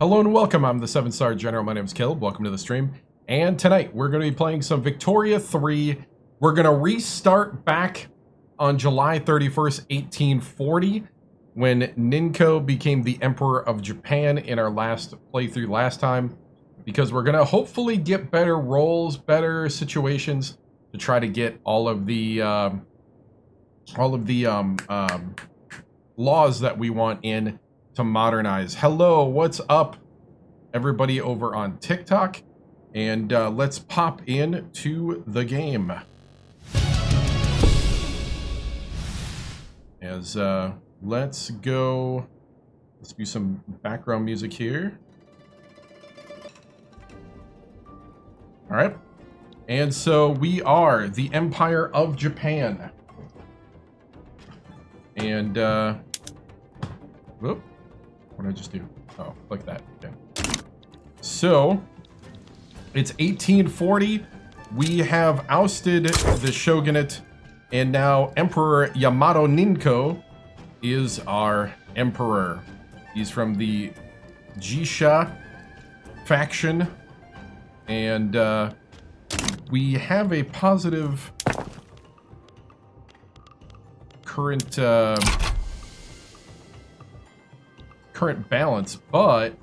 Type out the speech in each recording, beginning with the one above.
Hello and welcome, I'm the 7-star General, my name is Caleb, welcome to the stream. And tonight, we're going to be playing some Victoria 3. We're going to restart back on July 31st, 1840, when Ninko became the Emperor of Japan in our last playthrough last time. Because we're going to hopefully get better roles, better situations, to try to get all of the laws that we want in to modernize. Hello, what's up, everybody over on TikTok? And let's pop in to the game. As let's go. Let's do some background music here. All right. And so we are the Empire of Japan. And whoop. What did I just do? Oh, like that. Okay. So, it's 1840. We have ousted the shogunate, and now Emperor Yamato Ninko is our emperor. He's from the Jisha faction, and we have a positive current balance, but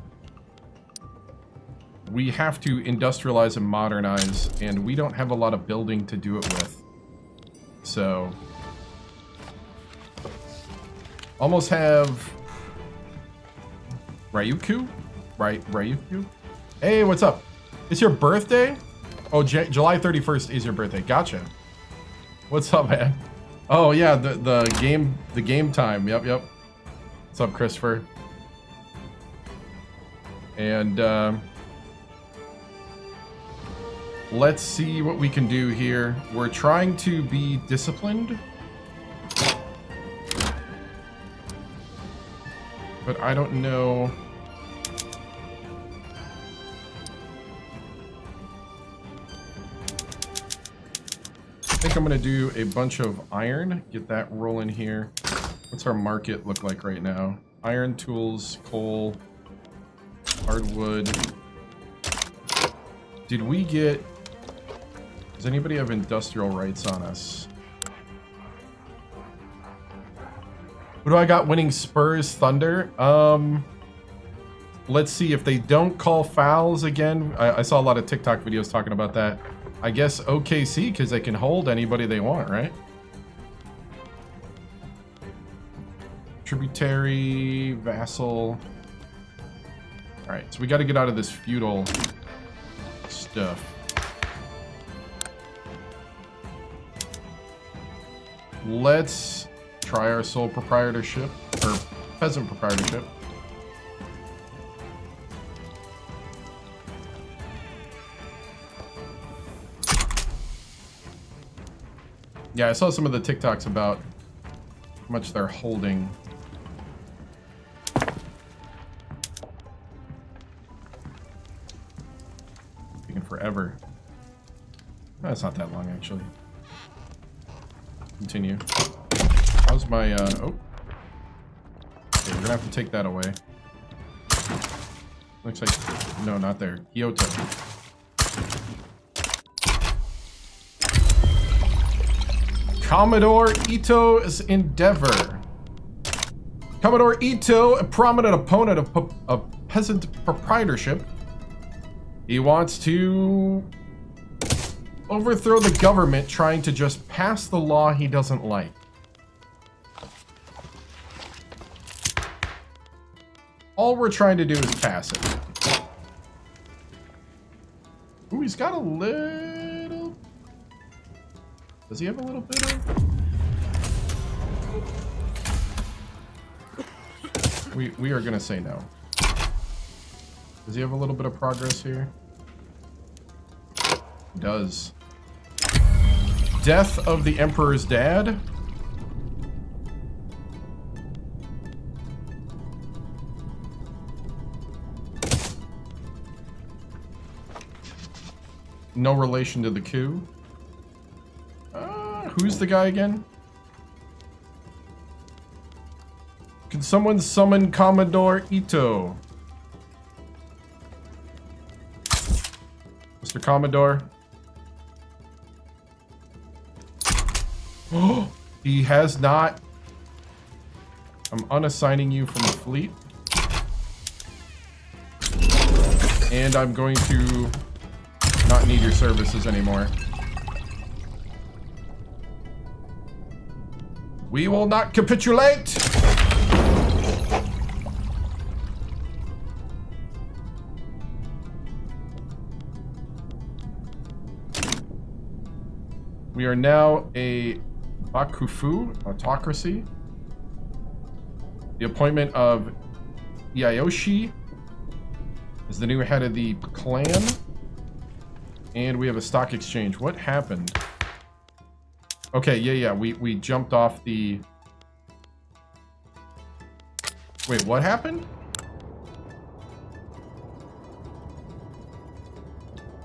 we have to industrialize and modernize, and we don't have a lot of building to do it with. So, almost have Ryuku? Ryuku? Hey, what's up? It's your birthday? Oh, July 31st is your birthday. Gotcha. What's up, man? Oh yeah, the game time. Yep. What's up, Christopher? And let's see what we can do here. We're trying to be disciplined, but I don't know. I think I'm gonna do a bunch of iron, get that rolling here. What's our market look like right now? Iron, tools, coal, hardwood. Did we get... Does anybody have industrial rights on us? Who do I got winning Spurs Thunder? Let's see if they don't call fouls again. I saw a lot of TikTok videos talking about that. I guess OKC, because they can hold anybody they want, right? Tributary, vassal. Alright, so we got to get out of this feudal stuff. Let's try our sole proprietorship, or peasant proprietorship. Yeah, I saw some of the TikToks about how much they're holding. Taking forever. That's not that long, actually. Continue. How's my, oh. Okay, we're gonna have to take that away. Looks like, no, not there. Kyoto. Commodore Ito's endeavor. Commodore Ito, a prominent opponent of peasant proprietorship. He wants to overthrow the government, trying to just pass the law he doesn't like. All we're trying to do is pass it. Ooh, he's got a little... Does he have a little bit of... We are gonna say no. Does he have a little bit of progress here? He does. Death of the Emperor's dad. No relation to the coup. Who's the guy again? Can someone summon Commodore Ito? Mr. Commodore. Oh, he has not. I'm unassigning you from the fleet. And I'm going to not need your services anymore. We will not capitulate! We are now a Bakufu autocracy. The appointment of Yayoshi is the new head of the clan. And we have a stock exchange. What happened? Okay, yeah, we jumped off the... Wait, what happened?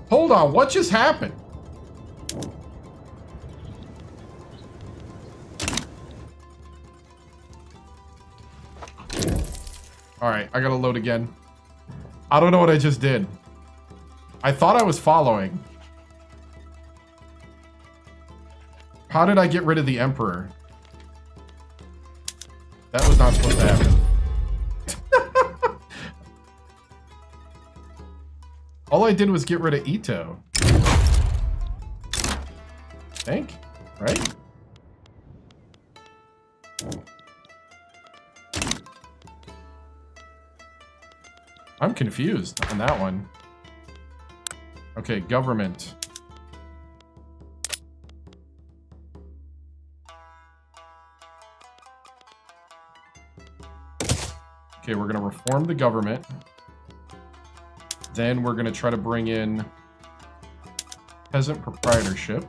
Hold on, what just happened? Alright, I gotta load again. I don't know what I just did. I thought I was following. How did I get rid of the Emperor? That was not supposed to happen. All I did was get rid of Ito. I think, right? I'm confused on that one. Okay, government. Okay, we're gonna reform the government. Then we're gonna try to bring in peasant proprietorship.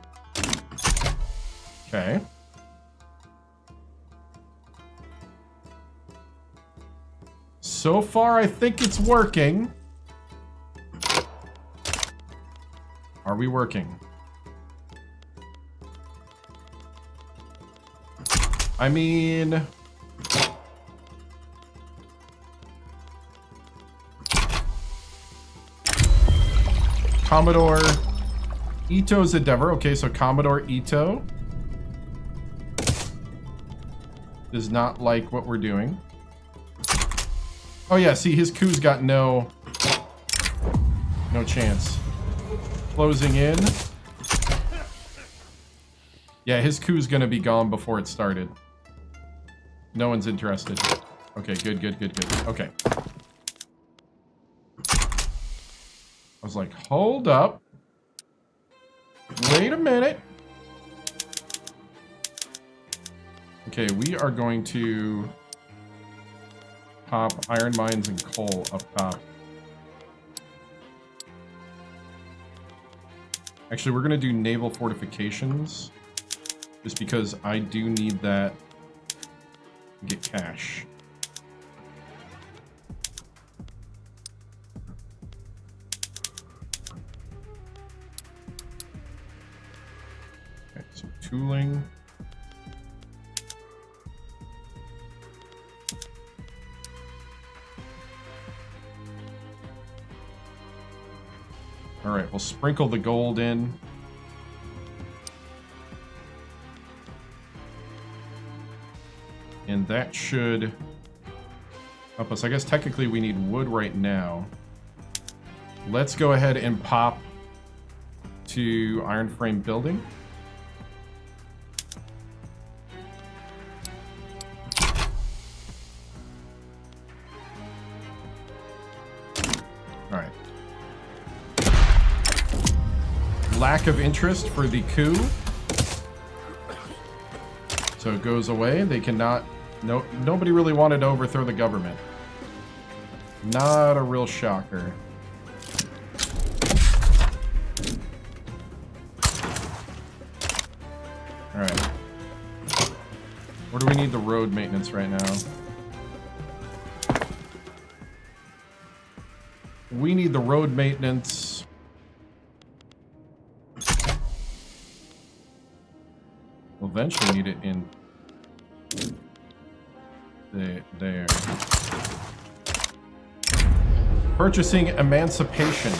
Okay. So far, I think it's working. Are we working? I mean... Commodore Ito's endeavor. Okay, so Commodore Ito does not like what we're doing. Oh yeah, see, his coup's got no chance. Closing in. Yeah, his coup's gonna be gone before it started. No one's interested. Okay, good. Okay. I was like, hold up. Wait a minute. Okay, we are going to pop iron mines and coal up top. Actually, we're going to do naval fortifications. Just because I do need that to get cash. Okay, so tooling. All right, we'll sprinkle the gold in. And that should help us. I guess technically we need wood right now. Let's go ahead and pop to iron frame building. All right. Lack of interest for the coup. So it goes away. They cannot... nobody really wanted to overthrow the government. Not a real shocker. Alright. Where do we need the road maintenance right now? We need the road maintenance. We'll eventually need it in there. Purchasing emancipation.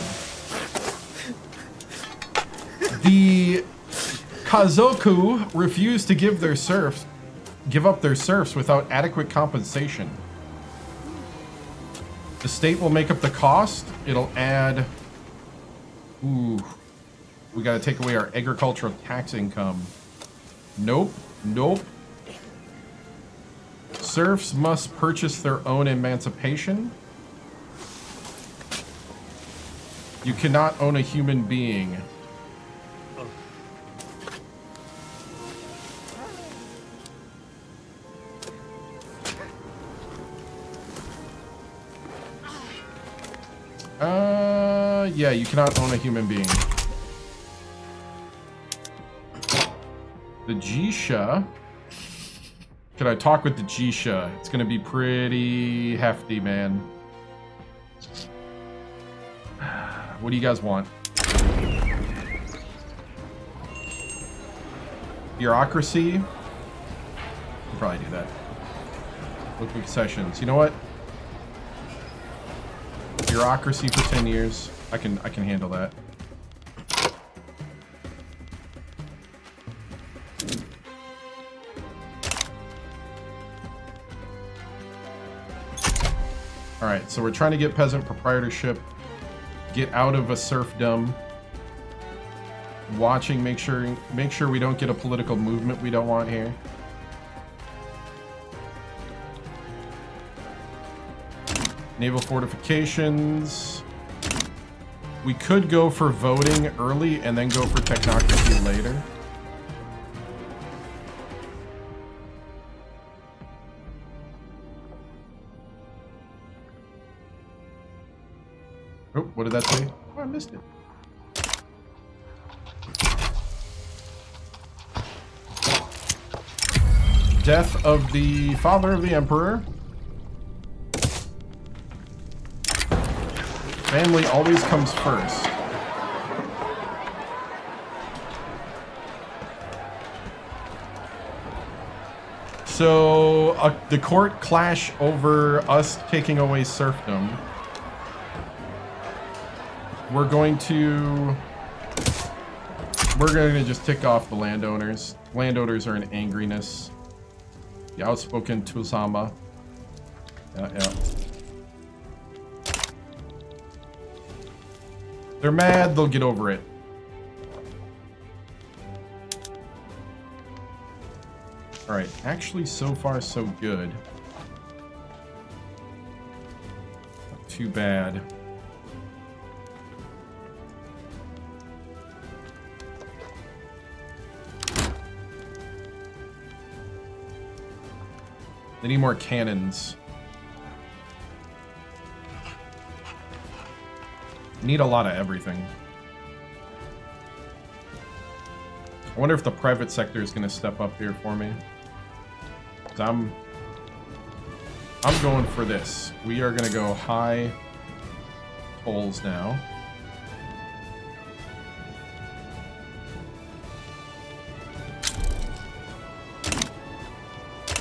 The Kazoku refused to give up their serfs without adequate compensation. The state will make up the cost. It'll add... Ooh. We gotta take away our agricultural tax income. Nope. Nope. Serfs must purchase their own emancipation. You cannot own a human being. Yeah, you cannot own a human being. The Jisha. Could I talk with the Jisha? It's gonna be pretty hefty, man. What do you guys want? Bureaucracy? We'll probably do that. Local concessions. You know what? Bureaucracy for 10 years. I can handle that. Alright, so we're trying to get peasant proprietorship, get out of a serfdom, watching, make sure we don't get a political movement we don't want here. Naval fortifications. We could go for voting early and then go for technocracy later. Oh, what did that say? Oh, I missed it. Death of the father of the emperor. Family always comes first. So, the court clash over us taking away serfdom. We're going to just tick off the landowners. Landowners are in angriness. The outspoken Tuzama. Yeah. They're mad, they'll get over it. Alright, actually so far so good. Not too bad. They need more cannons. Need a lot of everything. I wonder if the private sector is going to step up here for me. 'Cause I'm going for this. We are going to go high tolls now.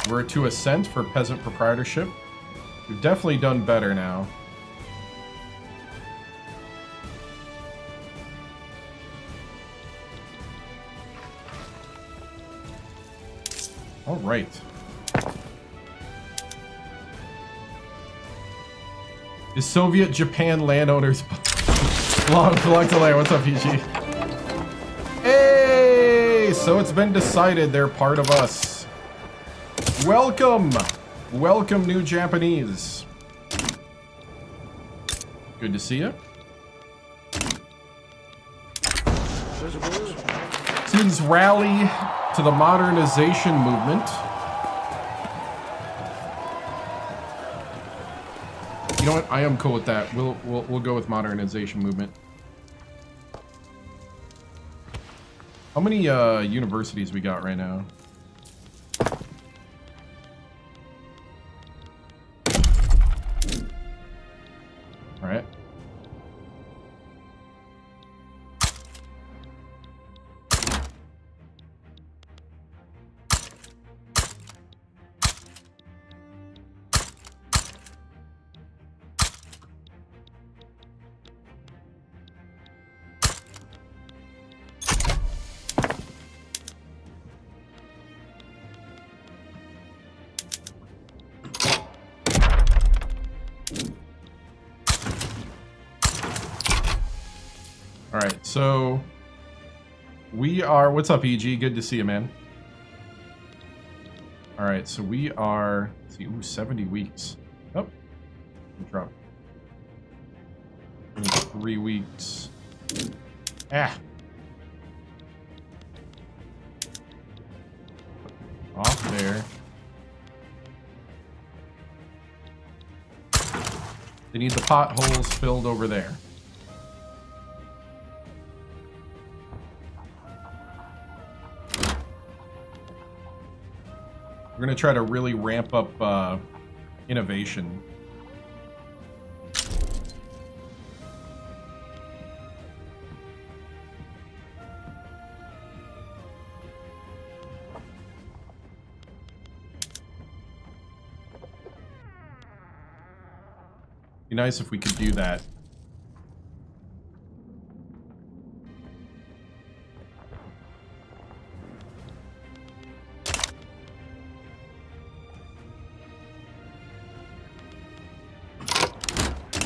We're to ascent for peasant proprietorship. We've definitely done better now. All right. Is Soviet Japan landowners belong to land? What's up, PG? Hey! So it's been decided they're part of us. Welcome! Welcome, new Japanese. Good to see you. Students rally to the modernization movement. You know what? I am cool with that. We'll go with modernization movement. How many universities we got right now? All right. Alright, so we are... What's up, EG? Good to see you, man. Alright, so we are... Let's see, ooh, 70 weeks. Oh, drop. 3 weeks. Ah! Off there. They need the potholes filled over there. We're going to try to really ramp up innovation. Be nice if we could do that.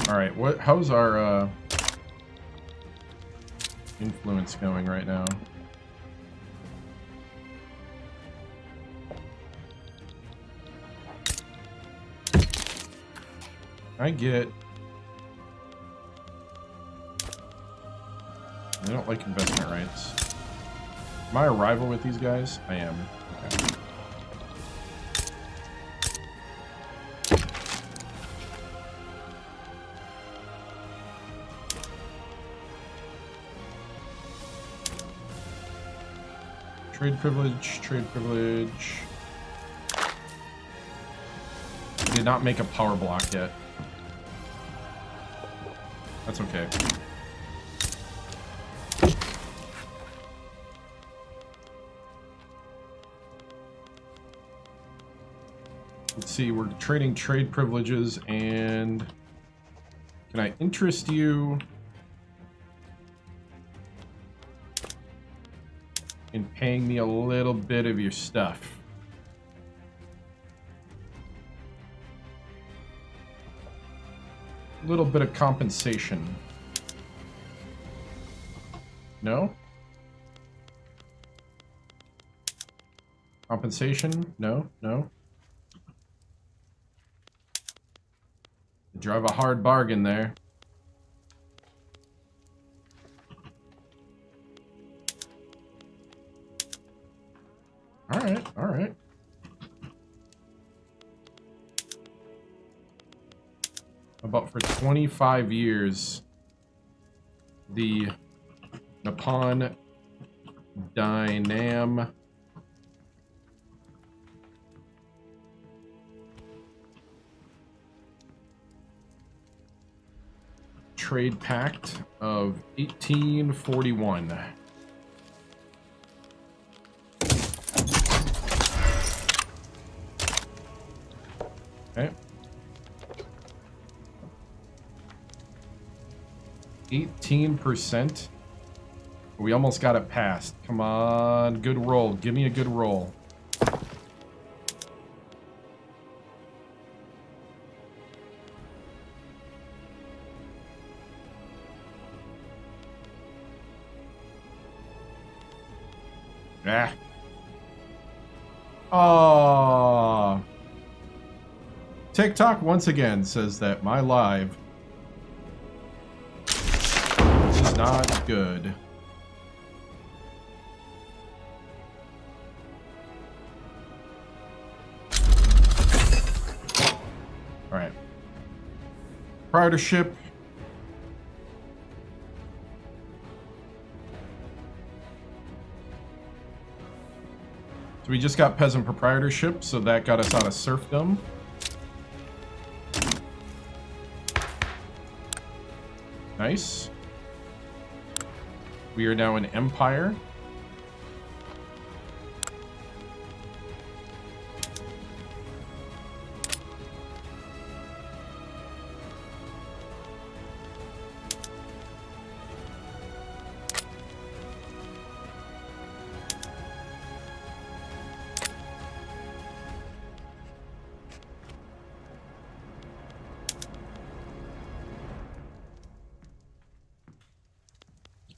All right, how's our influence going right now? I don't like investment rights. Am I a rival with these guys? I am. Okay. Trade privilege, trade privilege. Did not make a power block yet. That's okay. Let's see, we're trading trade privileges, and can I interest you in paying me a little bit of your stuff? A little bit of compensation. No? Compensation? No? No? Drive a hard bargain there. Alright, alright. About for 25 years, the Nippon Dynam Trade Pact of 1841. Okay. 18%. We almost got it passed. Come on, good roll. Give me a good roll. Ah. Oh. TikTok once again says that my live is not good. All right. Proprietorship. So we just got peasant proprietorship, so that got us out of serfdom. Nice. We are now an empire.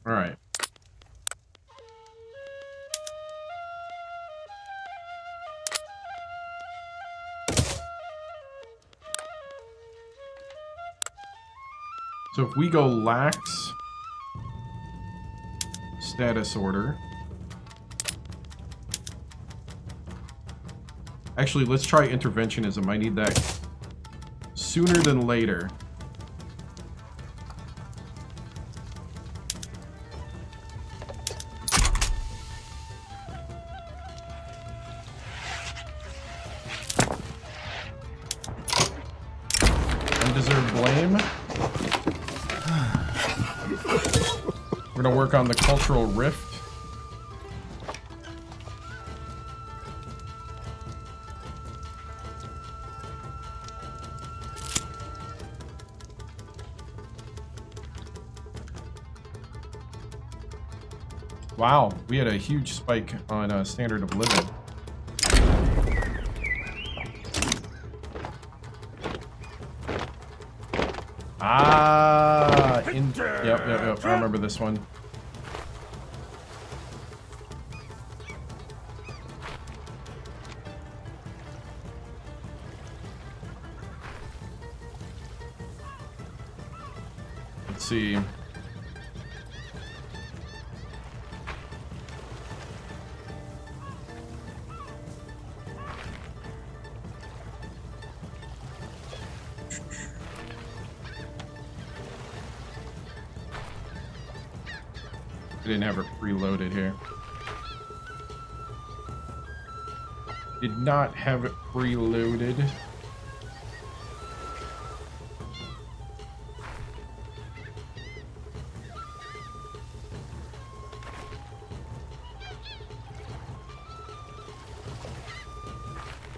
All right. So if we go lax status order. Actually, let's try interventionism. I need that sooner than later. Undeserved blame. We're gonna work on the cultural rift. Wow, we had a huge spike on standard of living. Yep, I remember this one. Let's see. I didn't have it preloaded here. Did not have it preloaded.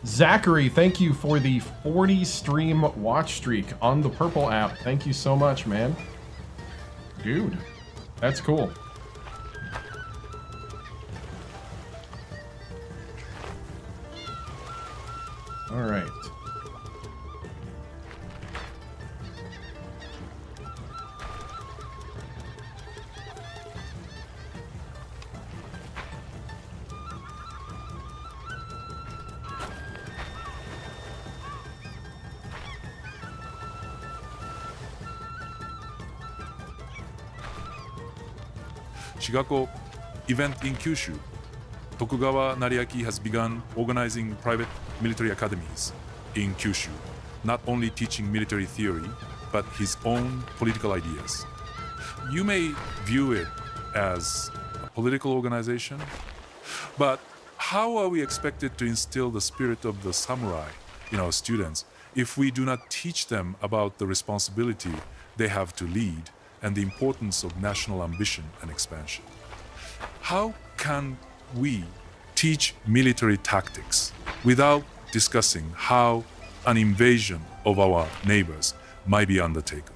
Zachary, thank you for the 40 stream watch streak on the Purple app. Thank you so much, man. Dude, that's cool. All right. Shigako event in Kyushu. Tokugawa Nariaki has begun organizing private military academies in Kyushu, not only teaching military theory, but his own political ideas. You may view it as a political organization, but how are we expected to instill the spirit of the samurai in our students if we do not teach them about the responsibility they have to lead and the importance of national ambition and expansion? How can we teach military tactics without discussing how an invasion of our neighbors might be undertaken?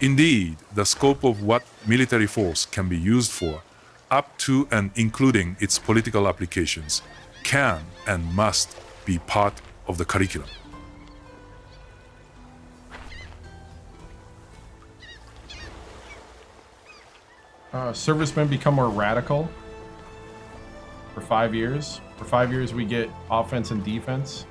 Indeed, the scope of what military force can be used for, up to and including its political applications, can and must be part of the curriculum. Servicemen become more radical for 5 years. For 5 years, we get offense and defense.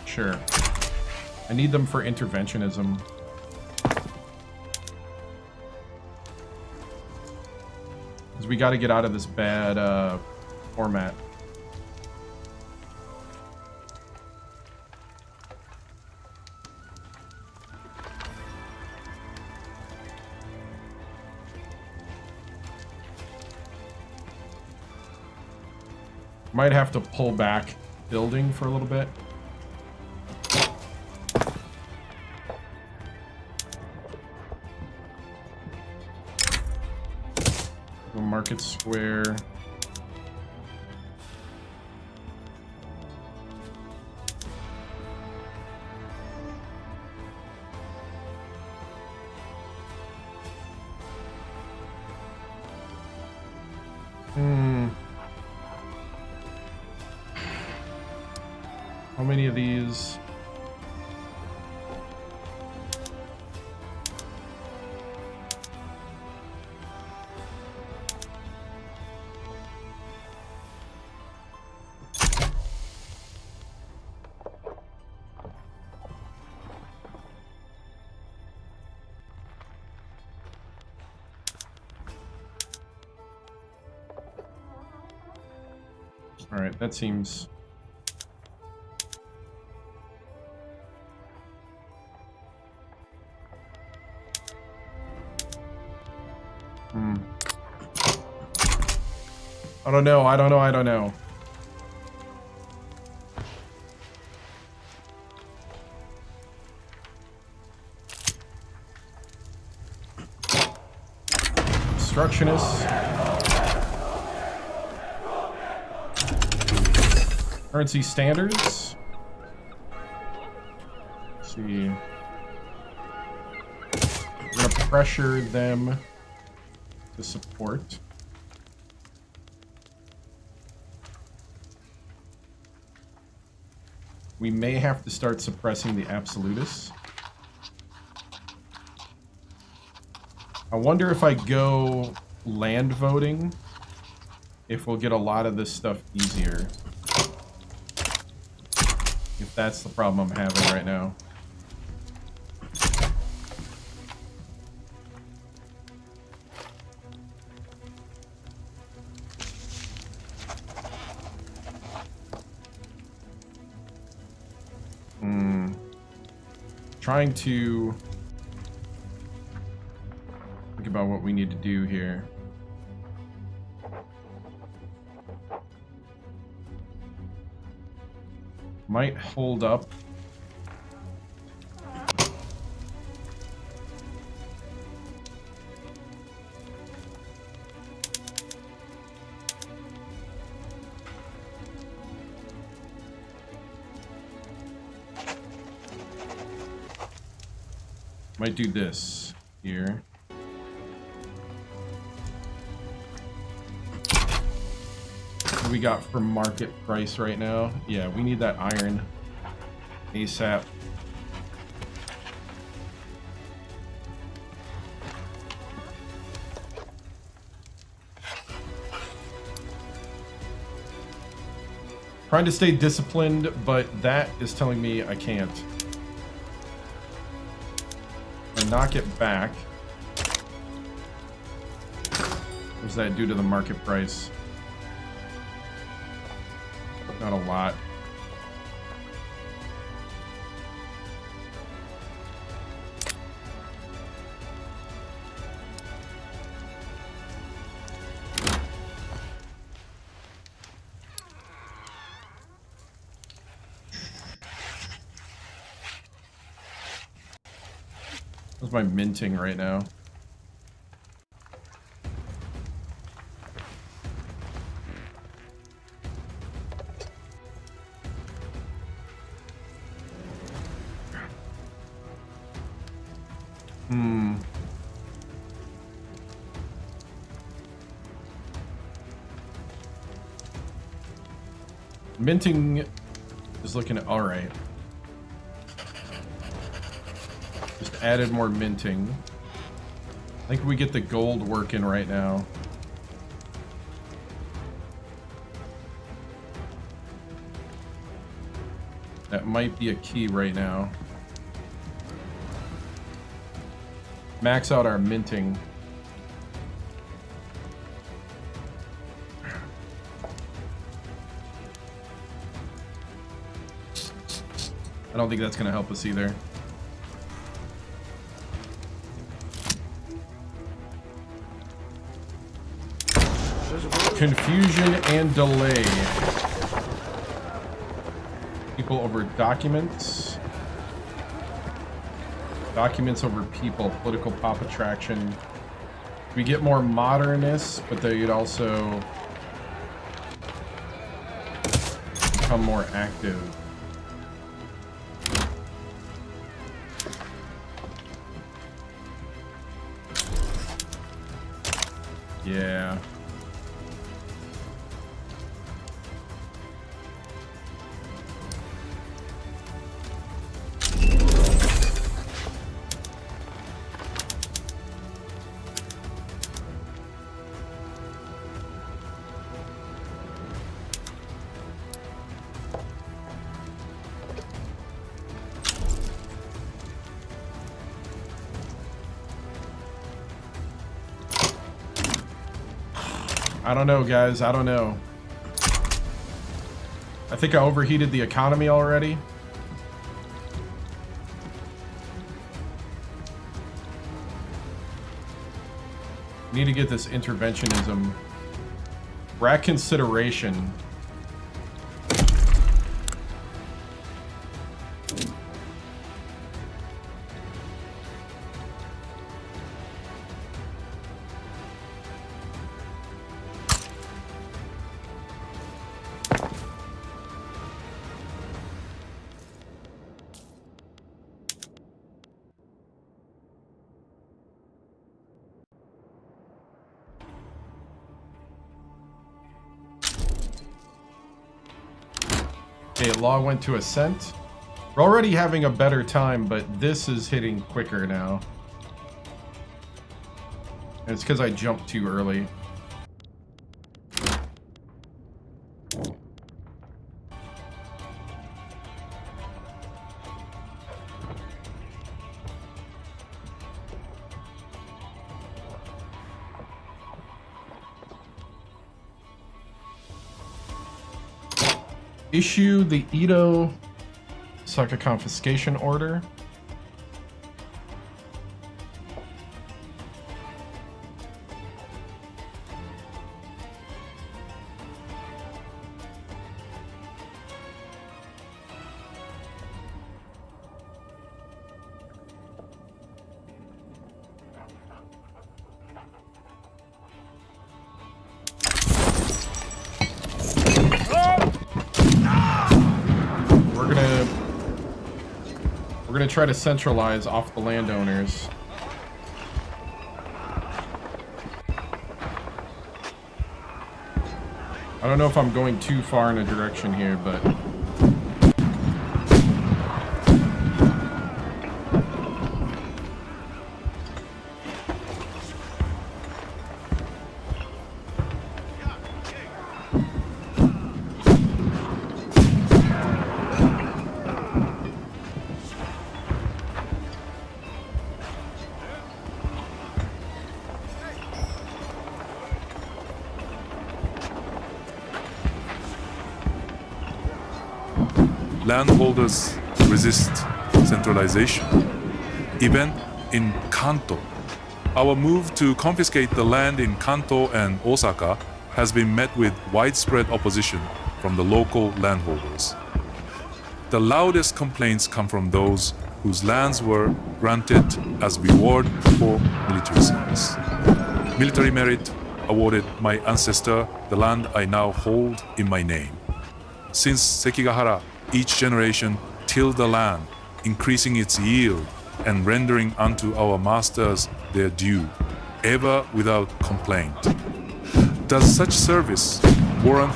Sure. I need them for interventionism. Because we got to get out of this bad format. Might have to pull back building for a little bit. Go Market Square. How many of these? All right, that seems... I don't know, I don't know. Obstructionist. Currency standards. Let's see. We're gonna pressure them to support. We may have to start suppressing the absolutists. I wonder if I go land voting, if we'll get a lot of this stuff easier. If that's the problem I'm having right now. Trying to think about what we need to do here. Might hold up. Might do this here. What do we got for market price right now? Yeah, we need that iron ASAP. Trying to stay disciplined, but that is telling me I can't. Knock it back. What does that do to the market price? Not a lot. How's my minting right now? Minting is looking all right. Just added more minting. I think we get the gold working right now. That might be a key right now. Max out our minting. I don't think that's going to help us either. Confusion and delay. People over documents. Documents over people. Political pop attraction. We get more modernists, but they'd also become more active. Yeah. I don't know, guys. I don't know. I think I overheated the economy already. Need to get this interventionism. Rat consideration. Okay, law went to ascent. We're already having a better time, but this is hitting quicker now. And it's because I jumped too early. Issue the Edo Saka confiscation order. We're gonna try to centralize off the landowners. I don't know if I'm going too far in a direction here, but Landholders resist centralization. Event in Kanto. Our move to confiscate the land in Kanto and Osaka has been met with widespread opposition from the local landholders. The loudest complaints come from those whose lands were granted as reward for military service. Military merit awarded my ancestor the land I now hold in my name. Since Sekigahara, each generation tilled the land, increasing its yield and rendering unto our masters their due, ever without complaint. Does such service warrant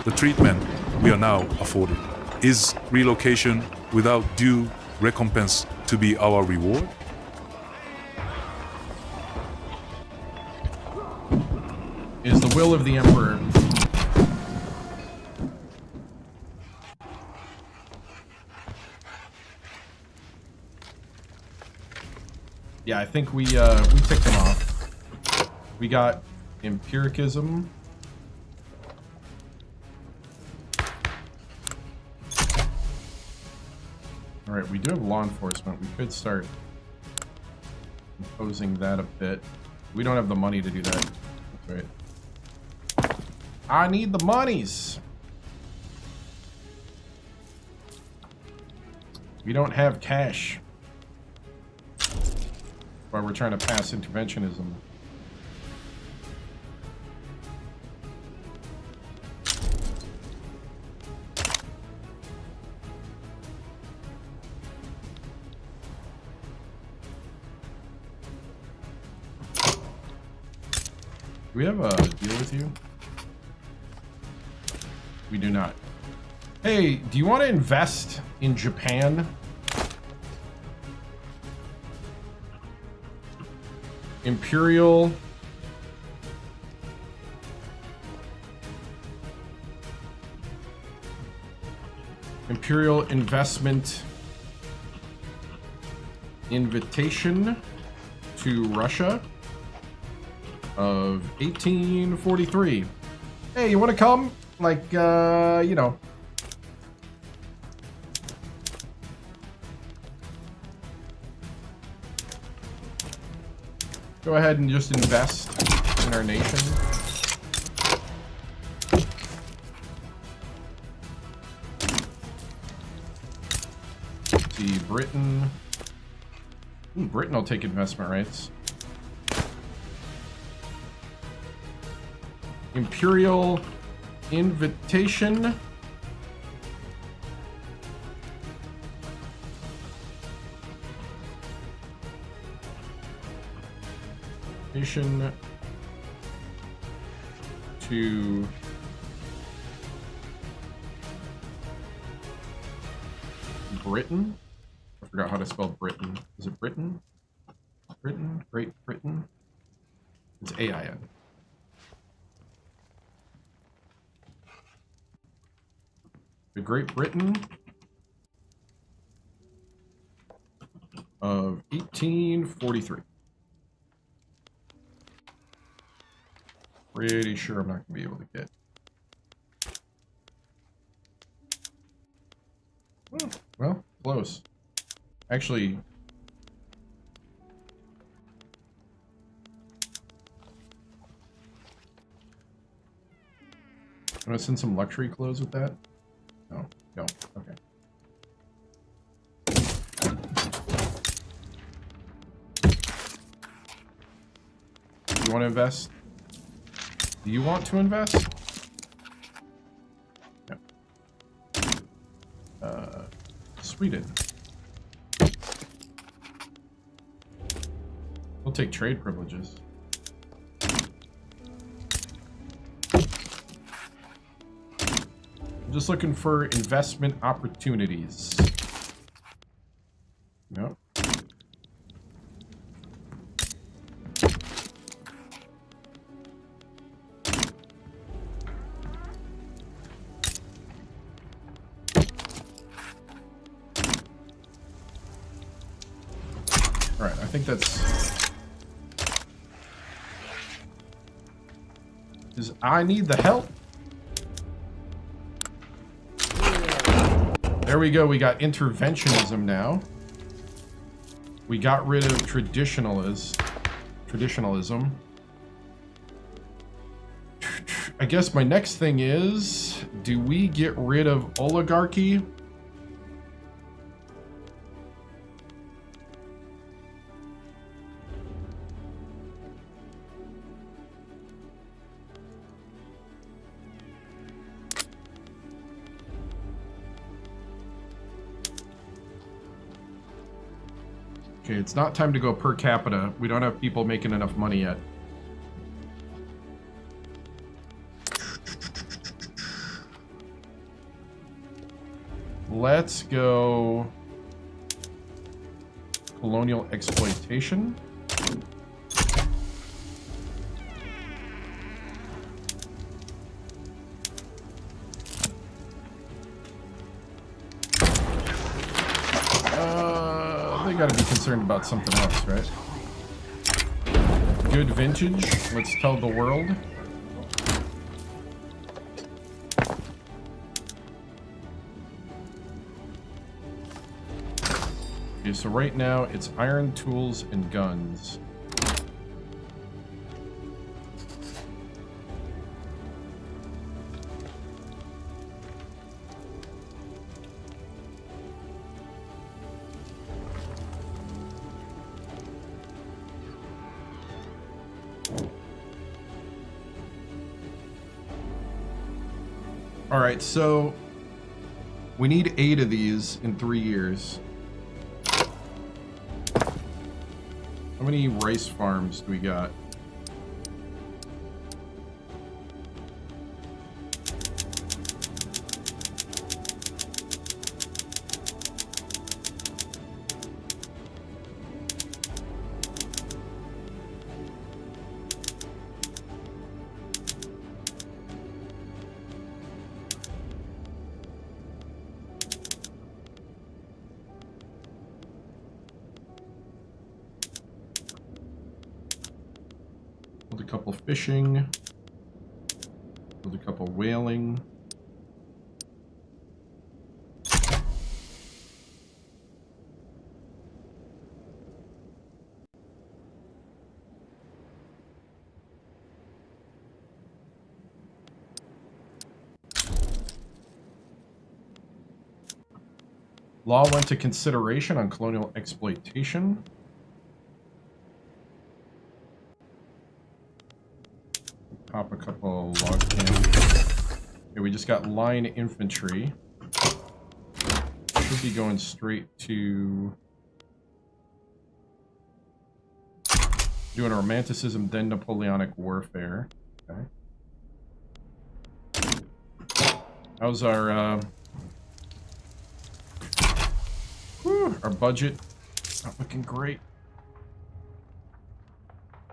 the treatment we are now afforded? Is relocation without due recompense to be our reward? Is the will of the Emperor. Yeah, I think we ticked them off. We got empiricism. All right, we do have law enforcement. We could start imposing that a bit. We don't have the money to do that. That's right. I need the monies. We don't have cash. Why we're trying to pass interventionism. Do we have a deal with you? We do not. Hey, do you want to invest in Japan? Imperial. Imperial investment invitation to Russia of 1843. Hey, you want to come? Like, you know, go ahead and just invest in our nation. Let's see, Britain. Ooh, Britain will take investment rights. Imperial invitation. Nation to Britain. I forgot how to spell Britain. Is it Britain? Britain? Great Britain? It's AIN. The Great Britain of 1843. Pretty sure I'm not going to be able to get. Oh, well, close. Actually, I'm going to send some luxury clothes with that. No, no, okay. You want to invest? Do you want to invest? No. Sweden. We'll take trade privileges. I'm just looking for investment opportunities. Nope. Alright, I think that's... Because I need the help. There we go, we got interventionism now. We got rid of traditionalism. I guess my next thing is, do we get rid of oligarchy? Okay, it's not time to go per capita. We don't have people making enough money yet. Let's go colonial exploitation. They gotta be concerned about something else, right? Good vintage. Let's tell the world. Okay, so right now it's iron tools and guns. All right, so we need 8 of these in 3 years. How many rice farms do we got? Build a couple fishing. Build a couple whaling. Law went to consideration on colonial exploitation. Pop a couple log cannons. Okay, we just got line infantry. Should be going straight to doing Romanticism, then Napoleonic Warfare. Okay. How's our budget? Not looking great.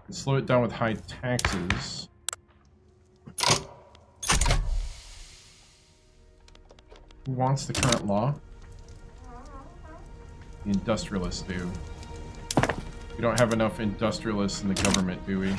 Let's slow it down with high taxes. Who wants the current law? The industrialists do. We don't have enough industrialists in the government, do we?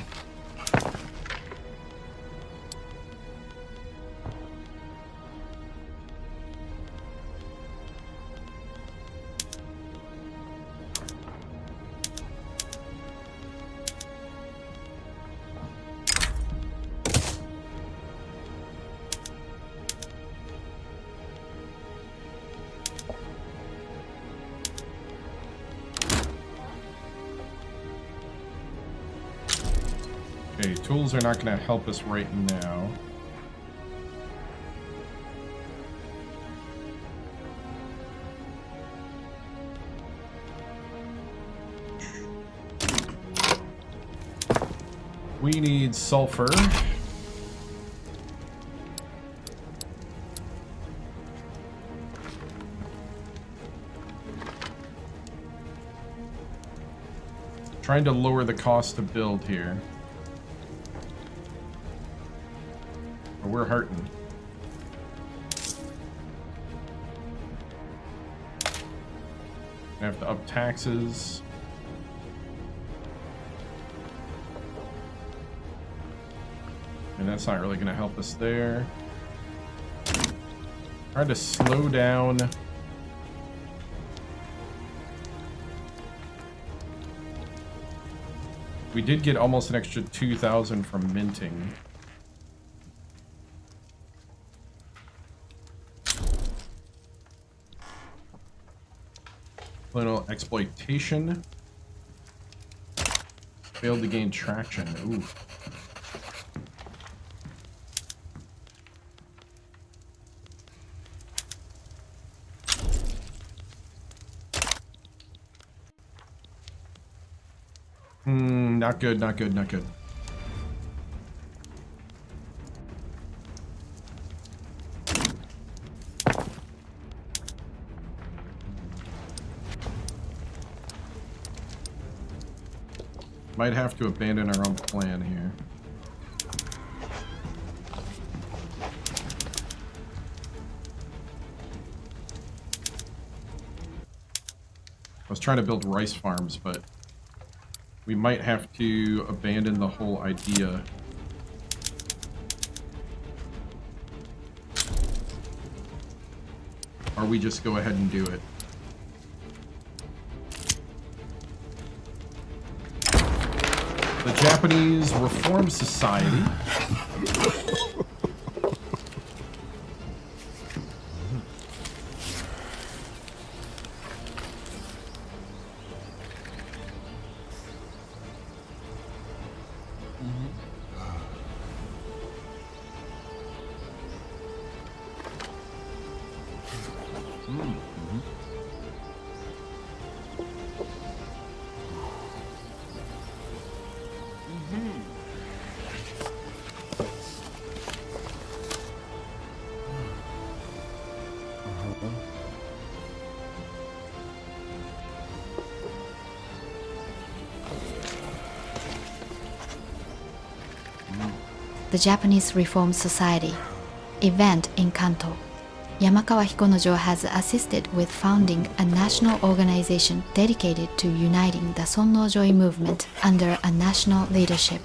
Okay, tools are not going to help us right now. We need sulfur. Trying to lower the cost to build here. We're hurting. I have to up taxes. And that's not really going to help us there. Trying to slow down. We did get almost an extra 2,000 from minting. Colonial exploitation. Failed to gain traction. Ooh. Not good, not good, not good. Might have to abandon our own plan here. I was trying to build rice farms, but we might have to abandon the whole idea. Or we just go ahead and do it. The Japanese Reform Society. The Japanese Reform Society event in Kanto. Yamakawa Hikonojo has assisted with founding a national organization dedicated to uniting the Sonnojoi movement under a national leadership.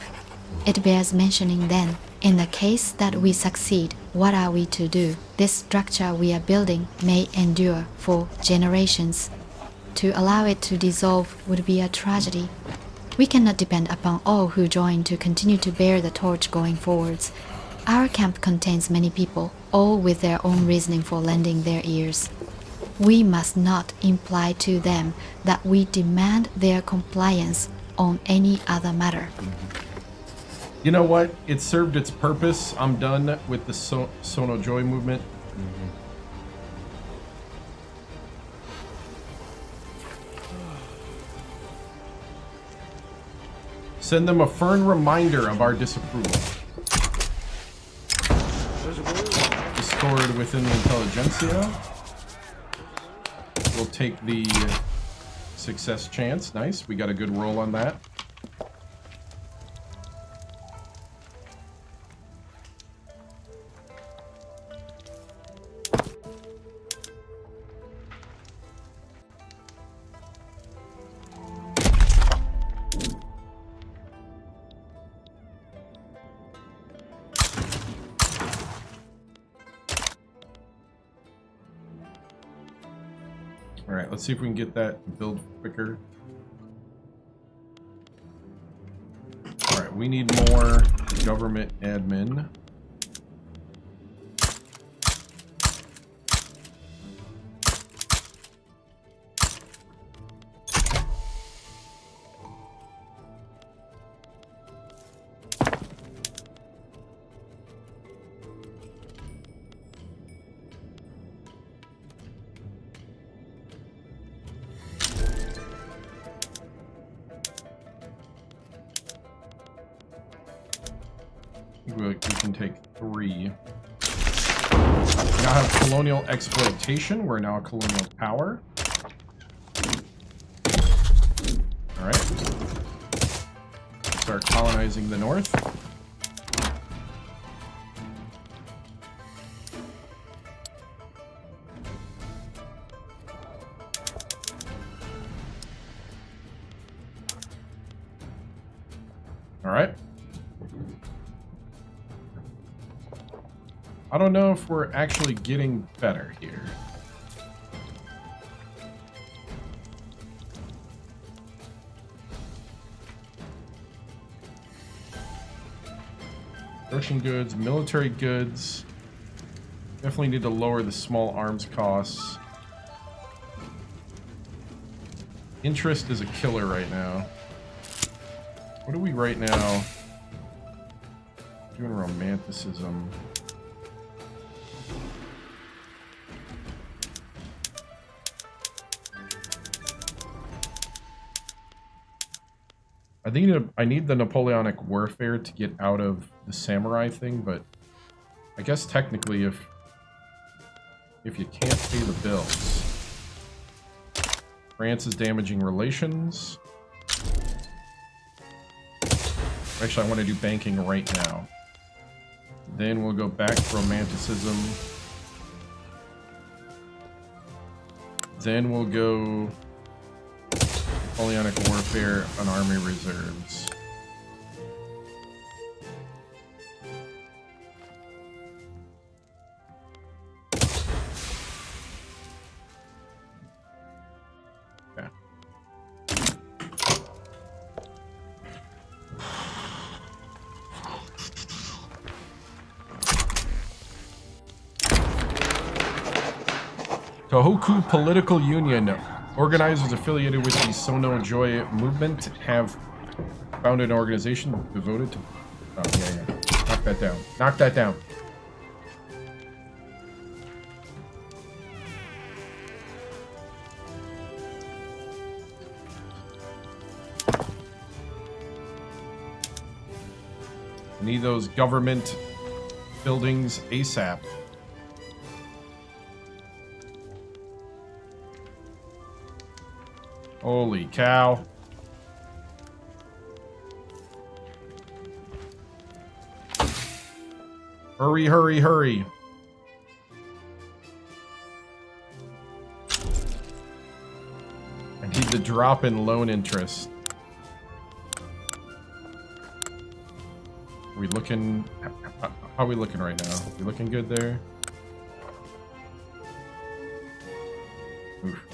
It bears mentioning then, in the case that we succeed, what are we to do? This structure we are building may endure for generations. To allow it to dissolve would be a tragedy. We cannot depend upon all who join to continue to bear the torch going forwards. Our camp contains many people, all with their own reasoning for lending their ears. we must not imply to them that we demand their compliance on any other matter. You know what? It served its purpose. I'm done with the Sono Joy movement. Send them a firm reminder of our disapproval. Discord within the intelligentsia. We'll take the success chance. Nice. We got a good roll on that. Alright, let's see if we can get that to build quicker. Alright, we need more government admin. We can take 3. We now have colonial exploitation. We're now a colonial power. Alright. Start colonizing the north. Alright. I don't know if we're actually getting better here. Russian goods, military goods. Definitely need to lower the small arms costs. Interest is a killer right now. What are we right now? Doing romanticism. I think I need the Napoleonic warfare to get out of the samurai thing, but I guess technically if you can't pay the bills. France is damaging relations. Actually, I want to do banking right now. Then we'll go back to romanticism. Then we'll go Napoleonic warfare on army reserves. Okay. Tohoku Political Union. Organizers affiliated with the Sono Joy movement have founded an organization devoted to... Oh, yeah. Knock that down. Knock that down. I need those government buildings ASAP. Holy cow. Hurry, hurry, hurry. I need the drop in loan interest. Are we looking... How are we looking right now? We looking good there? Oof.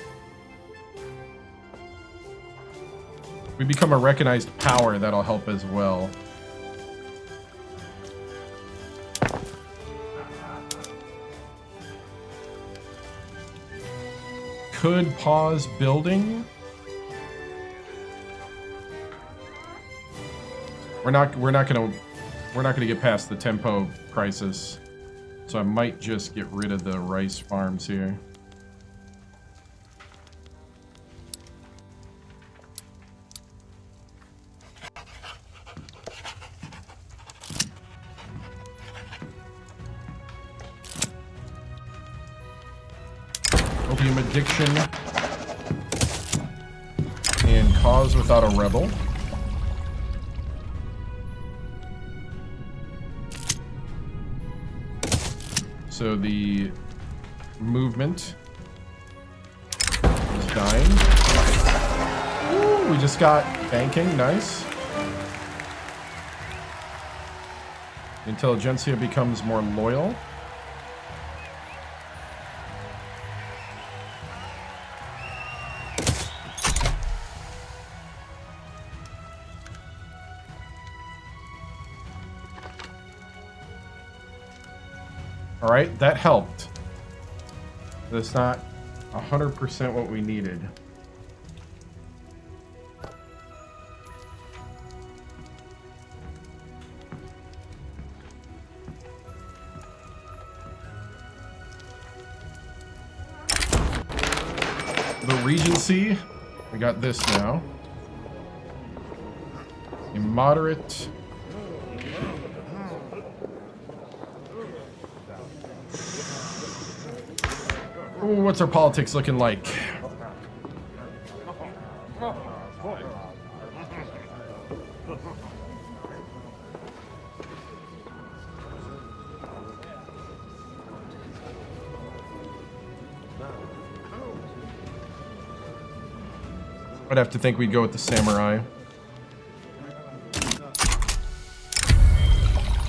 We become a recognized power, that'll help as well. could pause building. We're not gonna get past the tempo crisis, so I might just get rid of the rice farms here. Opium addiction and cause without a rebel. So the movement is dying. Ooh, we just got banking, nice. Intelligentsia becomes more loyal. All right, that helped. That's not 100% what we needed. The Regency, we got this now. A moderate. Ooh, what's our politics looking like? I'd have to think we'd go with the samurai.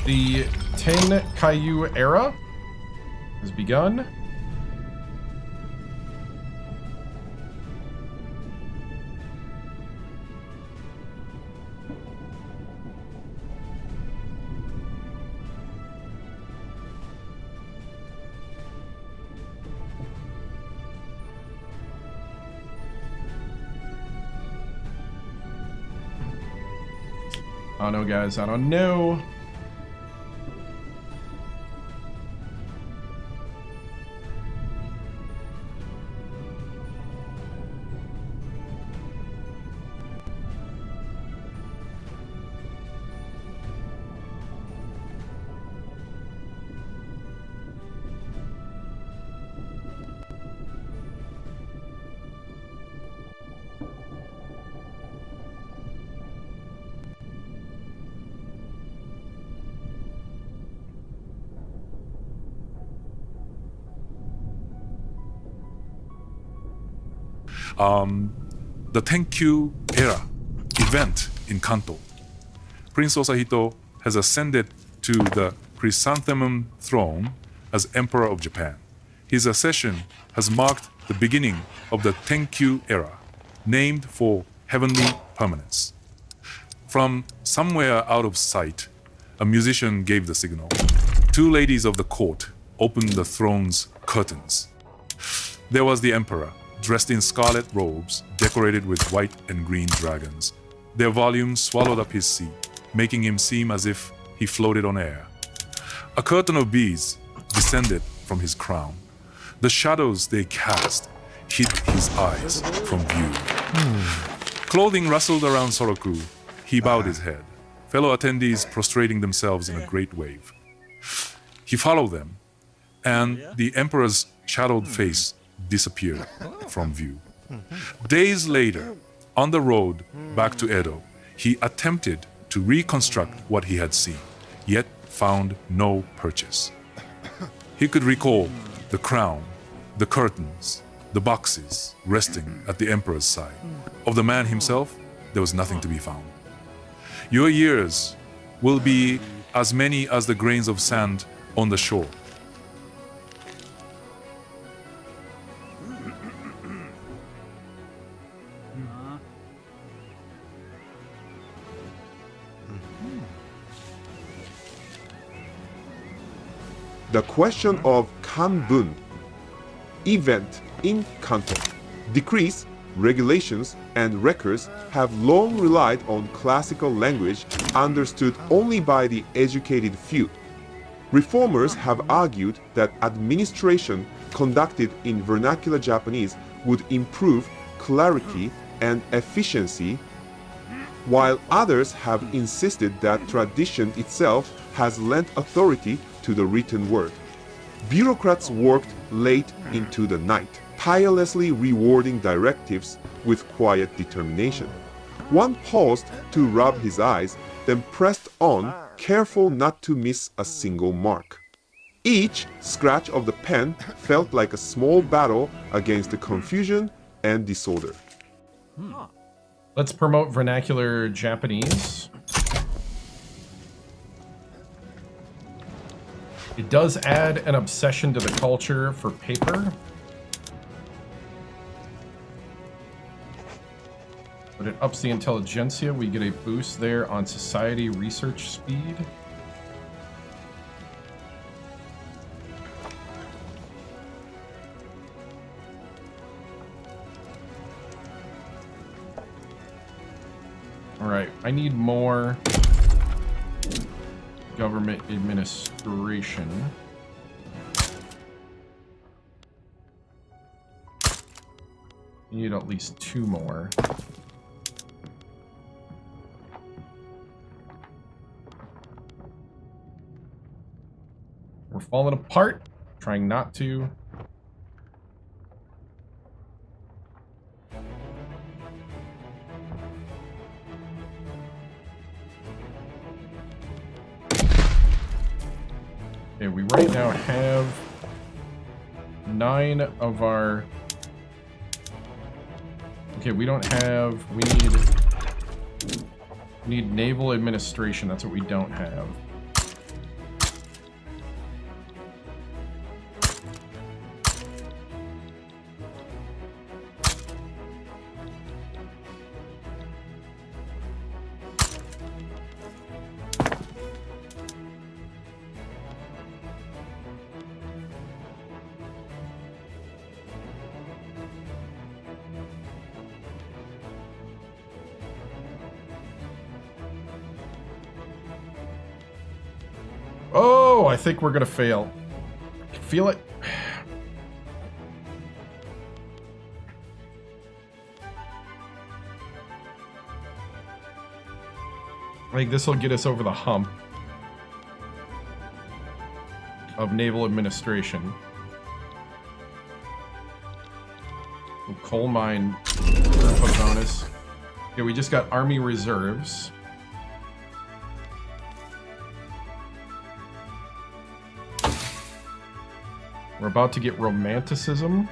The Tenkaiyu era has begun. I don't know, guys. I don't know. The Tenkyu era event in Kanto. Prince Osahito has ascended to the chrysanthemum throne as Emperor of Japan. His accession has marked the beginning of the Tenkyu era, named for heavenly permanence. From somewhere out of sight, a musician gave the signal. Two ladies of the court opened the throne's curtains. There was the emperor, dressed in scarlet robes decorated with white and green dragons. Their volume swallowed up his seat, making him seem as if he floated on air. A curtain of bees descended from his crown. The shadows they cast hid his eyes from view. Clothing rustled around Soroku. He bowed his head, fellow attendees prostrating themselves in a great wave. He followed them, and the emperor's shadowed face disappeared from view. Days later, on the road back to Edo, he attempted to reconstruct what he had seen, yet found no purchase. He could recall the crown, the curtains, the boxes resting at the emperor's side. Of the man himself, there was nothing to be found. Your years will be as many as the grains of sand on the shore. The question of Kanbun event in Kanto. Decrees, regulations, and records have long relied on classical language understood only by the educated few. Reformers have argued that administration conducted in vernacular Japanese would improve clarity and efficiency, while others have insisted that tradition itself has lent authority to the written word. Bureaucrats worked late into the night, tirelessly rewarding directives with quiet determination. One paused to rub his eyes, then pressed on, careful not to miss a single mark. Each scratch of the pen felt like a small battle against the confusion and disorder. Let's promote vernacular Japanese. It does add an obsession to the culture for paper. But it ups the intelligentsia. We get a boost there on society research speed. All right, I need more government administration. You need at least 2 more. We're falling apart, trying not to. Okay, we right now have 9 of our... Okay, we don't have... We need naval administration. That's what we don't have. Oh, I think we're gonna fail. I can feel it. I think this will get us over the hump of naval administration. Coal mine bonus. Okay, we just got army reserves. We're about to get romanticism,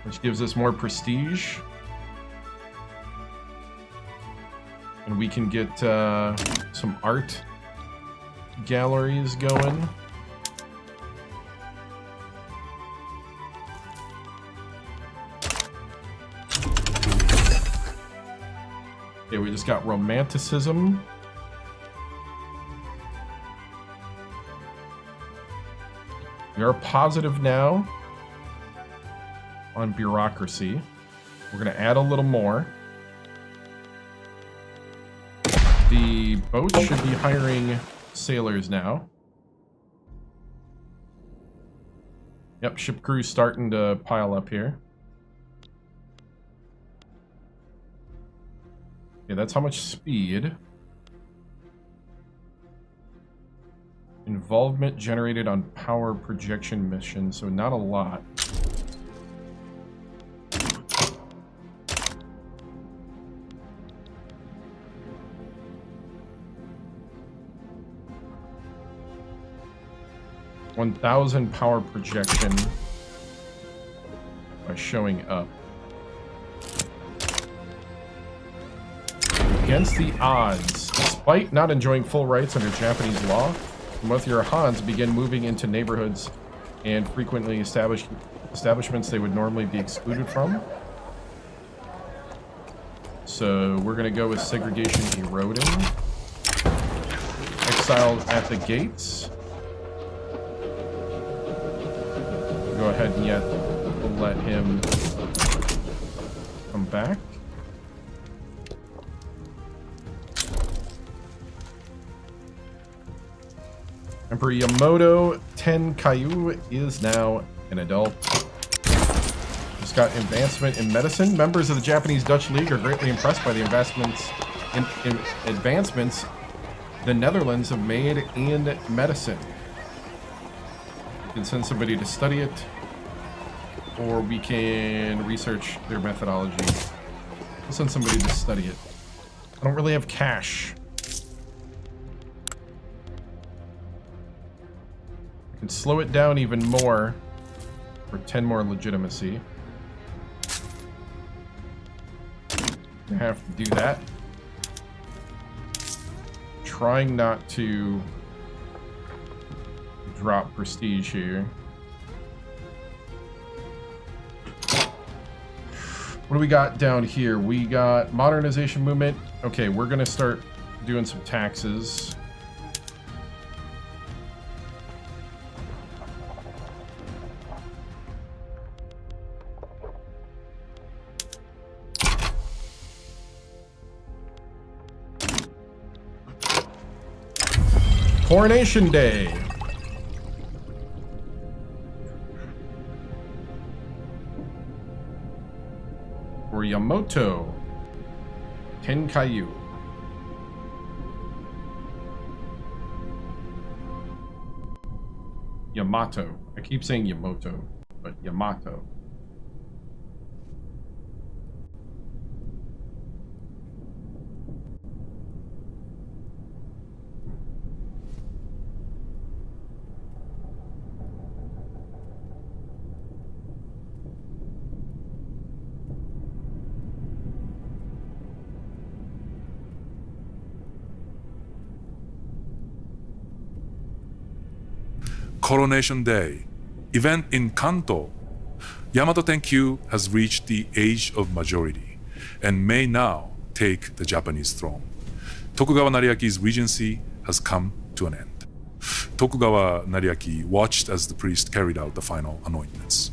which gives us more prestige. And we can get some art galleries going. Okay, we just got romanticism. We are positive now on bureaucracy. We're going to add a little more. The boat should be hiring sailors now. Yep, ship crew's starting to pile up here. Okay, that's how much speed. Involvement generated on power projection mission, so not a lot. $1,000 power projection by showing up. Against the odds, despite not enjoying full rights under Japanese law, most of your Hans begin moving into neighborhoods and frequently establishments they would normally be excluded from. So we're going to go with segregation eroding. Exiled at the gates. Go ahead and We'll let him come back. Emperor Yamato Tenkaiyu is now an adult. Just got advancement in medicine. Members of the Japanese Dutch League are greatly impressed by the advancements the Netherlands have made in medicine. We can send somebody to study it, or we can research their methodology. We'll send somebody to study it. I don't really have cash. I can slow it down even more for 10 more legitimacy. I have to do that. Trying not to drop prestige here. What do we got down here? We got modernization movement. Okay, we're gonna start doing some taxes. Coronation Day. For Yamato Tenkaiyu. Yamato. I keep saying Yamato, but Yamato. Coronation Day, event in Kanto. Yamato Tenkaiyu has reached the age of majority and may now take the Japanese throne. Tokugawa Nariaki's regency has come to an end. Tokugawa Nariaki watched as the priest carried out the final anointments.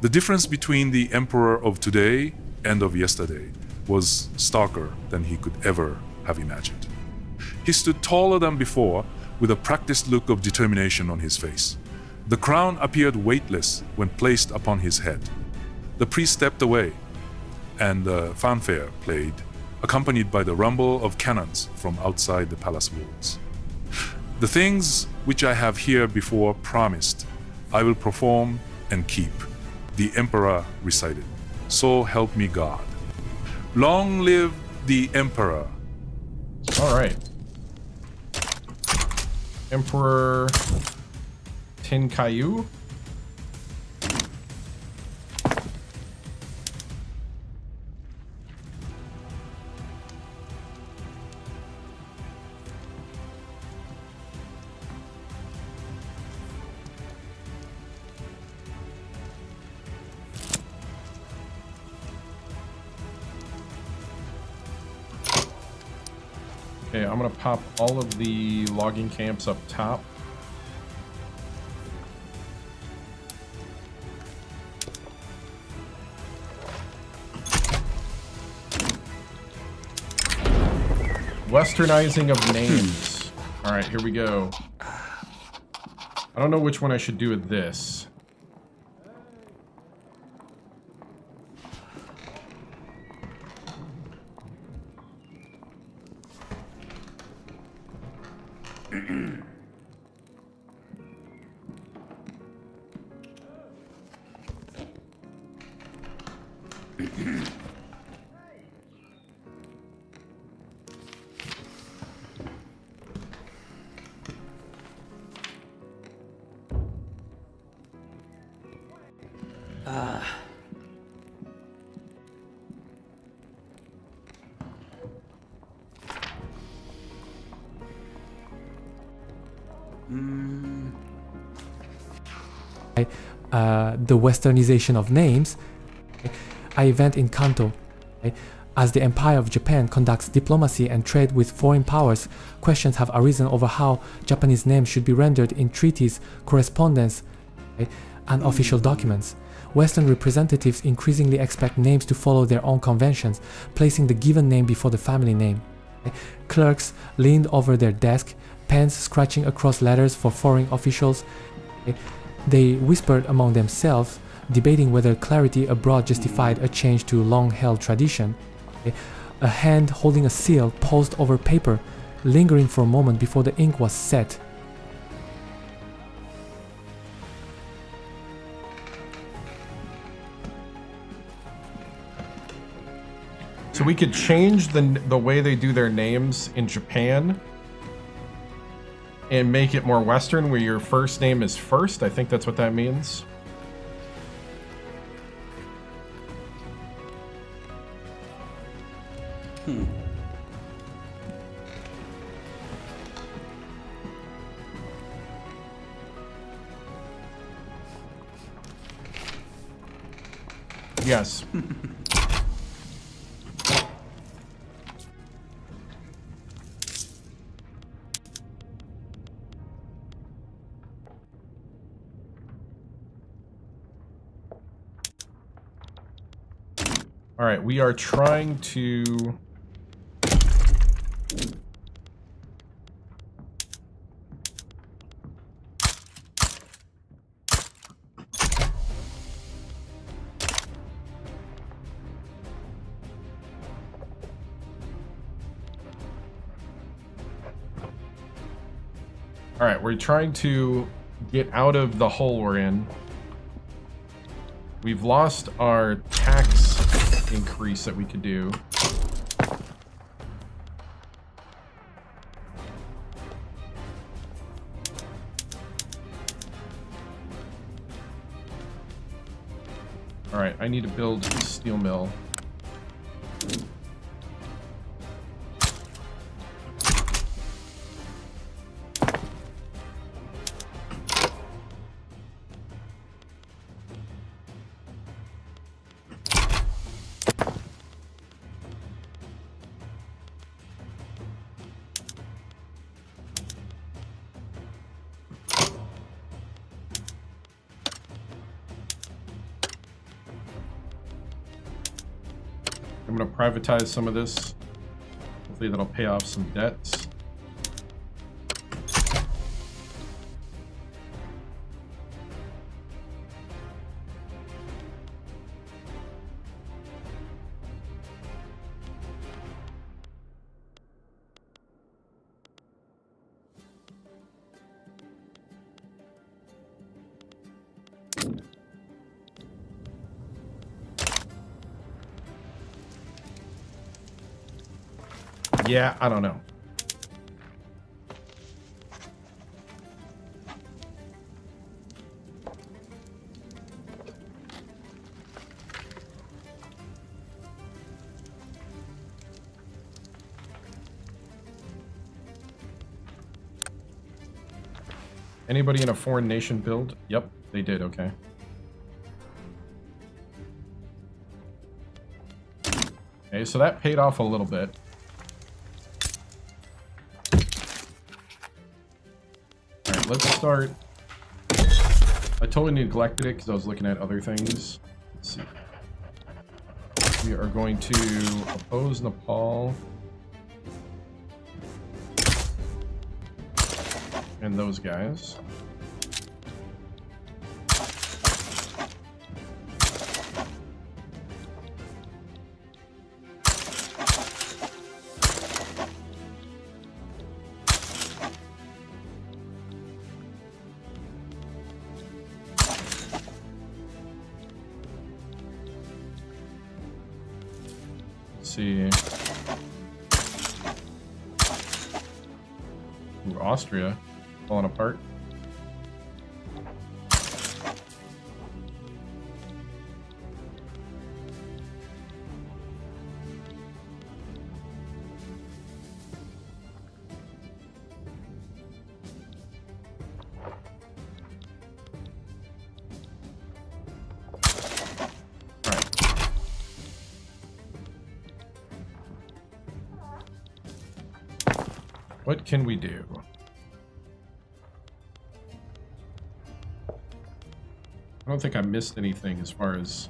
The difference between the emperor of today and of yesterday was starker than he could ever have imagined. He stood taller than before, with a practiced look of determination on his face. The crown appeared weightless when placed upon his head. The priest stepped away, and the fanfare played, accompanied by the rumble of cannons from outside the palace walls. The things which I have here before promised, I will perform and keep, the emperor recited. So help me God. Long live the emperor. All right. Emperor Tenkaiyu. Okay, I'm gonna pop all of the logging camps up top. Westernizing of names. All right, here we go. I don't know which one I should do with this. The westernization of names, an event in Kanto. As the Empire of Japan conducts diplomacy and trade with foreign powers, questions have arisen over how Japanese names should be rendered in treaties, correspondence, and official documents. Western representatives increasingly expect names to follow their own conventions, placing the given name before the family name. Clerks leaned over their desk, pens scratching across letters for foreign officials. They whispered among themselves, debating whether clarity abroad justified a change to long-held tradition. A hand holding a seal paused over paper, lingering for a moment before the ink was set. So we could change the way they do their names in Japan and make it more Western, where your first name is first. I think that's what that means. Yes. All right, we are trying to... All right, we're trying to get out of the hole we're in. We've lost our tax increase that we could do. All right, I need to build a steel mill. I'm going to privatize some of this. Hopefully that'll pay off some debts. Yeah, I don't know. Anybody in a foreign nation build? Yep, they did, okay. Okay, so that paid off a little bit. Alright, let's start. I totally neglected it because I was looking at other things. Let's see. We are going to oppose Nepal. And those guys. Let's see. Ooh, Austria. Falling apart. What can we do? I don't think I missed anything as far as...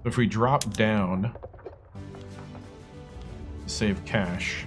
If we drop down to save cash,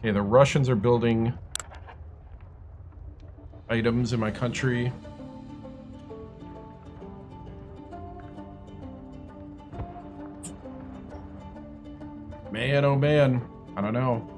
okay, the Russians are building items in my country. Man, oh man, I don't know.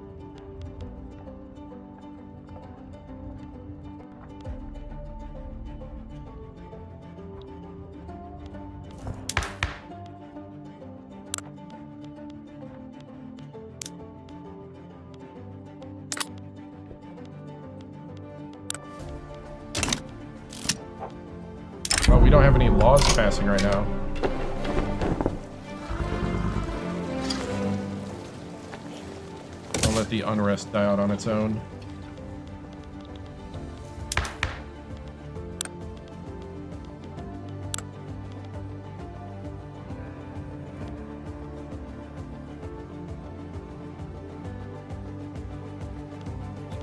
Oh, we don't have any laws passing right now. Don't let the unrest die out on its own.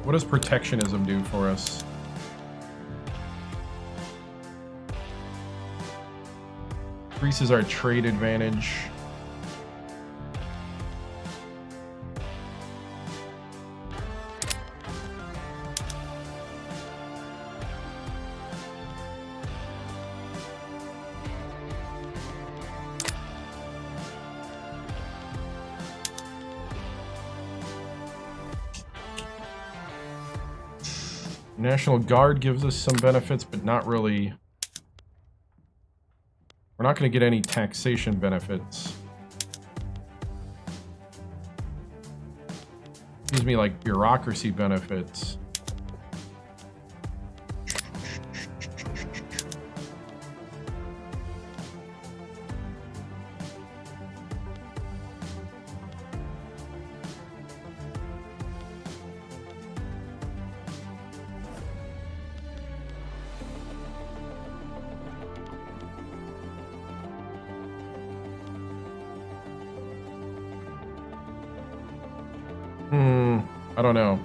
What does protectionism do for us? Increases our trade advantage. National Guard gives us some benefits, but not really. We're not going to get any taxation benefits. Gives me like bureaucracy benefits. I don't know.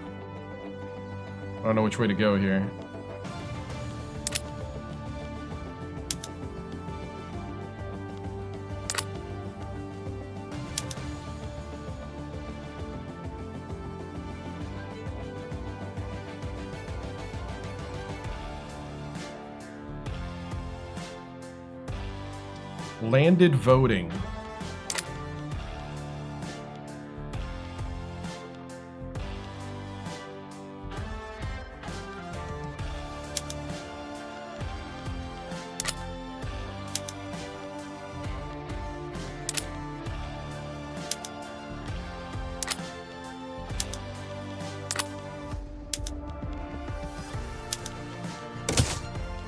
I don't know which way to go here. Landed voting.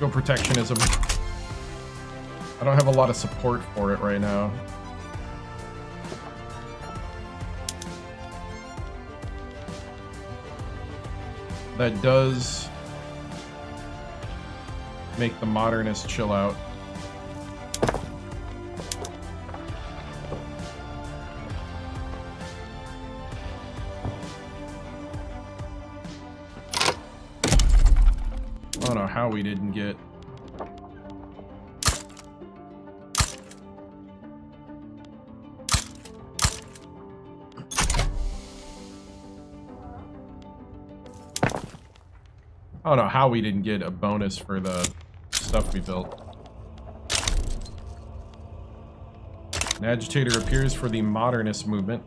Go protectionism. I don't have a lot of support for it right now. That does make the modernists chill out. I don't know how we didn't get... I don't know how we didn't get a bonus for the stuff we built. An agitator appears for the modernist movement.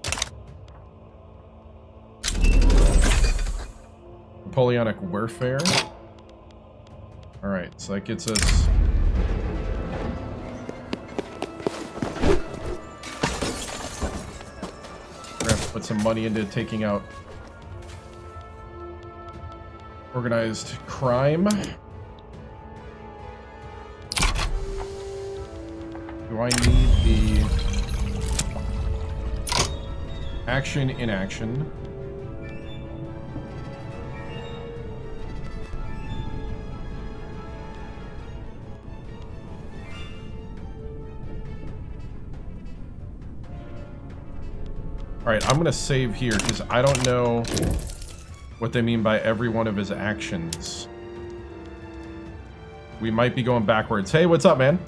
Napoleonic warfare. Alright, so that gets us... We're gonna have to put some money into taking out organized crime. Do I need the action in action? Alright, I'm gonna save here because I don't know what they mean by every one of his actions. We might be going backwards. Hey, what's up, man?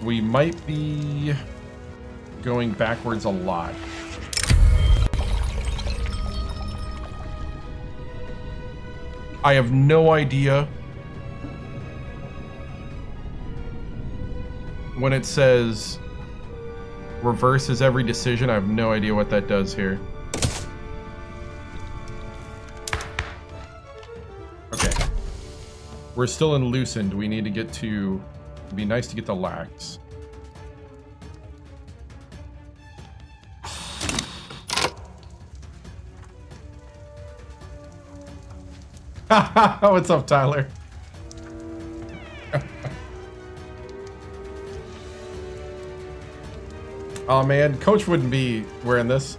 We might be going backwards a lot. I have no idea when it says reverses every decision. I have no idea what that does here. Okay. We're still in loosened. We need to get to... It'd be nice to get the lax. What's up, Tyler? Oh man, Coach wouldn't be wearing this.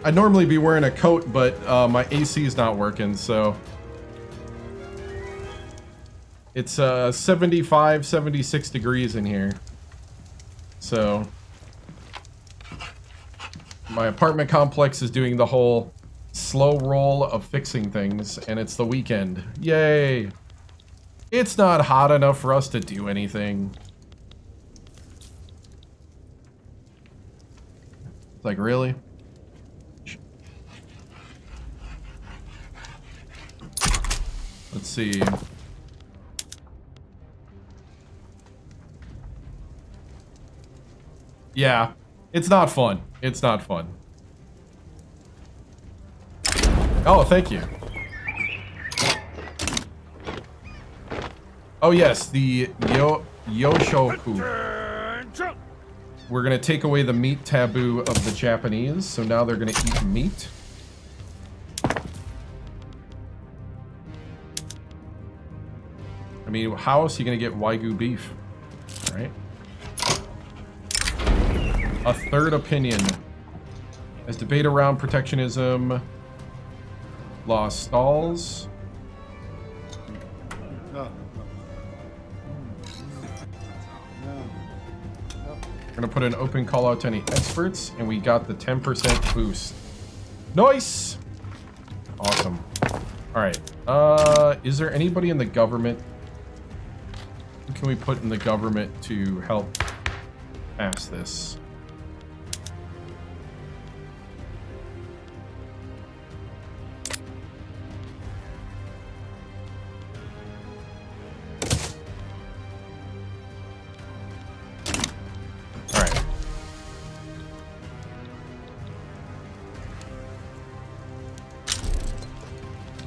I'd normally be wearing a coat, but my AC is not working, so... It's 75, 76 degrees in here. So... My apartment complex is doing the whole slow roll of fixing things, and it's the weekend. Yay! It's not hot enough for us to do anything. It's like, really? Let's see. Yeah, it's not fun. It's not fun. Oh, thank you. Oh yes, the Yoshoku. We're gonna take away the meat taboo of the Japanese, so now they're gonna eat meat. I mean, how else are you gonna get Wagyu beef, right? A third opinion. As debate around protectionism law stalls. We're gonna put an open call out to any experts, and we got the 10% boost. Nice! Awesome. Alright. Is there anybody in the government? Who can we put in the government to help pass this?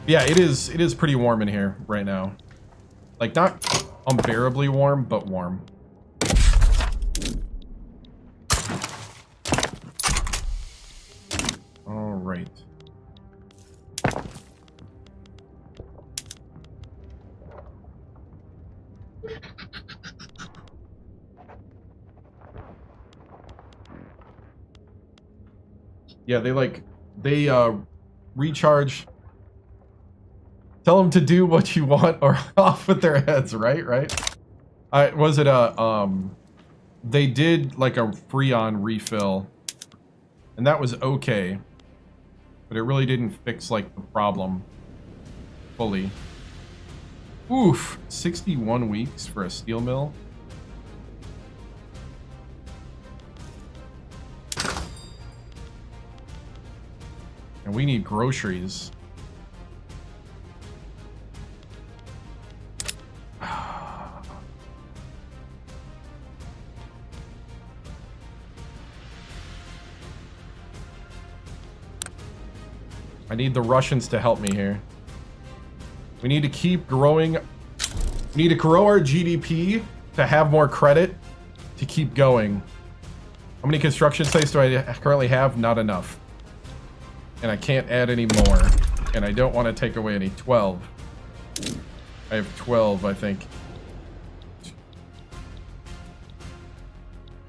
Yeah, it is pretty warm in here right now. Like, not unbearably warm, but warm. All right. Yeah, they recharge. Tell them to do what you want or off with their heads, right? Was it they did like a Freon refill, and that was okay, but it really didn't fix like the problem fully. Oof, 61 weeks for a steel mill. And we need groceries. I need the Russians to help me here. We need to keep growing. We need to grow our GDP to have more credit to keep going. How many construction sites do I currently have? Not enough. And I can't add any more. And I don't want to take away any. 12. I have 12, I think.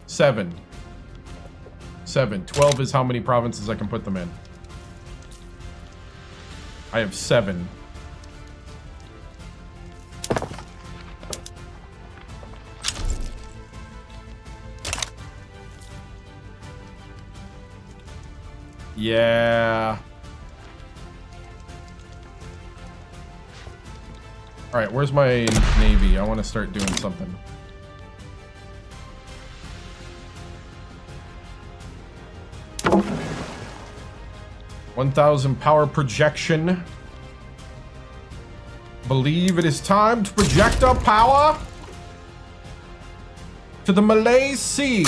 7. 7. 12 is how many provinces I can put them in. I have 7. Yeah. All right, where's my navy? I want to start doing something. $1,000 power projection. Believe it is time to project our power to the Malay Sea.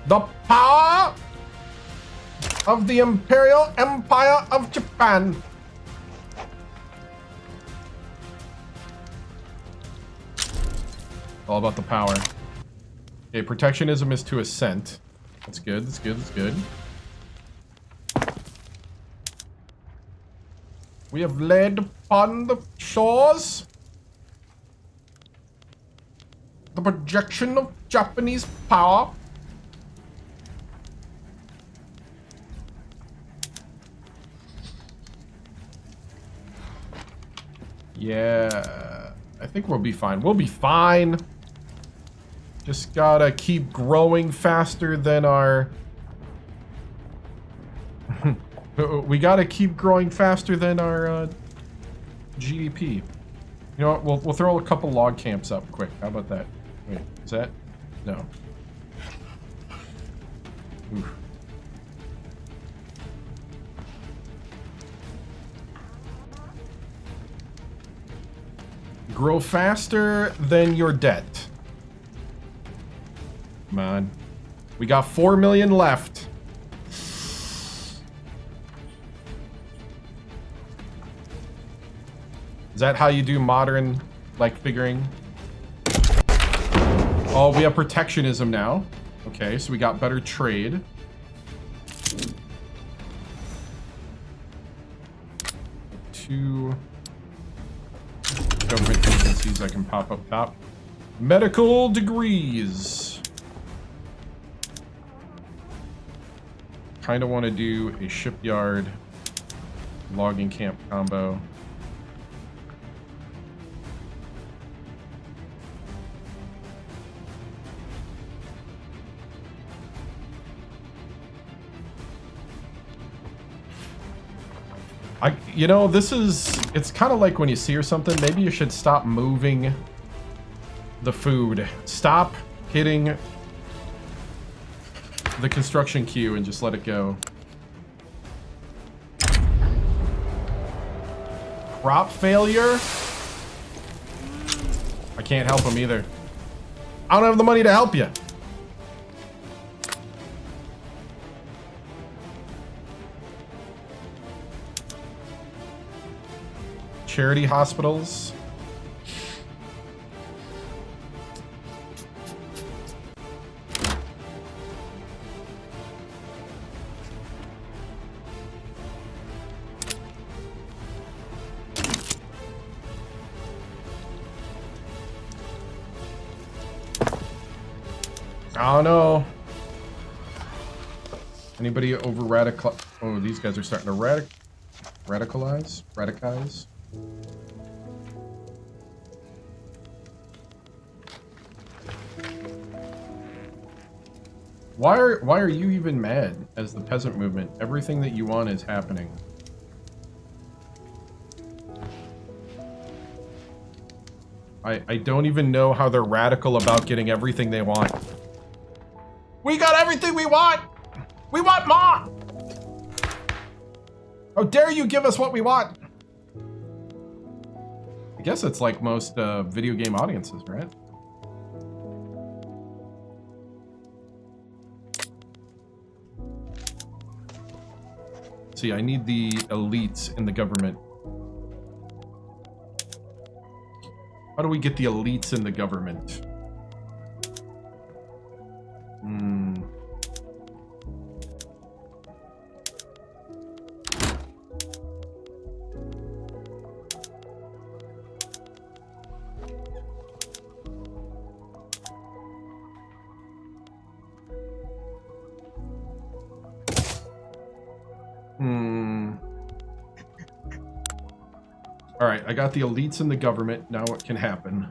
The power of the Imperial Empire of Japan. All about the power. Okay, protectionism is to ascent. That's good, that's good, that's good. We have led upon the shores the projection of Japanese power. Yeah, I think we'll be fine. We'll be fine. Just gotta keep growing faster than our... we gotta keep growing faster than our GDP. You know what? We'll throw a couple log camps up quick. How about that? Wait, is that? No. Oof. Grow faster than your debt. Come on. We got 4 million left. Is that how you do modern, like, figuring? Oh, we have protectionism now. Okay, so we got better trade. Two government agencies I can pop up top. Medical degrees. Kind of want to do a shipyard logging camp combo. You know, it's kind of like when you see or something, maybe you should stop moving the food. Stop hitting the construction queue and just let it go. Crop failure? I can't help him either. I don't have the money to help you. Charity hospitals. I don't know. Anybody over radical? Oh, these guys are starting to radicalize. Why are you even mad as the peasant movement? Everything that you want is happening. I don't even know how they're radical about getting everything they want. We got everything we want! We want more! How dare you give us what we want? I guess it's like most video game audiences, right? See, I need the elites in the government. How do we get the elites in the government? All right, I got the elites in the government. Now what can happen?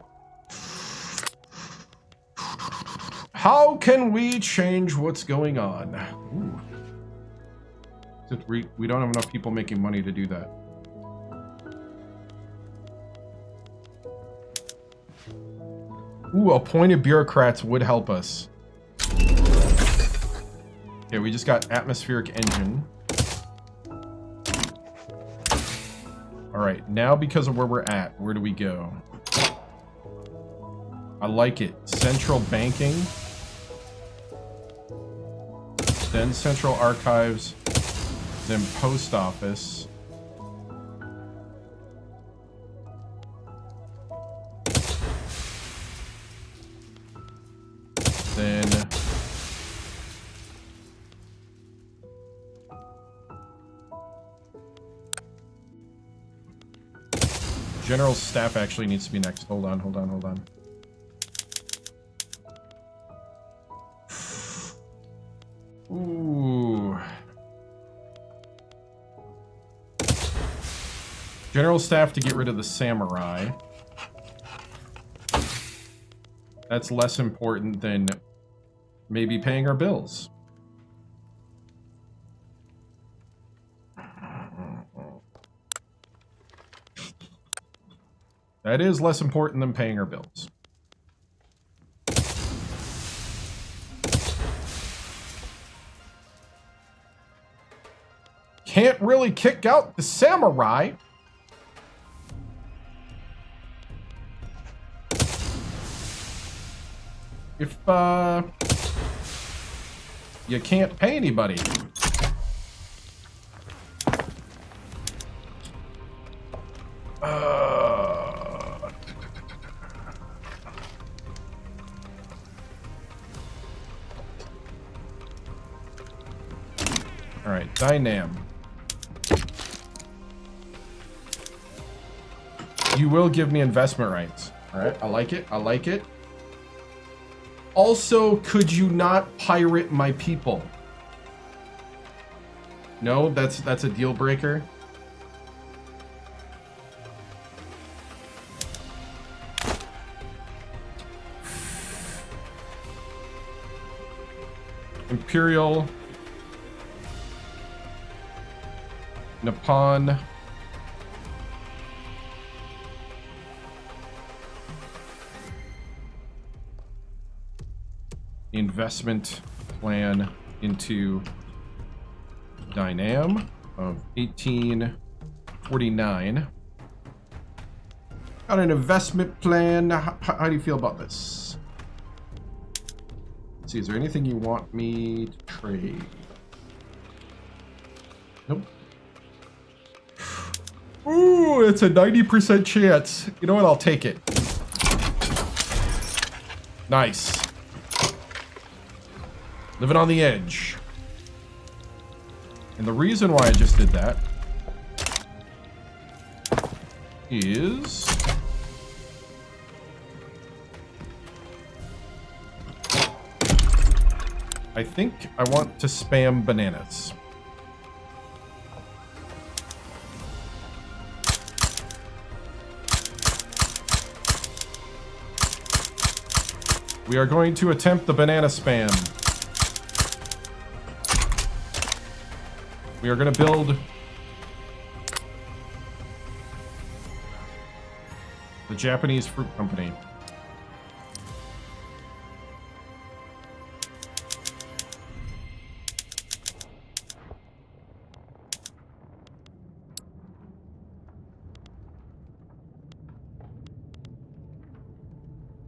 How can we change what's going on? We don't have enough people making money to do that. Ooh, appointed bureaucrats would help us. Okay, we just got atmospheric engine. All right, now because of where we're at, where do we go? I like it. Central banking. Then central archives. Then post office. Then general staff actually needs to be next. Hold on. Ooh. General staff to get rid of the samurai. That's less important than maybe paying our bills. That is less important than paying our bills. Can't really kick out the samurai. If, you can't pay anybody. Alright, Dynam. You will give me investment rights. Alright, I like it. Also, could you not pirate my people? No, that's a deal breaker. Imperial. Nippon. Investment plan into Dynam of 1849. Got an investment plan. How do you feel about this? Let's see, is there anything you want me to trade? Nope. Ooh, it's a 90% chance. You know what? I'll take it. Nice. Living on the edge. And the reason why I just did that is I think I want to spam bananas. We are going to attempt the banana spam. We are going to build the Japanese fruit company.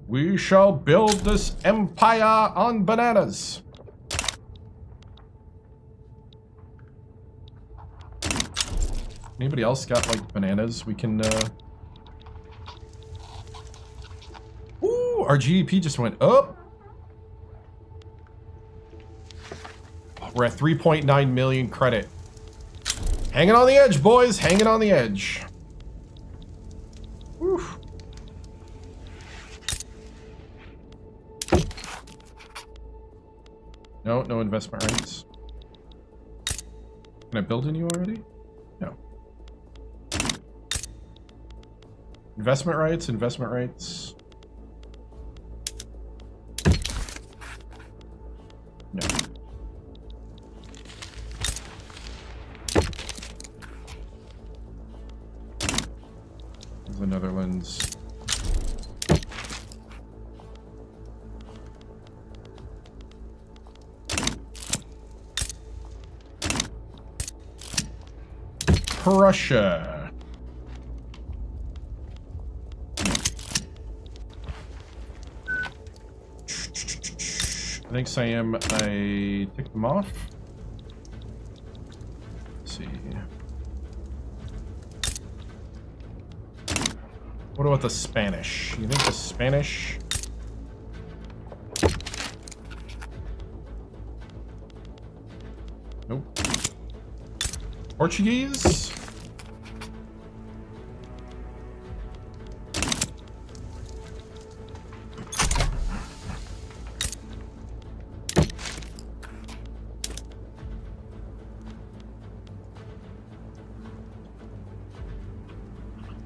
We shall build this empire on bananas. Anybody else got, like, bananas we can, Ooh, our GDP just went up. We're at 3.9 million credit. Hanging on the edge, boys. Hanging on the edge. Whew. No, no investment rights. Can I build in you already? No. Investment rights, investment rights. No. The Netherlands. Prussia. Thanks, I am. I tick them off. Let's see. What about the Spanish? You think the Spanish? Nope. Portuguese?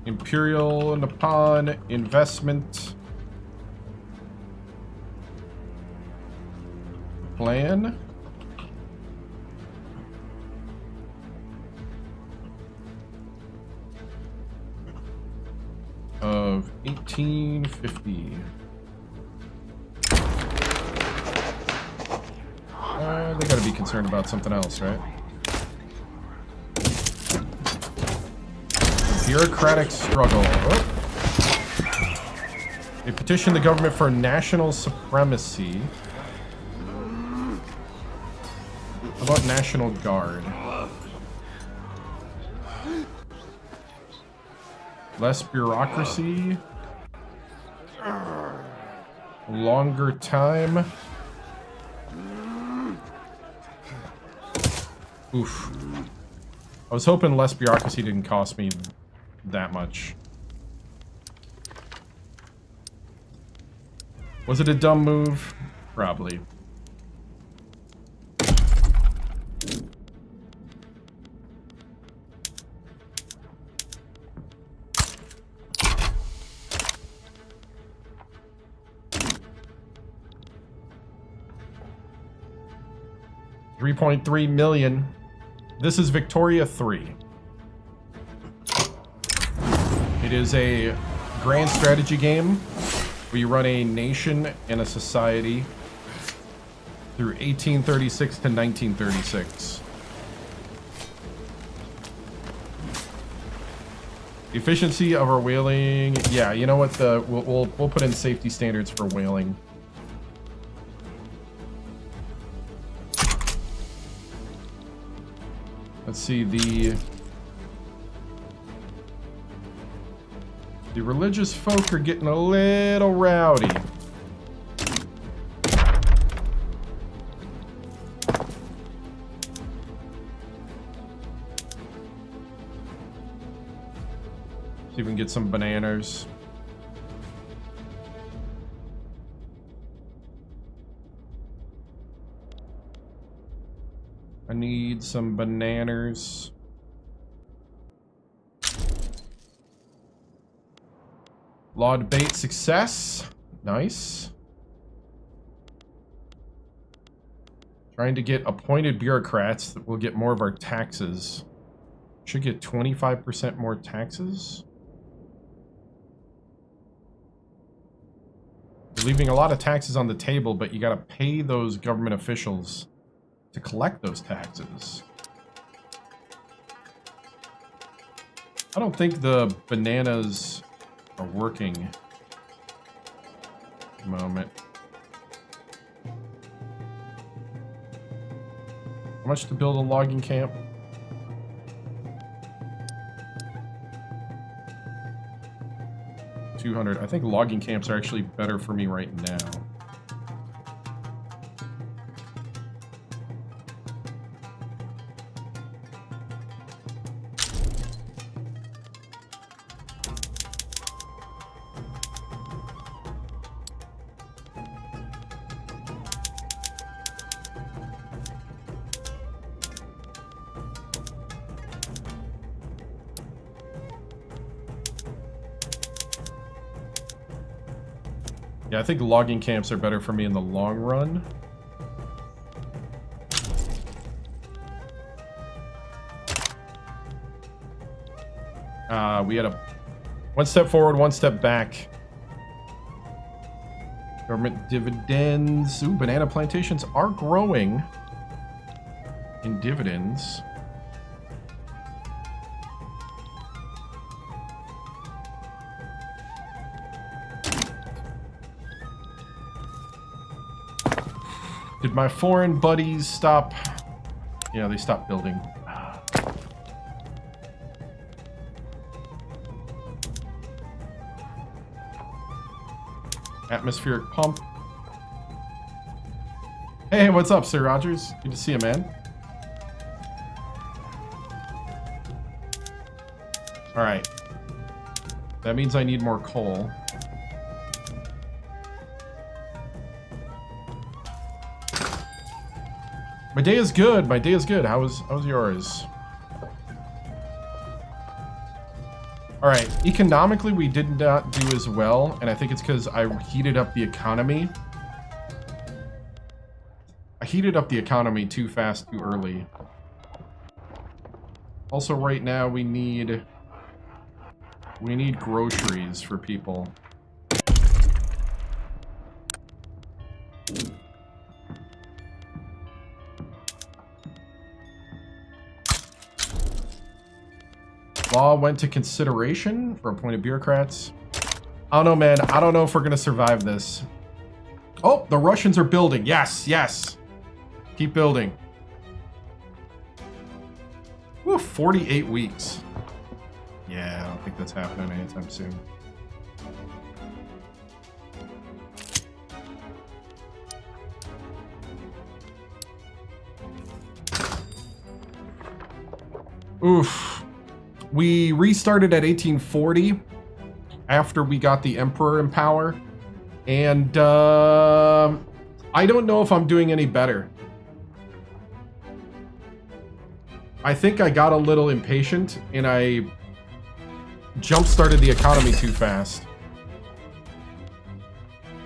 Imperial Nippon investment plan. Of 1850. They gotta be concerned about something else, right? Bureaucratic struggle. Oh. They petitioned the government for national supremacy. How about National Guard? Less bureaucracy. Longer time. Oof. I was hoping less bureaucracy didn't cost me that much. Was it a dumb move? Probably. $3.3 million. This is Victoria 3. It is a grand strategy game where you run a nation and a society through 1836 to 1936. Efficiency of our whaling. Yeah, you know what? We'll put in safety standards for whaling. Let's see, the religious folk are getting a little rowdy. See if we can get some bananas. I need some bananas. Law debate success. Nice. Trying to get appointed bureaucrats that will get more of our taxes. Should get 25% more taxes. You're leaving a lot of taxes on the table, but you gotta pay those government officials to collect those taxes. I don't think the bananas are working at the moment. How much to build a logging camp? 200. I think logging camps are actually better for me right now. Yeah, I think logging camps are better for me in the long run. We had a one step forward, one step back. Government dividends. Ooh, banana plantations are growing in dividends. Did my foreign buddies stop? Yeah, they stopped building. Atmospheric pump. Hey, what's up, Sir Rogers? Good to see you, man. Alright. That means I need more coal. My day is good. My day is good. How's yours? All right. Economically, we did not do as well, and I think it's because I heated up the economy. I heated up the economy too fast, too early. Also, right now we need groceries for people. Law went to consideration for appointed bureaucrats. I don't know, man. I don't know if we're going to survive this. Oh, the Russians are building. Yes, yes. Keep building. Woo, 48 weeks. Yeah, I don't think that's happening anytime soon. Oof. We restarted at 1840 after we got the Emperor in power. And I don't know if I'm doing any better. I think I got a little impatient and I jump-started the economy too fast.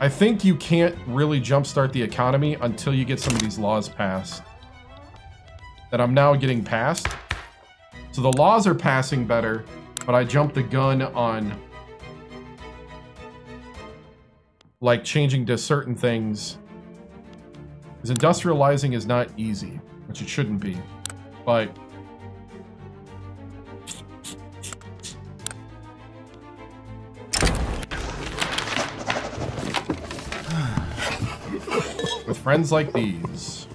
I think you can't really jump-start the economy until you get some of these laws passed that I'm now getting passed. So the laws are passing better, but I jumped the gun on like changing to certain things. Because industrializing is not easy, which it shouldn't be. But with friends like these.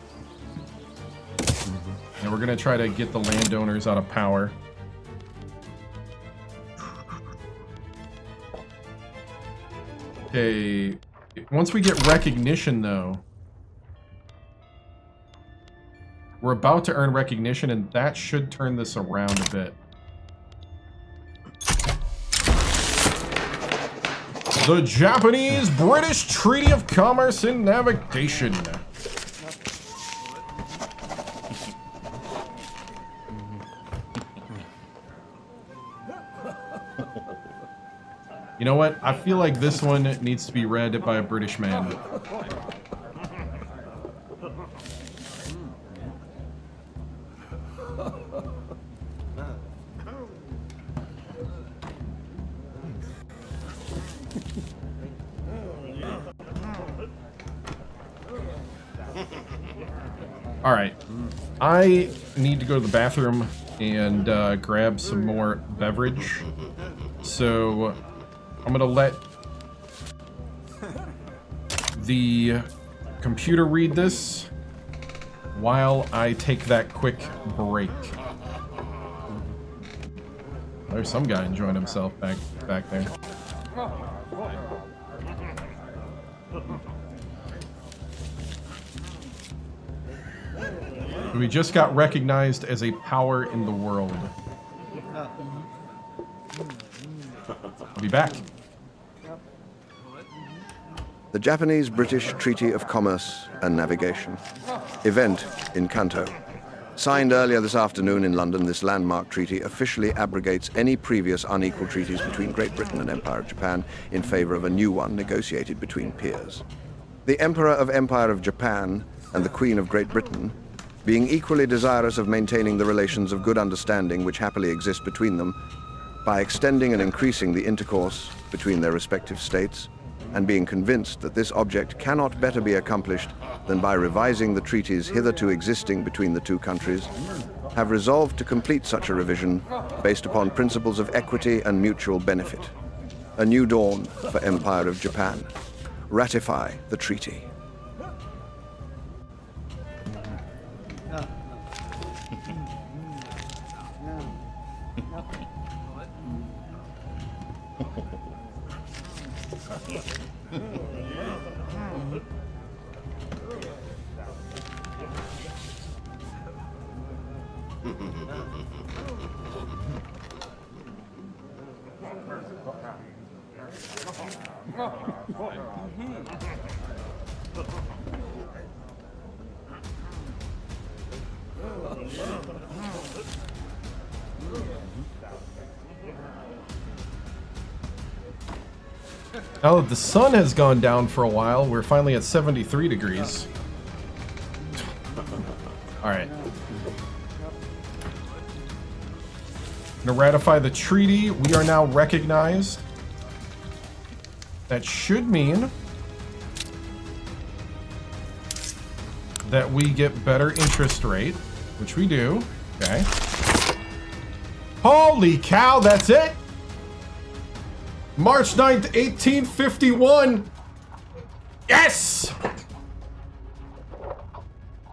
And we're gonna try to get the landowners out of power. Okay, once we get recognition though, we're about to earn recognition and that should turn this around a bit. The Japanese-British Treaty of Commerce and Navigation. You know what? I feel like this one needs to be read by a British man. All right. I need to go to the bathroom and grab some more beverage. So I'm gonna let the computer read this while I take that quick break. There's some guy enjoying himself back there. We just got recognized as a power in the world. I'll be back. The Japanese-British Treaty of Commerce and Navigation. Event in Kanto. Signed earlier this afternoon in London, this landmark treaty officially abrogates any previous unequal treaties between Great Britain and Empire of Japan in favor of a new one negotiated between peers. The Emperor of Empire of Japan and the Queen of Great Britain, being equally desirous of maintaining the relations of good understanding which happily exist between them, by extending and increasing the intercourse between their respective states, and being convinced that this object cannot better be accomplished than by revising the treaties hitherto existing between the two countries, have resolved to complete such a revision based upon principles of equity and mutual benefit. A new dawn for Empire of Japan. Ratify the treaty. Now that the sun has gone down for a while, we're finally at 73 degrees. Alright. To ratify the treaty, we are now recognized. That should mean that we get better interest rate, which we do. Okay. Holy cow, that's it! March 9th, 1851! Yes!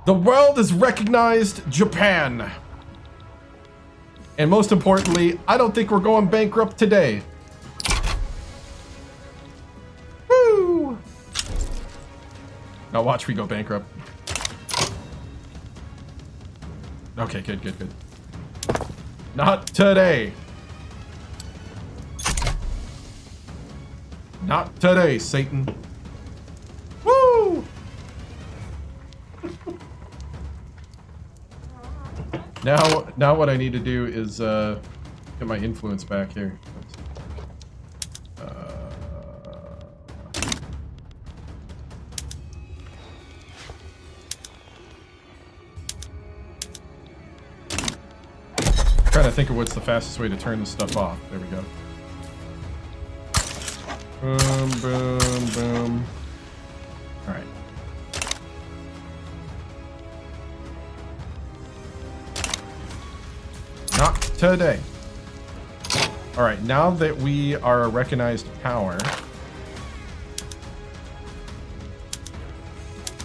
The world has recognized Japan. And most importantly, I don't think we're going bankrupt today. Woo! Now watch we go bankrupt. Okay, good, good, good. Not today. Not today, Satan. Woo! Now what I need to do is get my influence back here. Trying to think of what's the fastest way to turn this stuff off. There we go. Boom, boom, boom. All right. Not today. All right, now that we are a recognized power,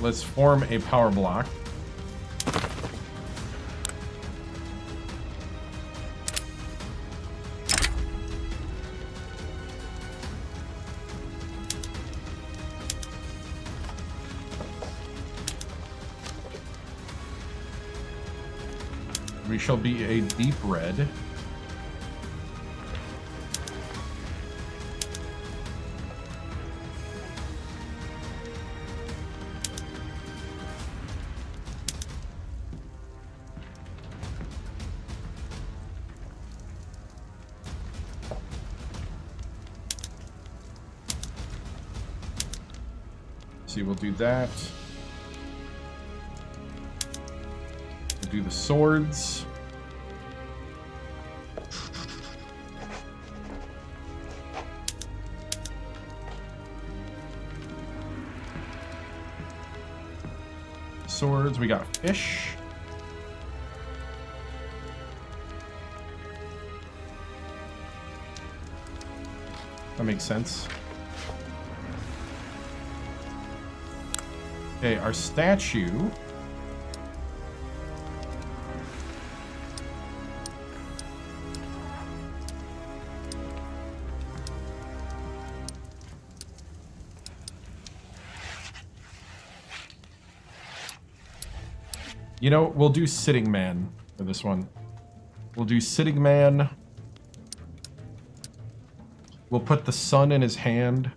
let's form a power block. We shall be a deep red. See, we'll do that. We'll do the swords. Swords, we got fish. That makes sense. Okay, our statue. You know, we'll do sitting man for this one. We'll do sitting man. We'll put the sun in his hand.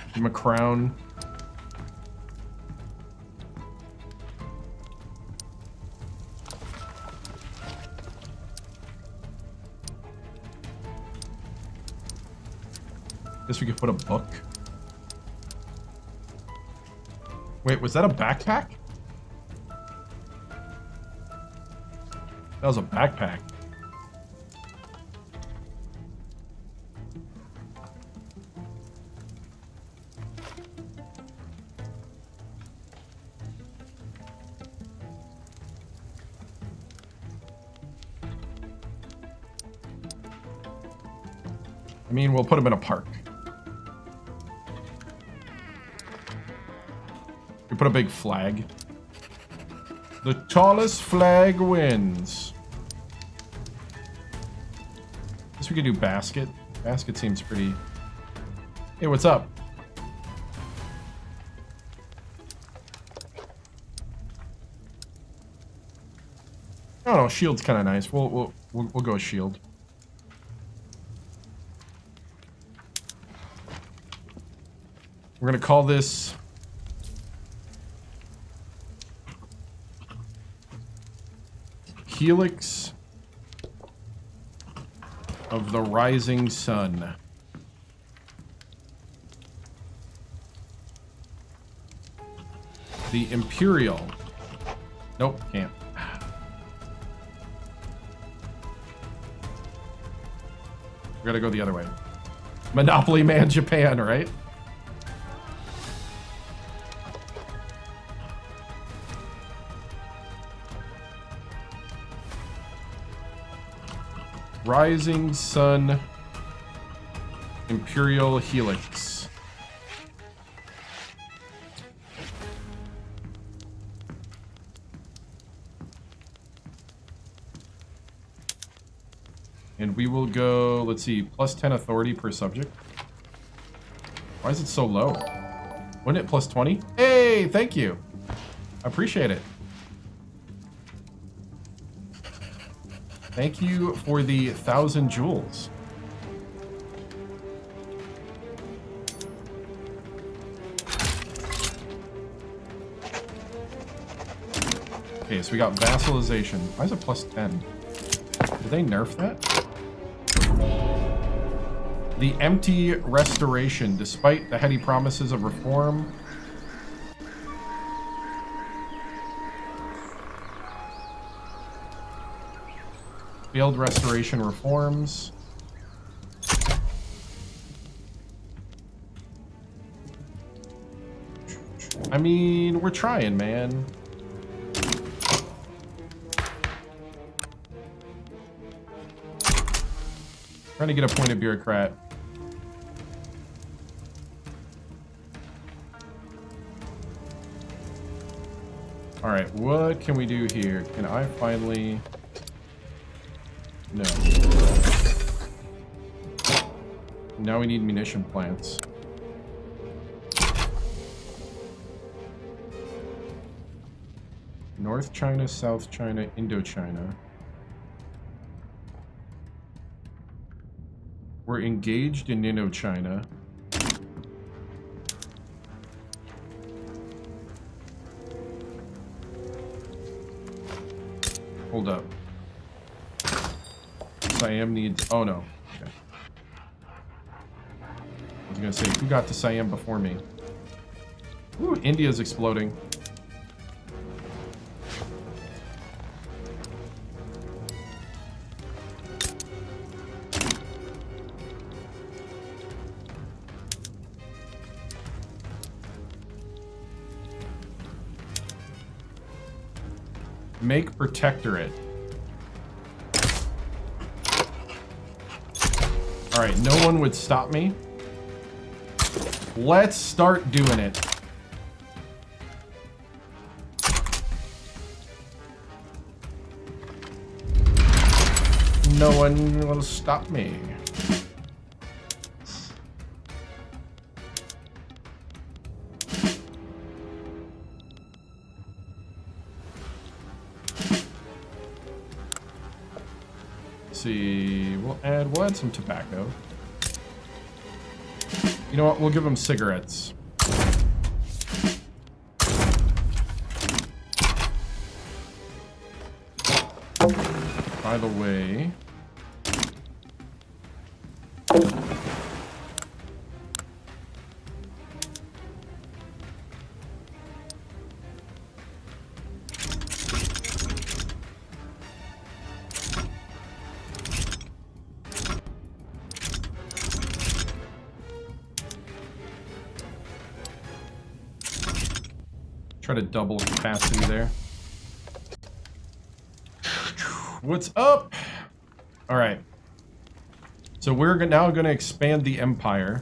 Give him a crown. Guess we could put a book. Wait, was that a backpack? That was a backpack. I mean, we'll put him in a park. We put a big flag. The tallest flag wins. Guess we could do basket. Basket seems pretty... Hey, what's up? Oh no, shield's kind of nice. We'll go with shield. We're gonna call this Helix of the Rising Sun. The Imperial. Nope, can't. We gotta go the other way. Monopoly Man Japan, right? Rising Sun Imperial Helix. And we will go, let's see, plus 10 authority per subject. Why is it so low? Wasn't it plus 20? Hey, thank you. I appreciate it. Thank you for the 1,000 jewels. Okay, so we got vassalization. Why is it plus 10? Did they nerf that? The empty restoration, despite the heady promises of reform. Failed restoration reforms. I mean, we're trying, man. Trying to get appointed bureaucrat. All right, what can we do here? Can I finally... No. Now we need munition plants. North China, South China, Indochina. We're engaged in Indochina. Hold up. Siam needs... Oh, no. Okay. I was gonna say, who got to Siam before me? Ooh, India's exploding. Make protectorate. All right, no one would stop me. Let's start doing it. No one will stop me. See, we'll add some tobacco. You know what? We'll give them cigarettes. By the way, try to double capacity there. What's up? All right. So we're now going to expand the empire.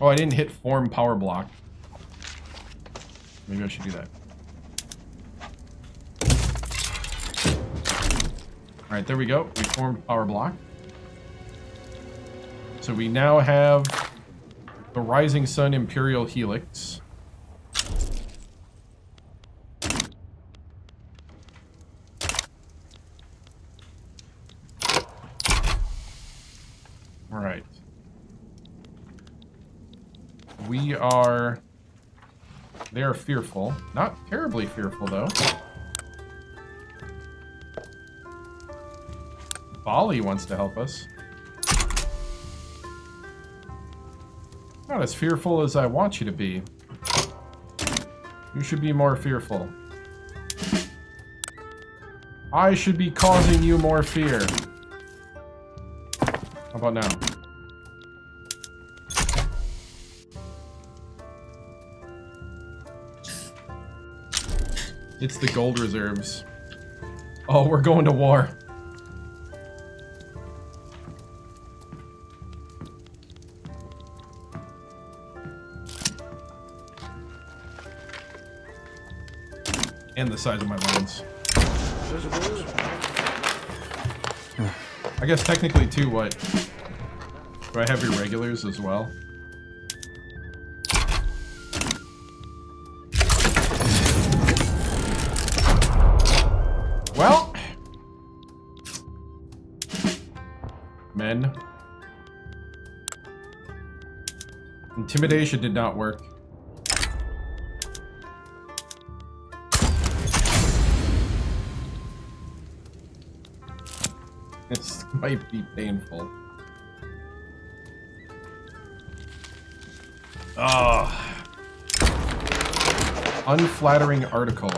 Oh, I didn't hit form power block. Maybe I should do that. All right, there we go. We formed power block. So we now have the Rising Sun Imperial Helix. Alright. They are fearful. Not terribly fearful, though. Bali wants to help us. Not as fearful as I want you to be. You should be more fearful. I should be causing you more fear. How about now? It's the gold reserves. Oh, we're going to war. And the size of my lines. I guess technically too, what? Do I have irregulars as well? Well, men. Intimidation did not work. This might be painful. Ah, unflattering article.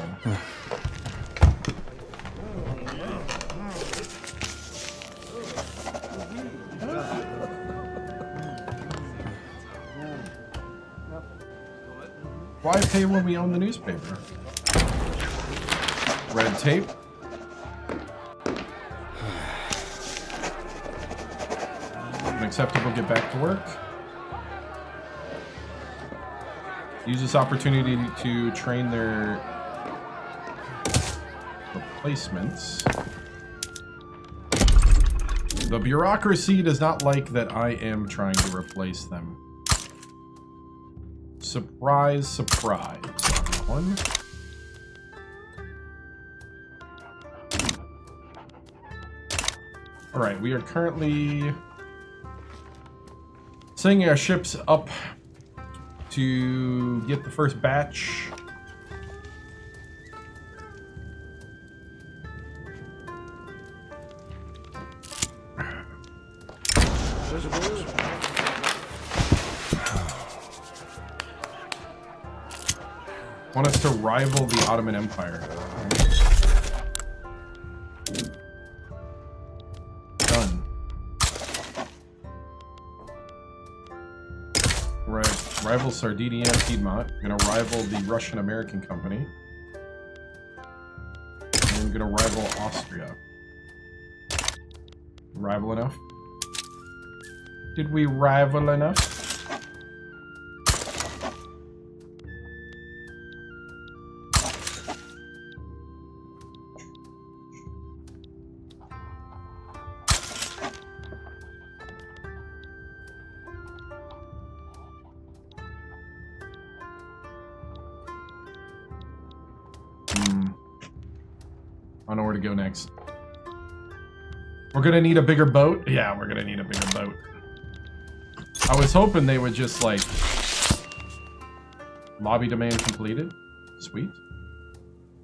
Why pay when we own the newspaper? Red tape. Unacceptable, get back to work. Use this opportunity to train their replacements. The bureaucracy does not like that I am trying to replace them. Surprise, surprise. One. Alright, we are currently sending our ships up to get the first batch. Want us to rival the Ottoman Empire. Done. Right. Rival Sardinia, Piedmont. Gonna rival the Russian-American Company. And gonna rival Austria. Rival enough? Did we rival enough? don't know where to go next. We're gonna need a bigger boat. Yeah, we're gonna need a bigger boat. I was hoping they would just like lobby domain completed. Sweet.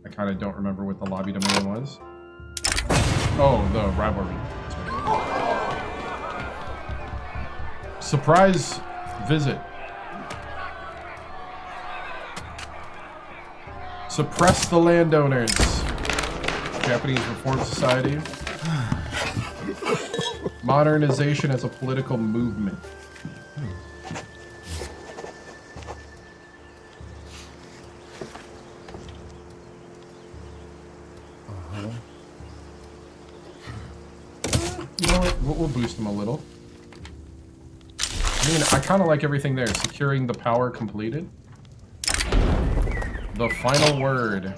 I kind of don't remember what the lobby domain was. Oh, the rivalry. Surprise visit. Suppress the landowners. Japanese Reform Society. Modernization as a political movement. You know what? We'll boost them a little. I mean, I kind of like everything there. Securing the power completed. The final word.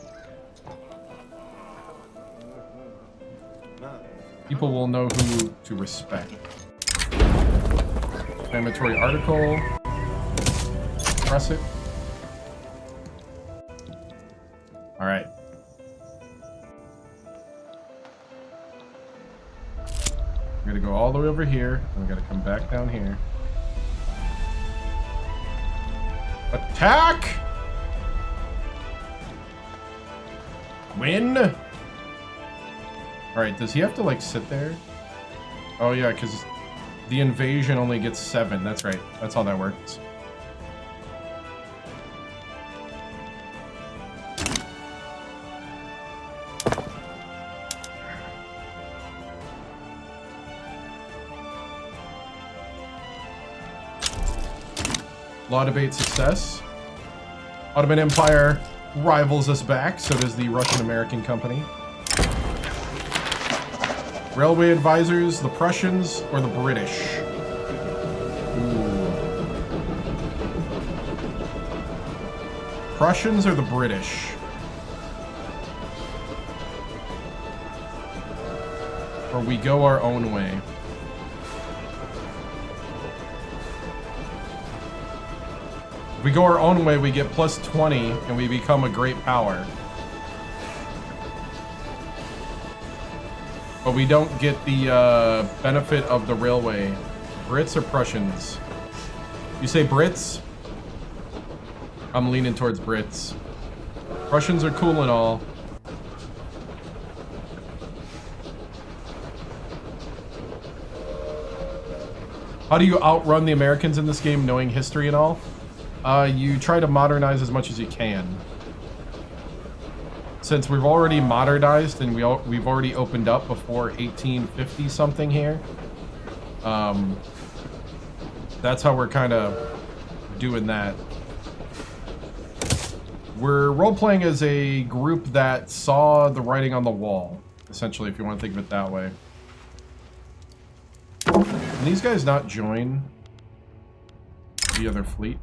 People will know who to respect. Inflammatory article. Press it. Alright. We're gonna go all the way over here, and we gotta come back down here. Attack! Win! Alright, does he have to, like, sit there? Oh, yeah, because the invasion only gets 7. That's right. That's how that works. Law debate success. Ottoman Empire rivals us back, so does the Russian-American Company. Railway advisors, the Prussians or the British? Ooh. Prussians or the British? Or we go our own way? If we go our own way, we get plus 20, and we become a great power. But we don't get the benefit of the railway. Brits or Prussians? You say Brits? I'm leaning towards Brits. Prussians are cool and all. How do you outrun the Americans in this game, knowing history and all? You try to modernize as much as you can. Since we've already modernized and we've already opened up before 1850 something here, that's how we're kind of doing that. We're role-playing as a group that saw the writing on the wall, essentially, if you want to think of it that way. Can these guys not join the other fleet?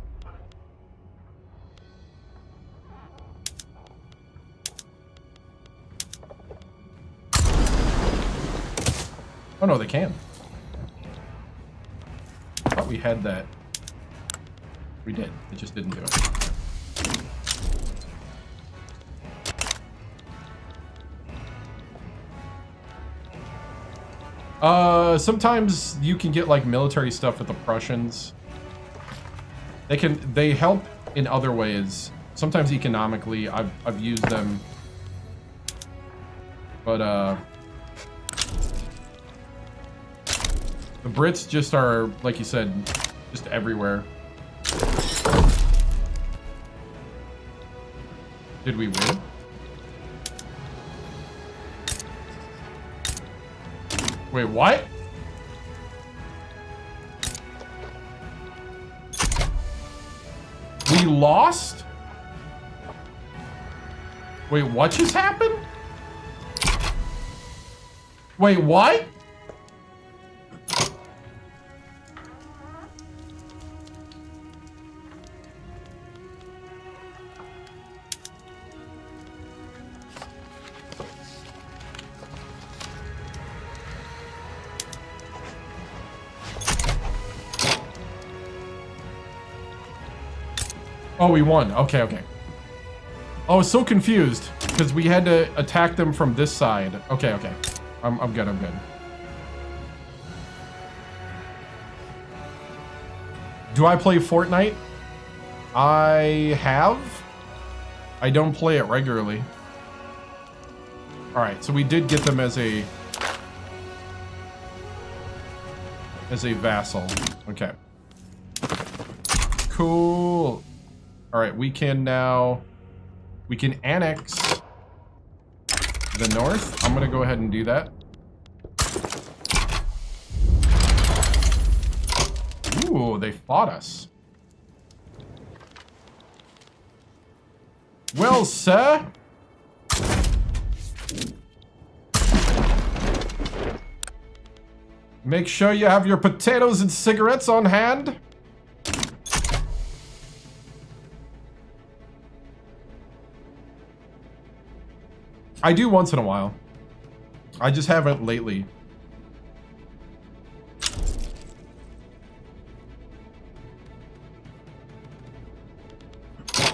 Oh no, they can. I thought we had that. We did. It just didn't do it. Sometimes you can get like military stuff with the Prussians. They help in other ways. Sometimes economically, I've used them. But the Brits just are, like you said, just everywhere. Did we win? Wait, what? We lost? Wait, what just happened? Wait, what? Oh, we won. Okay, okay. I was so confused because we had to attack them from this side. Okay, okay. I'm good, I'm good. Do I play Fortnite? I have. I don't play it regularly. All right, so we did get them as a vassal. Okay. Cool. All right, we can annex the north. I'm gonna go ahead and do that. Ooh, they fought us. Well, sir. Make sure you have your potatoes and cigarettes on hand. I do once in a while. I just haven't lately.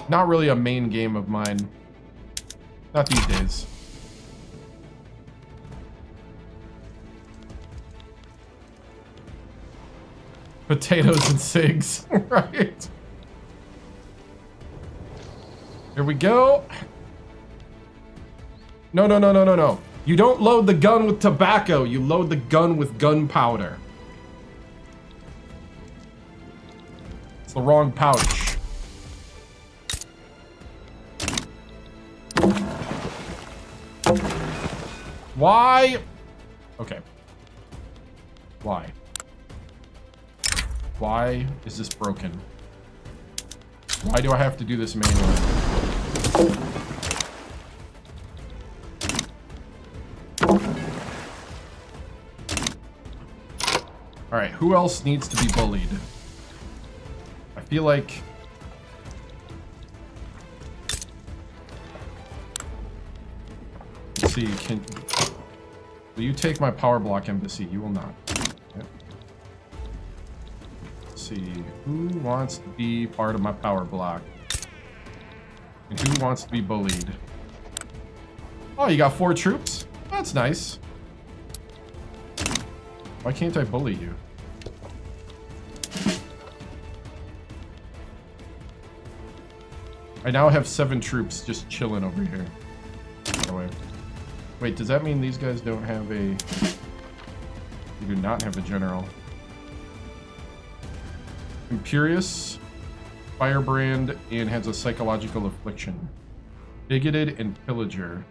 Not really a main game of mine. Not these days. Potatoes and cigs, right? Here we go. No, no, no, no, no, no. You don't load the gun with tobacco. You load the gun with gunpowder. It's the wrong pouch. Why? Okay. Why? Why is this broken? Why do I have to do this manually? Alright, who else needs to be bullied? I feel like... Let's see, will you take my power block embassy? You will not. Okay. Let's see, who wants to be part of my power block? And who wants to be bullied? Oh, you got 4 troops? That's nice. Why can't I bully you? I now have 7 troops just chilling over here. By the way. Wait, does that mean these guys don't have a... They do not have a general. Imperious, firebrand, and has a psychological affliction. Bigoted and pillager.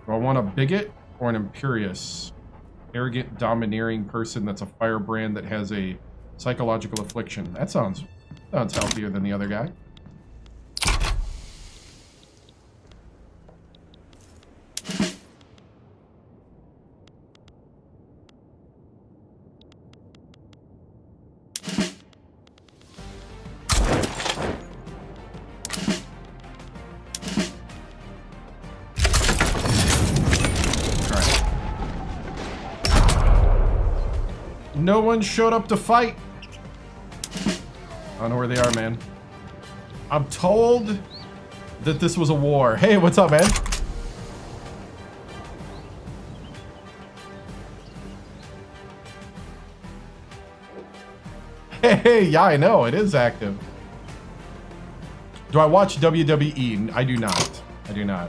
Do I want a bigot or an imperious? Arrogant, domineering person that's a firebrand that has a psychological affliction. That sounds healthier than the other guy. No one showed up to fight. I don't know where they are, man. I'm told that this was a war. Hey, what's up, man? Hey, yeah, I know. It is active. Do I watch WWE? I do not. I do not.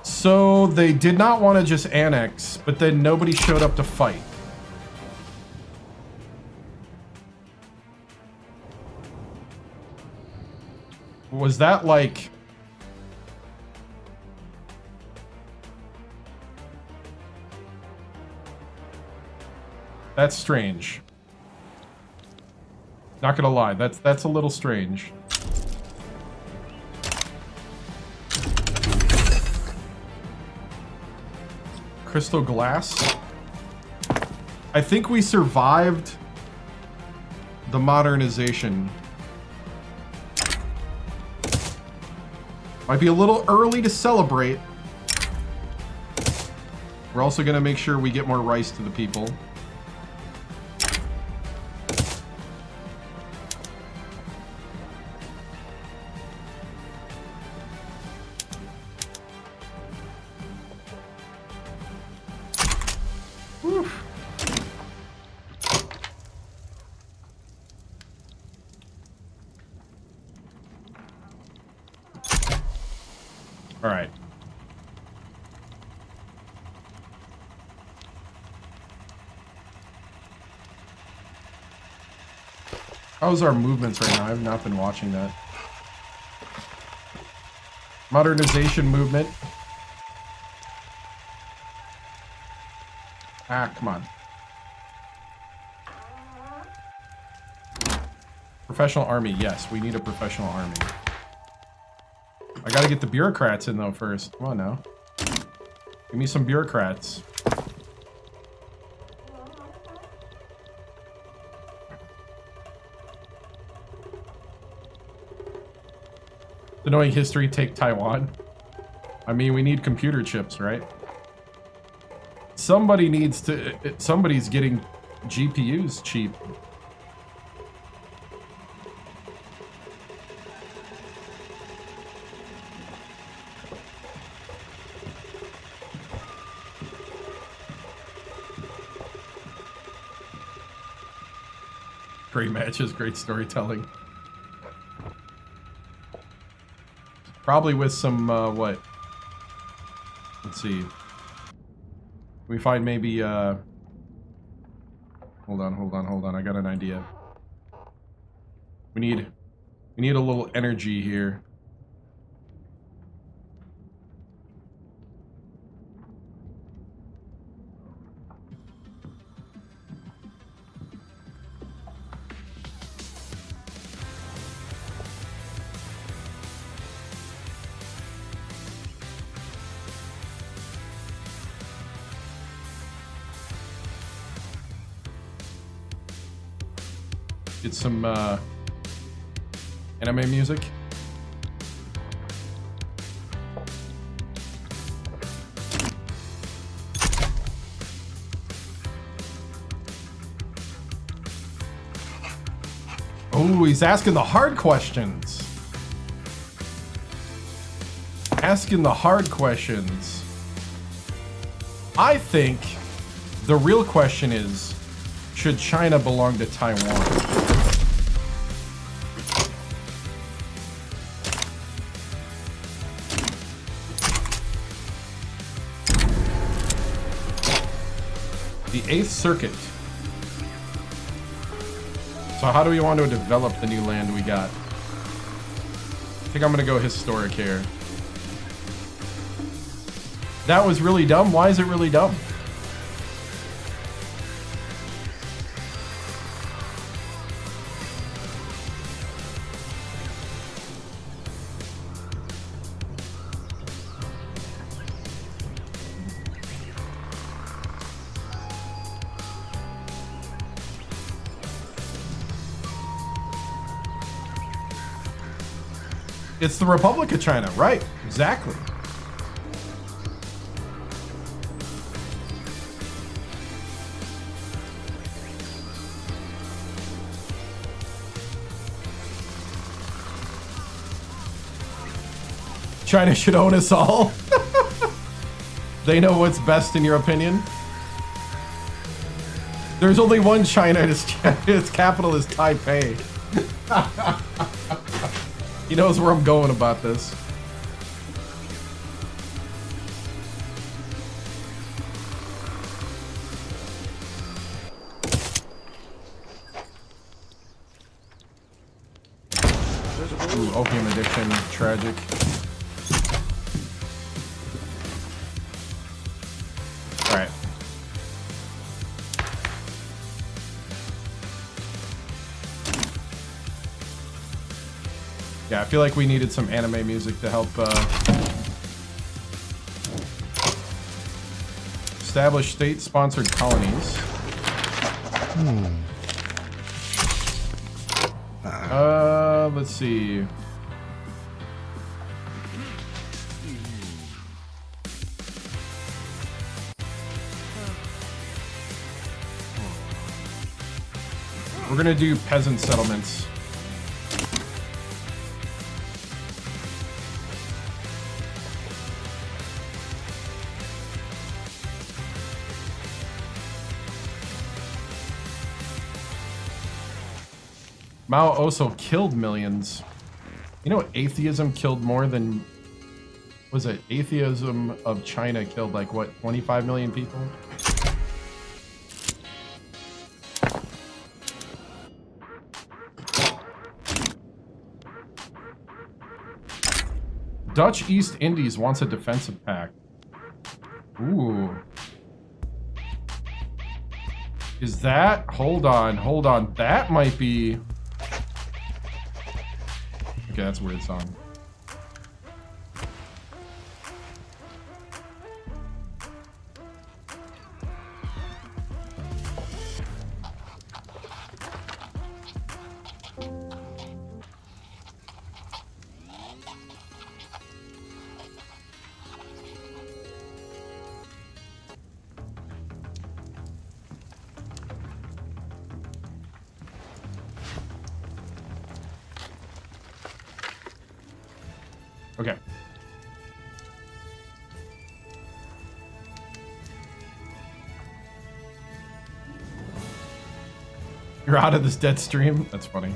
So they did not want to just annex, but then nobody showed up to fight. Was that like... That's strange. Not gonna lie, that's a little strange. Crystal glass. I think we survived the modernization. Might be a little early to celebrate. We're also going to make sure we get more rice to the people. Whew. All right. How's our movements right now? I've not been watching that. Modernization movement. Ah, come on. Professional army. Yes, we need a professional army. I gotta get the bureaucrats in though first. Come on now. Give me some bureaucrats. Knowing history, take Taiwan. I mean, we need computer chips, right? Somebody needs to... Somebody's getting GPUs cheap. Great matches, great storytelling. Probably with some, what? Let's see. We find maybe, hold on. I got an idea. We need a little energy here. Get some anime music. Oh, he's asking the hard questions. Asking the hard questions. I think the real question is, should China belong to Taiwan? The 8th Circuit. So how do we want to develop the new land we got? I think I'm gonna go historic here. That was really dumb. Why is it really dumb? It's the Republic of China, right? Exactly. China should own us all. They know what's best in your opinion. There's only one China, and its capital is Taipei. He knows where I'm going about this. Ooh, opium addiction, tragic. All right. Yeah, I feel like we needed some anime music to help establish state-sponsored colonies. Let's see. We're gonna do peasant settlements. Mao also killed millions. You know, atheism killed more than... Was it atheism of China killed like, what, 25 million people? Dutch East Indies wants a defensive pact. Ooh. Is that... Hold on. That might be... Okay, that's a weird song. Okay. You're out of this dead stream? That's funny.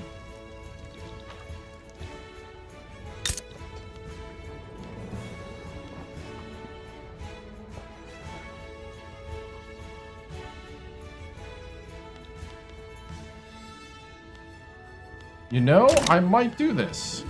You know, I might do this.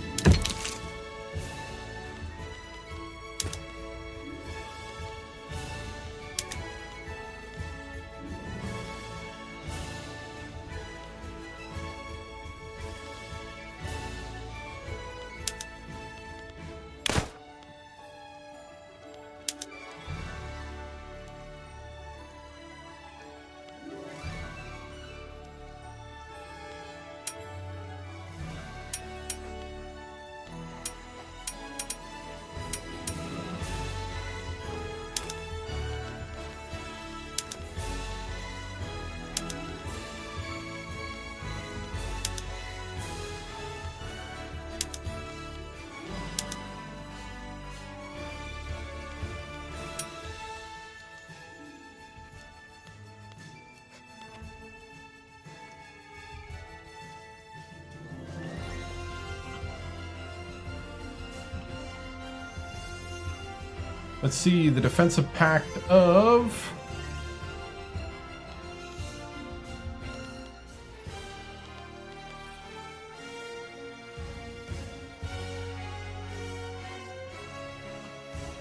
Let's see, the defensive pact of...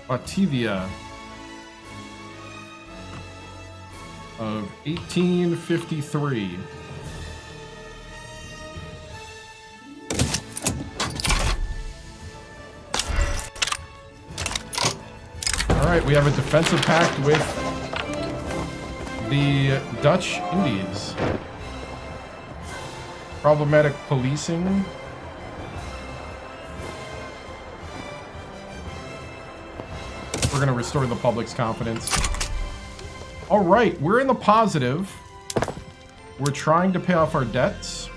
Batavia of 1853. Alright, we have a defensive pact with the Dutch Indies. Problematic policing. We're going to restore the public's confidence. Alright, we're in the positive. We're trying to pay off our debts.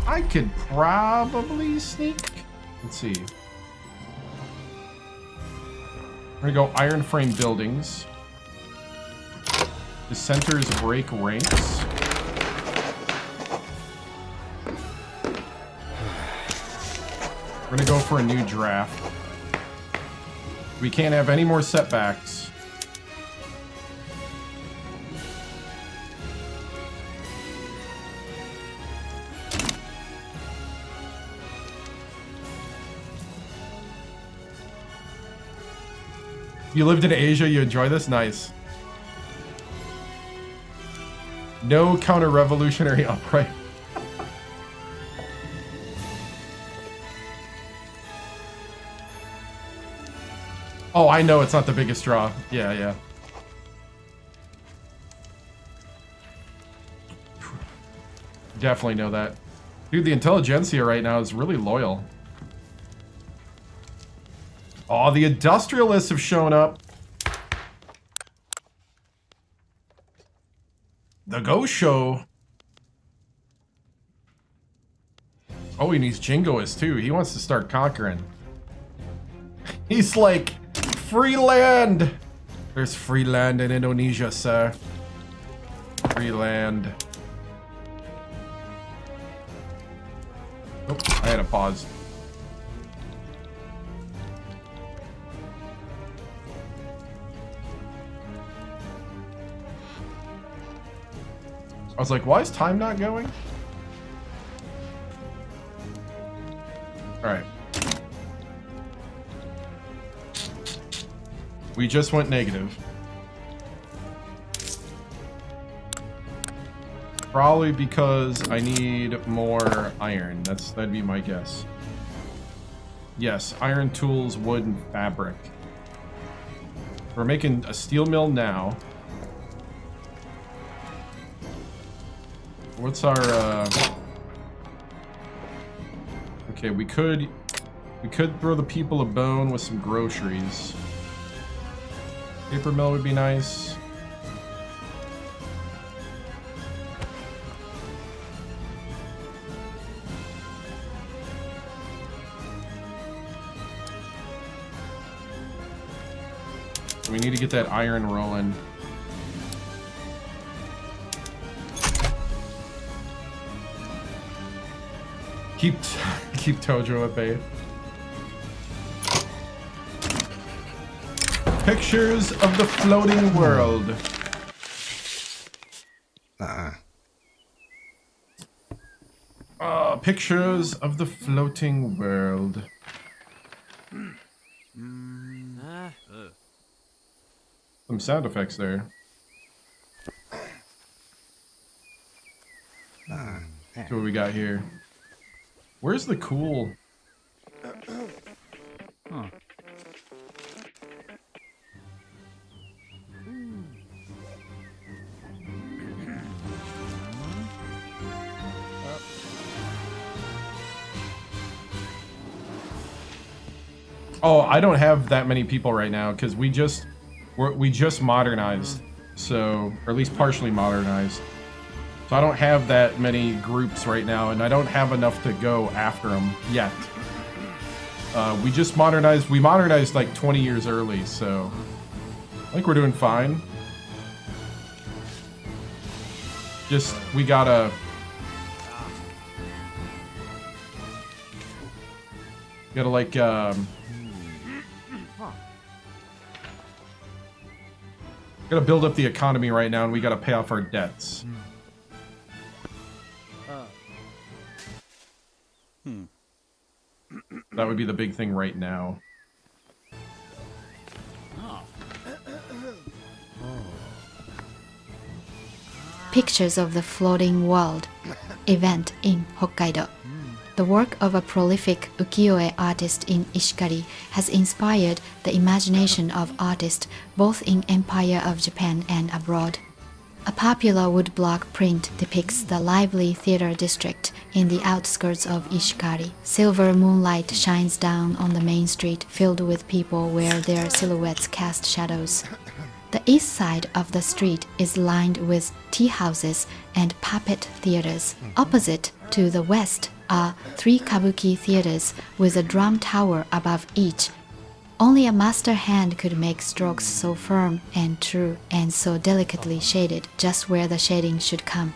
I could probably sneak. Let's see. We're gonna go iron frame buildings. Dissenters break ranks. We're gonna go for a new draft. We can't have any more setbacks. You lived in Asia, you enjoy this? Nice. No counter-revolutionary upright. Oh, I know it's not the biggest draw. Yeah, yeah. Definitely know that. Dude, the intelligentsia right now is really loyal. Oh, the industrialists have shown up. The Ghost Show. Oh, he needs jingoists too. He wants to start conquering. He's like, free land. There's free land in Indonesia, sir. Free land. Oh, I had to pause. I was like, why is time not going? Alright. We just went negative. Probably because I need more iron. That'd be my guess. Yes, iron tools, wood, and fabric. We're making a steel mill now. What's our okay, we could throw the people a bone with some groceries. Paper mill would be nice. We need to get that iron rolling. Keep Tojo at bay. Pictures of the floating world. Pictures of the floating world. Some sound effects there. See what we got here. Where's the cool? Oh, I don't have that many people right now because we just modernized, so, or at least partially modernized. So I don't have that many groups right now, and I don't have enough to go after them yet. We just modernized. We modernized like 20 years early, so I think we're doing fine. Just, we gotta like, gotta build up the economy right now, and we gotta pay off our debts. That would be the big thing right now. Pictures of the Floating World event in Hokkaido. The work of a prolific ukiyo-e artist in Ishikari has inspired the imagination of artists both in Empire of Japan and abroad. A popular woodblock print depicts the lively theater district in the outskirts of Ishikari. Silver moonlight shines down on the main street filled with people where their silhouettes cast shadows. The east side of the street is lined with tea houses and puppet theaters. Opposite to the west are 3 kabuki theaters with a drum tower above each. Only a master hand could make strokes so firm and true and so delicately shaded just where the shading should come.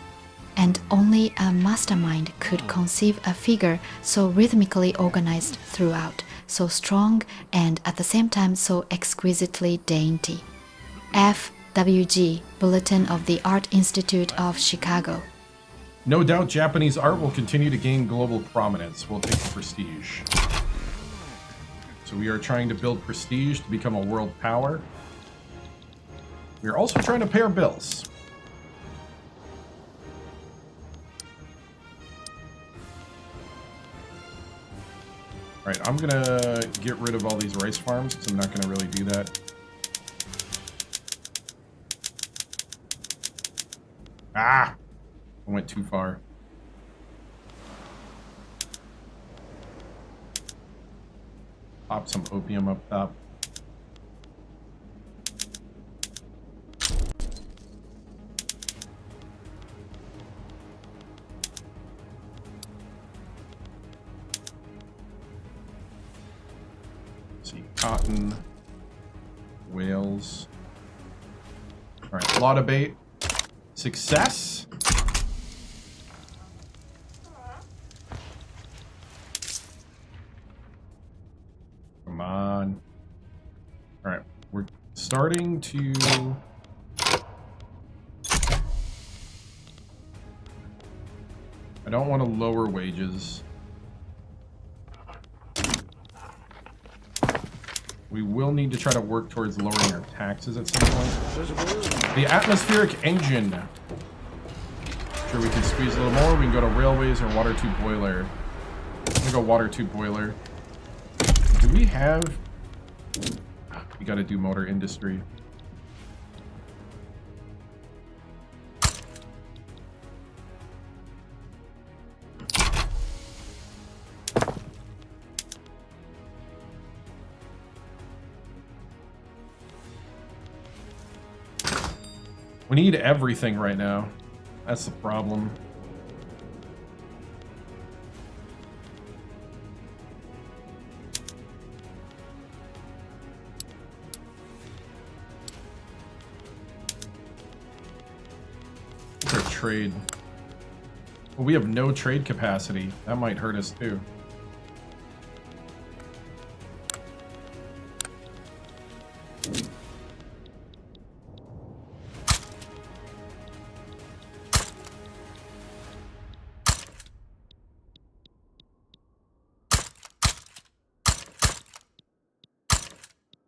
And only a mastermind could conceive a figure so rhythmically organized throughout, so strong and at the same time so exquisitely dainty. FWG, Bulletin of the Art Institute of Chicago. No doubt Japanese art will continue to gain global prominence. We'll take the prestige. So we are trying to build prestige to become a world power. We are also trying to pay our bills. Alright, I'm gonna get rid of all these rice farms because I'm not gonna really do that. Ah! I went too far. Pop some opium up top. Let's see, cotton, whales. All right, a lot of bait. Success. Come on. All right, we're starting to... I don't want to lower wages. We will need to try to work towards lowering our taxes at some point. The atmospheric engine. Sure, we can squeeze a little more. We can go to railways or water tube boiler. I'm gonna go water tube boiler. Do we have... We gotta do motor industry. We need everything right now. That's the problem. What's our trade? Well, we have no trade capacity. That might hurt us too.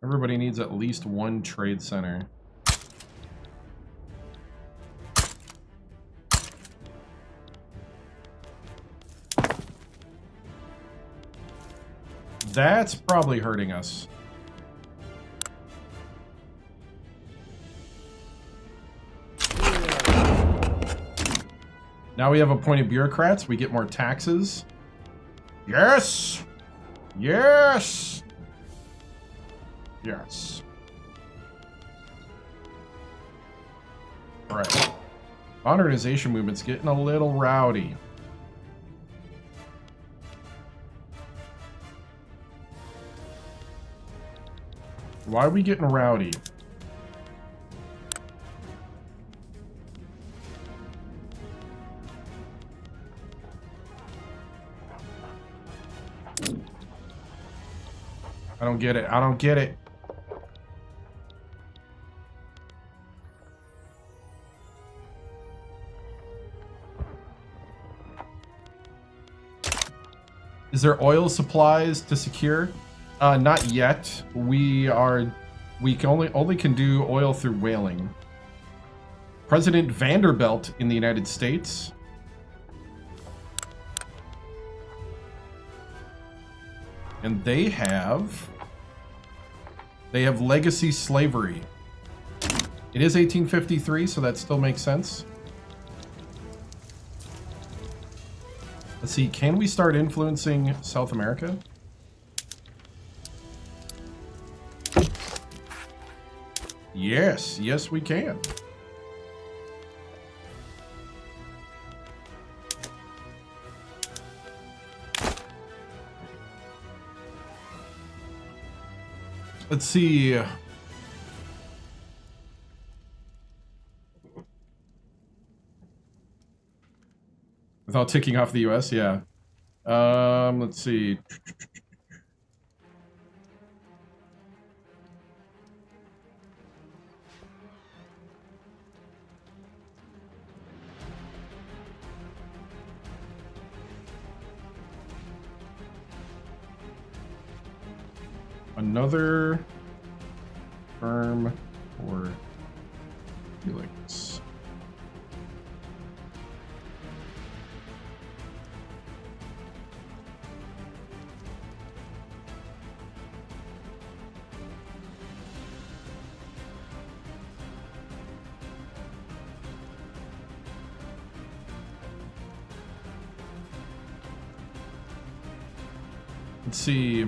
Everybody needs at least one trade center. That's probably hurting us. Now we have appointed bureaucrats. We get more taxes. Yes! Yes! Yes. Alright. Modernization movement's getting a little rowdy. Why are we getting rowdy? I don't get it. I don't get it. Is there oil supplies to secure? Not yet. We can only can do oil through whaling. President Vanderbilt in the United States. And they have legacy slavery. It is 1853, so that still makes sense. Let's see, can we start influencing South America? Yes, yes we can. Let's see. Without ticking off the US, yeah. Let's see. Another firm for Felix. Let's see.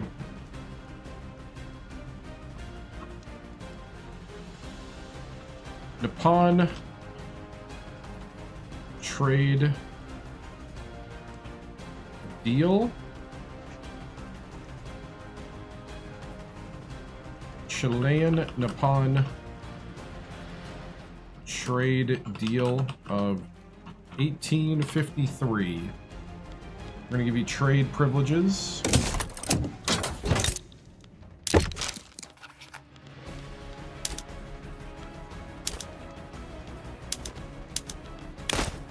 Nippon trade deal. Chilean Nippon trade deal of 1853. We're gonna give you trade privileges.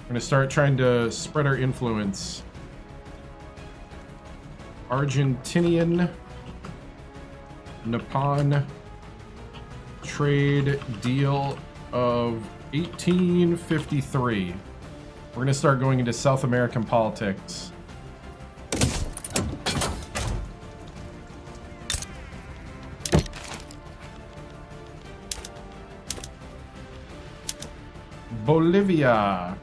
We're gonna start trying to spread our influence. Argentinian Nippon trade deal of 1853. We're gonna start going into South American politics. Bolivia.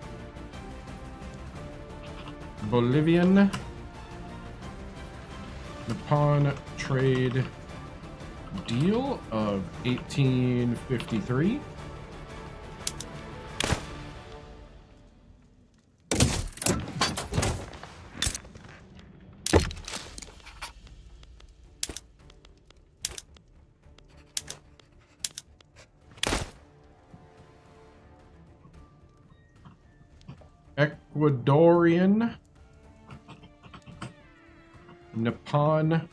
Bolivian Nippon trade deal of 1853. Ecuadorian Nippon.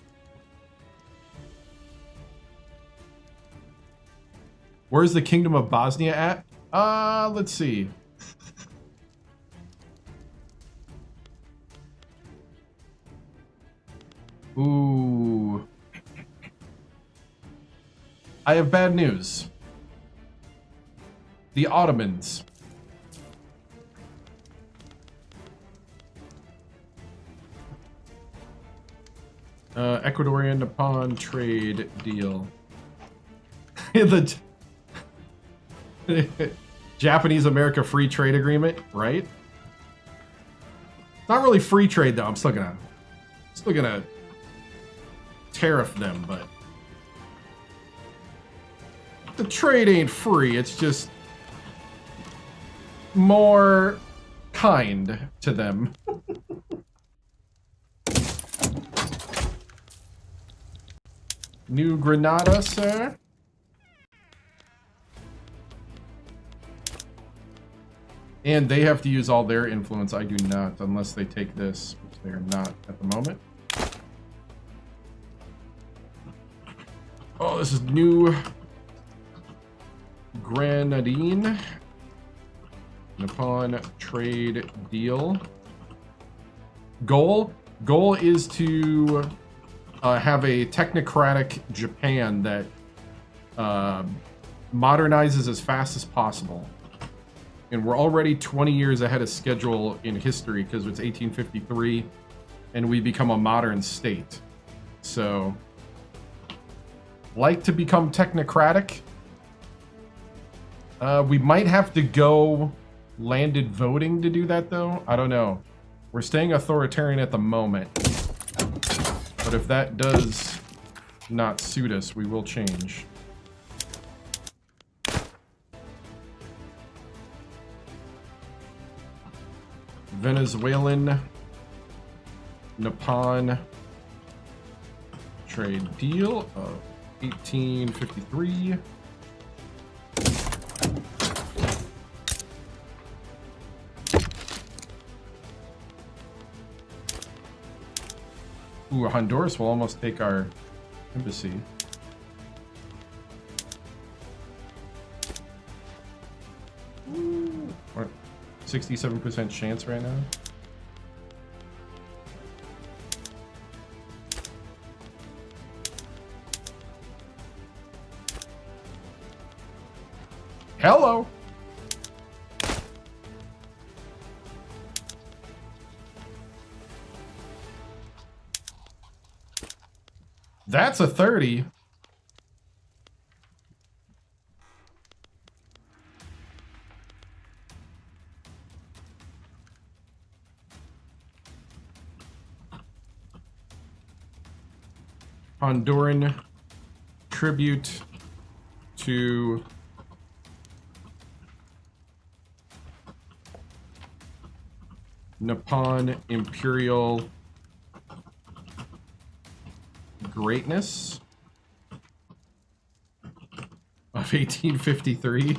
Where's the Kingdom of Bosnia at? Let's see. Ooh. I have bad news. The Ottomans. Ecuadorian Nippon trade deal. The Japanese America free trade agreement, right? Not really free trade though. I'm still gonna tariff them, but the trade ain't free. It's just more kind to them. New Granada, sir. And they have to use all their influence. I do not, unless they take this, which they are not at the moment. Oh, this is New Grenadine. Nippon trade deal. Goal is to have a technocratic Japan that modernizes as fast as possible. And we're already 20 years ahead of schedule in history because it's 1853 and we become a modern state. So, like to become technocratic. We might have to go landed voting to do that though. I don't know. We're staying authoritarian at the moment. But if that does not suit us, we will change. Venezuelan Nippon trade deal of 1853. Ooh, Honduras will almost take our embassy. Ooh, 67% chance right now. Hello. That's a 30. Honduran tribute to Nippon imperial greatness of 1853.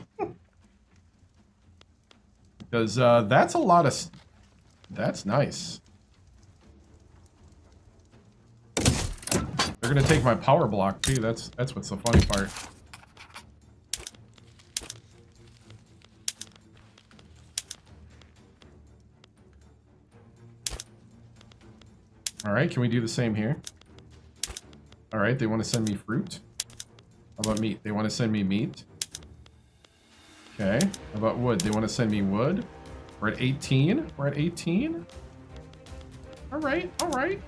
Because that's a lot of... That's nice. They're gonna take my power block too. That's what's the funny part. All right, can we do the same here? All right, they want to send me fruit. How about meat? They want to send me meat. Okay. How about wood? They want to send me wood. We're at 18. We're at 18. All right. All right.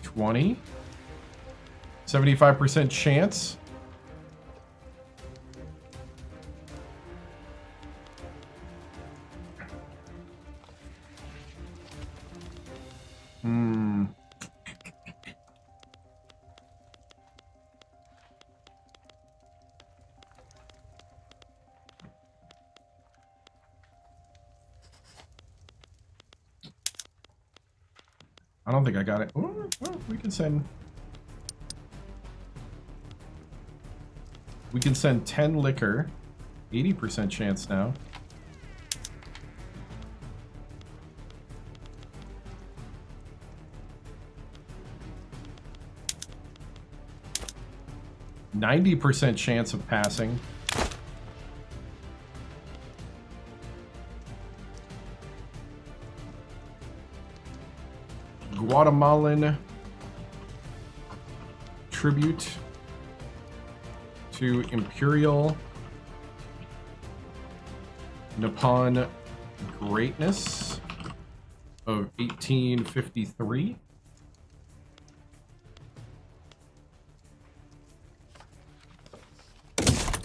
20. 75% chance. I don't think I got it. Ooh, well, we can send 10 liquor. 80% chance now. %90 chance of passing. Guatemalan tribute to imperial Nippon greatness of 1853.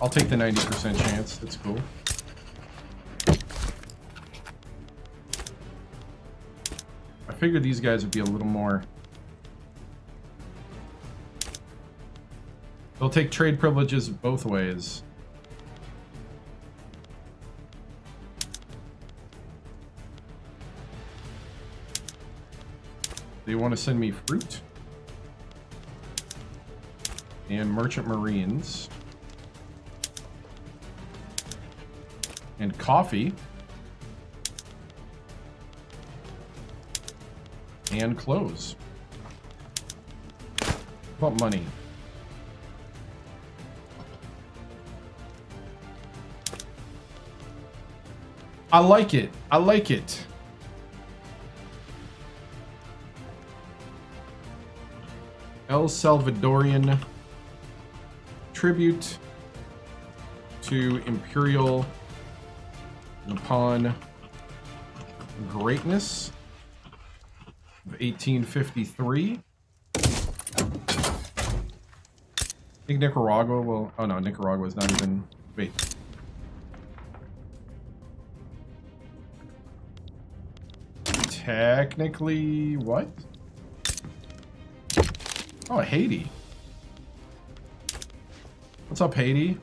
I'll take the 90% chance. That's cool. I figured these guys would be a little more... They'll take trade privileges both ways. They want to send me fruit and merchant marines and coffee and clothes. What about money? I like it. I like it. El Salvadorian tribute to imperial Nippon greatness of 1853. I think Nicaragua will... Oh no, Nicaragua is not even... Wait. Technically, what? Oh, Haiti. What's up, Haiti?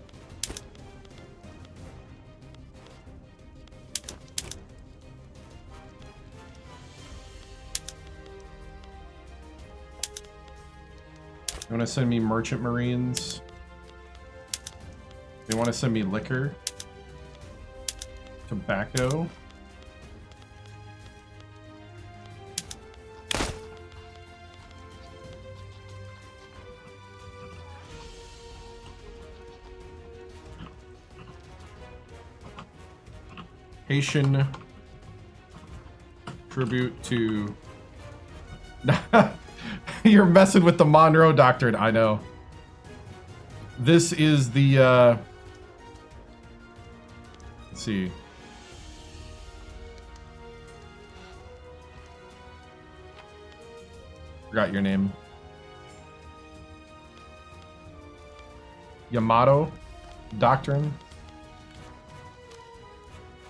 You want to send me merchant marines? They want to send me liquor? Tobacco? Haitian tribute to... You're messing with the Monroe Doctrine, I know. This is the, let's see. Forgot your name. Yamato Doctrine.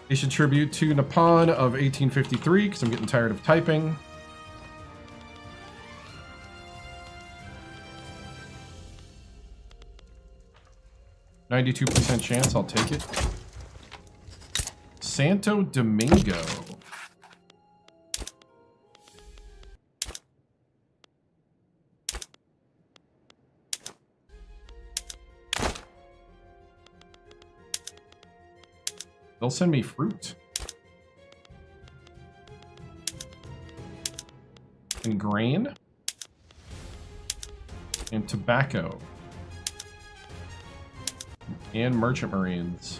Haitian tribute to Nippon of 1853, because I'm getting tired of typing. %92 chance, I'll take it. Santo Domingo. They'll send me fruit. And grain. And tobacco. And merchant marines.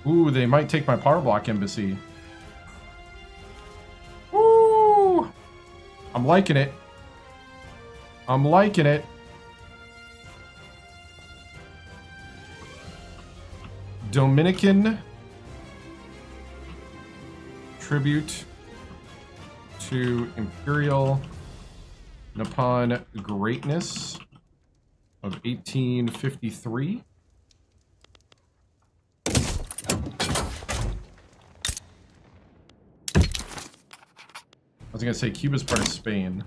Ooh, they might take my power block embassy. Woo! I'm liking it. I'm liking it. Dominican tribute to imperial Nippon greatness of 1853. I was gonna say Cuba's part of Spain.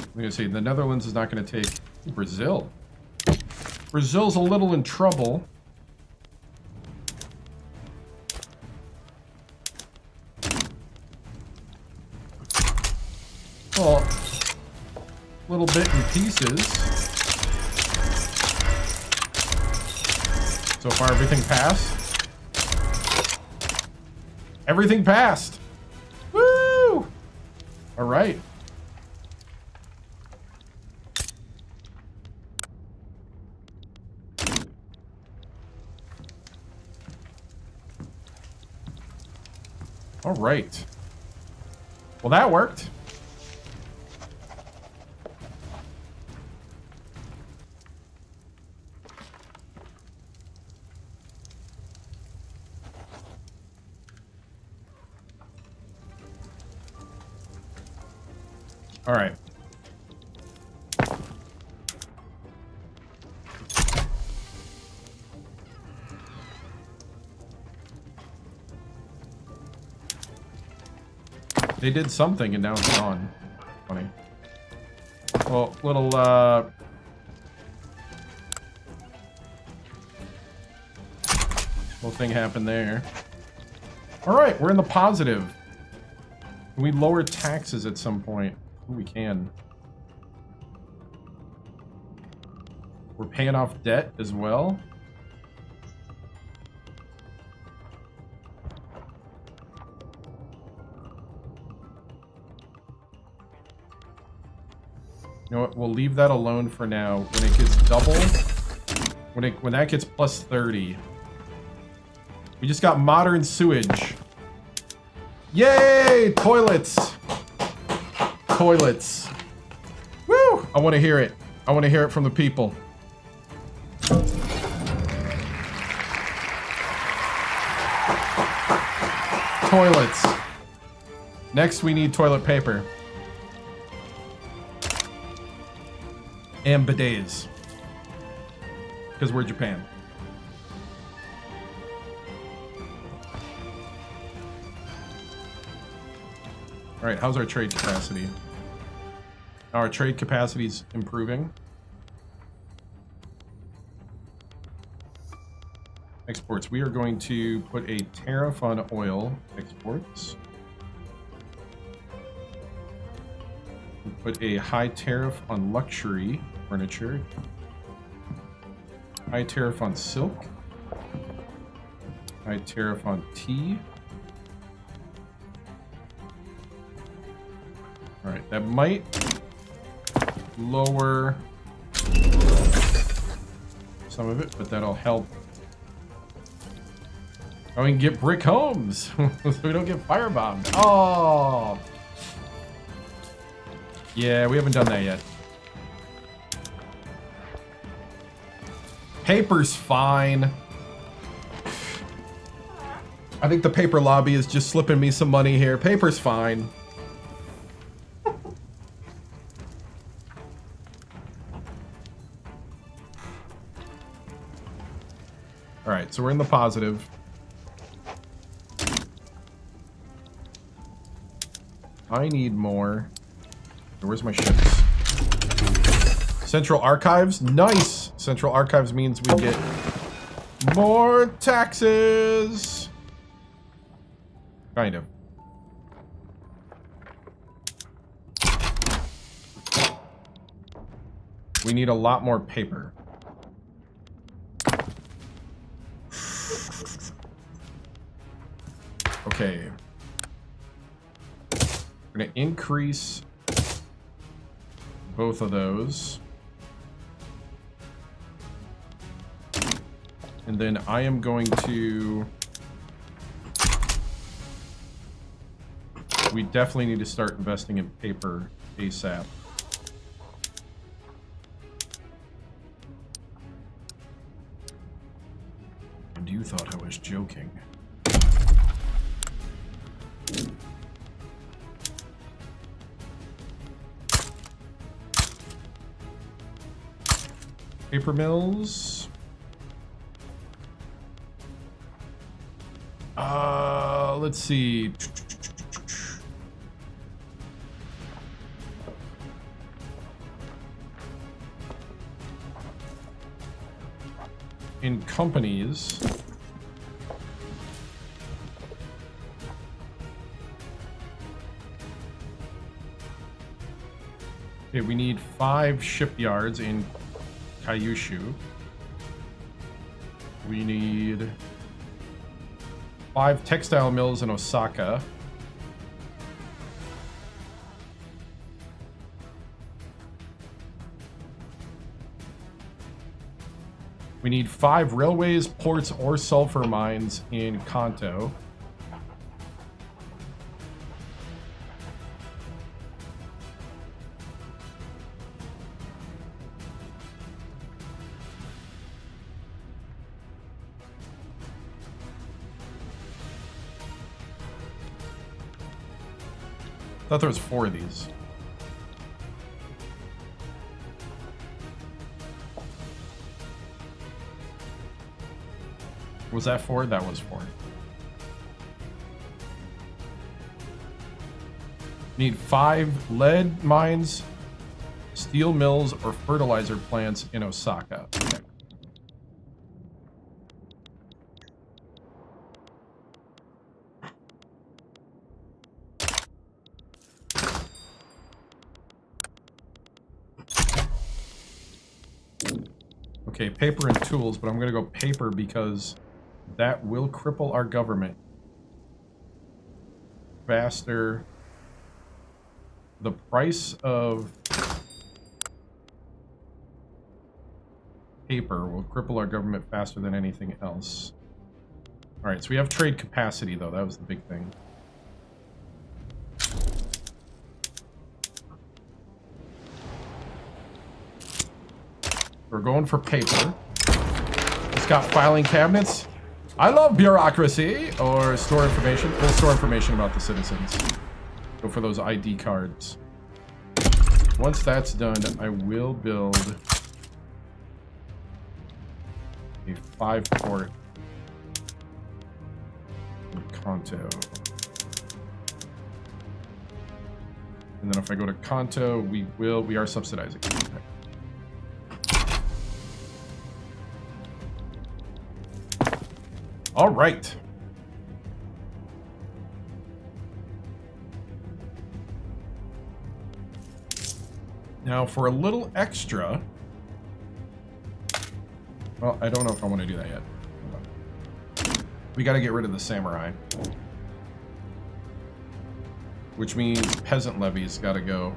I'm gonna say the Netherlands is not gonna take Brazil. Brazil's a little in trouble. Well, a little bit in pieces. So far, everything passed. Everything passed. Woo! All right. All right. Well, that worked. All right. They did something and now it's gone. Funny. Well, little thing happened there. All right, we're in the positive. Can we lower taxes at some point? Ooh, we can. We're paying off debt as well. You know what? We'll leave that alone for now. When it gets double, when that gets plus 30, we just got modern sewage. Yay! Toilets. Toilets. Woo! I want to hear it. I want to hear it from the people. Toilets. Next, we need toilet paper. And bidets. Because we're Japan. Alright, how's our trade capacity? Our trade capacity is improving. Exports. We are going to put a tariff on oil exports. Put a high tariff on luxury furniture. High tariff on silk. High tariff on tea. Alright, that might lower some of it, but that'll help. Oh, we can get brick homes so we don't get firebombed. Oh! Yeah, we haven't done that yet. Paper's fine. I think the paper lobby is just slipping me some money here. Paper's fine. All right, so we're in the positive. I need more. Where's my ships? Central Archives? Nice! Central Archives means we get more taxes! Kind of. We need a lot more paper. Okay. We're going to increase both of those. And then I am going to... We definitely need to start investing in paper ASAP. And you thought I was joking. Paper mills. Let's see. In companies, okay, we need 5 shipyards in Kyushu. We need 5 textile mills in Osaka. We need 5 railways, ports, or sulfur mines in Kanto. I thought there was 4 of these. Was that 4? That was 4. Need 5 lead mines, steel mills, or fertilizer plants in Osaka. Okay. Okay, paper and tools, but I'm gonna go paper because that will cripple our government faster. The price of paper will cripple our government faster than anything else. All right, so we have trade capacity, though. That was the big thing. We're going for paper. It's got filing cabinets. I love bureaucracy. Or store information. We'll store information about the citizens. Go for those ID cards. Once that's done, I will build a 5-port in Kanto. And then if I go to Kanto, we are subsidizing. Okay. All right. Now for a little extra. Well, I don't know if I want to do that yet. We got to get rid of the samurai. Which means peasant levies got to go.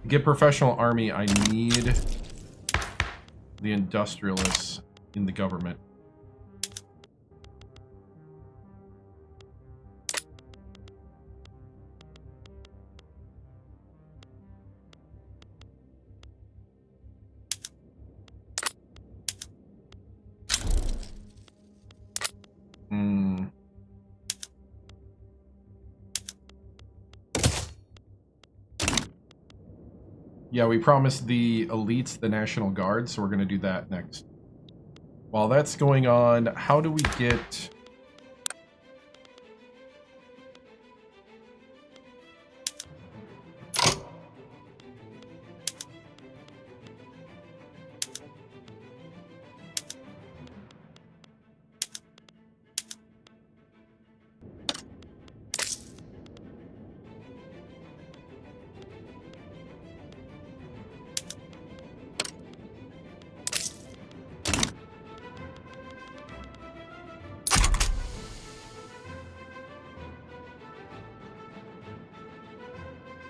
Get professional army, I need the industrialists in the government. Yeah, we promised the elites the National Guard, so we're going to do that next. While that's going on, how do we get...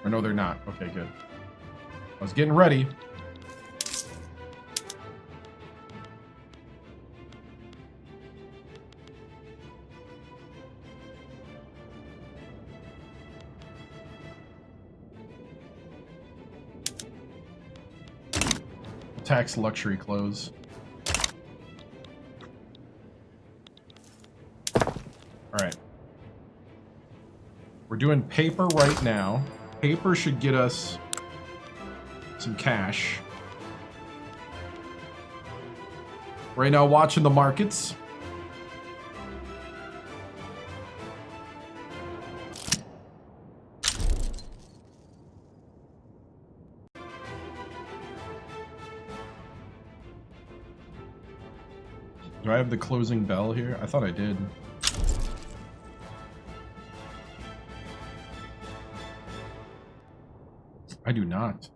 Or no, they're not. Okay, good. I was getting ready. Tax luxury clothes. All right. We're doing paper right now. Paper should get us some cash. Right now, watching the markets. Do I have the closing bell here? I thought I did. I do not.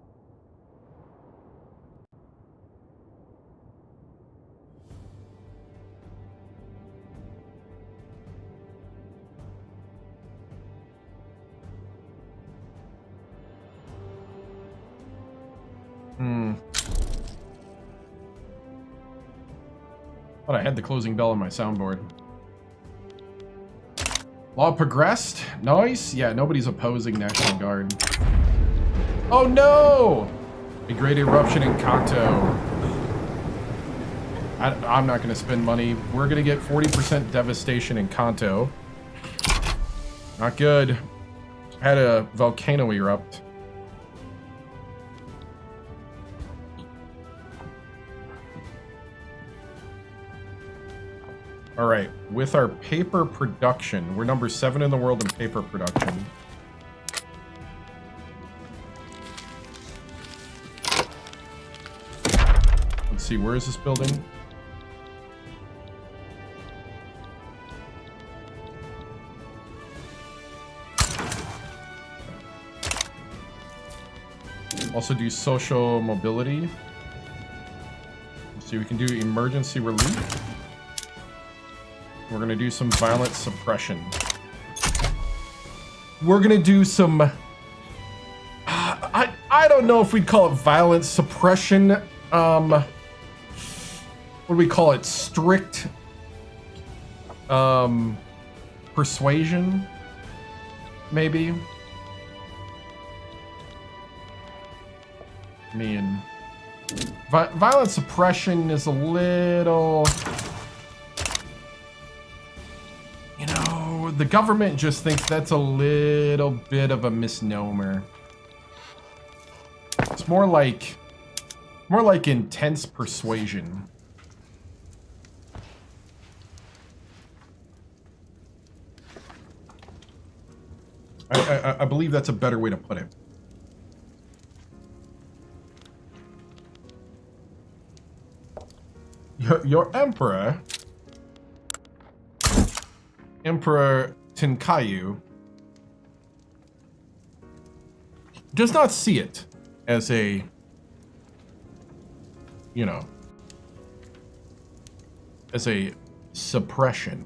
Thought I had the closing bell on my soundboard. Law progressed. Nice. Yeah, nobody's opposing National Guard. Oh no! A great eruption in Kanto. I'm not going to spend money. We're going to get 40% devastation in Kanto. Not good. Had a volcano erupt. All right, with our paper production, we're number 7 in the world in paper production. Let's see, where is this building? Also do social mobility. Let's see, we can do emergency relief. We're gonna do some violent suppression. We're gonna do some... I don't know if we'd call it violent suppression. What do we call it? Strict persuasion, maybe. I mean, violent suppression is a little, you know, the government just thinks that's a little bit of a misnomer. It's more like intense persuasion. I believe that's a better way to put it. Your emperor, Emperor Tenkayu, does not see it as a, you know, as a suppression.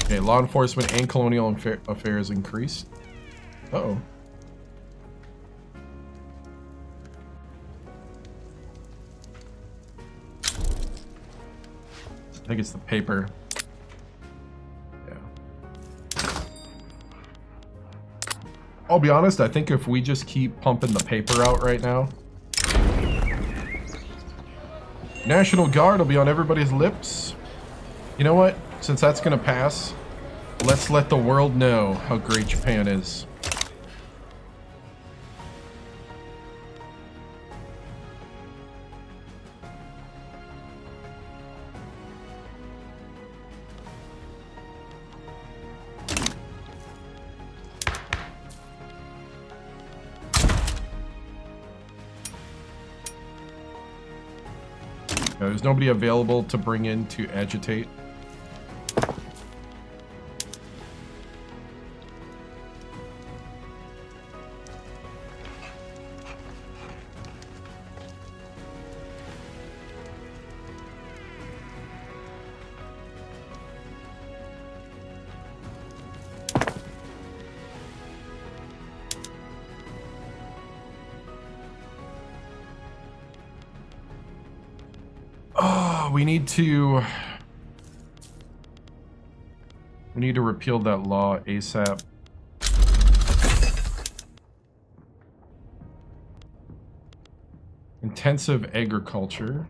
Okay, law enforcement and colonial affairs increased. Uh-oh. I think it's the paper. Yeah. I'll be honest, I think if we just keep pumping the paper out right now, National Guard will be on everybody's lips. You know what? Since that's gonna pass, Let's let the world know how great Japan is. There's nobody available to bring in to agitate. We need to repeal that law ASAP. Intensive agriculture.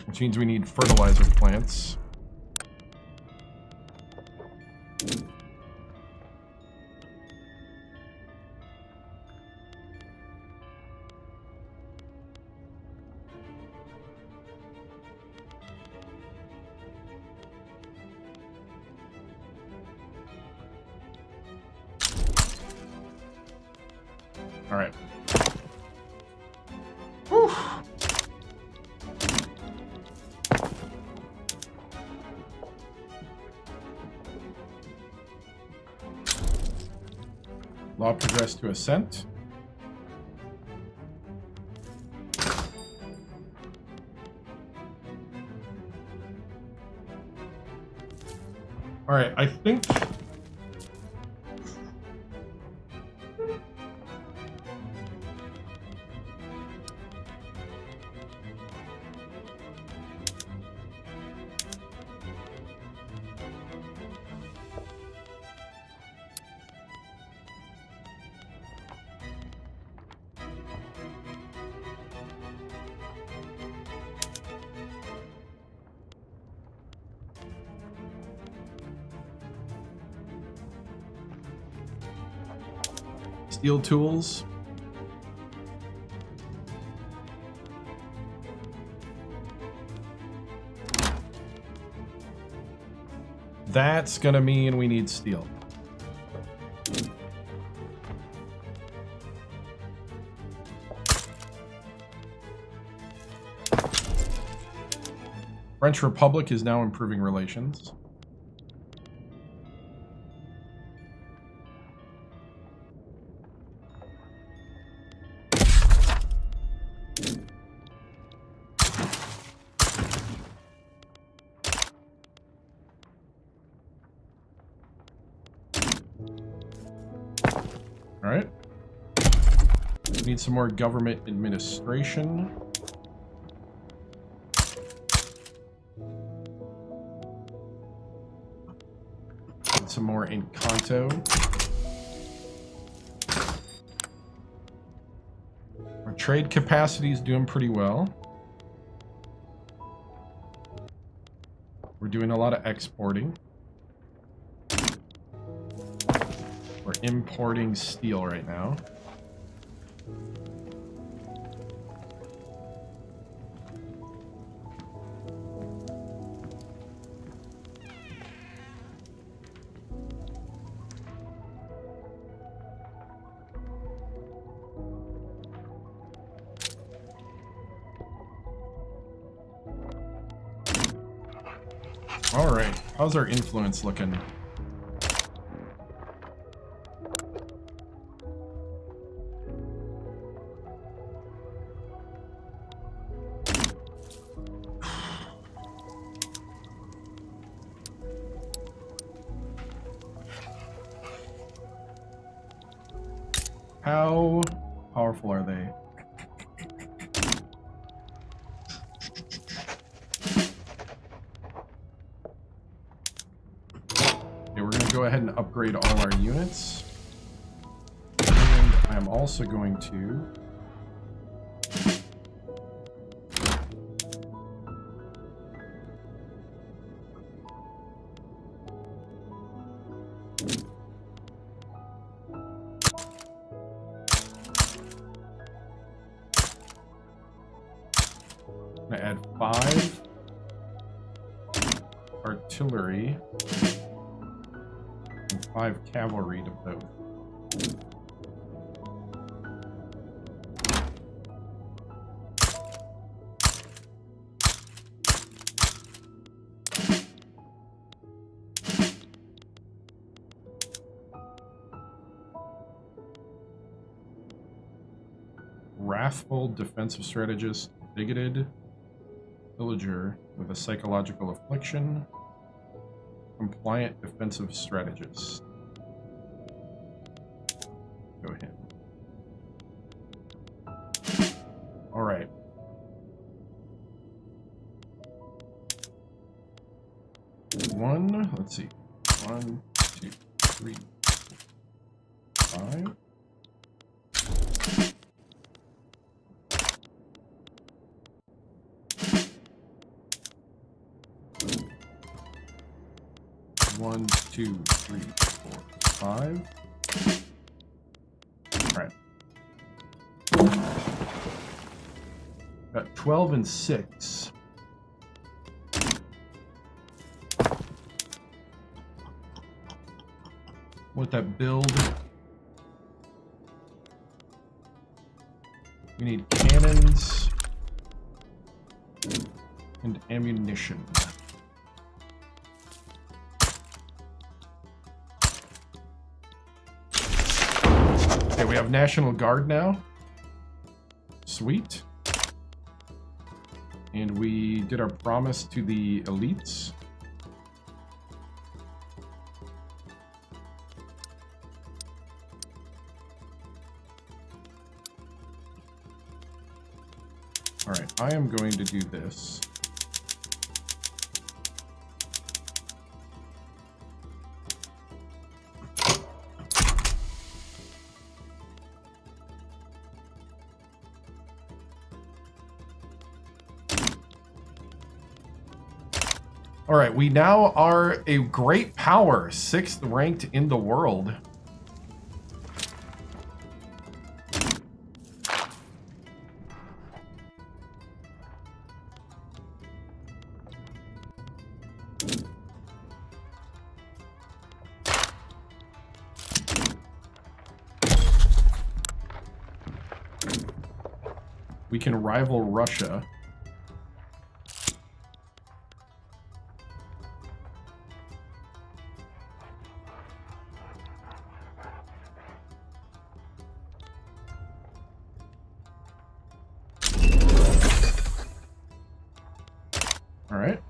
Which means we need fertilizer plants. All right. Whew. Law progressed to assent. All right, I think steel tools. That's gonna mean we need steel. French Republic is now improving relations. All right. Need some more government administration. Need some more in Kanto. Our trade capacity is doing pretty well. We're doing a lot of exporting. We're importing steel right now. All right, how's our influence looking? How powerful are they? Okay, we're going to go ahead and upgrade all our units. And I'm also going to... add 5 artillery and 5 cavalry to both. Wrathful defensive strategist, bigoted villager with a psychological affliction, compliant defensive strategist. Go ahead. All right. Let's see. 1, 2, 3, 5. One, 2, 3, 4, 5. All right. Got 12 and 6. With that build, we need cannons and ammunition. Okay, we have National Guard now. Sweet. And we did our promise to the elites. All right, I am going to do this. All right, we now are a great power, 6th ranked in the world. We can rival Russia. All right.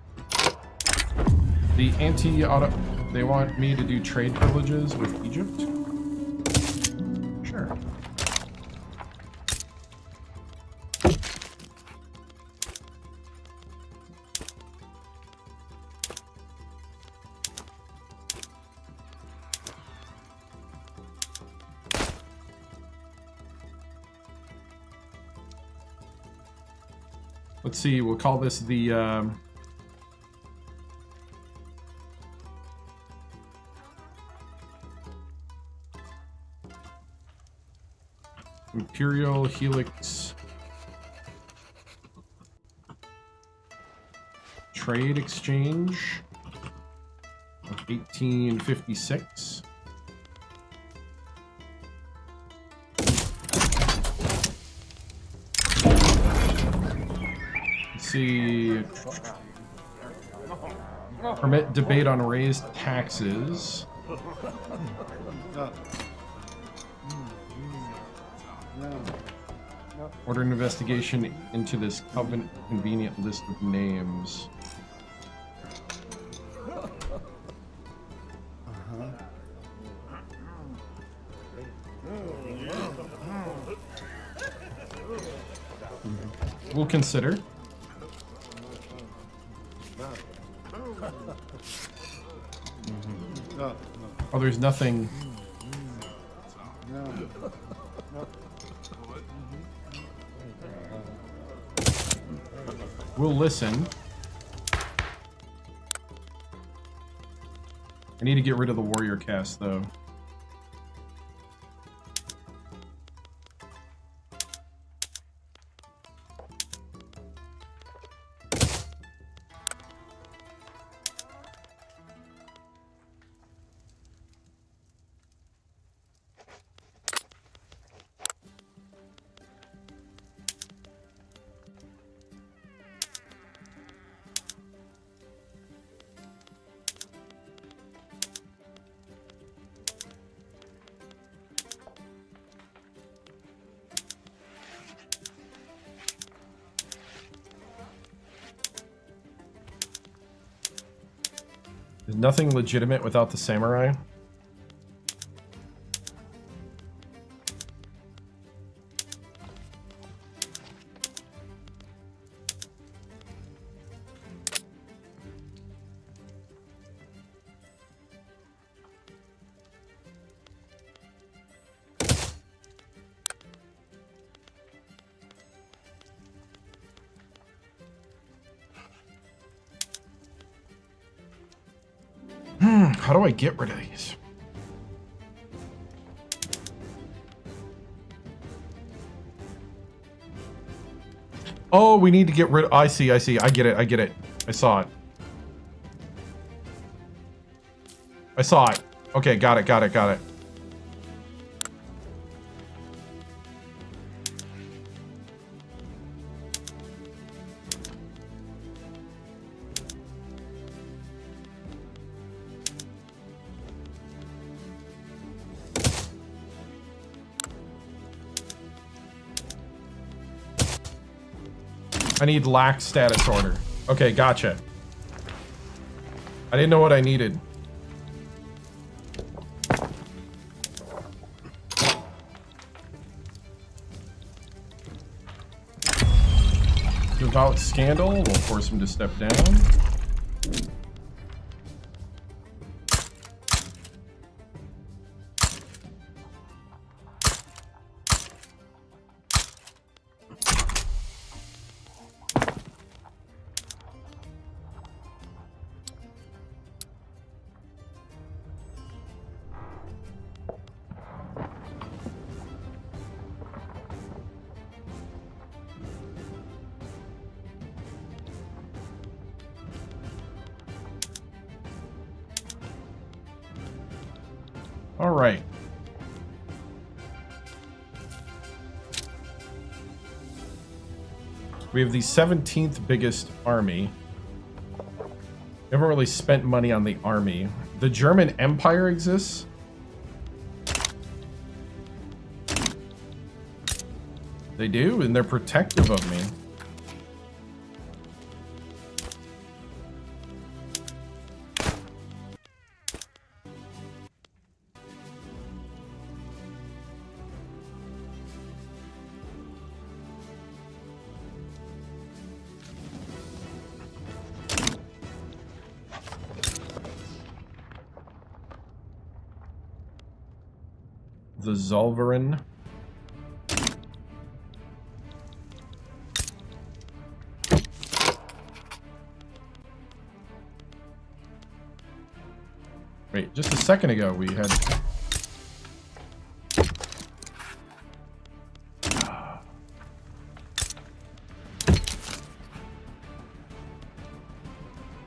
The anti-auto... They want me to do trade privileges with Egypt? Sure. Let's see, we'll call this the Imperial Helix Trade Exchange of 1856. Let's see. Permit debate on raised taxes. Order an investigation into this convenient list of names. We'll consider. Oh, there's nothing. We'll listen. I need to get rid of the warrior cast, though. There's nothing legitimate without the samurai. How do I get rid of these? Oh, we need to get rid of... I see. I get it. I saw it. Okay, got it. I need lax status order. Okay, gotcha. I didn't know what I needed. Devout scandal. We'll force him to step down. All right. We have the 17th biggest army. Never really spent money on the army. The German Empire exists. They do, and they're protective of me. The Zollverein. Wait, just a second ago we had...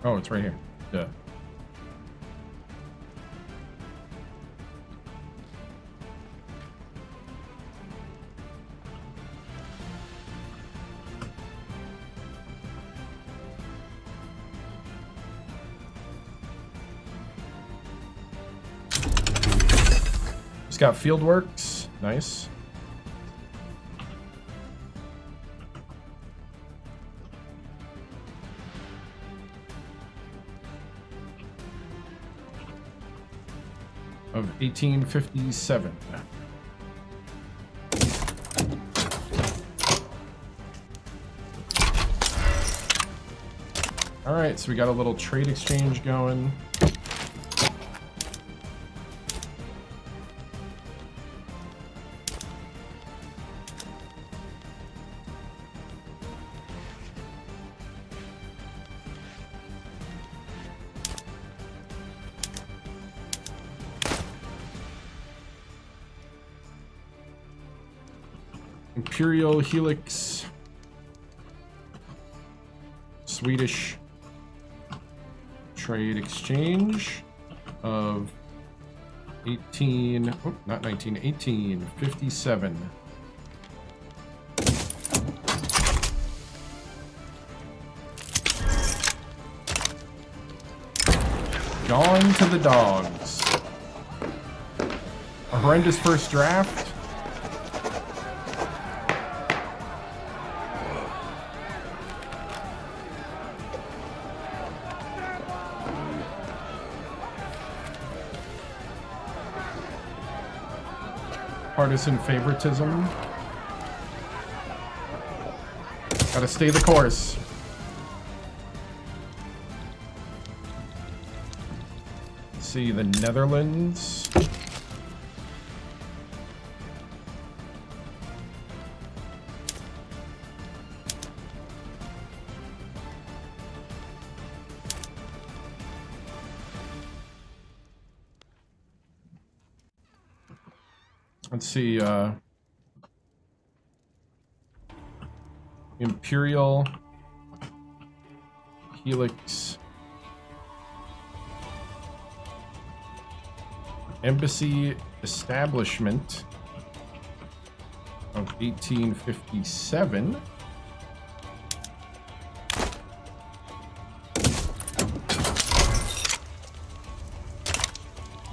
Oh, it's right here. Duh. It's got fieldworks. Nice. Of 1857. All right, so we got a little trade exchange going. Imperial Helix, Swedish trade exchange of 1857. Gone to the dogs. A horrendous first draft. Partisan favoritism. Gotta stay the course. Let's see, the Netherlands. Let's see, Imperial Helix Embassy Establishment of 1857.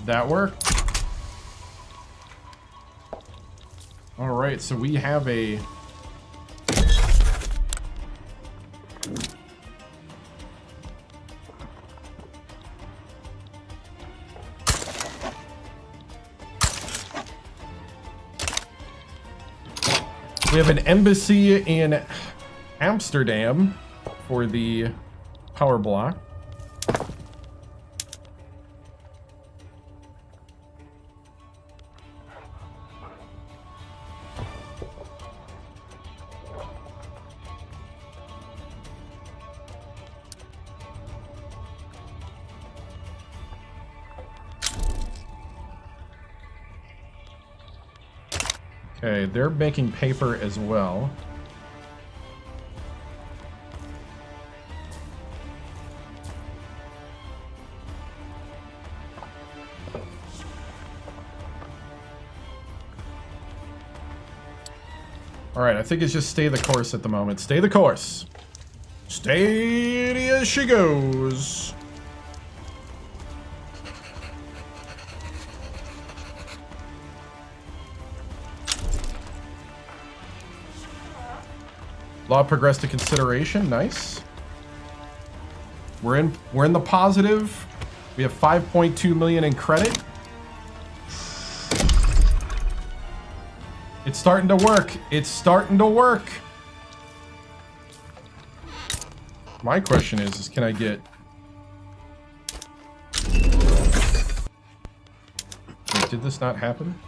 That work? All right, so we have a an embassy in Amsterdam for the power block. Okay, they're making paper as well. All right, I think it's just stay the course at the moment. Stay the course. Steady as she goes. Law progressed to consideration. Nice. We're in the positive. We have 5.2 million in credit. It's starting to work. It's starting to work. My question is can I get... Wait, did this not happen?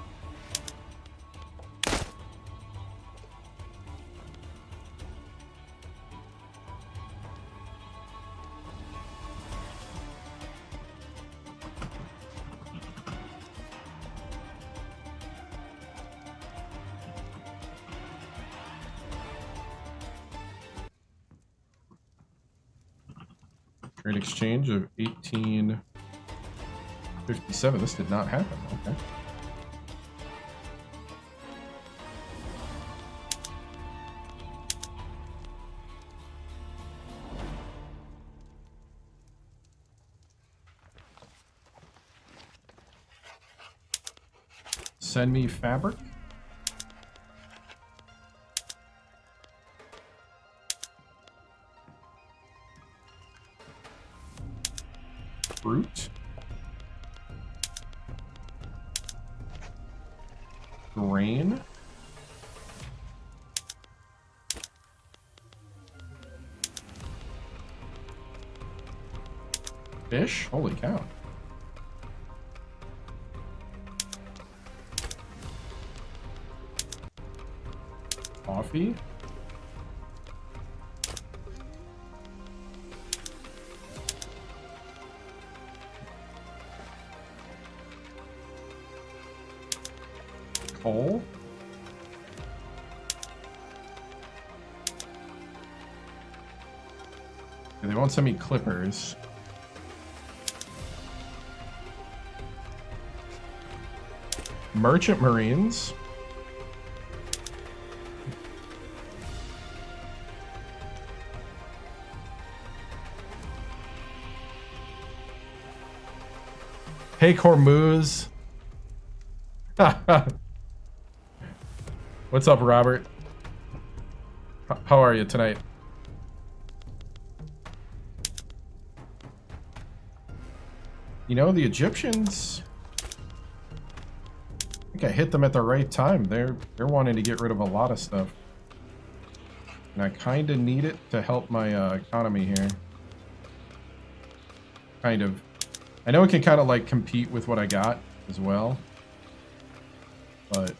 Trade exchange of 1857. This did not happen. Okay. Send me fabric. Fruit. Grain. Fish? Holy cow. Coffee? Coal? Okay, they won't send me clippers. Merchant Marines. Hey, Cormuz. What's up, Robert? How are you tonight? You know, the Egyptians, I think I hit them at the right time. They're wanting to get rid of a lot of stuff. And I kind of need it to help my economy here. Kind of. I know it can kind of like compete with what I got as well. But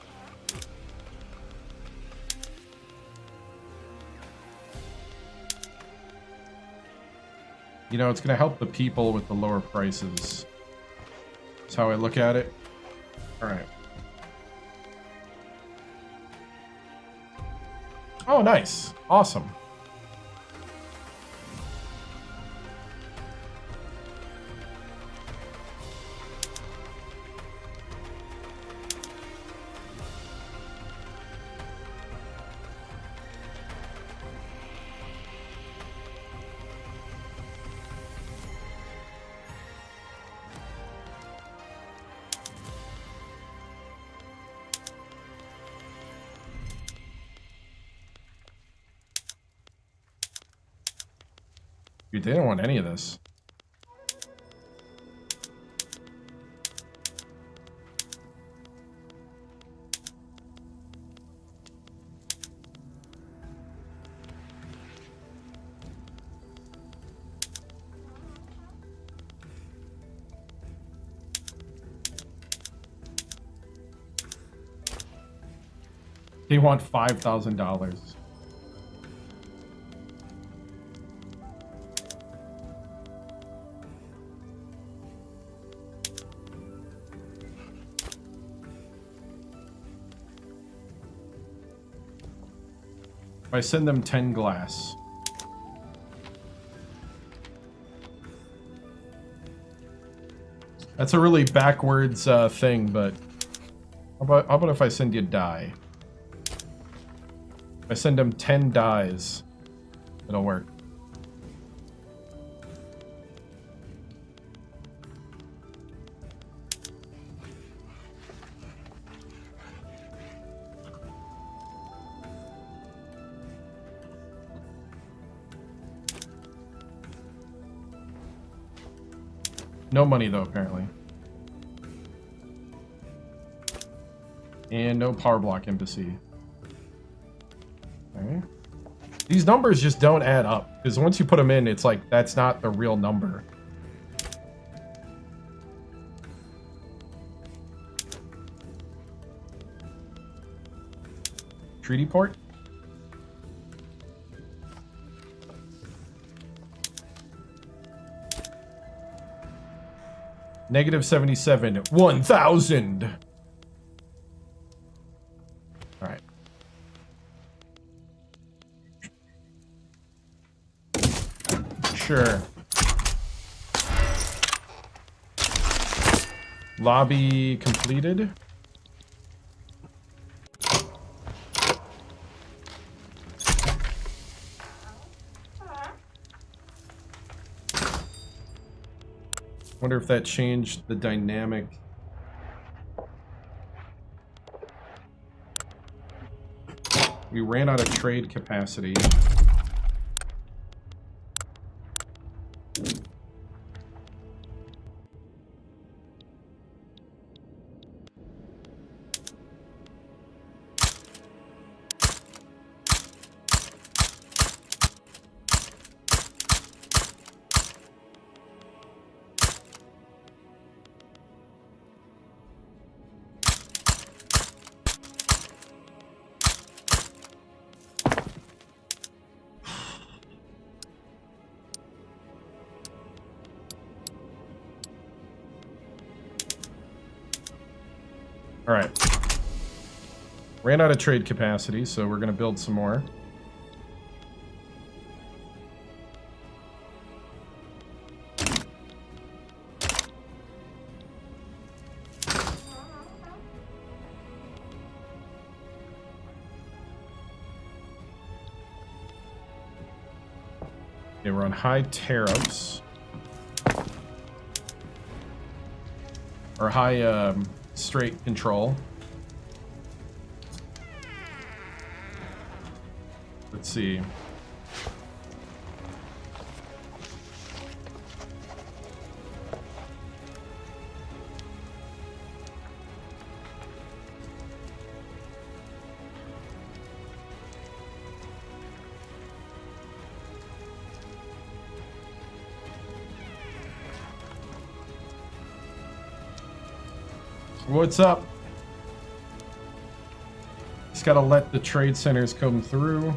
you know, it's going to help the people with the lower prices. That's how I look at it. All right. Oh, nice. Awesome. Dude, they don't want any of this. They want $5,000. I send them 10 glass. That's a really backwards thing, but how about if I send you dye? If I send them 10 dyes, it'll work. No money, though, apparently. And no power block embassy. Okay. These numbers just don't add up. Because once you put them in, it's like, that's not the real number. Treaty port? Negative 77. 1,000. All right. Sure. Lobby completed. Wonder if that changed the dynamic. We ran out of trade capacity. All right. Ran out of trade capacity, so we're going to build some more. Okay, we're on high tariffs. Or high straight control. Let's see. What's up? Just gotta let the trade centers come through.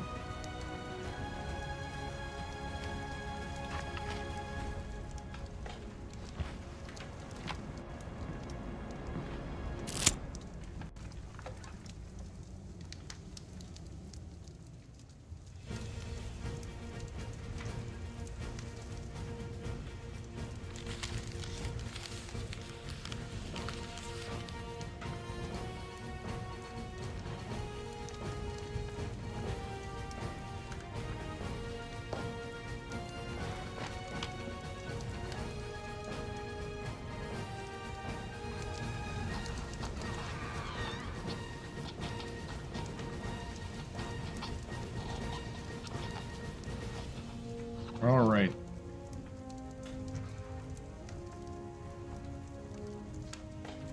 All right.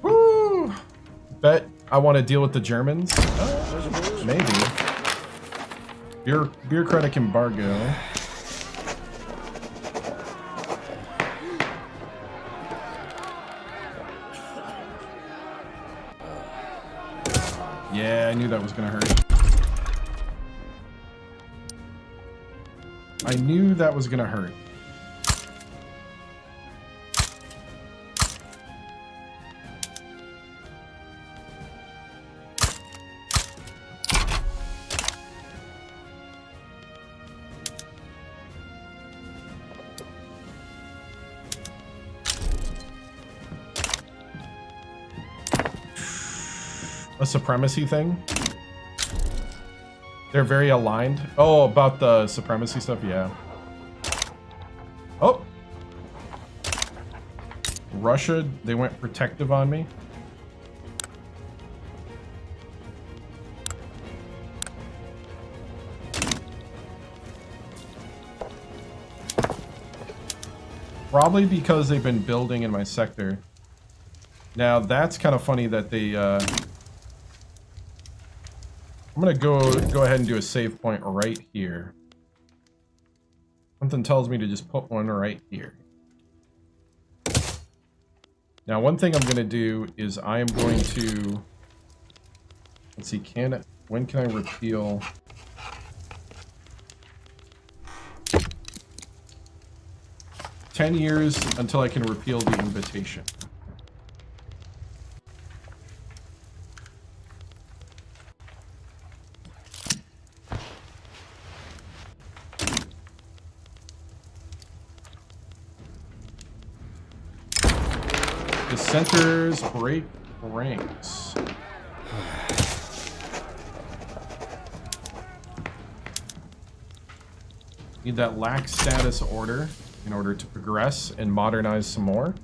Woo! Bet I want to deal with the Germans. Maybe. Bureaucratic embargo. Yeah, I knew that was gonna hurt. I knew that was gonna hurt. A supremacy thing? They're very aligned. Oh, about the supremacy stuff, yeah. Oh! Russia, they went protective on me. Probably because they've been building in my sector. Now, that's kind of funny that they, I'm gonna go ahead and do a save point right here. Something tells me to just put one right here. Now, one thing I'm gonna do is I am going to, let's see, when can I repeal? "10 years until I can repeal the invitation." Dissenters break ranks. Need that lax status order in order to progress and modernize some more.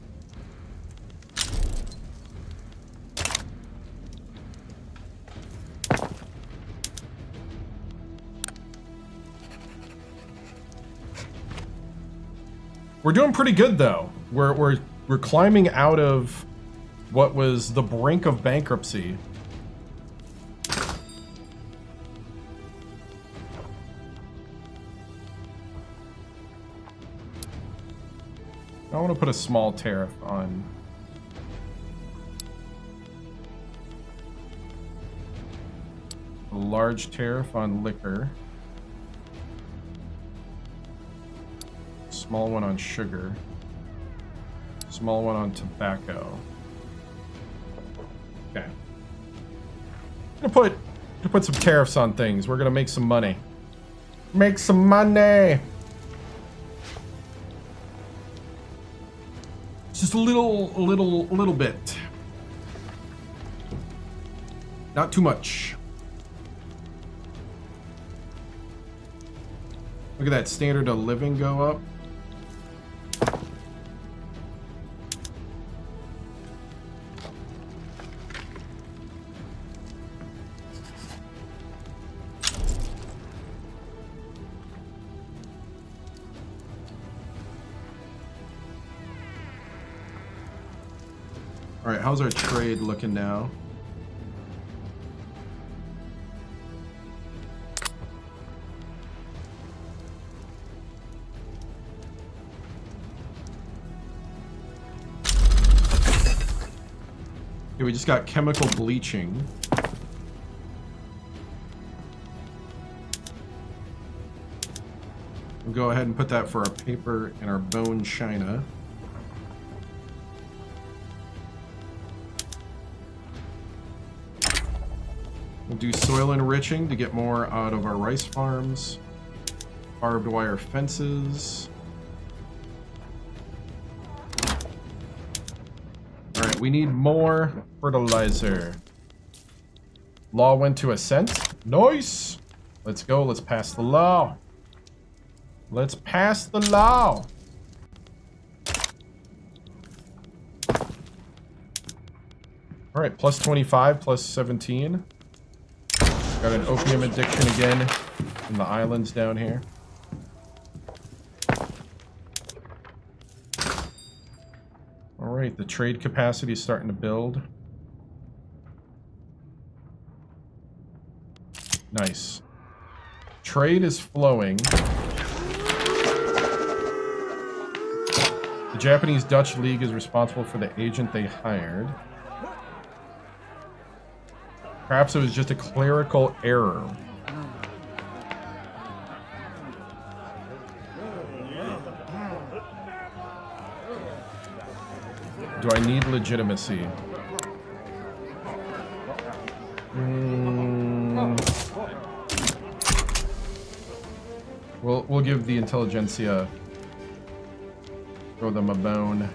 We're doing pretty good though. We're climbing out of what was the brink of bankruptcy. I want to put a small tariff on. A large tariff on liquor. Small one on sugar. Small one on tobacco. Okay. gonna put some tariffs on things. We're gonna make some money. Make some money. Just a little bit. Not too much. Look at that standard of living go up. All right, how's our trade looking now? Okay, we just got chemical bleaching. We'll go ahead and put that for our paper and our bone china. We'll do soil enriching to get more out of our rice farms. Barbed wire fences. All right, we need more fertilizer. Law went to assent. Nice. Let's go. Let's pass the law. Let's pass the law. All right, plus 25, plus 17. Got an opium addiction again in the islands down here. All right, the trade capacity is starting to build. Nice. Trade is flowing. The Japanese-Dutch League is responsible for the agent they hired. Perhaps it was just a clerical error. Do I need legitimacy? We'll give the intelligentsia, throw them a bone.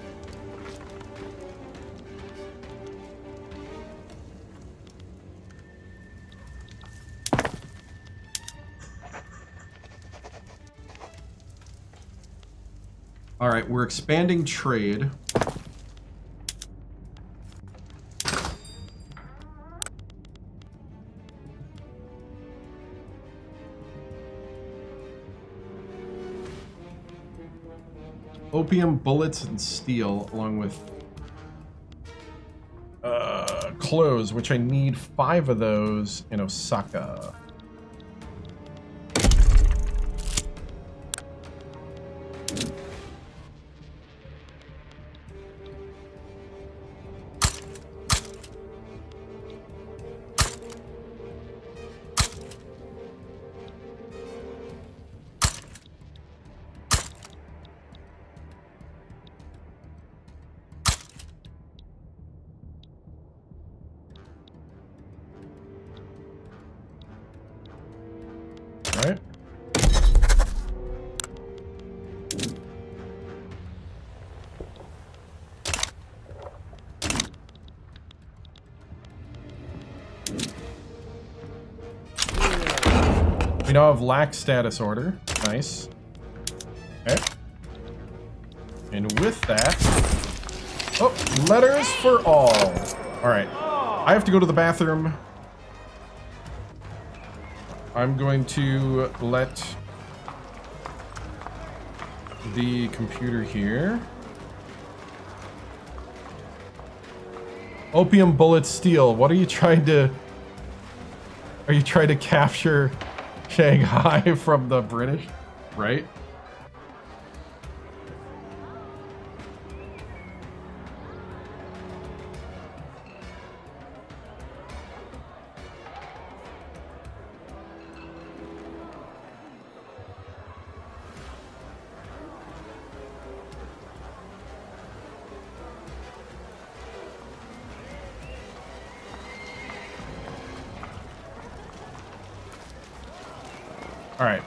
All right, we're expanding trade. Opium, bullets, and steel, along with clothes, which I need 5 of those in Osaka. Right? We now have lax status order. Nice. Okay. And with that... Oh, letters for all. Alright. I have to go to the bathroom. I'm going to let the computer here. Opium, bullets, steel. What are you trying to... Are you trying to capture Shanghai from the British? Right? All right.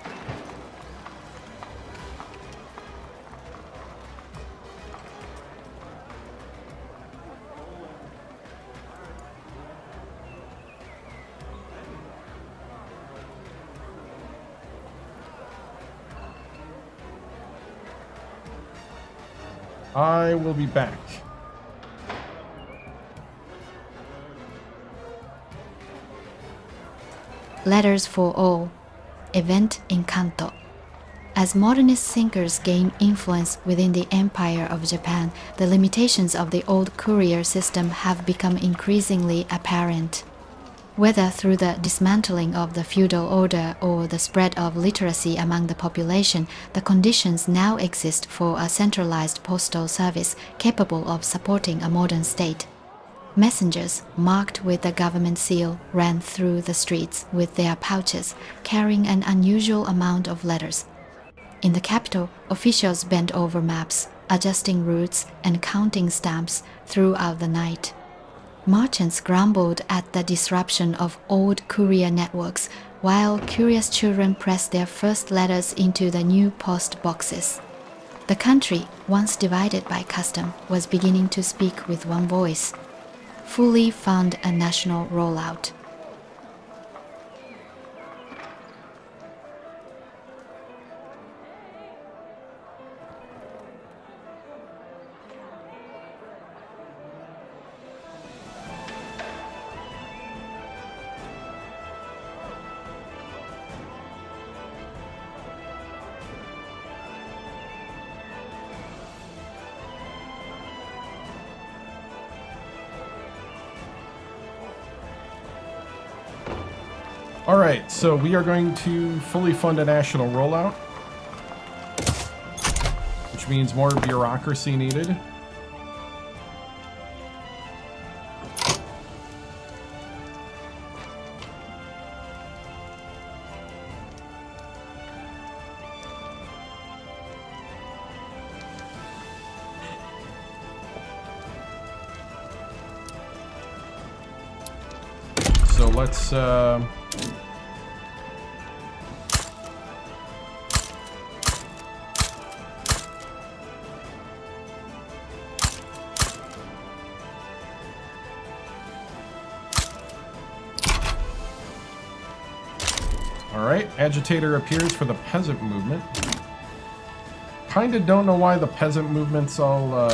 I will be back. Letters for All, event in Kanto. As modernist thinkers gain influence within the Empire of Japan, the limitations of the old courier system have become increasingly apparent. Whether through the dismantling of the feudal order or the spread of literacy among the population, the conditions now exist for a centralized postal service capable of supporting a modern state. Messengers, marked with the government seal, ran through the streets with their pouches, carrying an unusual amount of letters. In the capital, officials bent over maps, adjusting routes and counting stamps throughout the night. Merchants grumbled at the disruption of old courier networks, while curious children pressed their first letters into the new post boxes. The country, once divided by custom, was beginning to speak with one voice. Fully fund a national rollout. All right, so we are going to fully fund a national rollout, which means more bureaucracy needed. So let's Alright, agitator appears for the peasant movement. Kinda don't know why the peasant movement's all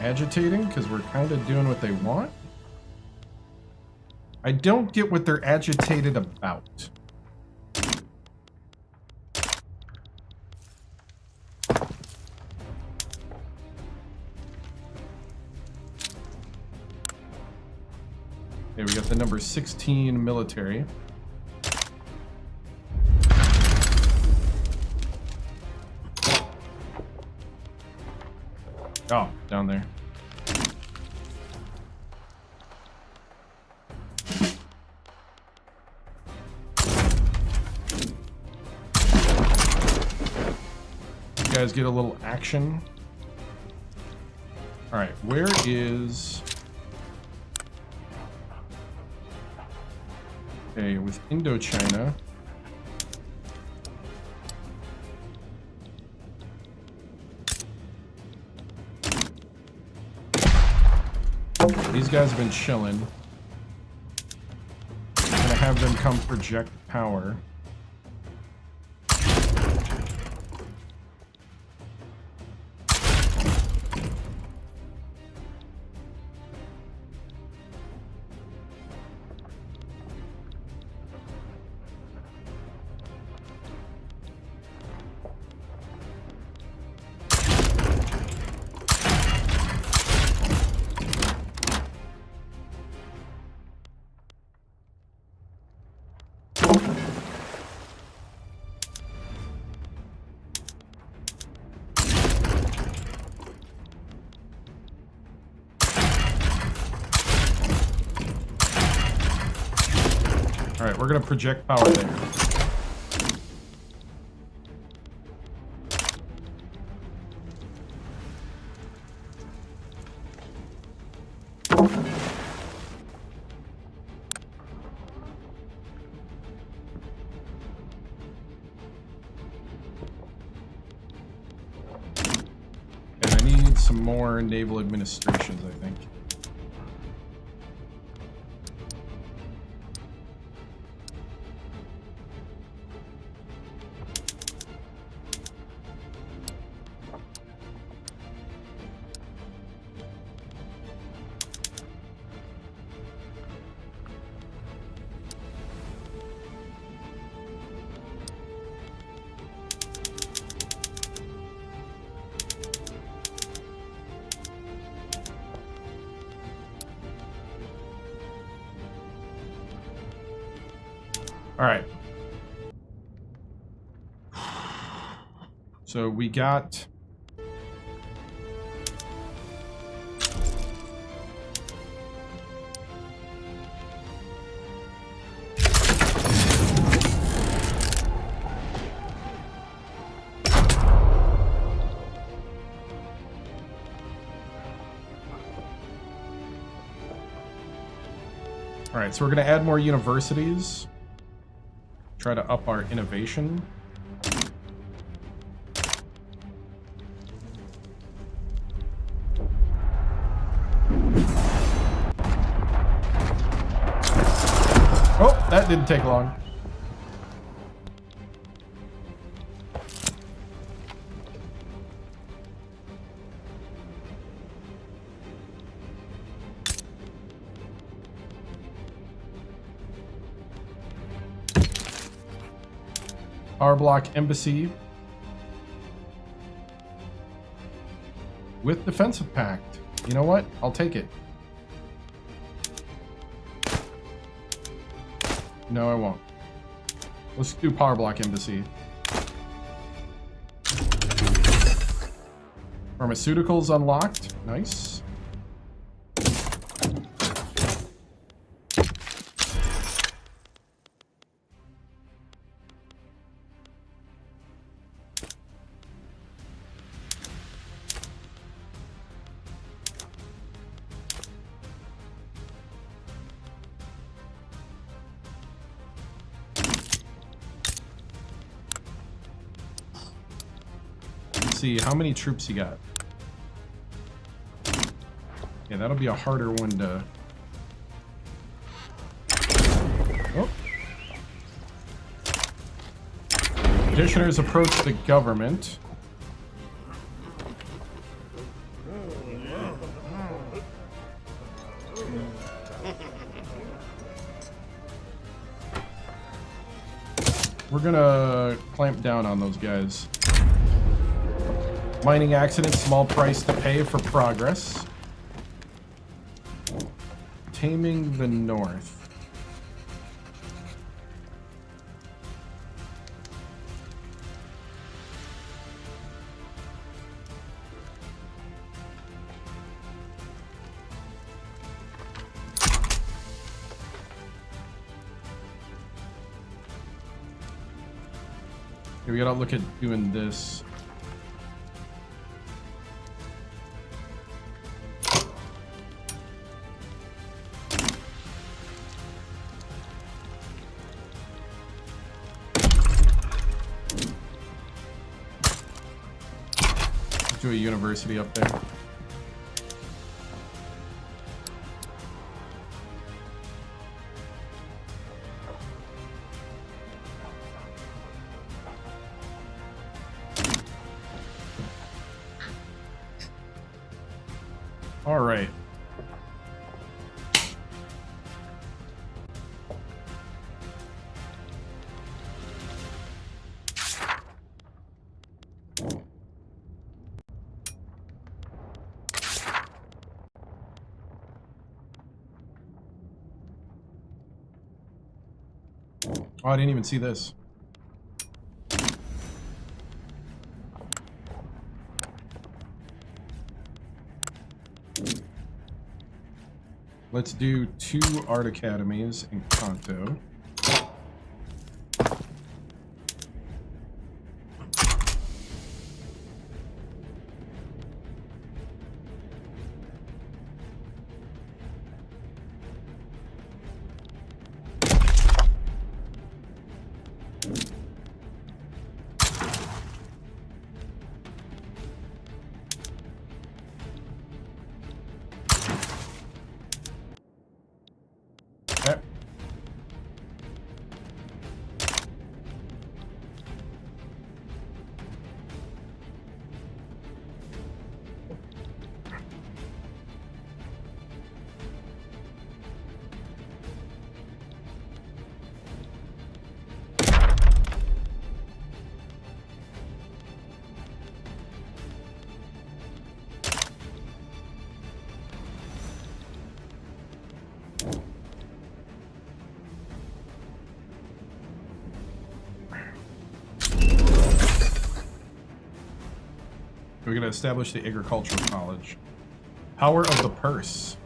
agitating, because we're kinda doing what they want. I don't get what they're agitated about. Okay, we got the number 16 military. Oh, down there. You guys get a little action. All right, where is... Okay, with Indochina. These guys have been chilling. I'm gonna have them come project power. Alright, we're gonna project power there. some more naval administrations, I think. All right. So we got... All right, so we're going to add more universities. Try to up our innovation. Oh, that didn't take long. Power block embassy with defensive pact. You know what? I'll take it. No, I won't. Let's do power block embassy. Pharmaceuticals unlocked. Nice. See how many troops you got. Yeah, that'll be a harder one to... Oh. Petitioners approach the government. We're gonna clamp down on those guys. Mining accident, small price to pay for progress. Taming the North. Okay, we gotta look at doing this. A university up there. All right. Oh, I didn't even see this. Let's do 2 art academies in Kanto. We're going to establish the agricultural college. Power of the purse.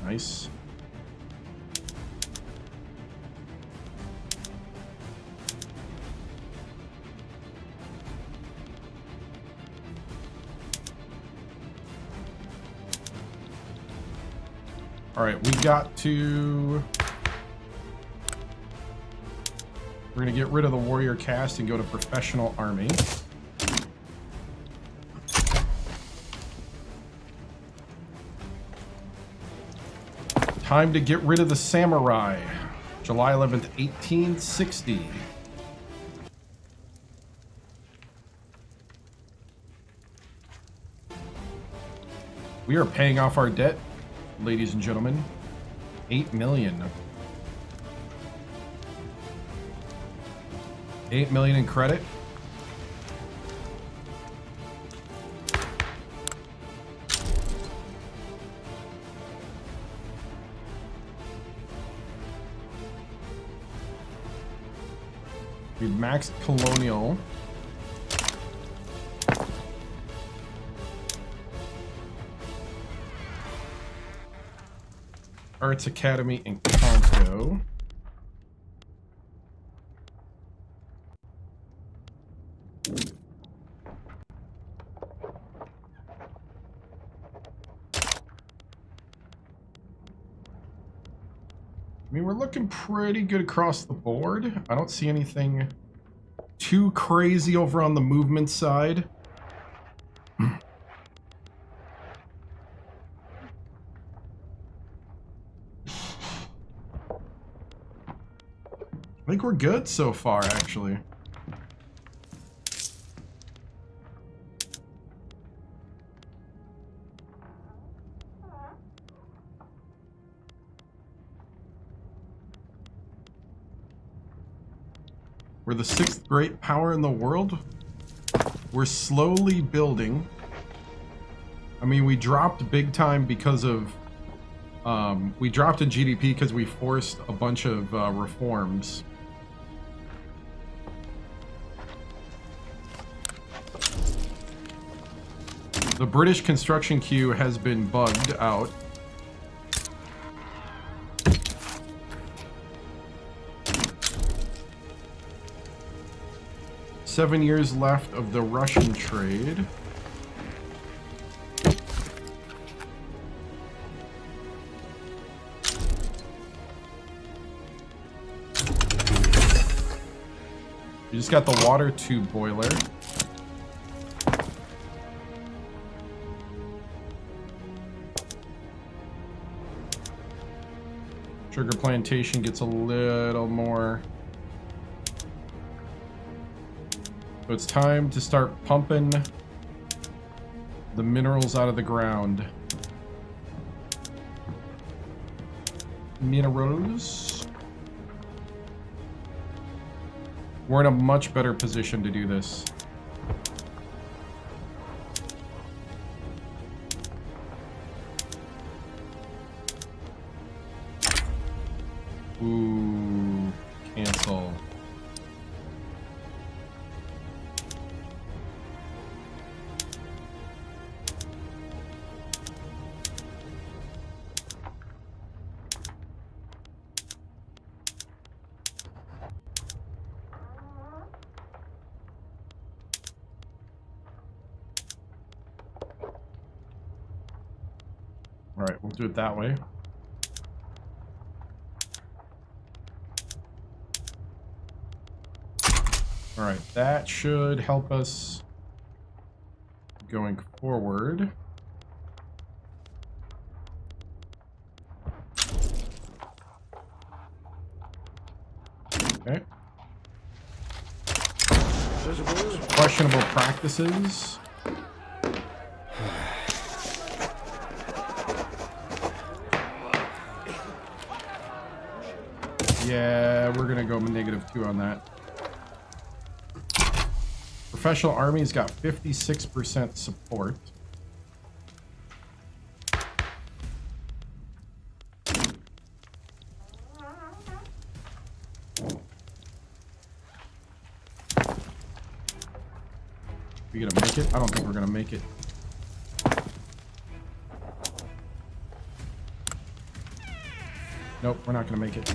Nice. All right, we got to... We're going to get rid of the warrior caste and go to professional army. Time to get rid of the samurai. July 11th, 1860. We are paying off our debt, ladies and gentlemen. 8 million. 8 million in credit. We maxed colonial. Arts Academy in Kanto. I mean, we're looking pretty good across the board. I don't see anything too crazy over on the movement side. I think we're good so far, actually. We're the 6th great power in the world. We're slowly building. I mean, we dropped big time because of... we dropped in GDP because we forced a bunch of reforms. The British construction queue has been bugged out. Seven years left of the Russian trade. We just got the water tube boiler. Sugar plantation gets a little more. So it's time to start pumping the minerals out of the ground. Minerals. We're in a much better position to do this. Ooh, cancel. All right, we'll do it that way. All right, that should help us going forward. Okay. Questionable practices. Yeah, we're gonna go -2 on that. Professional Army's got 56% support. We gonna make it? I don't think we're gonna make it. Nope, we're not gonna make it.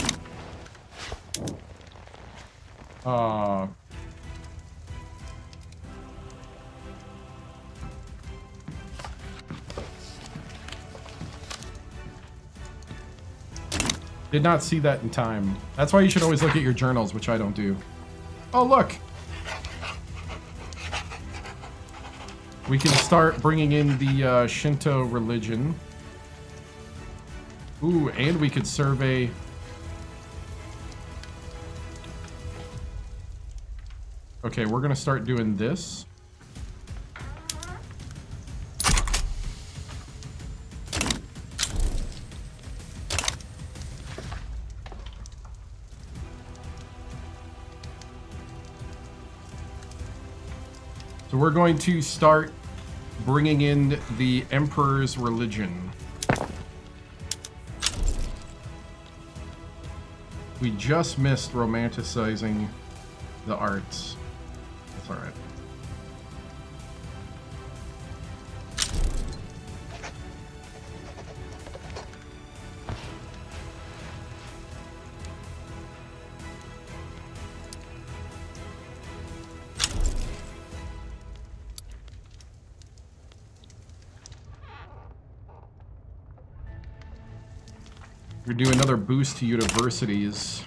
Did not see that in time. That's why you should always look at your journals, which I don't do. Oh, look! We can start bringing in the Shinto religion. Ooh, and we could survey... Okay, we're gonna start doing this. So we're going to start bringing in the Emperor's religion. We just missed romanticizing the arts. That's all right. We're doing another boost to universities.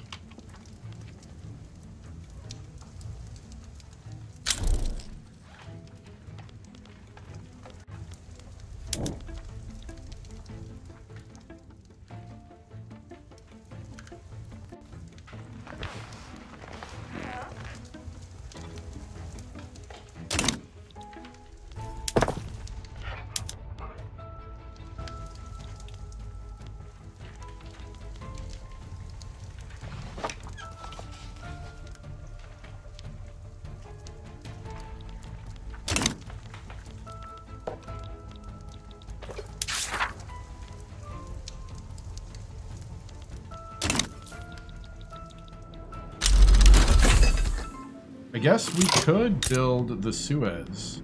I guess we could build the Suez.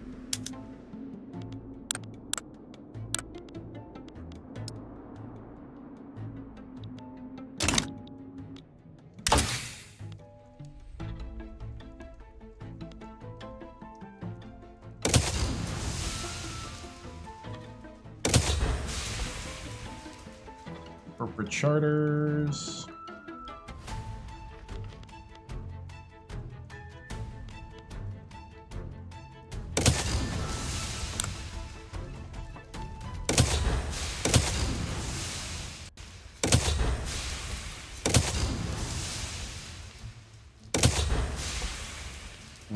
Corporate charters.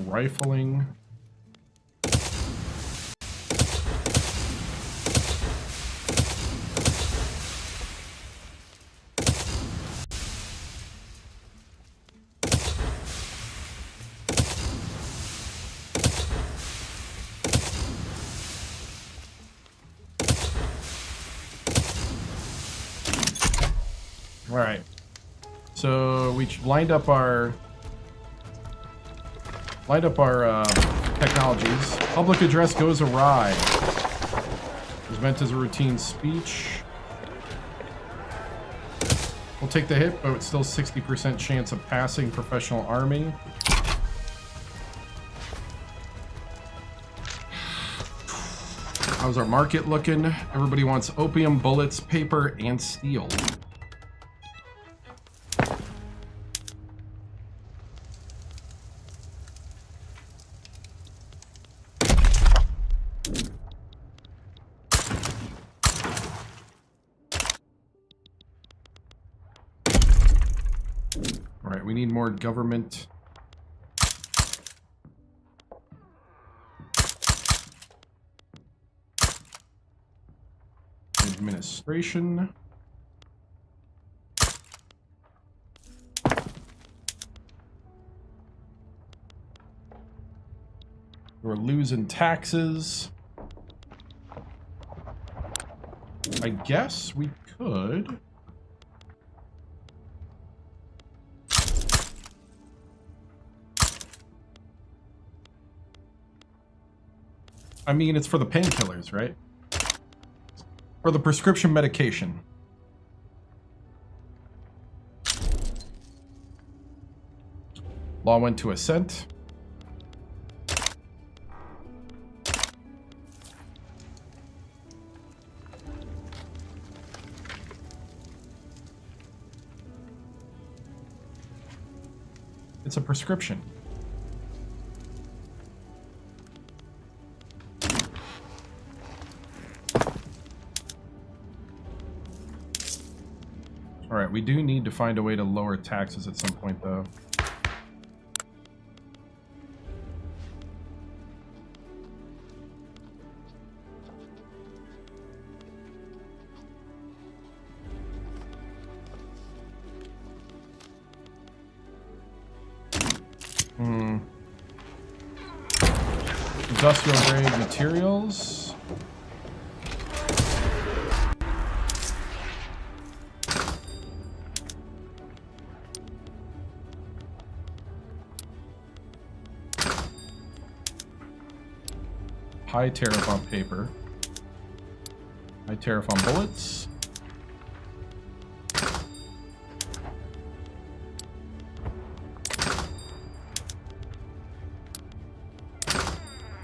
Rifling. All right. So we lined up our technologies. Public address goes awry. It was meant as a routine speech. We'll take the hit, but it's still 60% chance of passing professional army. How's our market looking? Everybody wants opium, bullets, paper, and steel. Alright, we need more government. Administration. We're losing taxes. I guess we could. I mean, it's for the painkillers, right? For the prescription medication. Law went to assent. It's a prescription. All right, we do need to find a way to lower taxes at some point, though. Industrial grade materials. High tariff on paper. High tariff on bullets.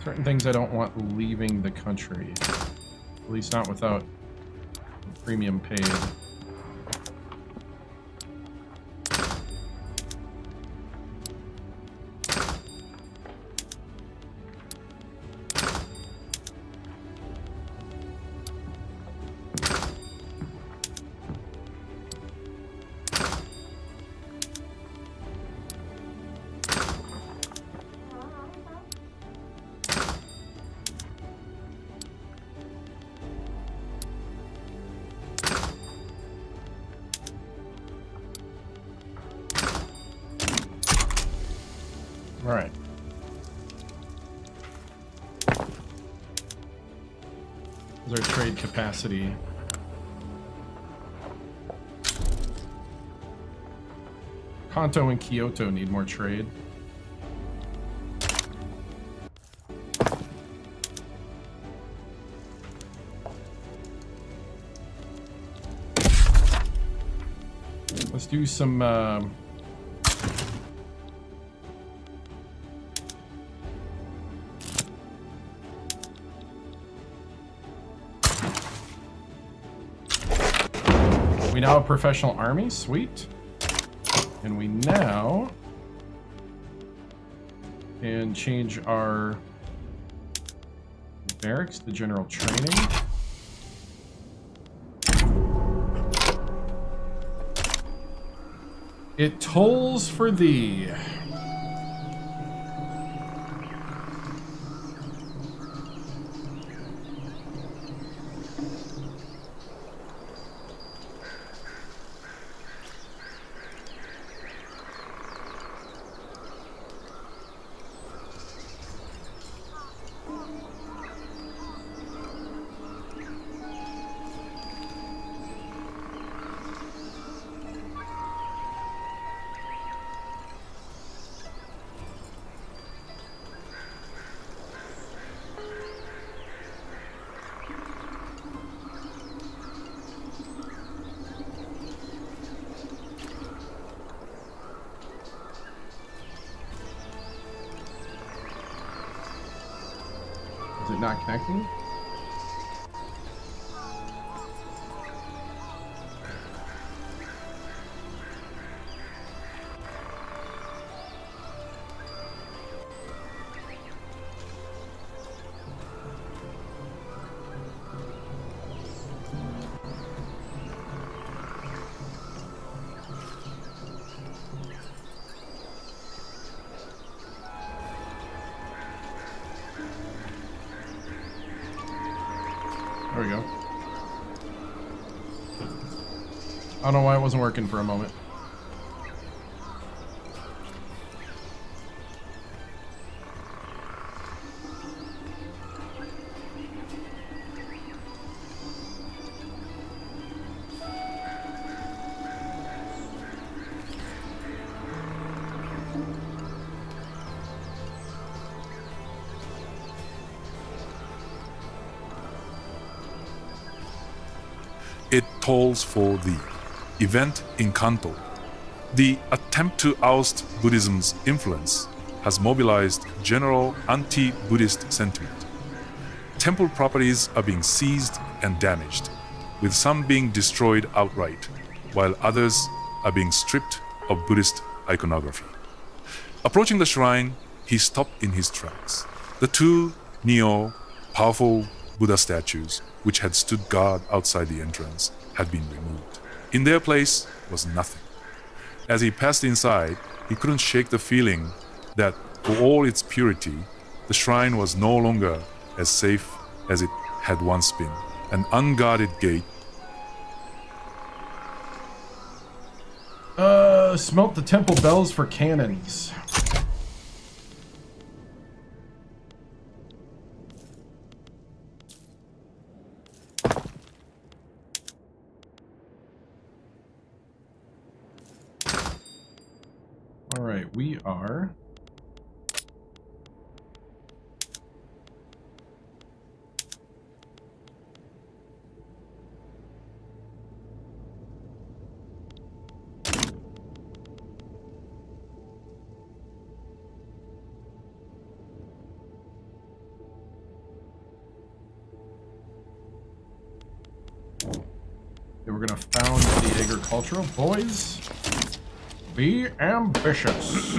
Certain things I don't want leaving the country. At least not without premium paid. All right. There's our trade capacity. Kanto and Kyoto need more trade. Let's do some we now have professional army, sweet. And we now can change our barracks to general training. It tolls for thee. Is it not connecting? There we go. I don't know why it wasn't working for a moment. it tolls for thee. Event in Kanto. The attempt to oust Buddhism's influence has mobilized general anti-Buddhist sentiment. Temple properties are being seized and damaged, with some being destroyed outright, while others are being stripped of Buddhist iconography. Approaching the shrine, he stopped in his tracks. The two neo, powerful Buddha statues, which had stood guard outside the entrance, had been removed. In their place was nothing. As he passed inside, he couldn't shake the feeling that, for all its purity, the shrine was no longer as safe as it had once been. An unguarded gate. Smelt the temple bells for cannons. All right, we are... We're gonna found the agricultural. Boys, be ambitious.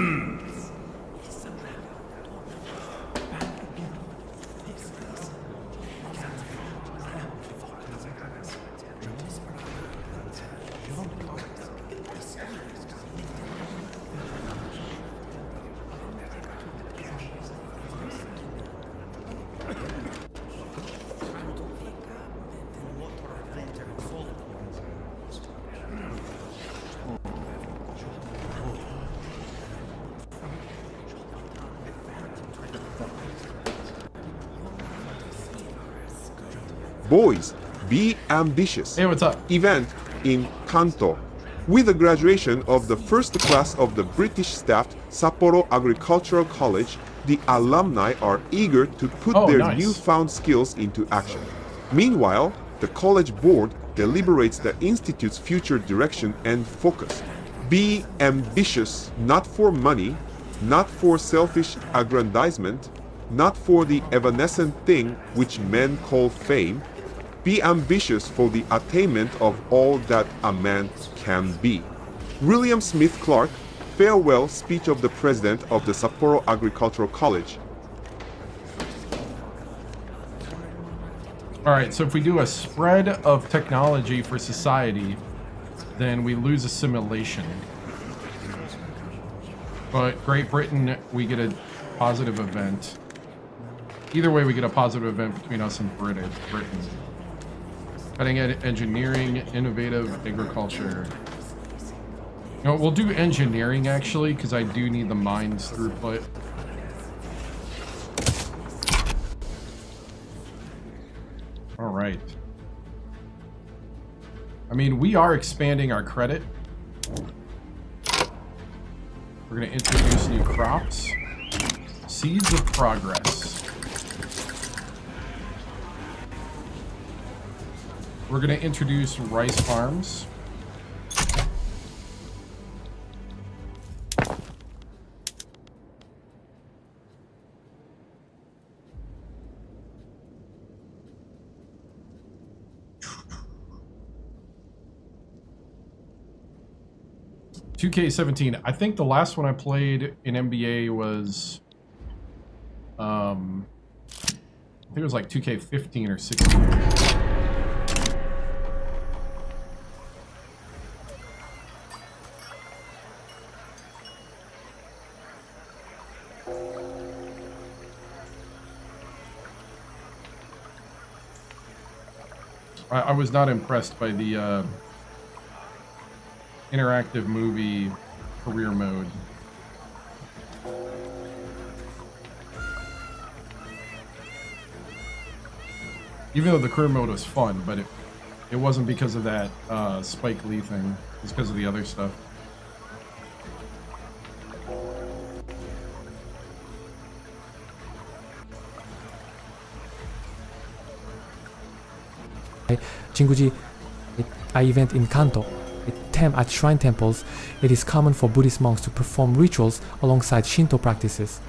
Boys, be ambitious. Hey, what's up? Event in Kanto. With the graduation of the first class of the British-staffed Sapporo Agricultural College, the alumni are eager to put their nice. newfound skills into action. Meanwhile, the college board deliberates the institute's future direction and focus. Be ambitious, not for money, not for selfish aggrandizement, not for the evanescent thing which men call fame. Be ambitious for the attainment of all that a man can be. William Smith Clark, farewell speech of the president of the Sapporo Agricultural College. All right, so if we do a spread of technology for society, then we lose assimilation. But Great Britain, we get a positive event. Either way, we get a positive event between us and Britain. Cutting edge engineering, innovative agriculture. No, we'll do engineering actually, because I do need the mines throughput. All right. I mean, we are expanding our credit. We're going to introduce new crops. Seeds of progress. We're going to introduce rice farms. $2K17. I think the last one I played in NBA was, I think it was like 2K15 or 16. I was not impressed by the interactive movie career mode. Even though the career mode was fun, but it wasn't because of that Spike Lee thing. It's because of the other stuff. 친구지 An event in Kanto. At shrine temples, it is common for Buddhist monks to perform rituals alongside Shinto practices.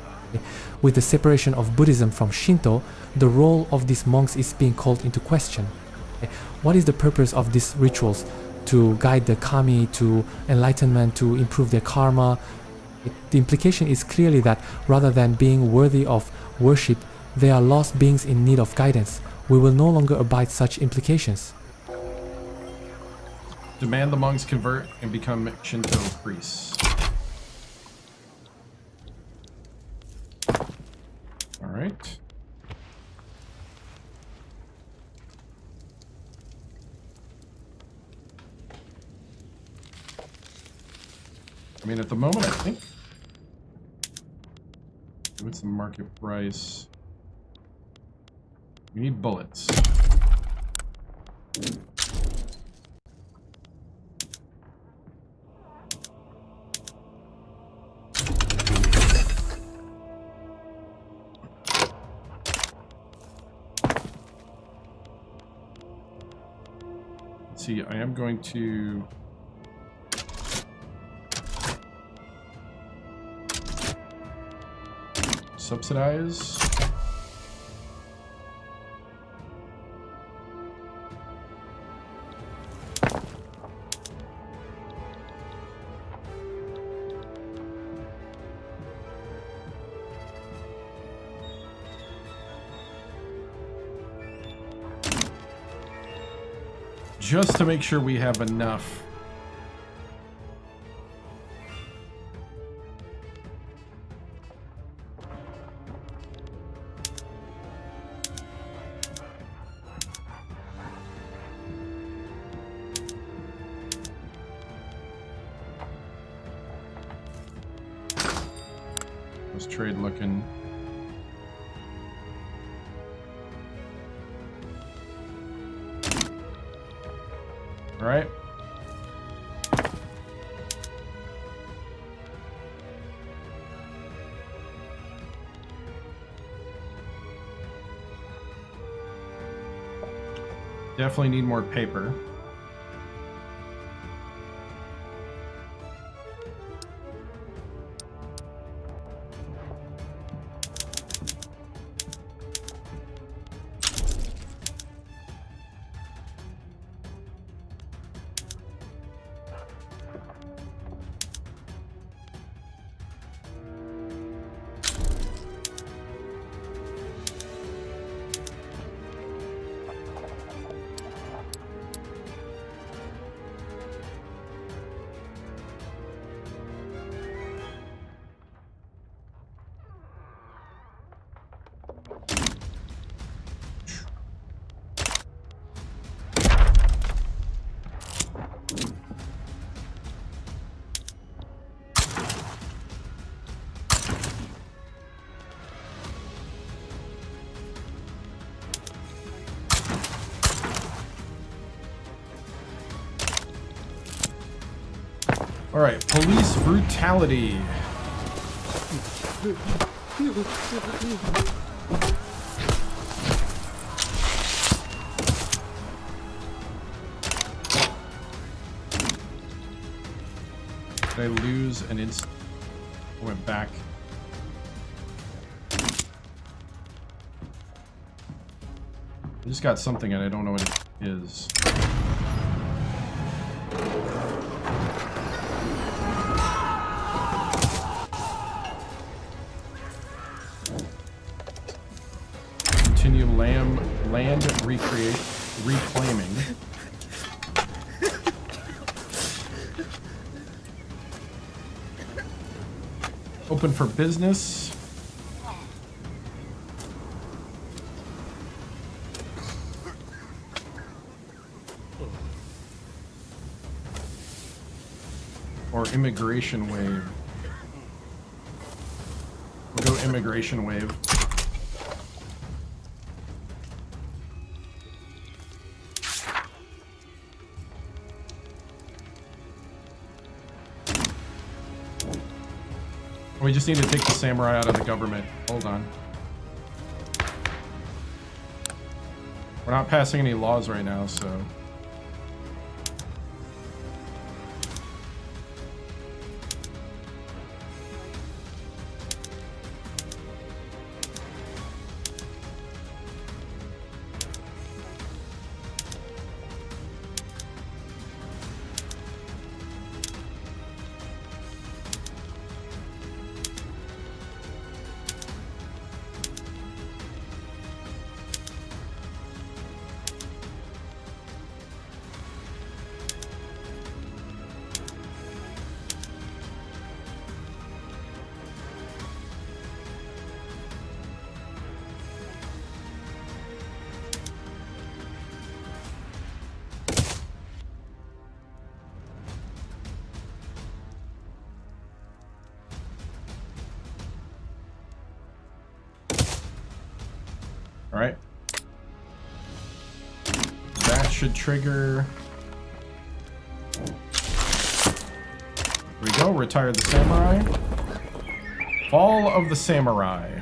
With the separation of Buddhism from Shinto, the role of these monks is being called into question. What is the purpose of these rituals? To guide the kami to enlightenment, to improve their karma? The implication is clearly that rather than being worthy of worship, they are lost beings in need of guidance. We will no longer abide such implications. Demand the monks convert and become Shinto priests. All right. I mean, at the moment, I think. What's the market price? We need bullets. Let's see, I am going to subsidize. Just to make sure we have enough. How's trade looking? All right. Definitely need more paper. All right, police brutality. Did I lose an instant? I went back. I just got something and I don't know what it is. Continue land reclaiming. Open for business. Or immigration wave. We'll go immigration wave. We just need to take the samurai out of the government. Hold on. We're not passing any laws right now, so... should trigger... Here we go, retire the samurai. Fall of the samurai.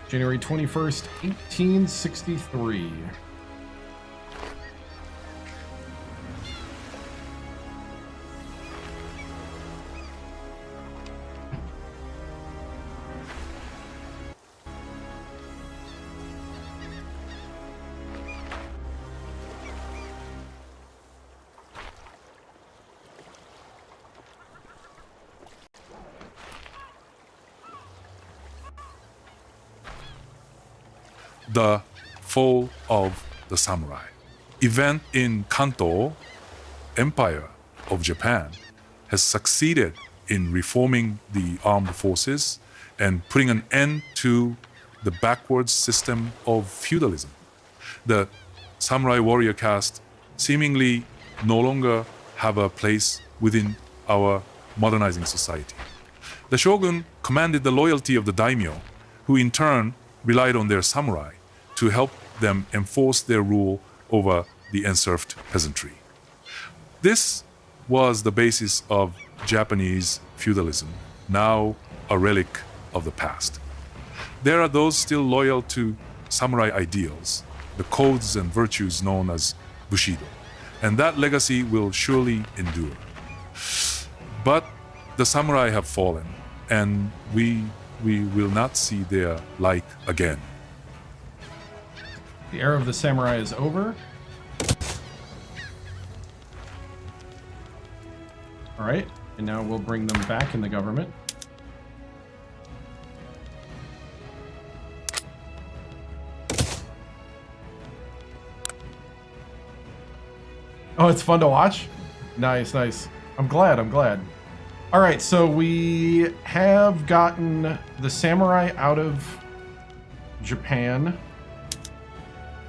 January 21st, 1863. The fall of the samurai. Event in Kanto Empire of Japan has succeeded in reforming the armed forces and putting an end to the backwards system of feudalism. The samurai warrior caste seemingly no longer have a place within our modernizing society. The shogun commanded the loyalty of the daimyo, who in turn relied on their samurai to help them enforce their rule over the enserfed peasantry. This was the basis of Japanese feudalism, now a relic of the past. There are those still loyal to samurai ideals, the codes and virtues known as Bushido, and that legacy will surely endure. But the samurai have fallen, and we will not see their like again. The era of the samurai is over. All right, and now we'll bring them back in the government. Oh, it's fun to watch? Nice, nice. I'm glad. All right, so we have gotten the samurai out of Japan.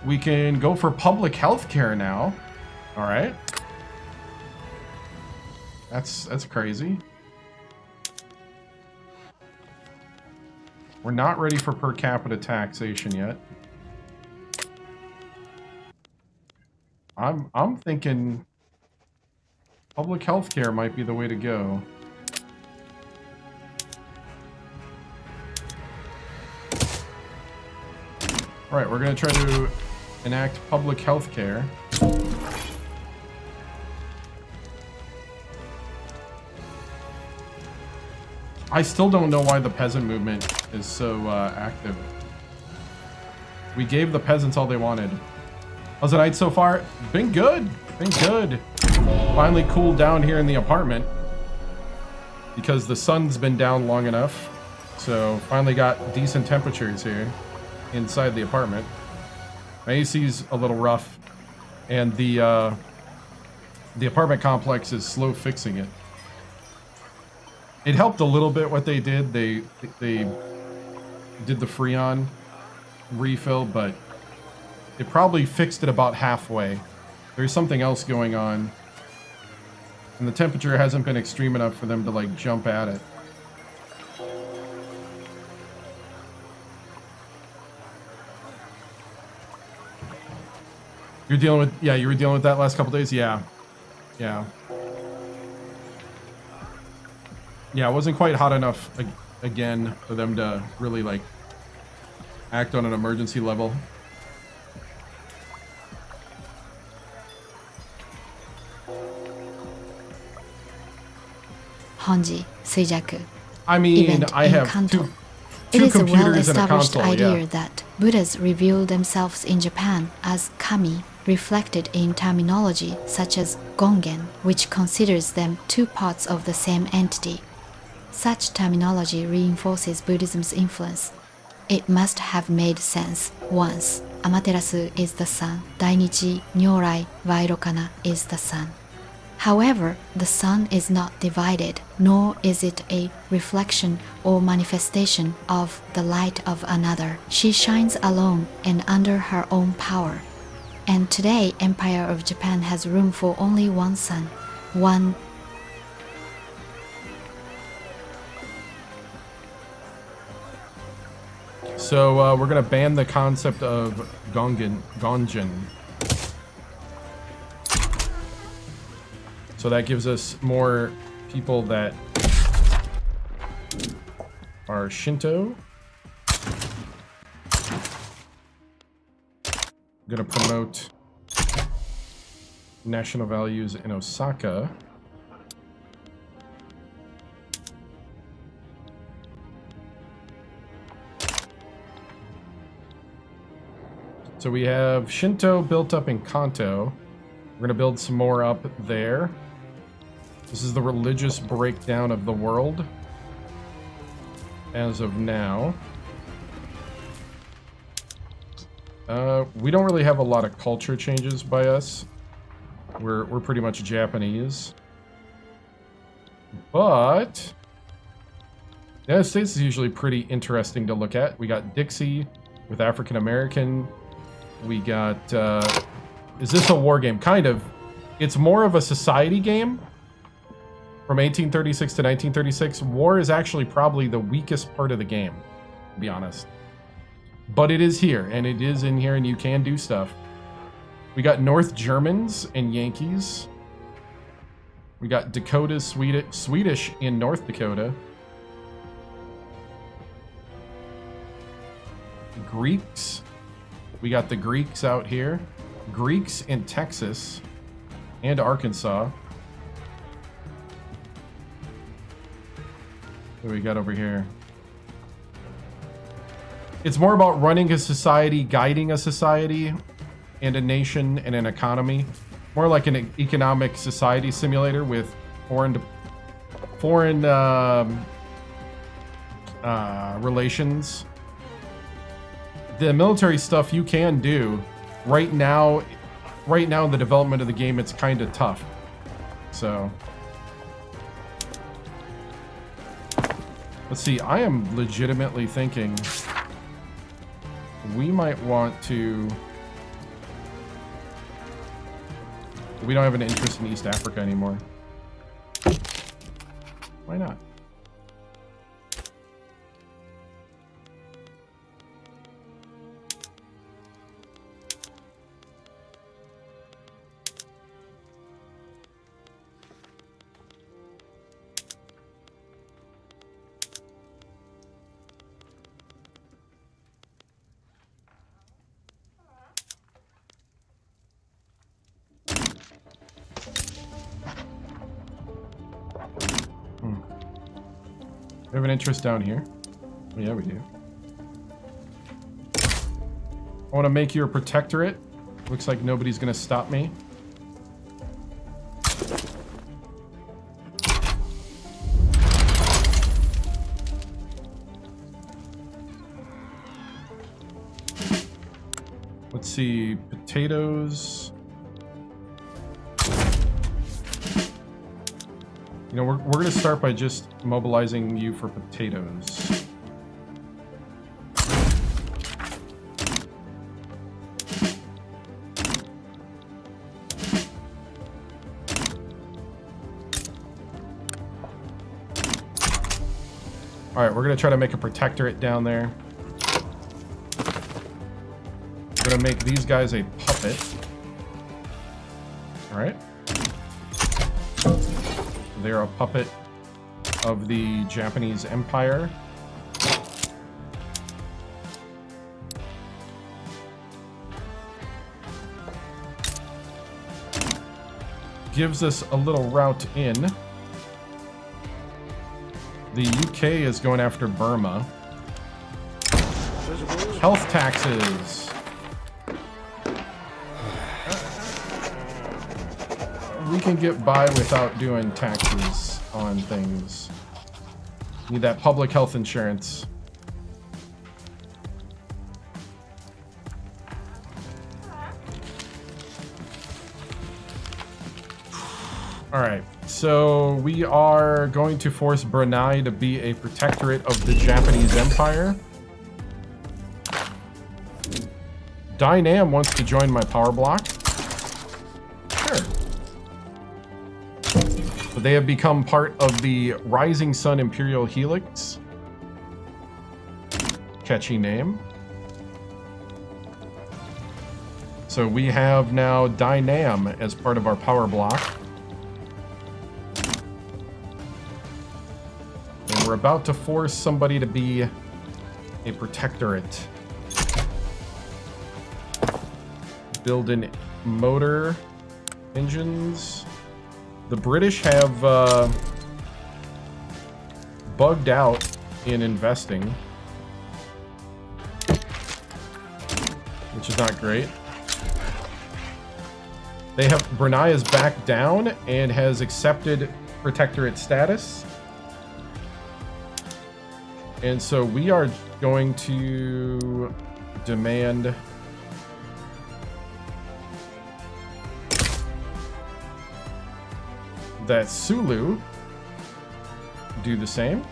We can go for public health care now. All right. That's crazy. We're not ready for per capita taxation yet. I'm thinking public health care might be the way to go. All right, we're gonna try to enact public health care. I still don't know why the peasant movement is so active. We gave the peasants all they wanted. How's the night so far? Been good. Finally cooled down here in the apartment because the sun's been down long enough. So finally got decent temperatures here inside the apartment. My AC's a little rough, and the apartment complex is slow fixing it. It helped a little bit what they did. They did the Freon refill, but it probably fixed it about halfway. There's something else going on, and the temperature hasn't been extreme enough for them to like jump at it. You're dealing with, yeah, you were dealing with that last couple days? Yeah. Yeah, it wasn't quite hot enough again for them to really like act on an emergency level. Honji, Seijaku. I mean, I have two computers and a console. It is a well-established idea yeah. that Buddhas reveal themselves in Japan as kami, reflected in terminology such as gongen, which considers them two parts of the same entity. Such terminology reinforces Buddhism's influence. It must have made sense once. Amaterasu is the sun, Dainichi, Nyorai, Vairokana is the sun. However, the sun is not divided, nor is it a reflection or manifestation of the light of another. She shines alone and under her own power. And today, Empire of Japan has room for only one sun, one So we're going to ban the concept of Gonjin. So that gives us more people that are Shinto. I'm going to promote national values in Osaka. So we have Shinto built up in Kanto. We're going to build some more up there. This is the religious breakdown of the world as of now. We don't really have a lot of culture changes by us. We're pretty much Japanese. But the United States is usually pretty interesting to look at. We got Dixie with African American. We got, is this a war game? Kind of. It's more of a society game. From 1836 to 1936, war is actually probably the weakest part of the game, to be honest. But it is here, and it is in here, and you can do stuff. We got North Germans and Yankees. We got Dakotas, Swedish in North Dakota. Greeks. We got the Greeks out here. Greeks in Texas and Arkansas. What do we got over here? It's more about running a society, guiding a society, and a nation and an economy. More like an economic society simulator with foreign relations. The military stuff you can do. Right now in the development of the game, it's kind of tough. So let's see. I am legitimately thinking we might want to... We don't have an interest in East Africa anymore. Why not? We have an interest down here. Yeah, we do. I want to make you a protectorate. Looks like nobody's going to stop me. Let's see. Potatoes. You know, we're going to start by just mobilizing you for potatoes. All right, we're going to try to make a protectorate down there. We're going to make these guys a puppet. All right. They're a puppet of the Japanese Empire. Gives us a little route in. The UK is going after Burma. Health taxes. We can get by without doing taxes on things. Need that public health insurance. All right, so we are going to force Brunei to be a protectorate of the Japanese Empire. Dynam wants to join my power block. Sure. But they have become part of the Rising Sun Imperial Helix. Catchy name. So we have now Dynam as part of our power block. And we're about to force somebody to be a protectorate. Build in motor engines. The British have bugged out in investing, which is not great. They have Brunei is back down and has accepted protectorate status. And so we are going to demand that Sulu do the same.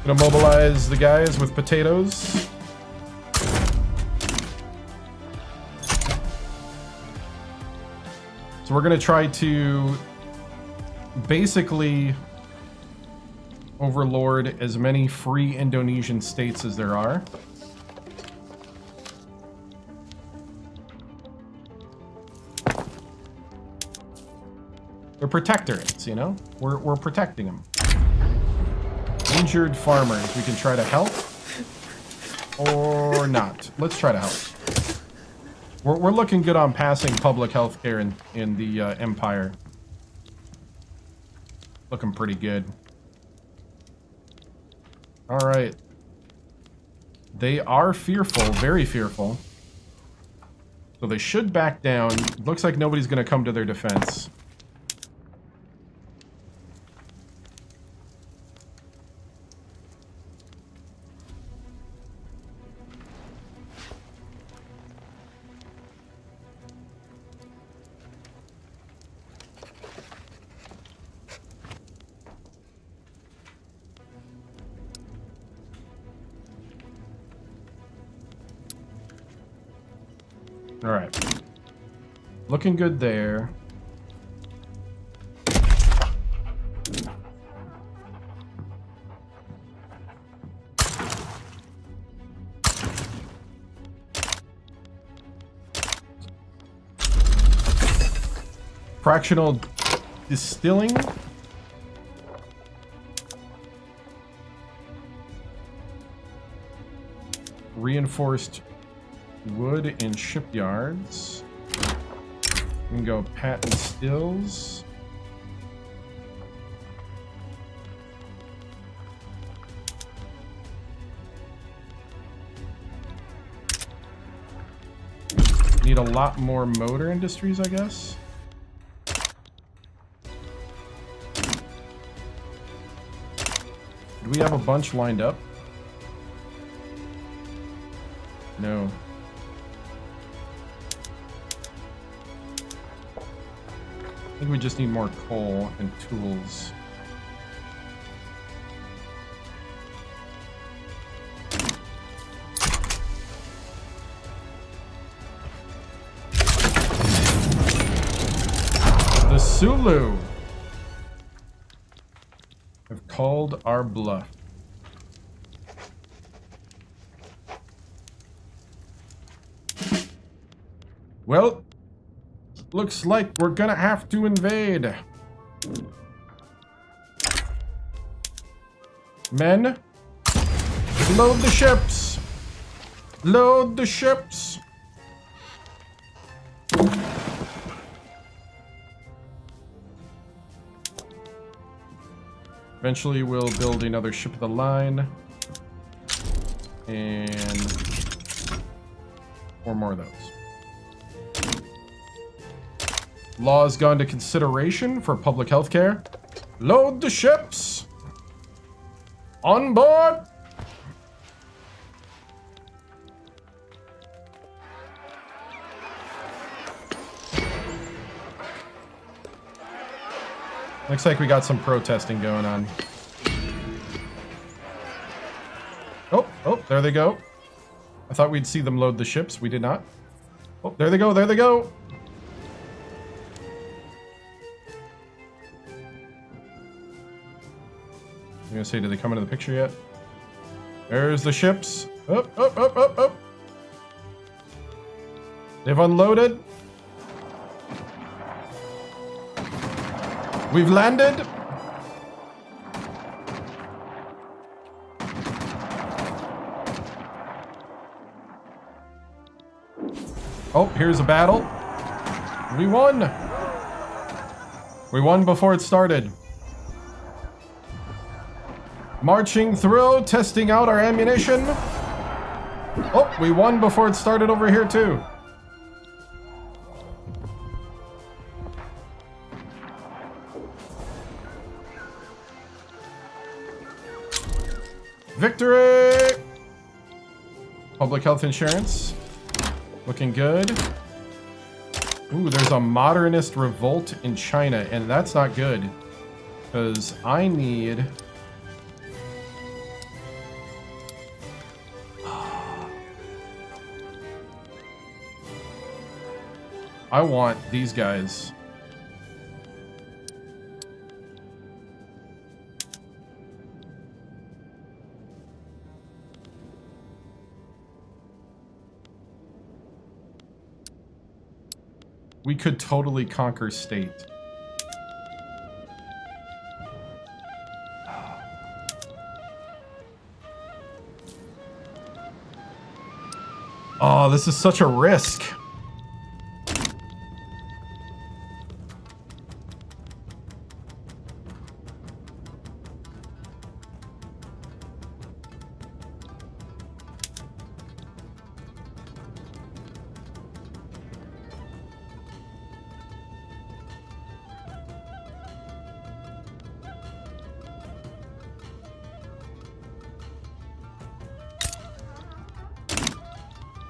Gonna mobilize the guys with potatoes. So we're gonna try to basically overlord as many free Indonesian states as there are. They're protectorates, you know? We're protecting them. Injured farmers, we can try to help. Or not. Let's try to help. We're looking good on passing public health care in the Empire. Looking pretty good. Alright. They are fearful, very fearful. So they should back down. Looks like nobody's going to come to their defense. All right. Looking good there. Fractional distilling. Reinforced wood in shipyards. We can go patent stills. Need a lot more motor industries, I guess. Do we have a bunch lined up? No. I think we just need more coal and tools. The Sulu have called our bluff. Well, looks like we're gonna have to invade. Men, load the ships. Load the ships. Eventually we'll build another ship of the line. And 4 more of those. Law has gone to consideration for public health care. Load the ships! On board! Looks like we got some protesting going on. Oh, there they go. I thought we'd see them load the ships. We did not. Oh, there they go, there they go! I'm gonna say, did they come into the picture yet? There's the ships. Up, up, up, up, up. They've unloaded. We've landed. Oh, here's a battle. We won. We won before it started. Marching through, testing out our ammunition. Oh, we won before it started over here too. Victory! Public health insurance. Looking good. Ooh, there's a modernist revolt in China, and that's not good. Because I need... I want these guys. We could totally conquer state. Oh, this is such a risk.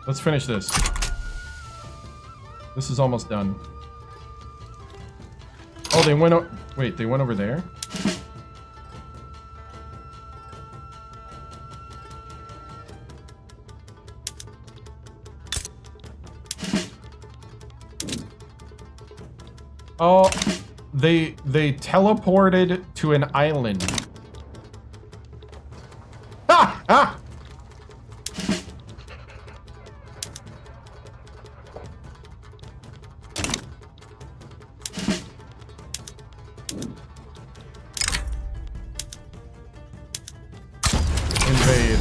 Let's finish this. This is almost done. Oh, they went wait, they went over there? Oh, they teleported to an island. Ah! Ah! Invade.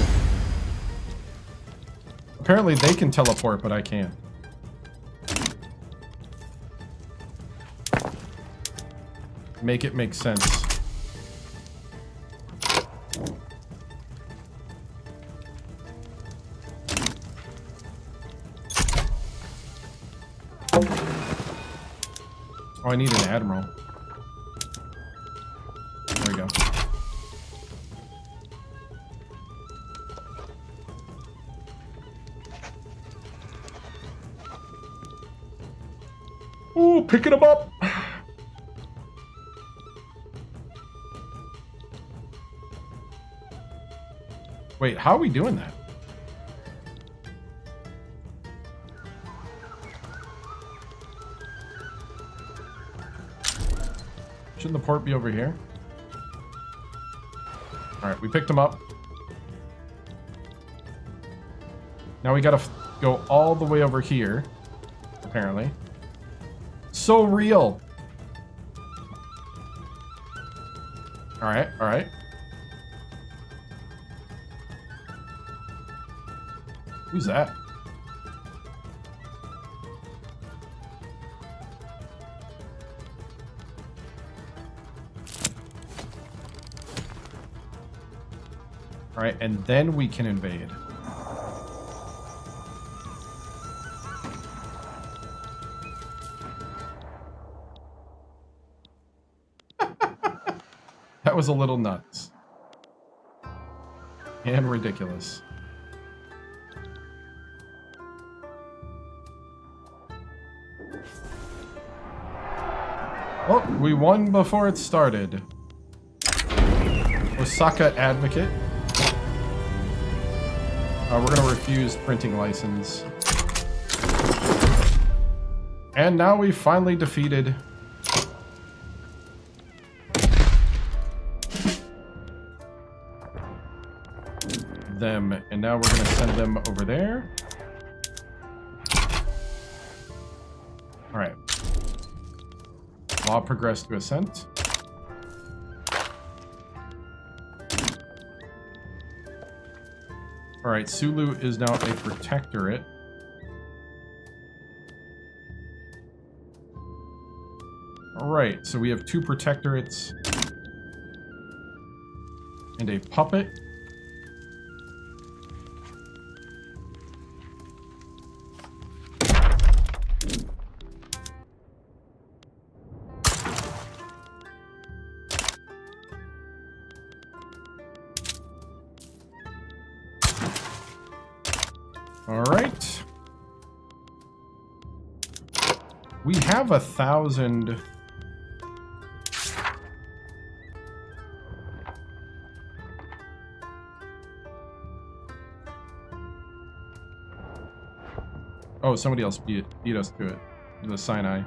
Apparently they can teleport, but I can't. Make it make sense. Oh, I need an admiral. There we go. Ooh, picking them up. Wait, how are we doing that? Shouldn't the port be over here? Alright, we picked him up. Now we gotta go all the way over here, apparently. So real! Alright, alright. Who's that? All right, and then we can invade. That was a little nuts. And ridiculous. Oh, we won before it started. Osaka Advocate. We're gonna refuse printing license. And now we finally defeated. them, and now we're going to send them over there. All right. Law progressed to assent. All right, Sulu is now a protectorate. All right, so we have 2 protectorates and a puppet. All right. We have 1,000. Oh, somebody else beat us to it. The Sinai.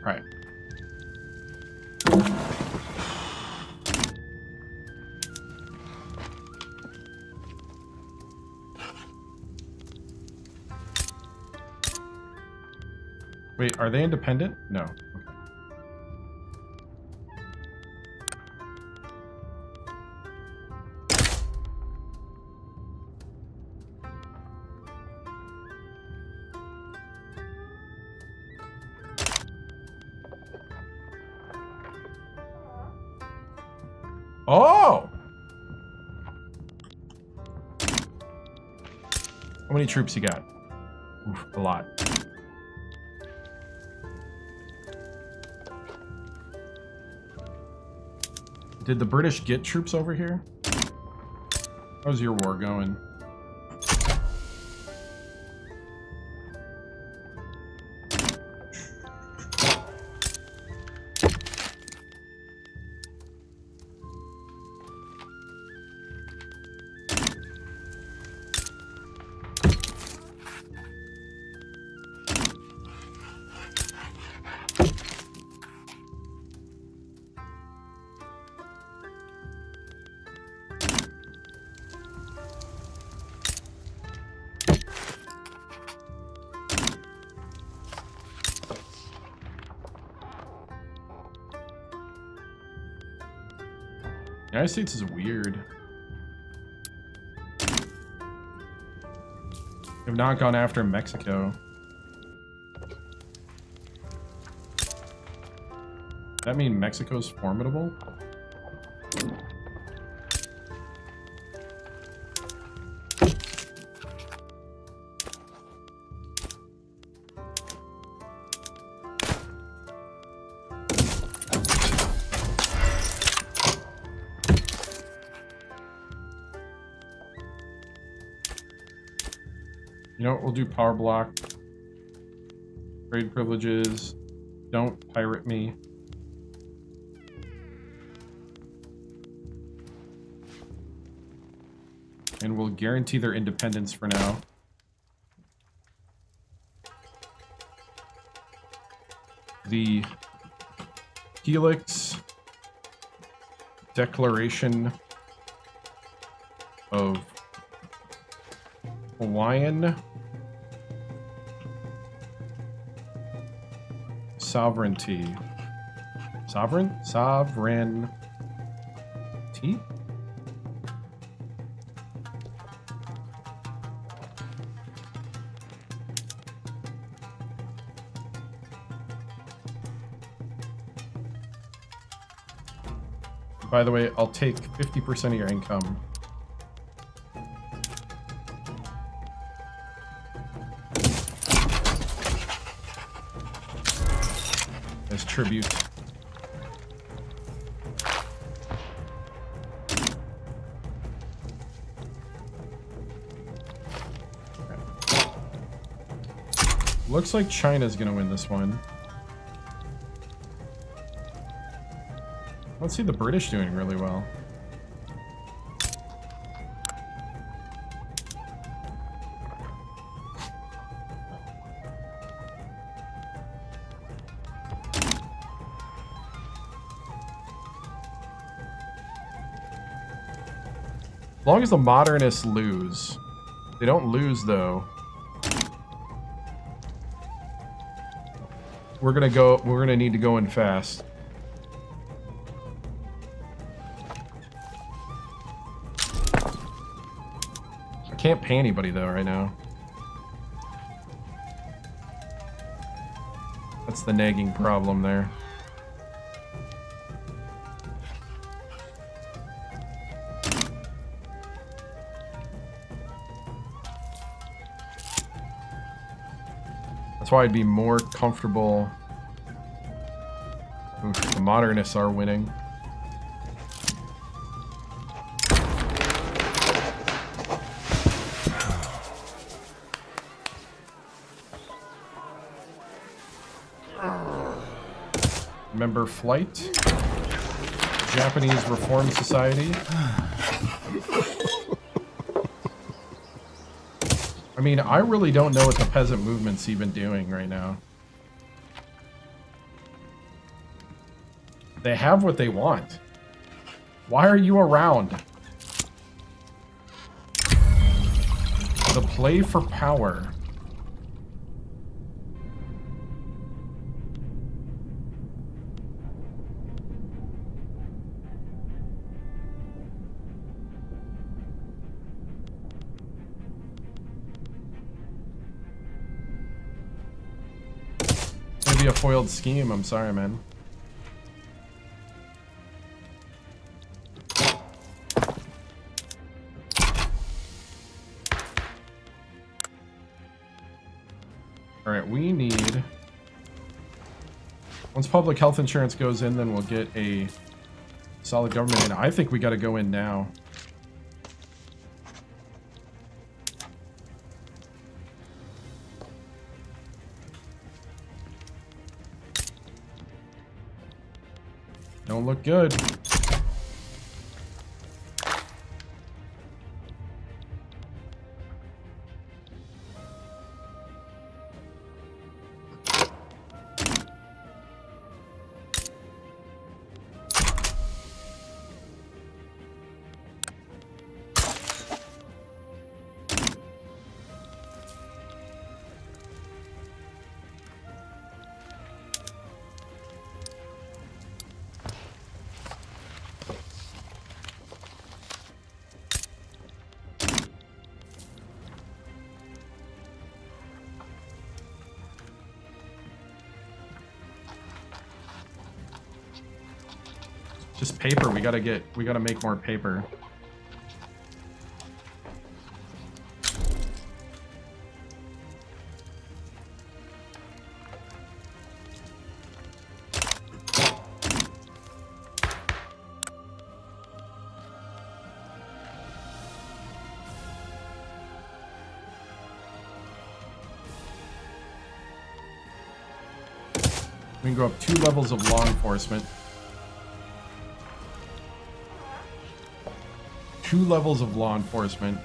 Right. Wait, are they independent? No. Okay. Oh! How many troops you got? Oof, a lot. Did the British get troops over here? How's your war going? The United States is weird. They've not gone after Mexico. Does that mean Mexico's formidable? You know what, we'll do power block. Trade privileges. Don't pirate me. And we'll guarantee their independence for now. The Helix Declaration of Hawaiian sovereignty. Sovereignty? By the way, I'll take 50% of your income. As tribute. Looks like China's gonna win this one. Let's see the British doing really well. As long as the modernists lose. They don't lose though. We're gonna need to go in fast. I can't pay anybody though right now. That's the nagging problem there. That's why I'd be more comfortable. Oof, the modernists are winning. Member flight. Japanese Reform Society. I mean, I really don't know what the peasant movement's even doing right now. They have what they want. Why are you around? The play for power. Be a foiled scheme. I'm sorry, man. All right, we need. Once public health insurance goes in, then we'll get a solid government in. I think we got to go in now. Don't look good. Just paper. We gotta make more paper. We can go up 2 levels of law enforcement. 2 levels of law enforcement.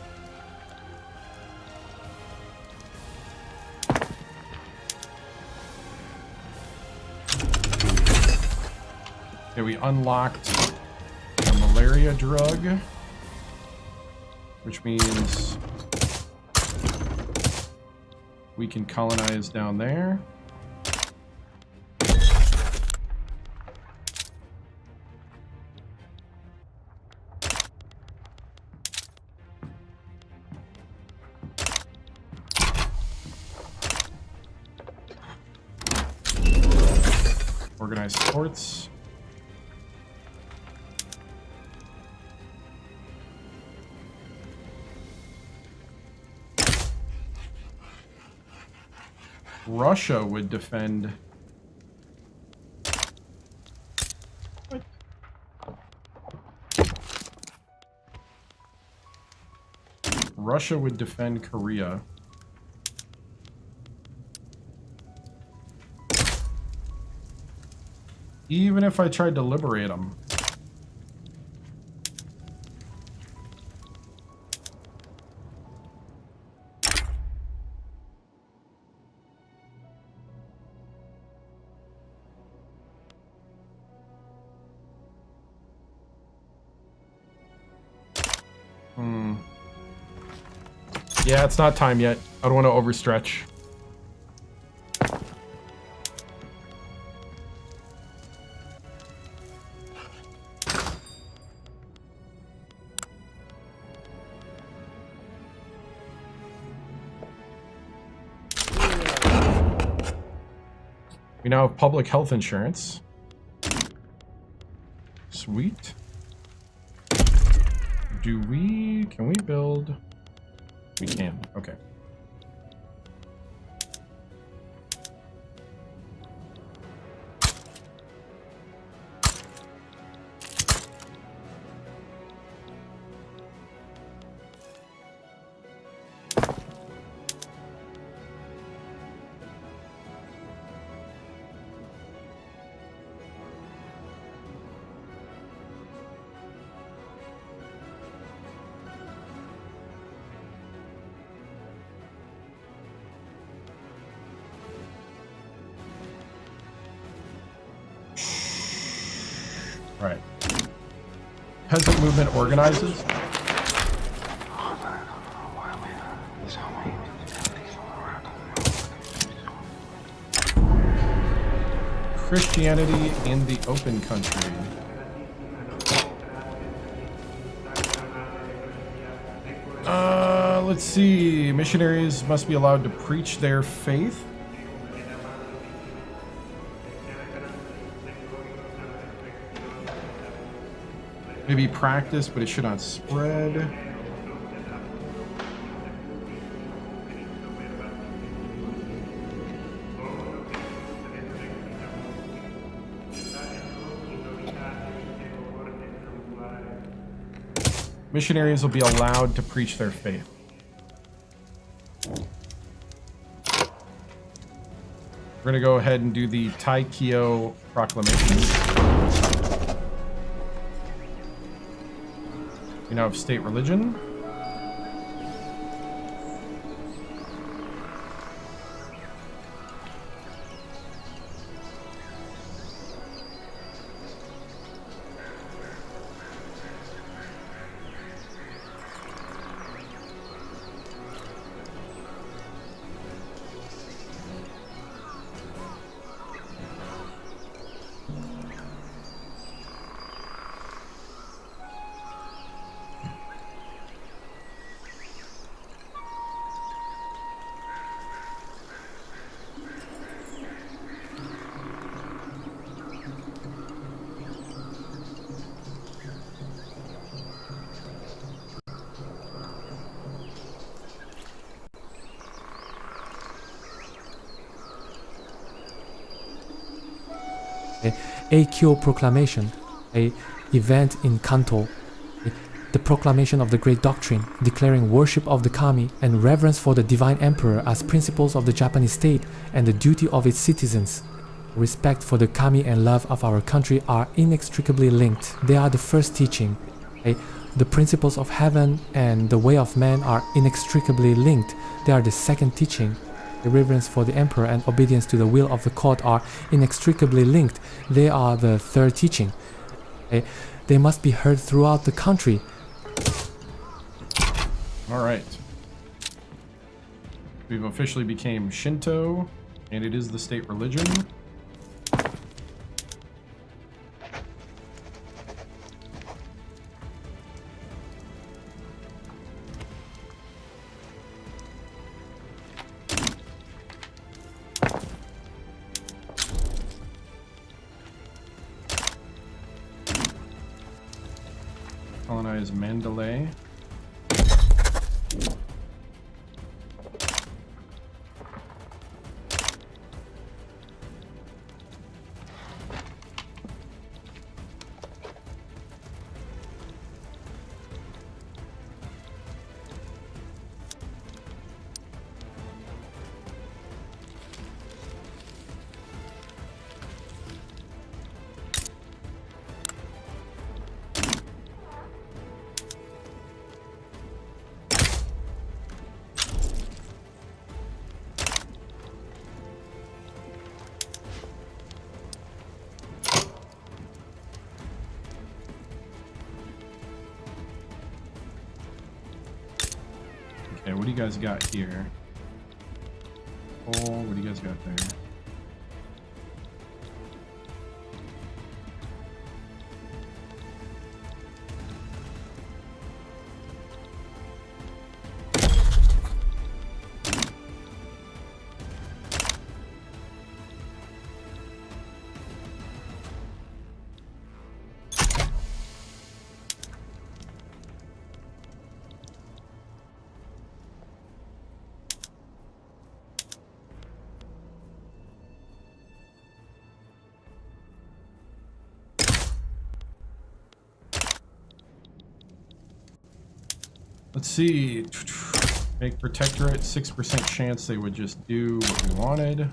Okay, we unlocked a malaria drug, which means we can colonize down there. Organized sports. Russia would defend. What? Russia would defend Korea. Even if I tried to liberate them. Yeah, it's not time yet. I don't want to overstretch. We now have public health insurance. Sweet. Can we build? We can, okay. Right. Peasant movement organizes. Christianity in the open country. Let's see. Missionaries must be allowed to preach their faith. Maybe practice, but it should not spread. Missionaries will be allowed to preach their faith. We're going to go ahead and do the Taikyo Proclamation. We now have state religion. Aikyo Proclamation, a event in Kanto, the proclamation of the Great Doctrine, declaring worship of the kami and reverence for the Divine Emperor as principles of the Japanese state and the duty of its citizens. Respect for the kami and love of our country are inextricably linked. They are the first teaching. The principles of heaven and the way of man are inextricably linked. They are the second teaching. The reverence for the emperor and obedience to the will of the court are inextricably linked. They are the third teaching. They must be heard throughout the country. All right. We've officially became Shinto, and it is the state religion. Colonize Mandalay. Okay, what do you guys got here? Oh, what do you guys got there? Let's see. Make protectorate 6% chance they would just do what we wanted.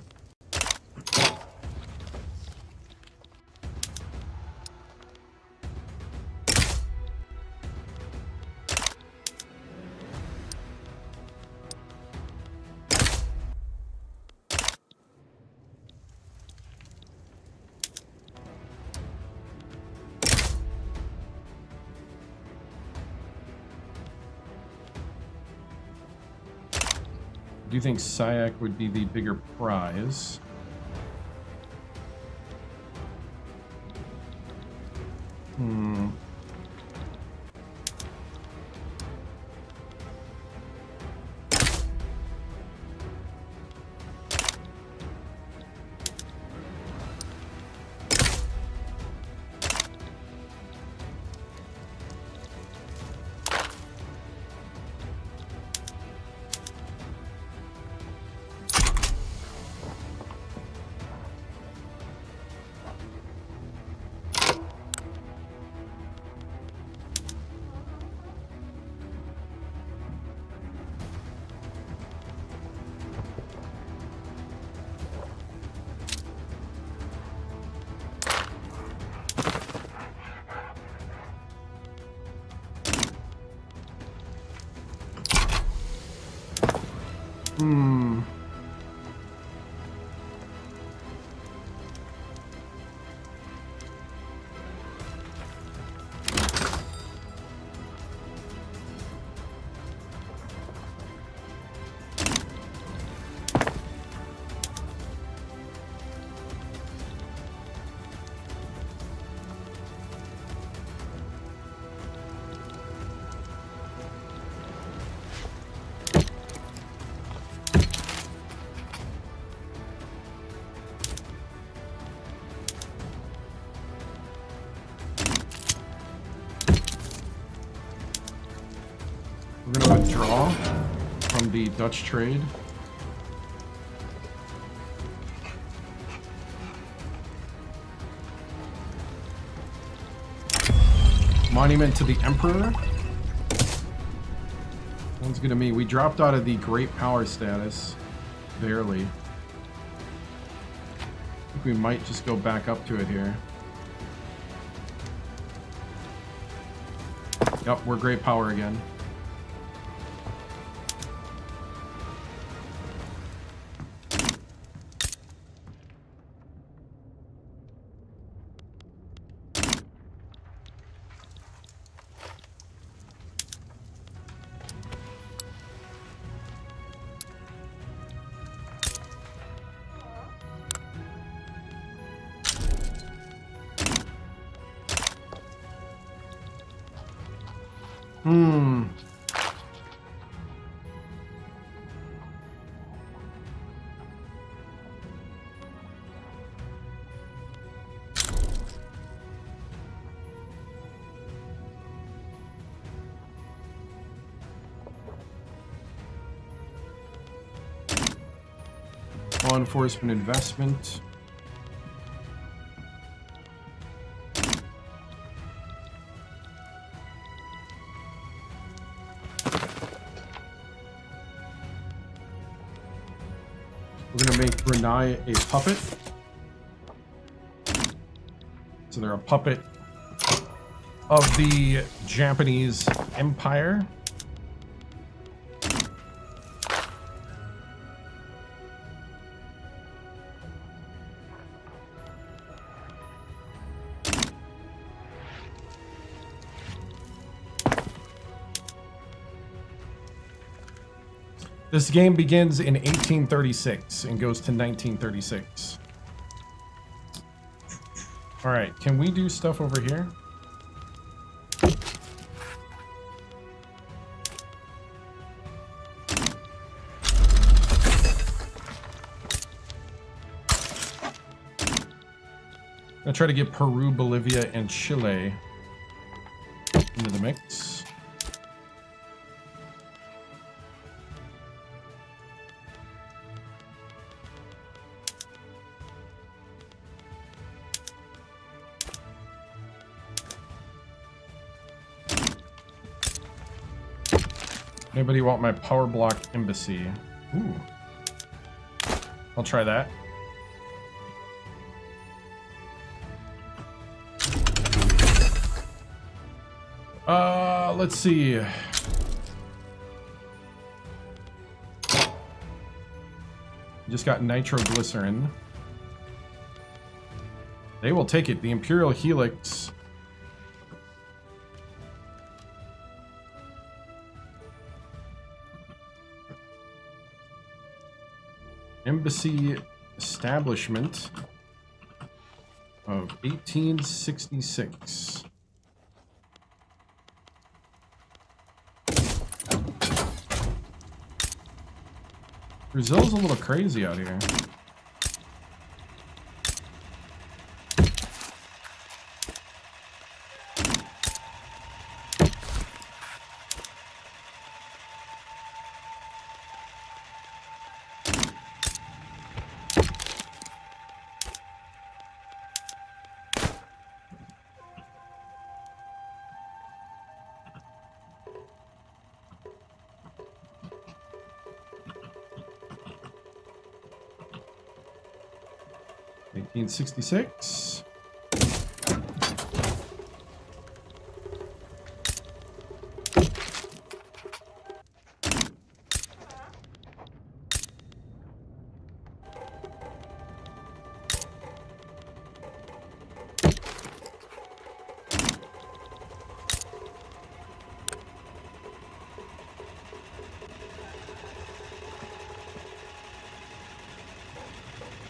Do you think Syak would be the bigger prize? We're going to withdraw from the Dutch trade. Monument to the Emperor. Sounds good to me. We dropped out of the Great Power status. Barely. I think we might just go back up to it here. Yep, we're Great Power again. Law enforcement investment. We're gonna make Brunei a puppet. So they're a puppet of the Japanese Empire. This game begins in 1836 and goes to 1936. All right, can we do stuff over here? I'm gonna try to get Peru, Bolivia, and Chile into the mix. Anybody want my power block embassy? Ooh. I'll try that. Let's see. Just got nitroglycerin. They will take it. The Imperial Helix. Embassy establishment of 1866. Brazil's a little crazy out here. $1866.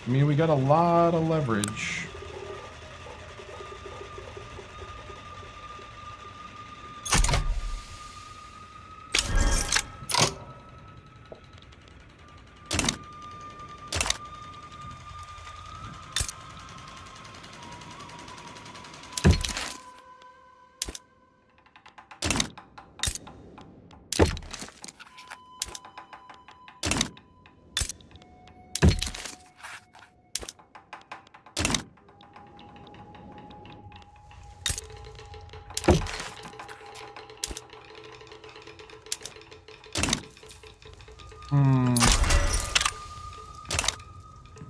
I mean, we got a lot of leverage.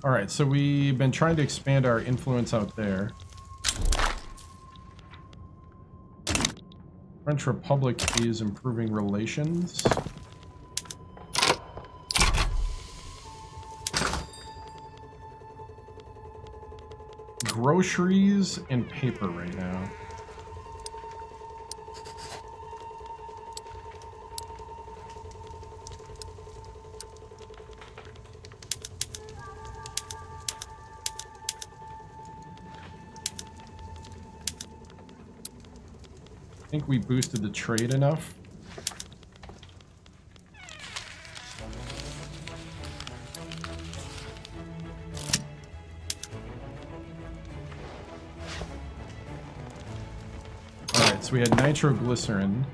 All right, so we've been trying to expand our influence out there. French Republic is improving relations. Groceries and paper right now. I think we boosted the trade enough. Alright, so we had nitroglycerin.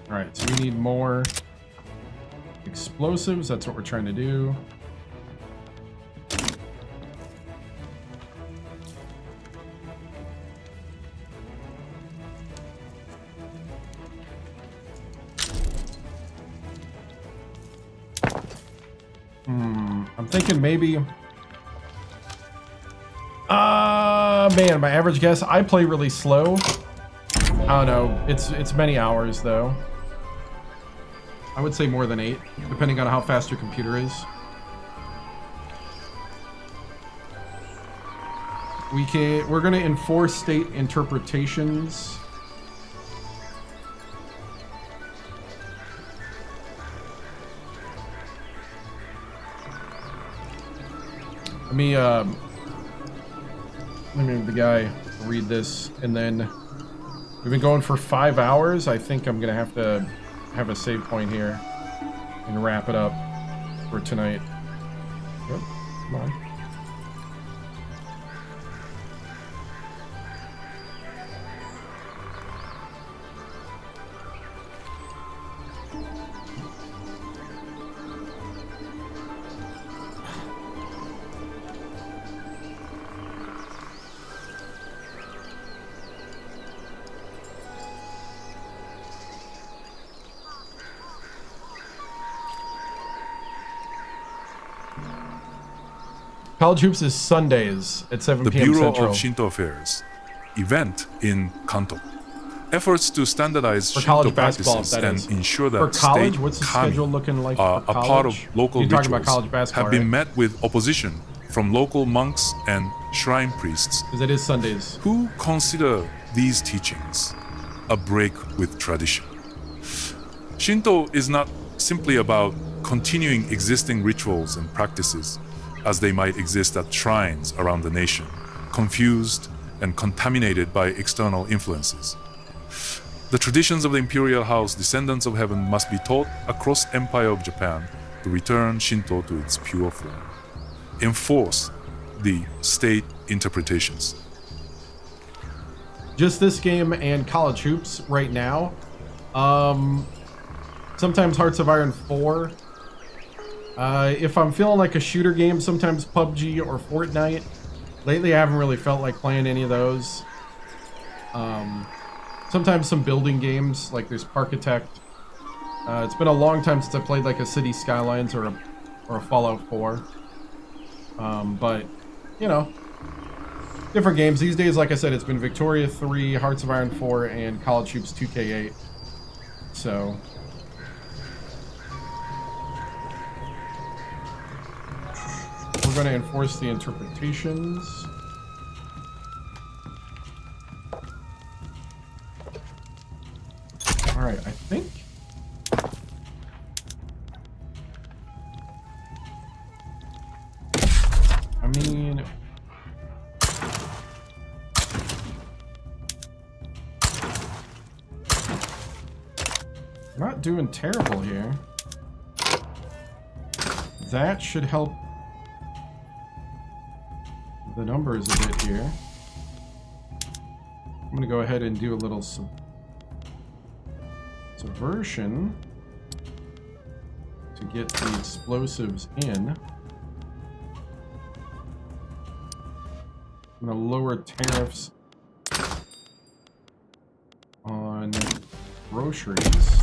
Alright, so we need more explosives. That's what we're trying to do. I'm thinking maybe... man, my average guess, I play really slow. I don't know. It's many hours, though. I would say more than 8, depending on how fast your computer is. We're gonna enforce state interpretations. Let me the guy read this, and then we've been going for 5 hours. I think I'm gonna have to have a save point here and wrap it up for tonight. Yep, come on. College Hoops is Sundays at 7 The p.m. Bureau Central. of Shinto Affairs event in Kanto. Efforts to standardize For Shinto college basketball, practices that and is. ensure For that college, state what's the kami schedule looking like are for a part of college? local You're talking about rituals college basketball, have been right? met with opposition from local monks and shrine priests Because it is Sundays. who consider these teachings a break with tradition. Shinto is not simply about continuing existing rituals and practices as they might exist at shrines around the nation, confused and contaminated by external influences. The traditions of the imperial house, descendants of heaven, must be taught across Empire of Japan to return Shinto to its pure form. Enforce the state interpretations. Just this game and College Hoops right now. Sometimes Hearts of Iron 4. If I'm feeling like a shooter game, sometimes PUBG or Fortnite. Lately, I haven't really felt like playing any of those. Sometimes some building games, like there's Parkitect. It's been a long time since I played like a City Skylines or a Fallout 4. But, you know, different games. These days, like I said, it's been Victoria 3, Hearts of Iron 4, and College Hoops 2K8. So... we're going to enforce the interpretations. All right, I think. I mean, we're not doing terrible here. That should help the numbers a bit here. I'm gonna go ahead and do a little subversion to get the explosives in. I'm gonna lower tariffs on groceries.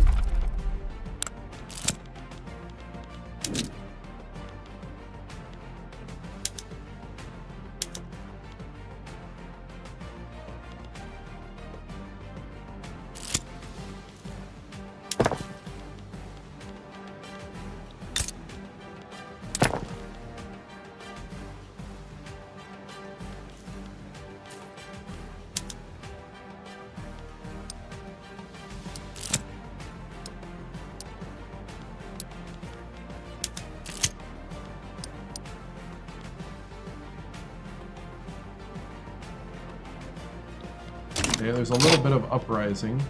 Okay, there's a little bit of uprising.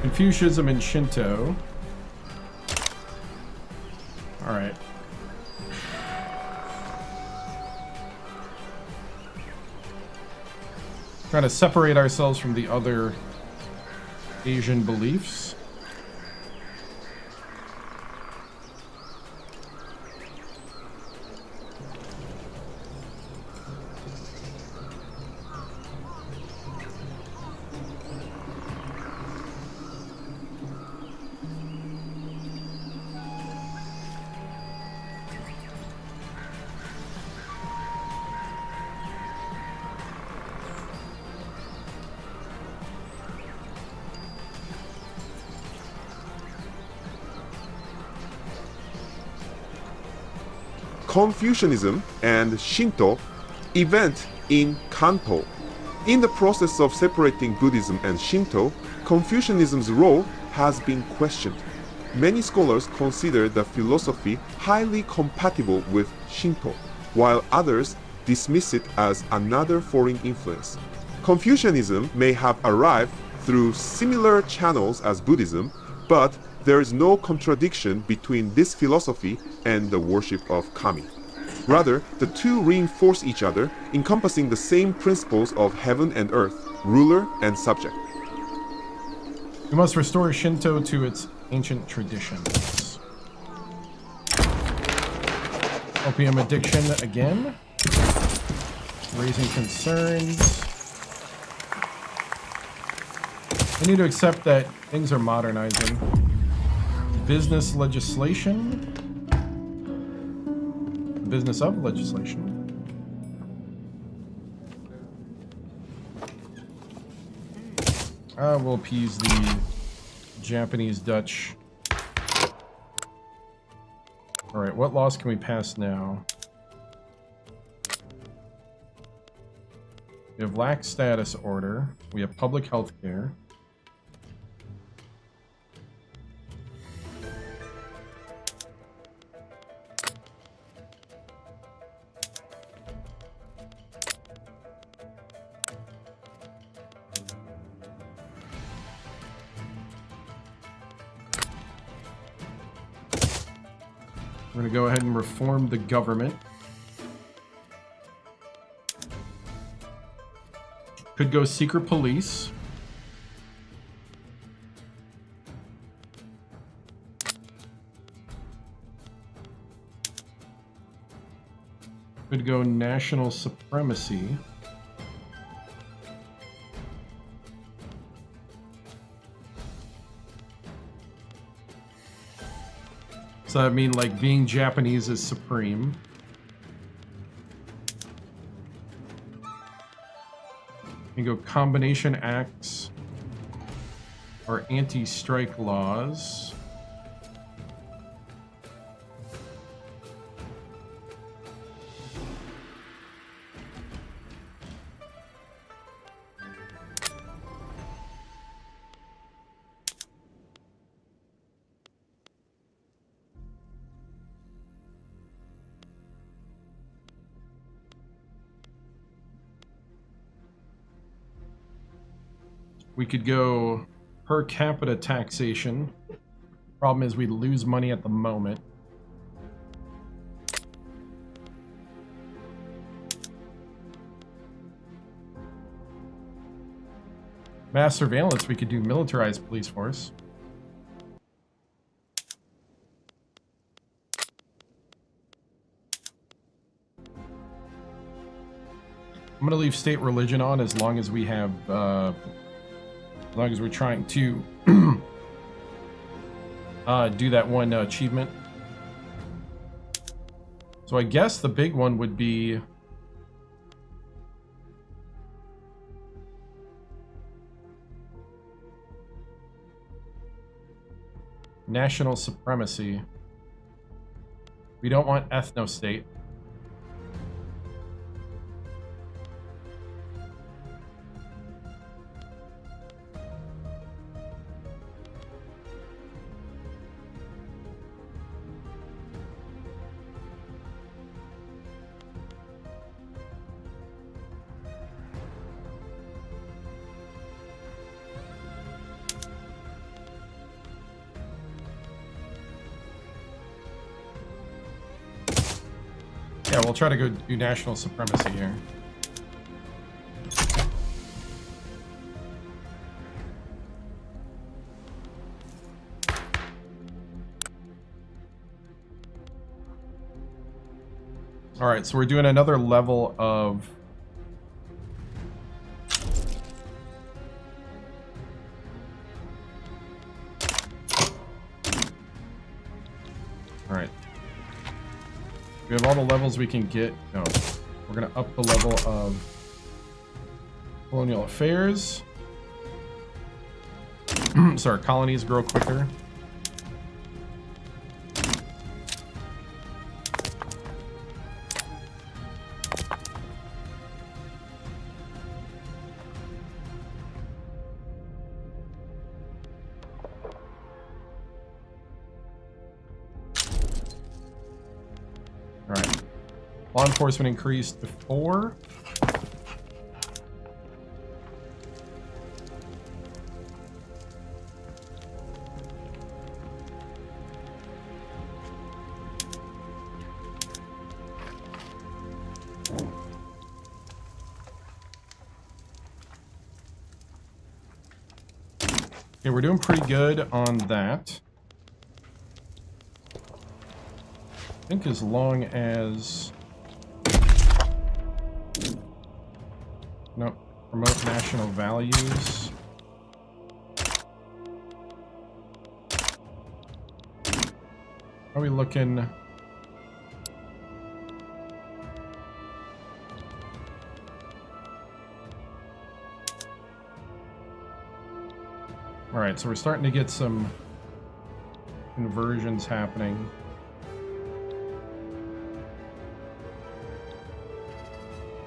Confucianism and Shinto. Alright. Trying to separate ourselves from the other Asian beliefs. Confucianism and Shinto, event in Kanto. In the process of separating Buddhism and Shinto, Confucianism's role has been questioned. Many scholars consider the philosophy highly compatible with Shinto, while others dismiss it as another foreign influence. Confucianism may have arrived through similar channels as Buddhism, but there is no contradiction between this philosophy and the worship of kami. Rather, the two reinforce each other, encompassing the same principles of heaven and earth, ruler and subject. We must restore Shinto to its ancient traditions. Opium addiction again. Raising concerns. We need to accept that things are modernizing. Business legislation. The business of legislation. We'll appease the Japanese Dutch. Alright, what laws can we pass now? We have lax status order. We have public health care. We're going to go ahead and reform the government. Could go secret police. Could go national supremacy. So I mean, like, being Japanese is supreme. You go combination acts or anti-strike laws. We could go per capita taxation. Problem is we lose money at the moment. Mass surveillance, we could do militarized police force. I'm gonna leave state religion on as long as we have as long as we're trying to do that one achievement. So I guess the big one would be national supremacy. We don't want ethno-state. Yeah, we'll try to go do national supremacy here. All right, so we're doing another level of all right. We have all the levels we can get. No, we're gonna up the level of colonial affairs. So our colonies grow quicker. Law enforcement increased to 4. Okay, we're doing pretty good on that. I think as long as... No, promote national values. Are we looking... Alright, so we're starting to get some conversions happening.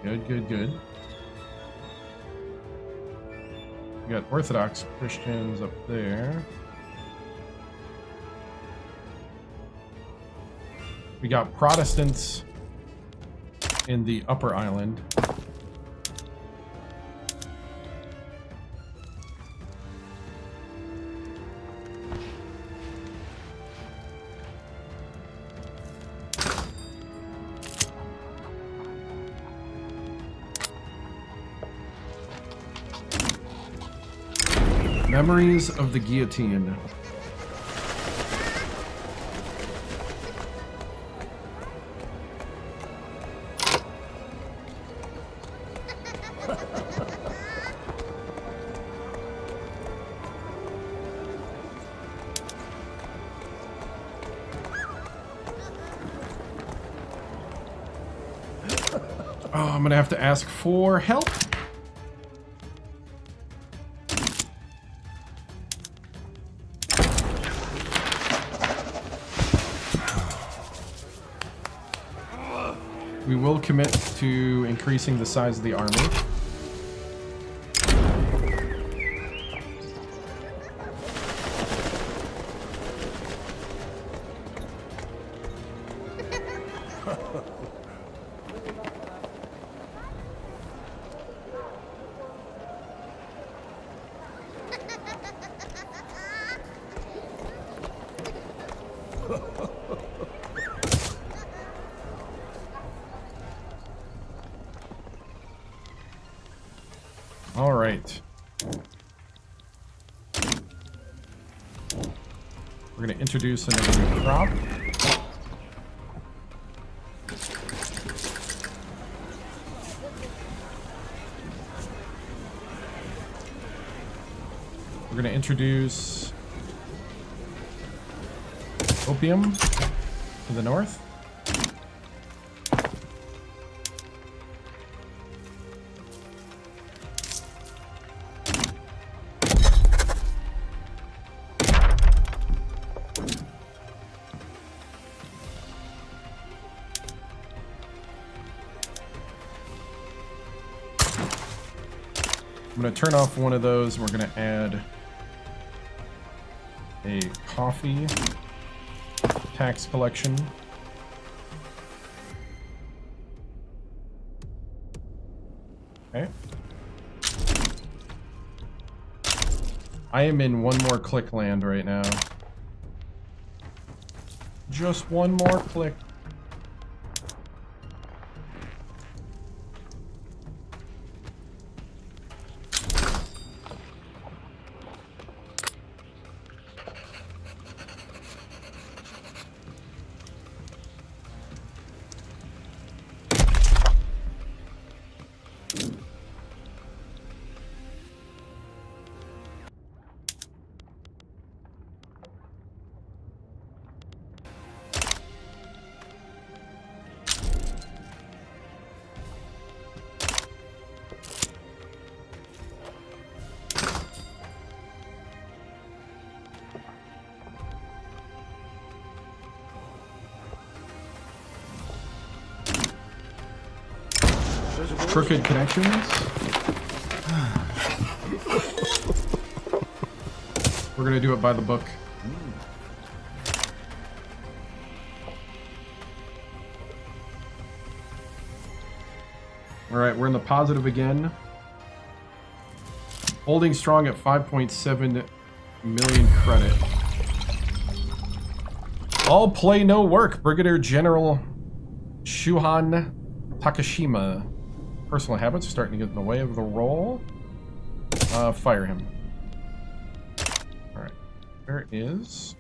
Good, good, good. We got Orthodox Christians up there. We got Protestants in the upper island. Memories of the Guillotine. Oh, I'm gonna have to ask for help. We will commit to increasing the size of the army. All right. We're going to introduce another new crop. We're going to introduce opium to the north. I'm going to turn off one of those, and we're going to add a coffee tax collection. Okay. I am in one more click land right now. Just one more click. Crooked connections. We're gonna do it by the book. All right, we're in the positive again. Holding strong at 5.7 million credit. All play, no work. Brigadier General Shuhan Takashima. Personal habits are starting to get in the way of the roll. Fire him. All right, there is.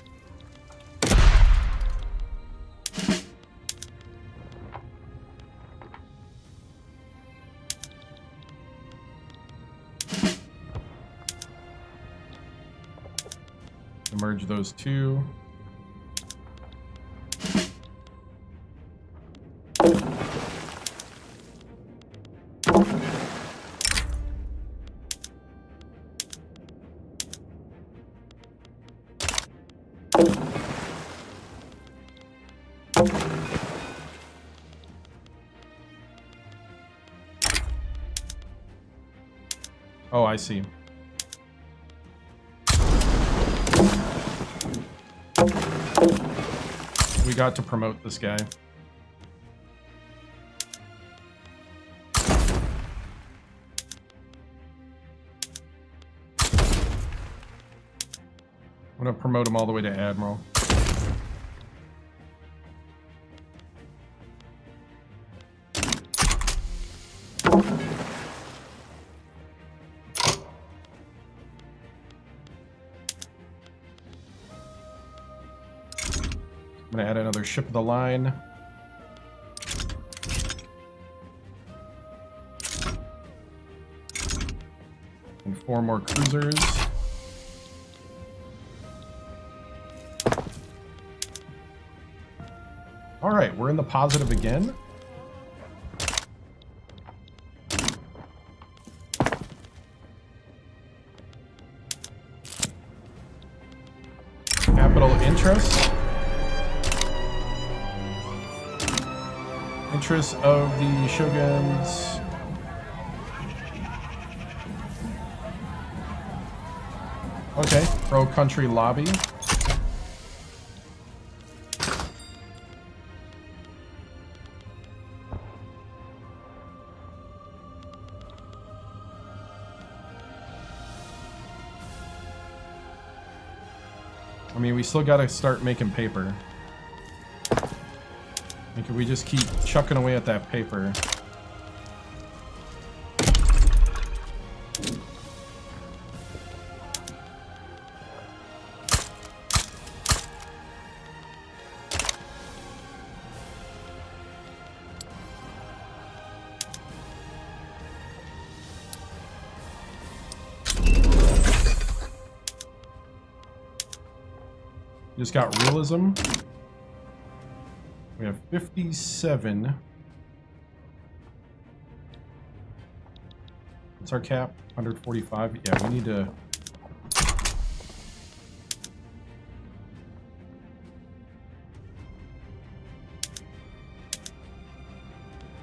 Merge those two. Oh, I see. We got to promote this guy. I'm gonna promote him all the way to Admiral. I'm gonna add another ship of the line. And 4 more cruisers. All right, we're in the positive again. Capital interest. Interest of the shoguns. Okay, pro-country lobby. I mean, we still gotta start making paper. And can we just keep chucking away at that paper? Just got realism. We have 57. What's our cap? 145. Yeah, we need to.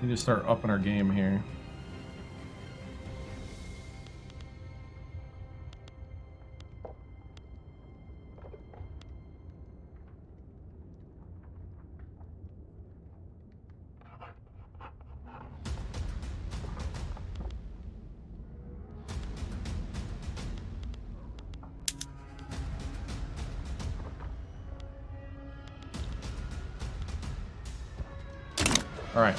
We need to start upping our game here. All right.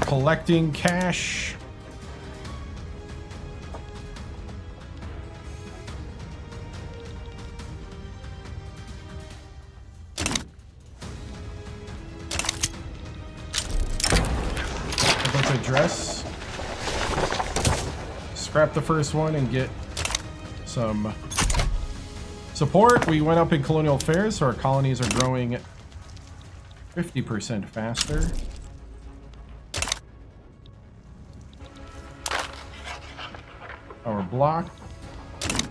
Collecting cash. Address. Scrap the first one and get some support. We went up in colonial affairs, so our colonies are growing 50% faster. Our block. The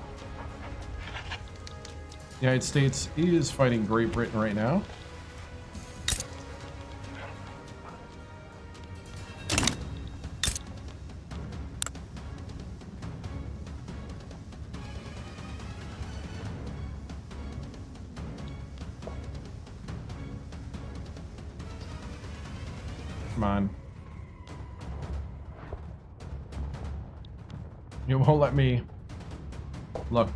United States is fighting Great Britain right now. Come on. You won't let me look.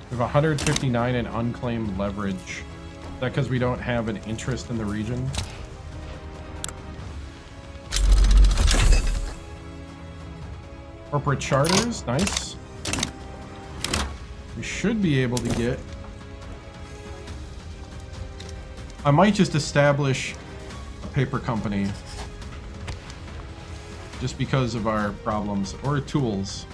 We have 159 in unclaimed leverage. Is that because we don't have an interest in the region? Corporate charters, nice. We should be able to get... I might just establish a paper company. Just because of our problems, or tools.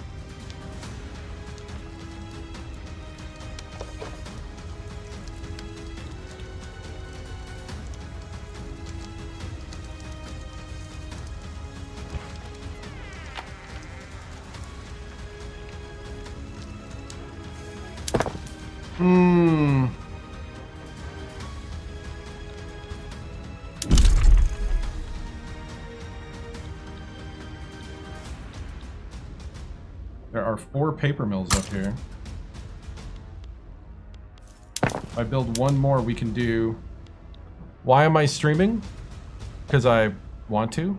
There are 4 paper mills up here. If I build one more, we can do... Why am I streaming? Because I want to.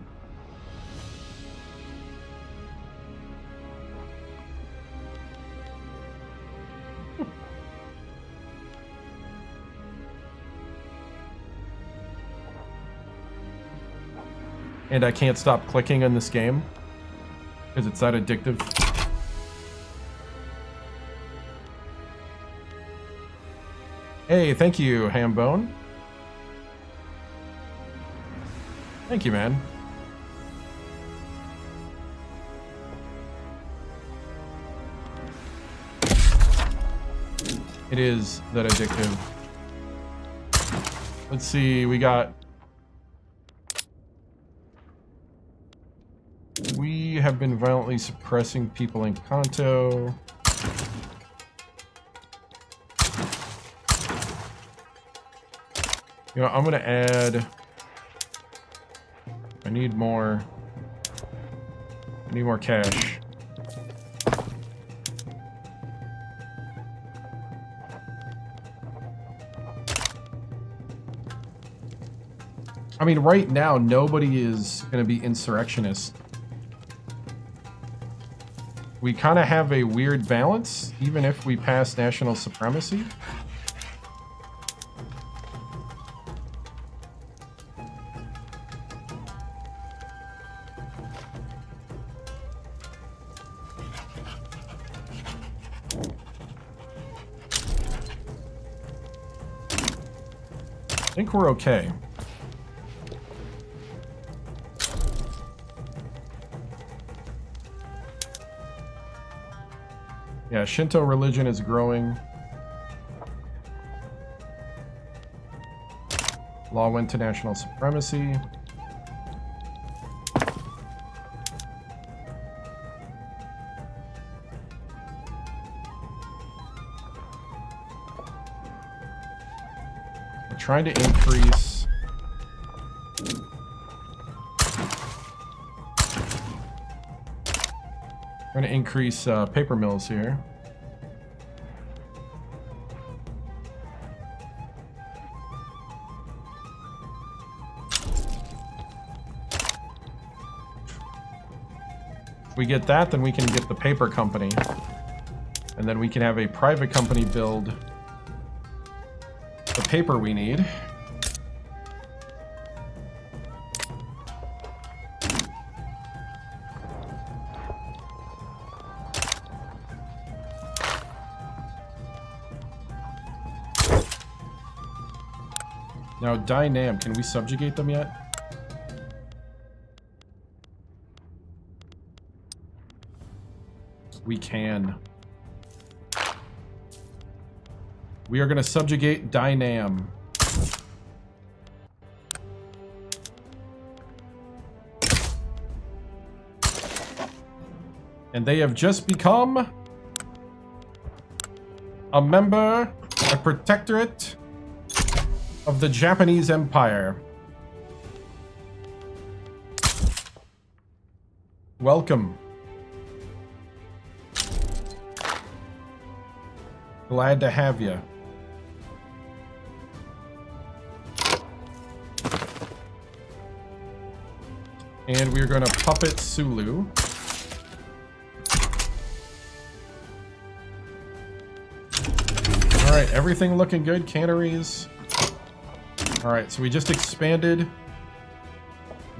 And I can't stop clicking on this game because it's that addictive. Hey, thank you, Hambone. Thank you, man. It is that addictive. Let's see, we have been violently suppressing people in Kanto. You know, I'm gonna add... I need more cash. I mean, right now, nobody is gonna be insurrectionist. We kind of have a weird balance, even if we pass national supremacy. I think we're okay. Yeah, Shinto religion is growing. Law went to national supremacy. We're trying to increase... Trying to increase paper mills here. If we get that, then we can get the paper company. And then we can have a private company build the paper we need. Now, Dynam, can we subjugate them yet? We can. We are going to subjugate Dynam. And they have just become a member, a protectorate of the Japanese Empire. Welcome. Glad to have you. And we're going to puppet Sulu. All right, everything looking good. Canneries. All right, so we just expanded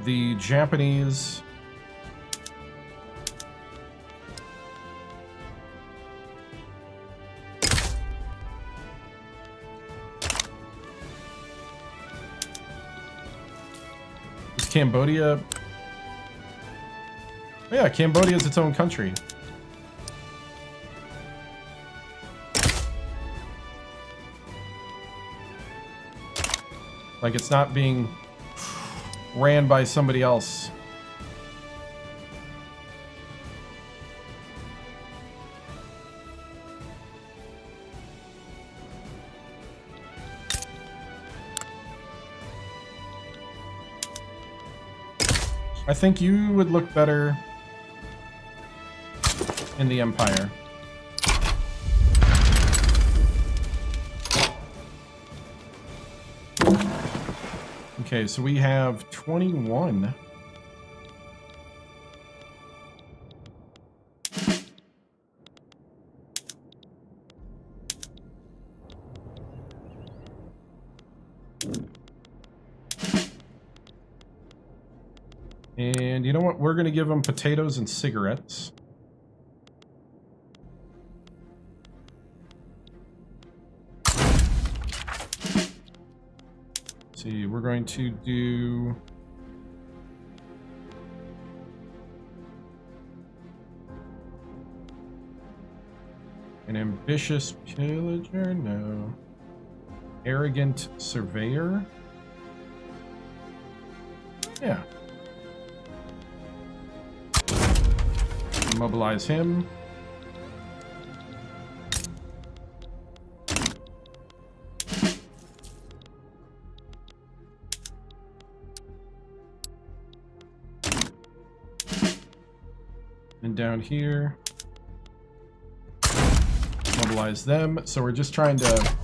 the Japanese. Is Cambodia? Oh yeah, Cambodia is its own country. Like it's not being ran by somebody else. I think you would look better in the Empire. Okay, so we have 21. And you know what? We're going to give them potatoes and cigarettes. See, we're going to do an ambitious pillager, no. Arrogant surveyor. Yeah. Mobilize him. And down here, mobilize them. So we're just trying to,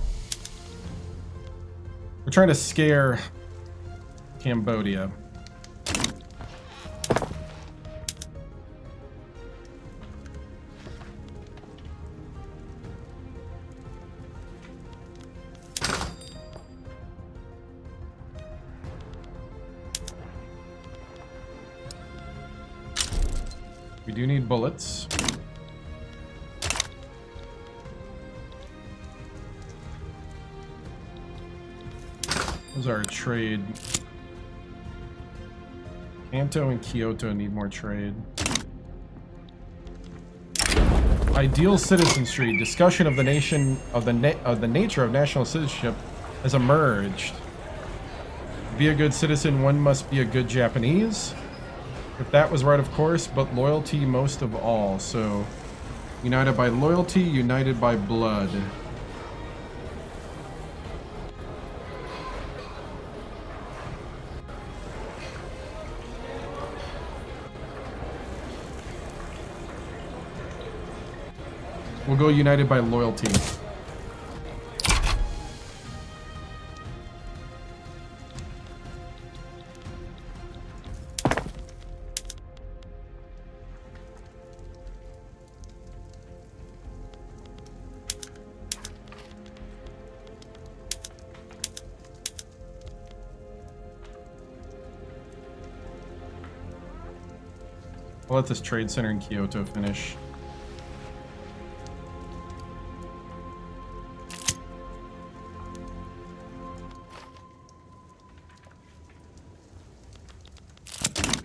scare Cambodia. We do need bullets. Those are our trade. Kanto and Kyoto need more trade. Ideal citizenry. Discussion of the nation of the nature of national citizenship has emerged. To be a good citizen, one must be a good Japanese. If that was right, of course, but loyalty most of all. So, united by loyalty, united by blood. We'll go united by loyalty. I'll let this trade center in Kyoto finish.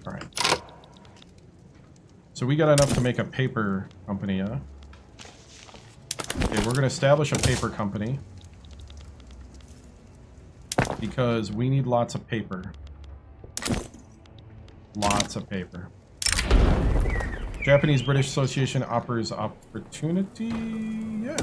All right. So we got enough to make a paper company, huh? Okay, we're going to establish a paper company because we need lots of paper. Lots of paper. Japanese-British Association offers opportunity. Yeah.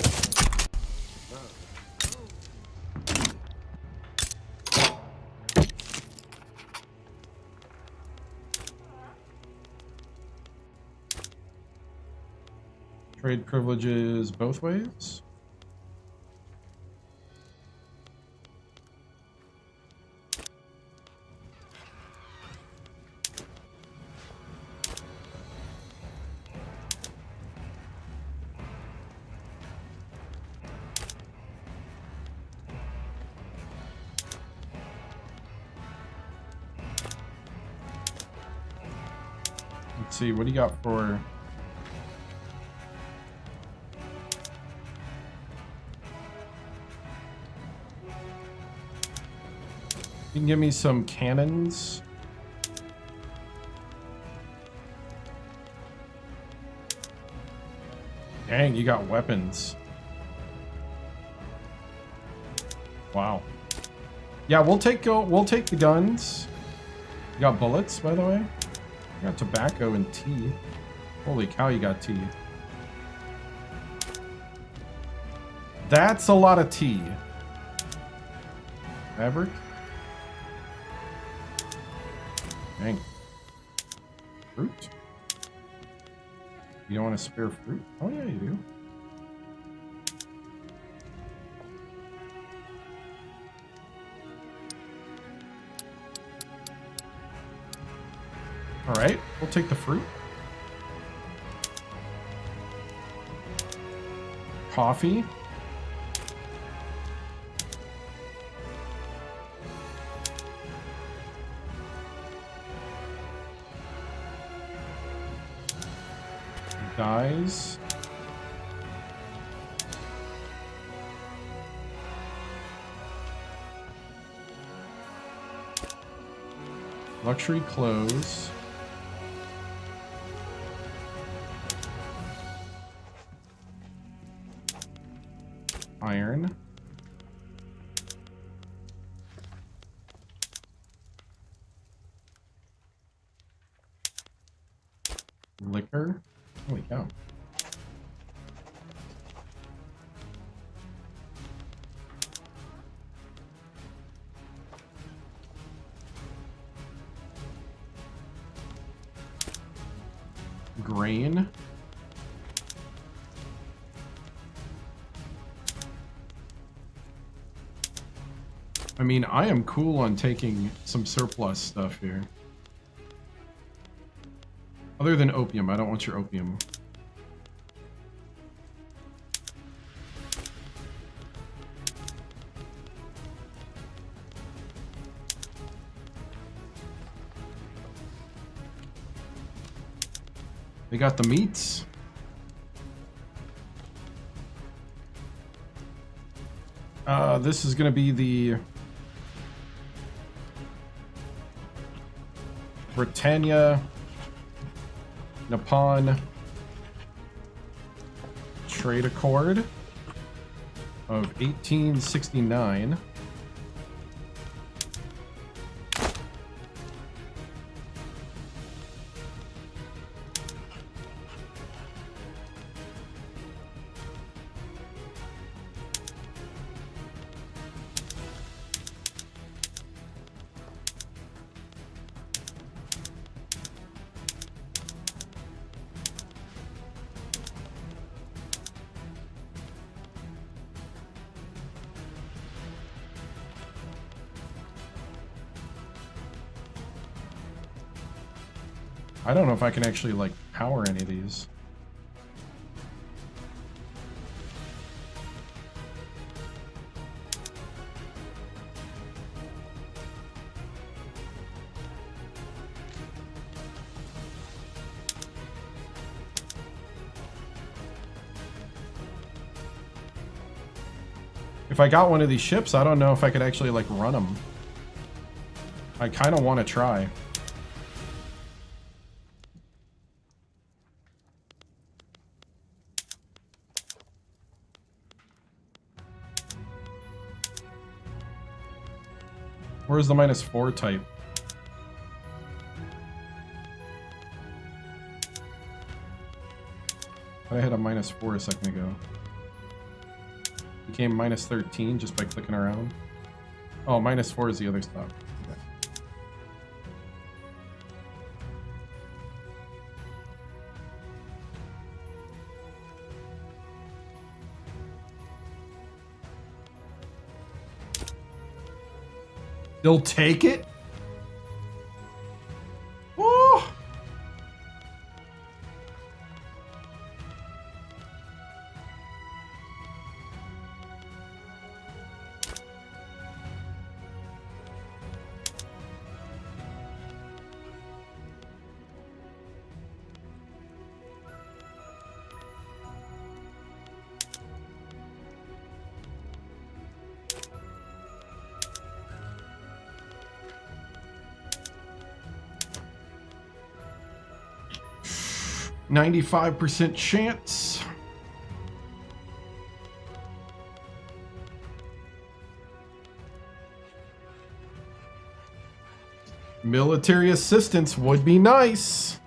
Trade privileges both ways. Let's see, what do you got for... You can give me some cannons. Dang, you got weapons. Wow. Yeah, we'll take the guns. You got bullets, by the way? You got tobacco and tea. Holy cow, you got tea. That's a lot of tea. Fabric? Dang. Fruit? You don't want to spare fruit? Oh yeah, you do. Alright, we'll take the fruit. Coffee. Dyes. Luxury clothes. Iron. Liquor. Holy cow. Grain. I mean, I am cool on taking some surplus stuff here. Other than opium, I don't want your opium. They got the meats. This is gonna be the Britannia Nippon Trade Accord of 1869. I don't know if I can actually, like, power any of these. If I got one of these ships, I don't know if I could actually, like, run them. I kind of want to try. Where's the -4 type? I had a -4 a second ago. Became -13 just by clicking around. Oh, -4 is the other stuff. Okay. They'll take it? Woo! %95 chance. Military assistance would be nice.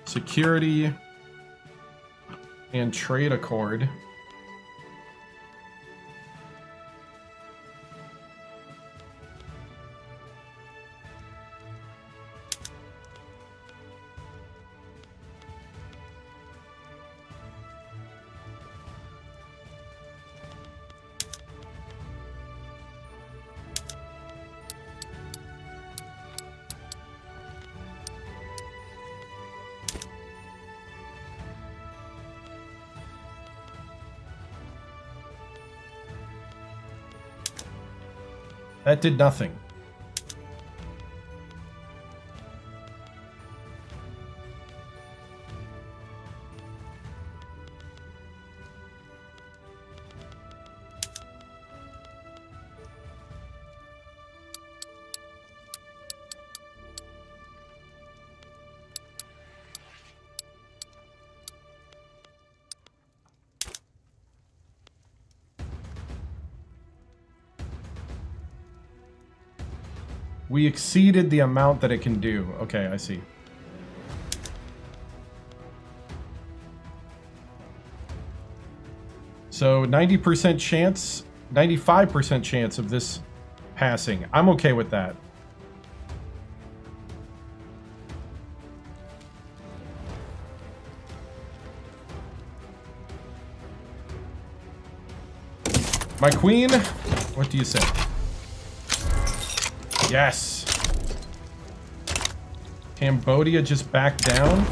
Security and trade accord. That did nothing. We exceeded the amount that it can do. Okay, I see. So 90% chance, 95% chance of this passing. I'm okay with that. My queen, what do you say? Yes. Cambodia just backed down.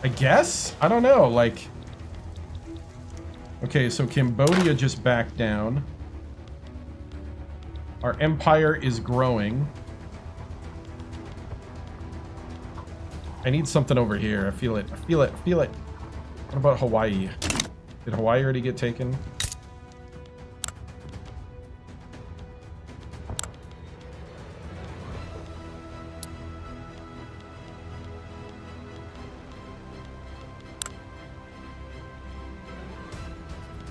I guess? I don't know, like... Okay, so Cambodia just backed down. Our empire is growing. I need something over here. I feel it. I feel it. I feel it. What about Hawaii? Did Hawaii already get taken?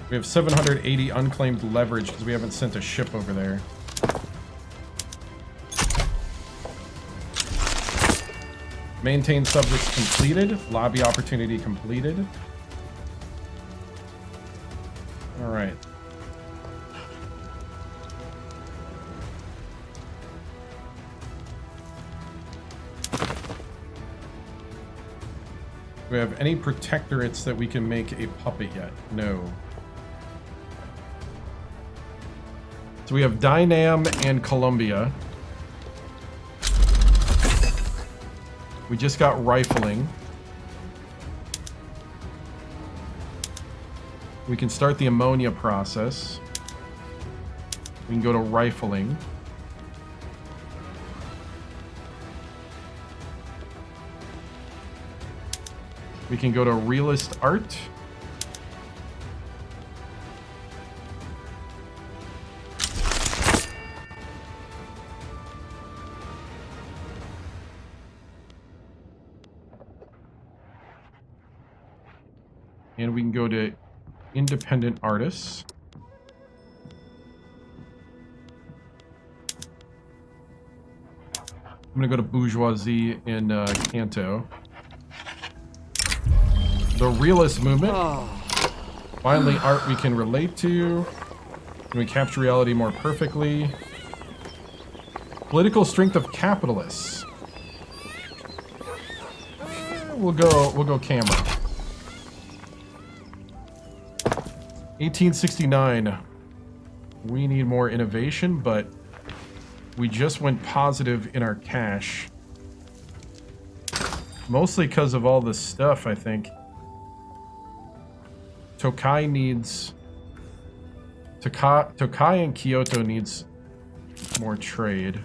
We have 780 unclaimed leverage because we haven't sent a ship over there. Maintain subjects completed. Lobby opportunity completed. All right. Do we have any protectorates that we can make a puppet yet? No. So we have Dynam and Colombia. We just got rifling. We can start the ammonia process. We can go to rifling. We can go to realist art. And we can go to independent artists. I'm gonna go to bourgeoisie in Kanto. The realist movement. Finally, art we can relate to. Can we capture reality more perfectly? Political strength of capitalists. We'll go camera. 1869. We need more innovation, but we just went positive in our cash. Mostly because of all this stuff, I think. Tokai needs... Tokai and Kyoto needs more trade.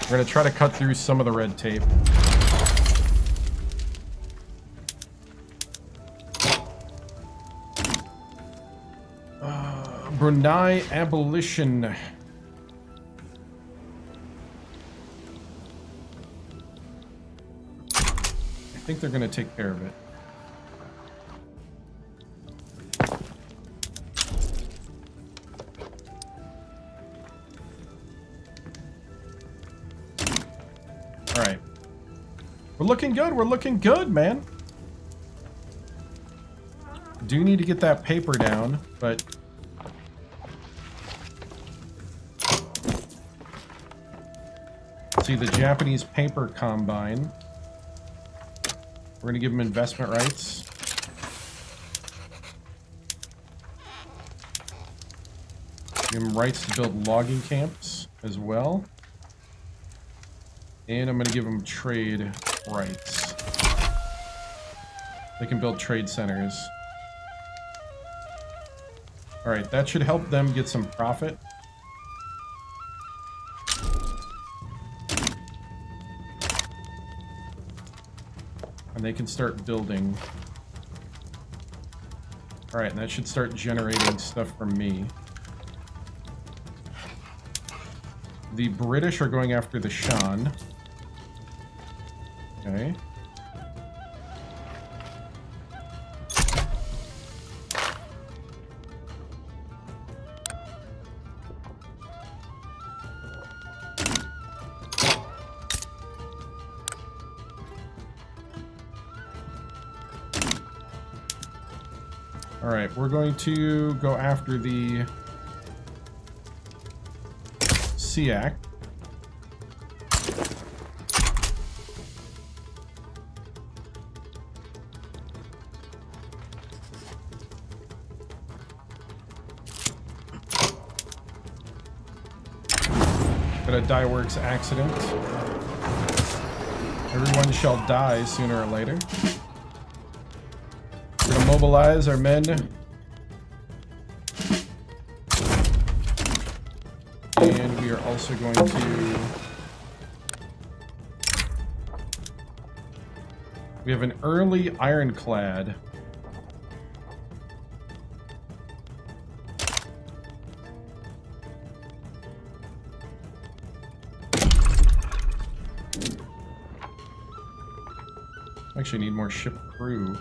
We're going to try to cut through some of the red tape. Brunei abolition. I think they're going to take care of it. All right. We're looking good. We're looking good, man. Do need to get that paper down, but... See, the Japanese paper combine. We're going to give them investment rights. Give them rights to build logging camps as well. And I'm going to give them trade rights. They can build trade centers. Alright, that should help them get some profit. And they can start building. Alright, and that should start generating stuff from me. The British are going after the Shan. Okay. Alright, we're going to go after the SEAC. Got a dye works accident. Everyone shall die sooner or later. We're gonna mobilize our men. And we are also going to... We have an early ironclad. Actually need more ship crew.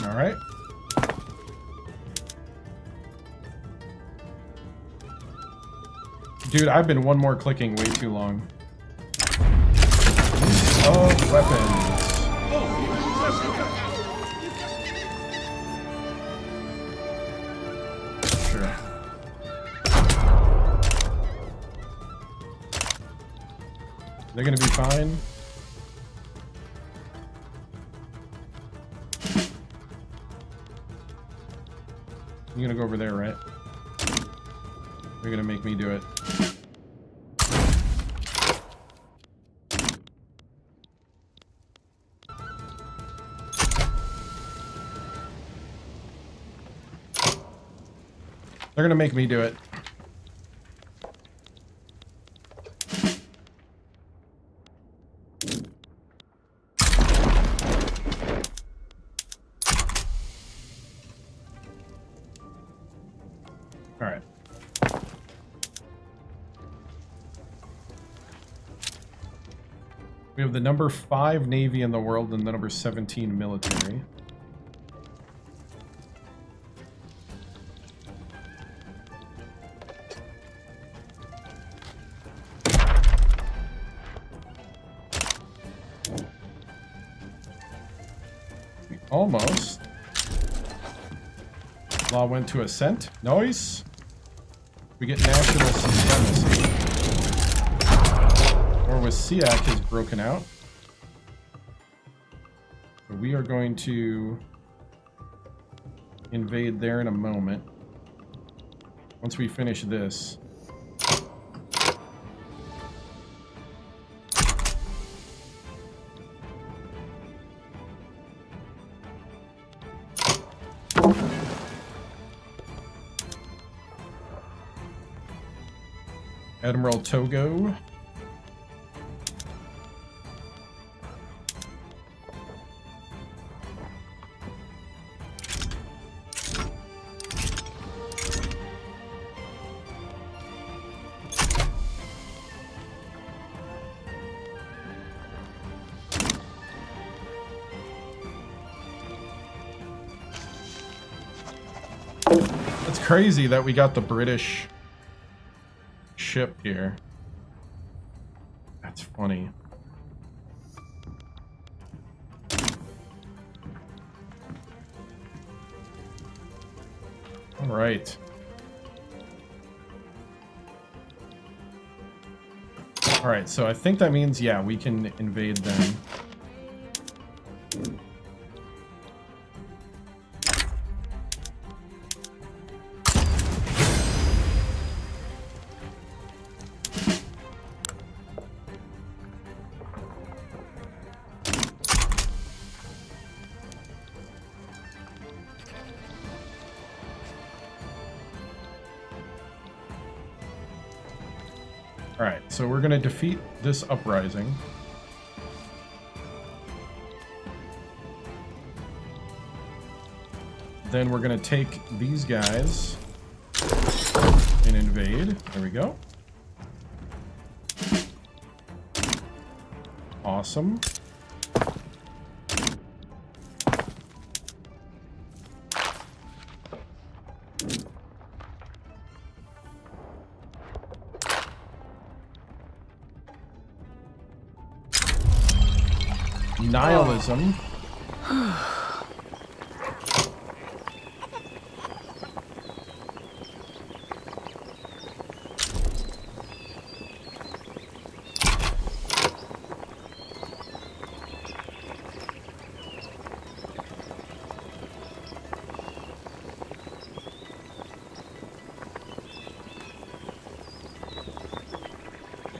All right. Dude, I've been one more clicking way too long. Oh, weapons. Sure. They're gonna be fine. You're gonna go over there, right? You're gonna make me do it. They're gonna make me do it. All right. We have the number 5 Navy in the world and the number 17 military. We almost. Law went to Ascent. Nice. We get national supremacy. War with Siak has broken out. So we are going to invade there in a moment. Once we finish this. Admiral Togo. It's crazy that we got the British ship here. That's funny. All right. All right, so I think that means, yeah, we can invade them. Alright, so we're going to defeat this uprising. Then we're going to take these guys and invade. There we go. Awesome. Nihilism.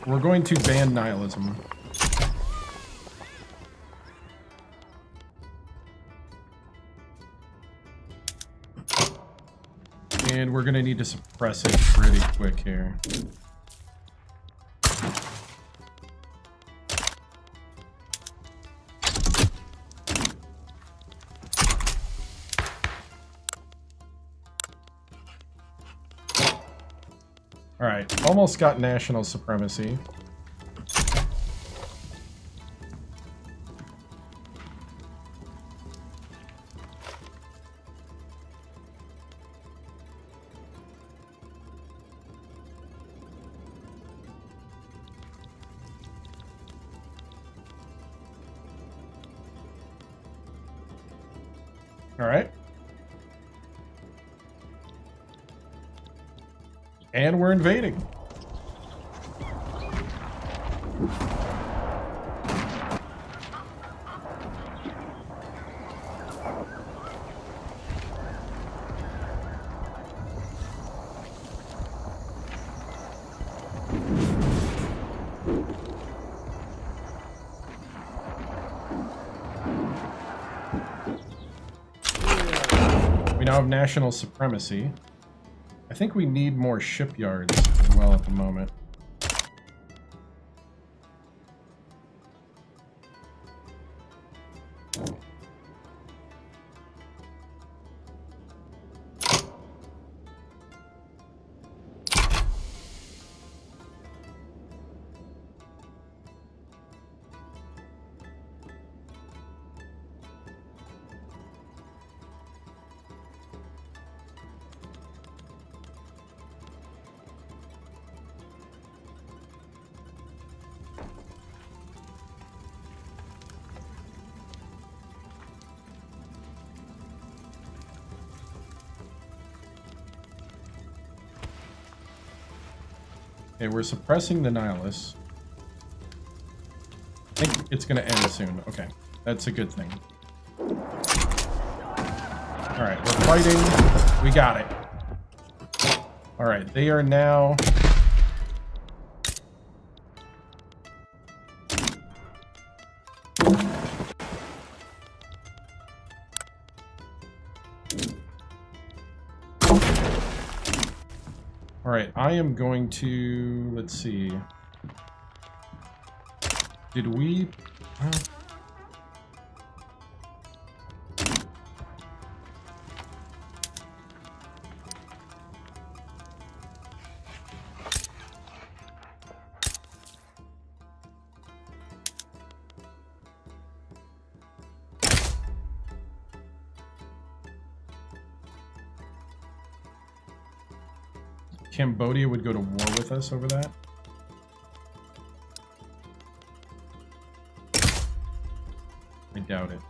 We're going to ban nihilism. And we're gonna need to suppress it pretty quick here. All right, almost got national supremacy. All right. And we're invading. We now have national supremacy. I I think we need more shipyards as well at the moment. Okay, we're suppressing the nihilists. I think it's going to end soon. Okay, that's a good thing. Alright, we're fighting. We got it. Alright, they are now... Alright, I am going to... Let's see. Did we... Cambodia would go to war with us over that. I doubt it.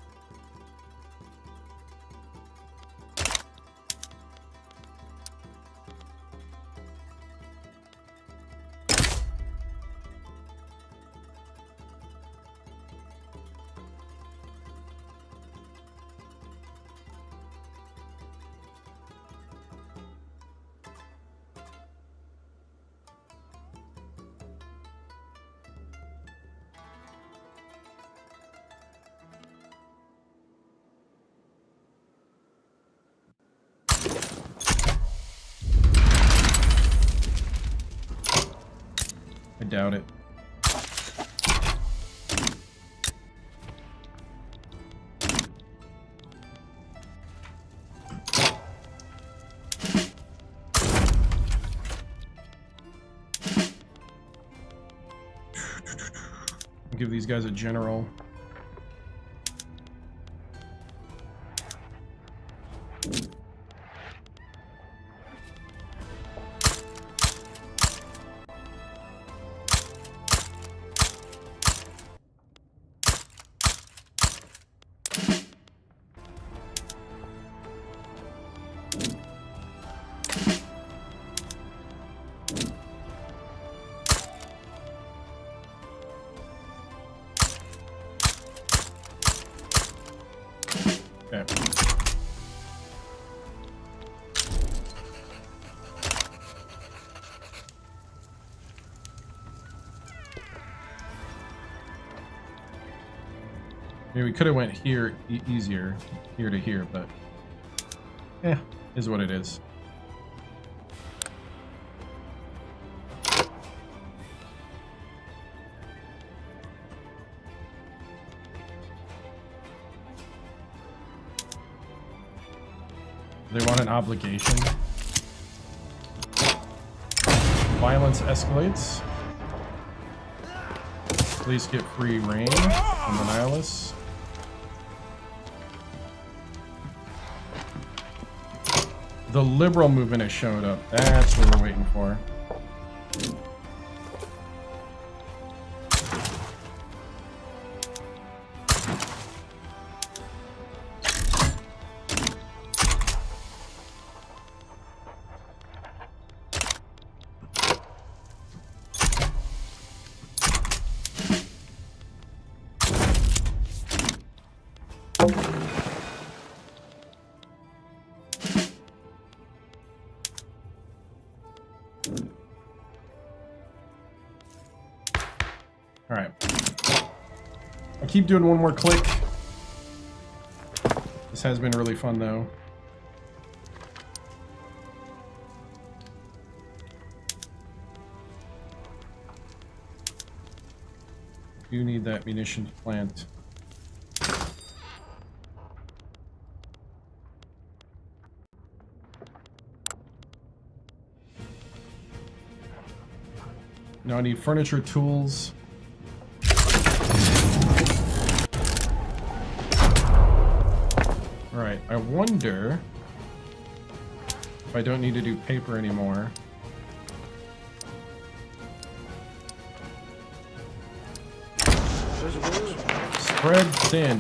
I doubt it. I'll give these guys a general. Okay. Maybe we could have went here easier, here to here, but is what it is. They want an obligation. Violence escalates. Please get free reign from the nihilists. The liberal movement has showed up. That's what we're waiting for. Alright. I'll keep doing one more click. This has been really fun, though. do need that munitions plant. Now I need furniture, tools. Alright, I wonder if I don't need to do paper anymore. Spread thin.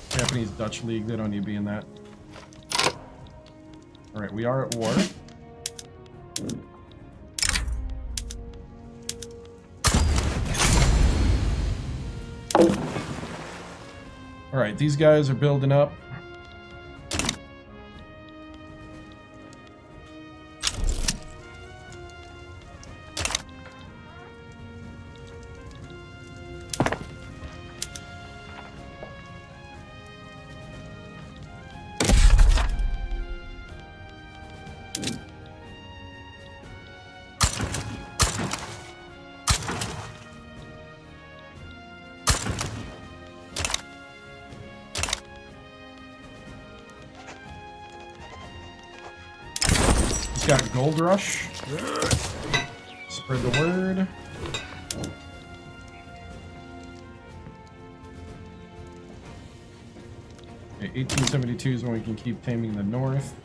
Japanese Dutch League, they don't need to be in that. Alright, we are at war. Alright, these guys are building up. Got Gold Rush. Spread the word. Okay, 1872 is when we can keep taming the north.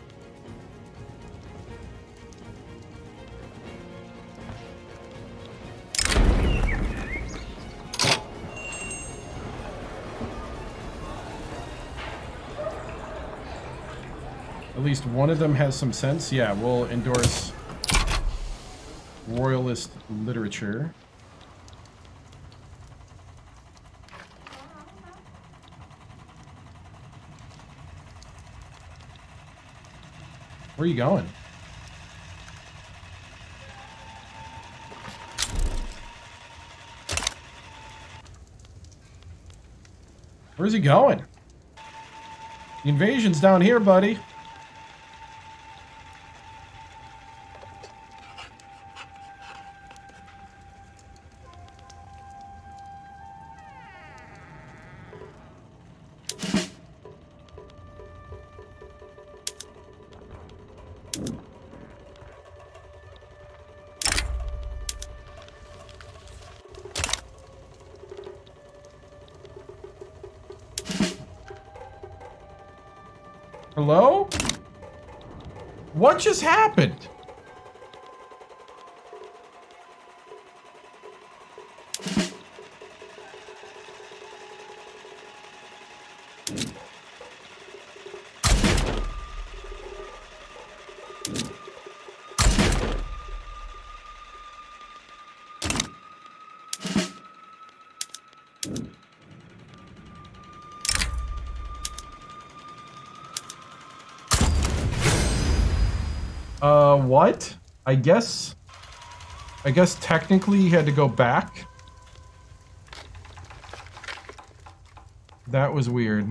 At least one of them has some sense. Yeah, we'll endorse royalist literature. Where are you going? Where's he going? The invasion's down here, buddy. Hello? What just happened? What? I guess technically he had to go back. That was weird.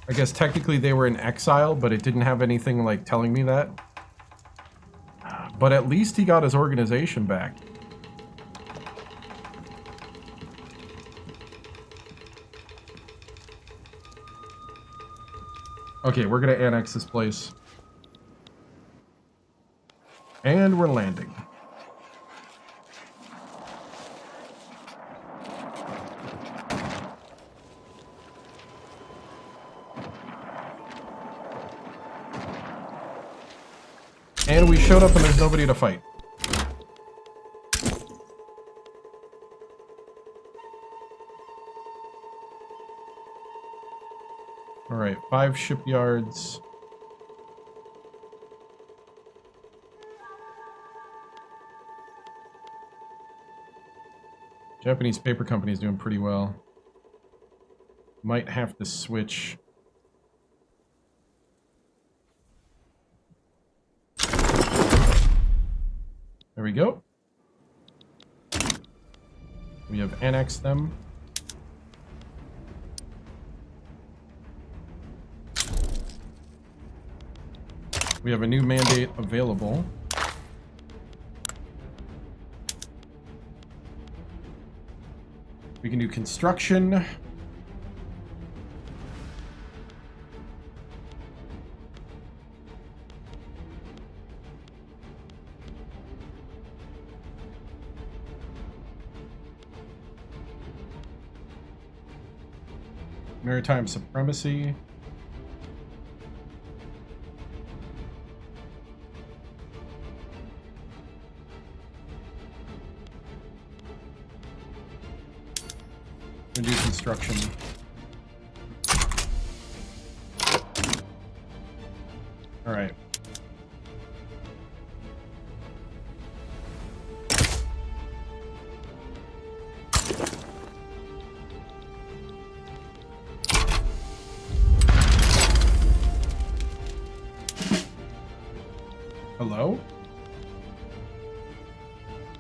I guess technically they were in exile, but it didn't have anything like telling me that. But at least he got his organization back. Okay, we're gonna annex this place. And we're landing. And we showed up and there's nobody to fight. All right, 5 shipyards. Japanese paper company is doing pretty well. Might have to switch. There we go. We have annexed them. We have a new mandate available. We can do construction. Maritime supremacy. We do construction. All right. Hello?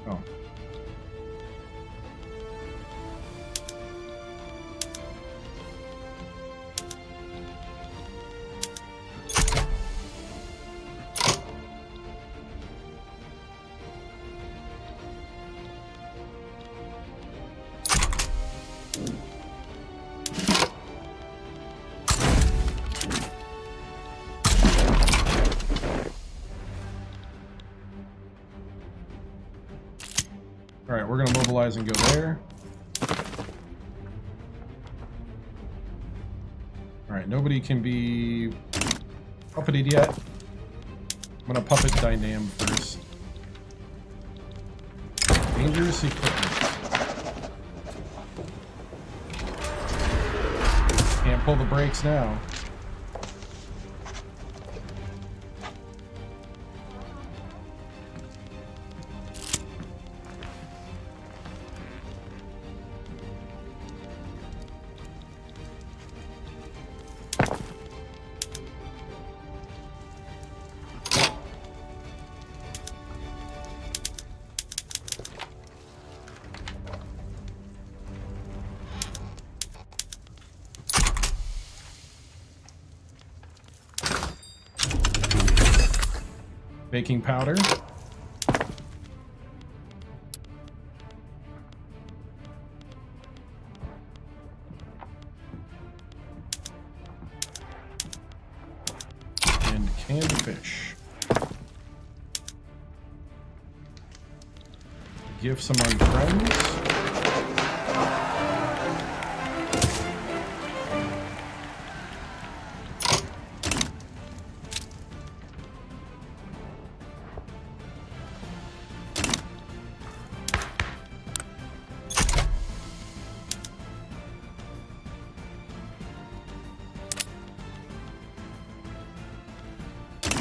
Oh. All right, we're gonna mobilize and go there. All right, nobody can be puppeted yet. I'm gonna puppet Dynam first. Dangerous equipment. Can't pull the brakes now. Baking powder. And canned fish. Gifts among friends.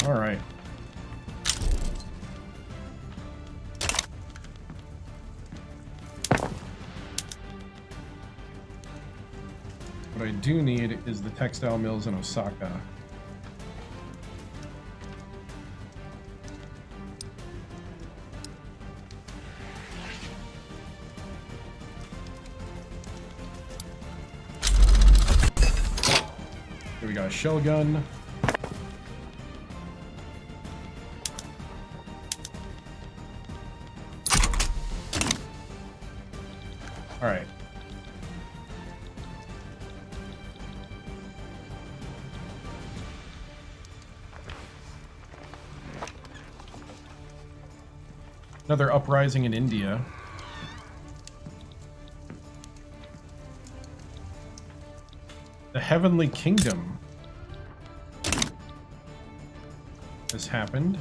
All right. What I do need is the textile mills in Osaka. Here we got a shell gun. All right. Another uprising in India. The Heavenly Kingdom has happened.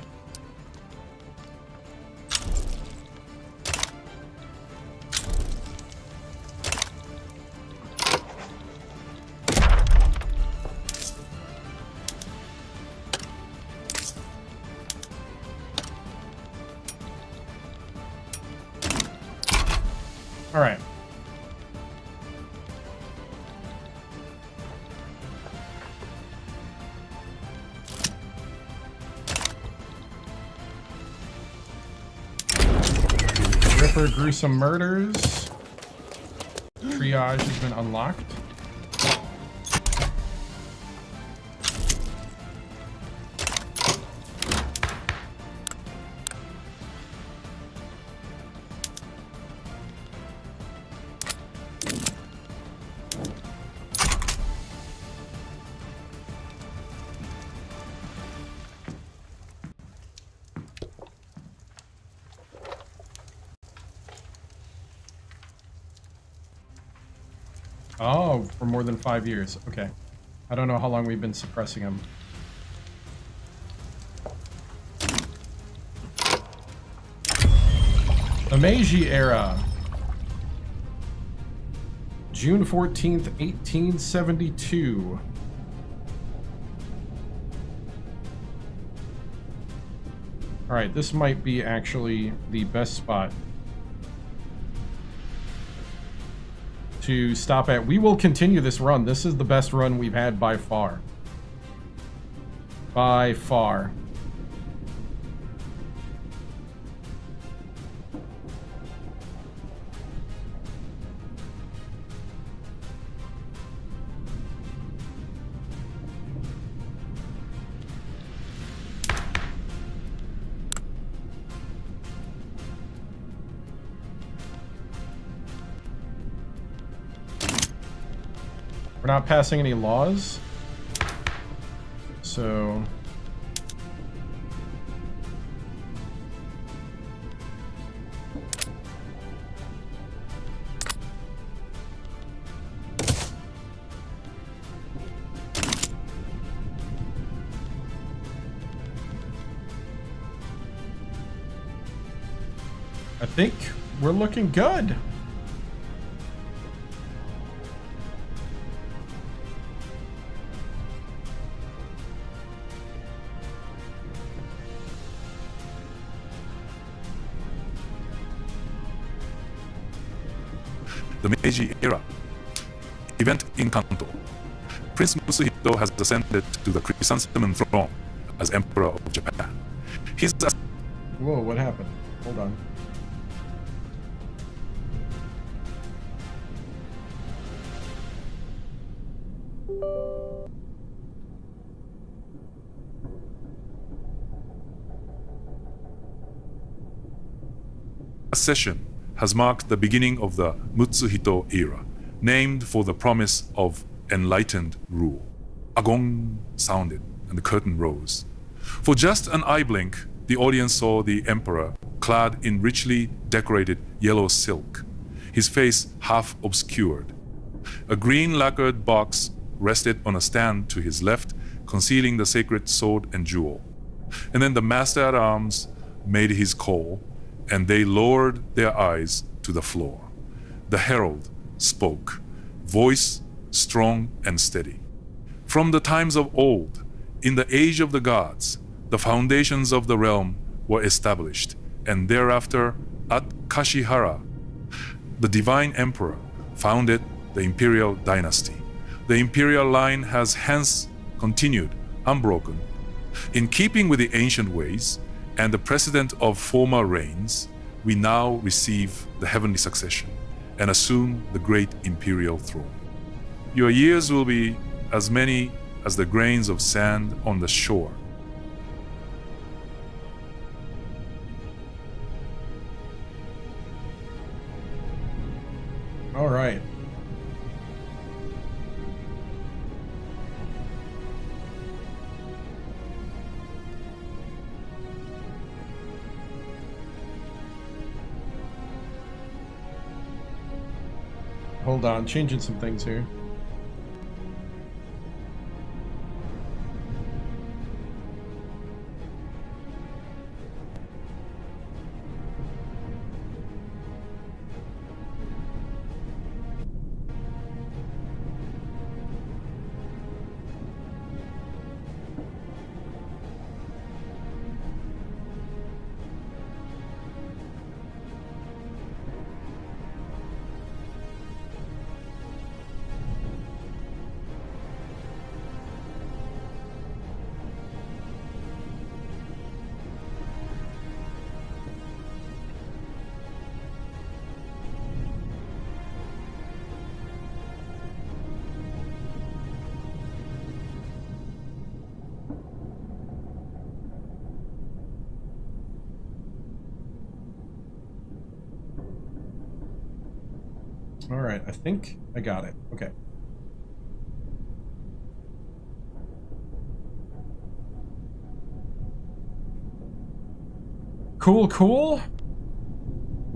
All right. Ripper gruesome murders. Triage has been unlocked. Oh, for more than 5 years. Okay. I don't know how long we've been suppressing him. The Meiji era. June 14th, 1872. Alright, this might be actually the best spot to stop at. We will continue this run. This is the best run we've had by far. By far. We're not passing any laws, so I think we're looking good. The Meiji era. Event in Kanto. Prince Musuhito has ascended to the chrysanthemum throne as Emperor of Japan. His Whoa, what happened? Hold on. accession has marked the beginning of the Mutsuhito era, named for the promise of enlightened rule. A gong sounded and the curtain rose. For just an eye blink, the audience saw the emperor clad in richly decorated yellow silk, his face half obscured. A green lacquered box rested on a stand to his left, concealing the sacred sword and jewel. And then the master at arms made his call, and they lowered their eyes to the floor. The herald spoke, voice strong and steady. From the times of old, in the age of the gods, the foundations of the realm were established, and thereafter at Kashihara, the divine emperor founded the imperial dynasty. The imperial line has hence continued unbroken. In keeping with the ancient ways and the precedent of former reigns, we now receive the heavenly succession and assume the great imperial throne. Your years will be as many as the grains of sand on the shore. All right. Hold on, changing some things here. All right, I think I got it. Okay. Cool, cool.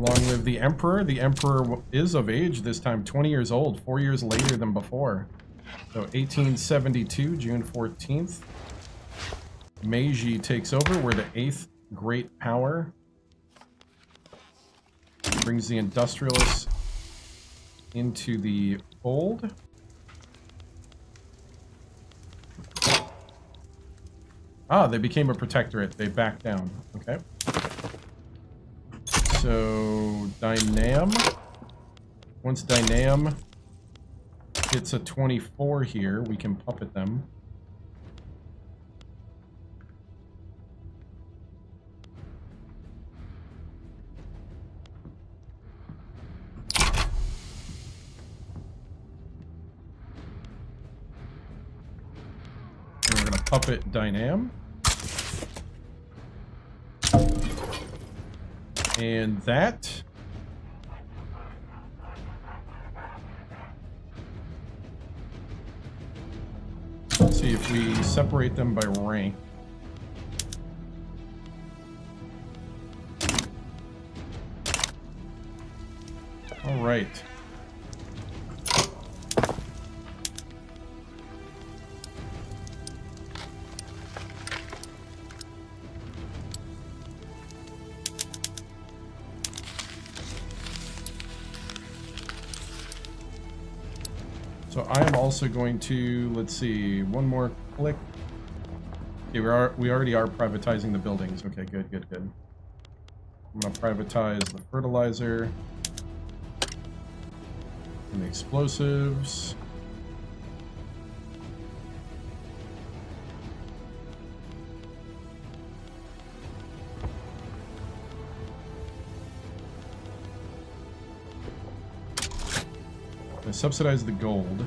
Long live the Emperor. The Emperor is of age this time, 20 years old, 4 years later than before. So 1872, June 14th. Meiji takes over. We're the 8th great power. Brings the industrialists into the fold. Ah, they became a protectorate. They backed down. Okay. So, Dynam. Once Dynam hits a 24 here, we can puppet them. And we're going to puppet Dynam. And that. Let's see if we separate them by rank. All right. So I am also going to, let's see, one more click. Okay, we already are privatizing the buildings. Okay, good, good, good. I'm going to privatize the fertilizer and the explosives. I subsidize the gold.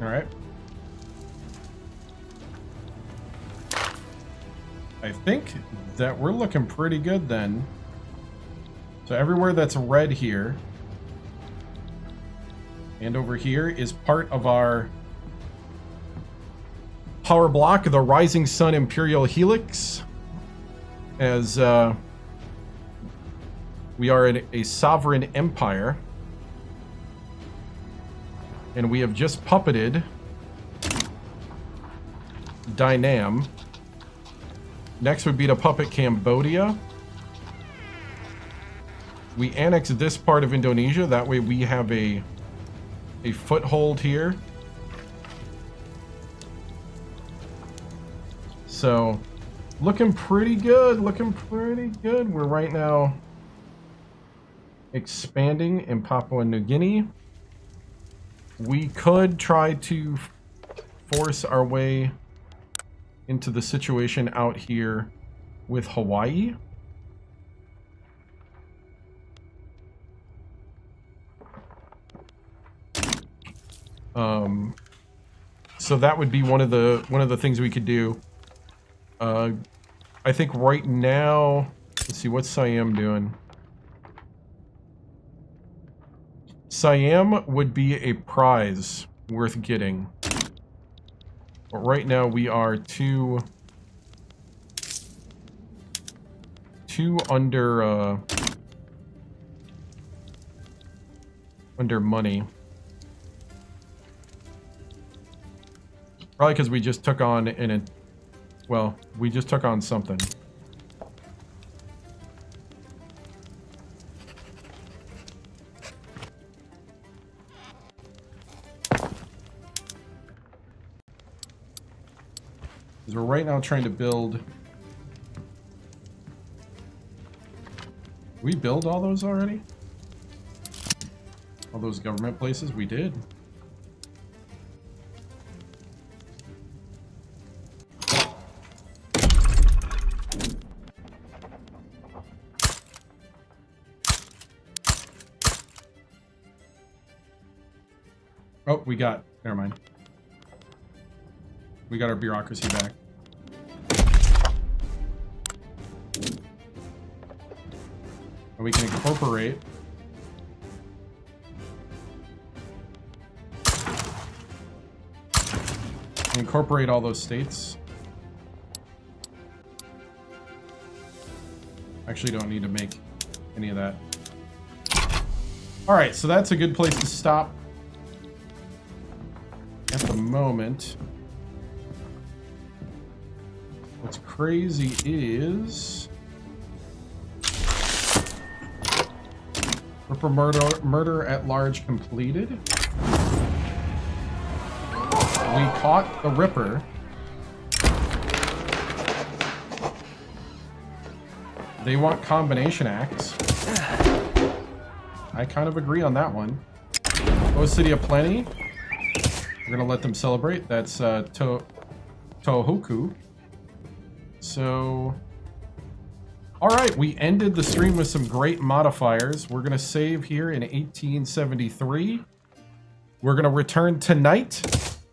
All right. I think that we're looking pretty good then. So everywhere that's red here and over here is part of our power block, the Rising Sun Imperial Helix, as we are a sovereign empire, and we have just puppeted Dynam. Next would be to puppet Cambodia. We annex this part of Indonesia. That way we have a foothold here. So, looking pretty good. Looking pretty good. We're right now expanding in Papua New Guinea. We could try to force our way into the situation out here with Hawaii. So that would be one of the things we could do. I think right now, let's see, what's Siam doing? Siam would be a prize worth getting. But right now we are two under money. Probably because we just took on we just took on something. Because we're right now trying to build. Did we build all those already? All those government places? We did. Oh, never mind. We got our bureaucracy back. And we can incorporate all those states. Actually, don't need to make any of that. All right, so that's a good place to stop at the moment. What's crazy is Ripper murder at large completed. We caught the Ripper. They want combination acts. I kind of agree on that one. Oh, City of Plenty. We're gonna let them celebrate. That's Tohoku. So, all right, we ended the stream with some great modifiers. We're gonna save here in 1873. We're gonna return tonight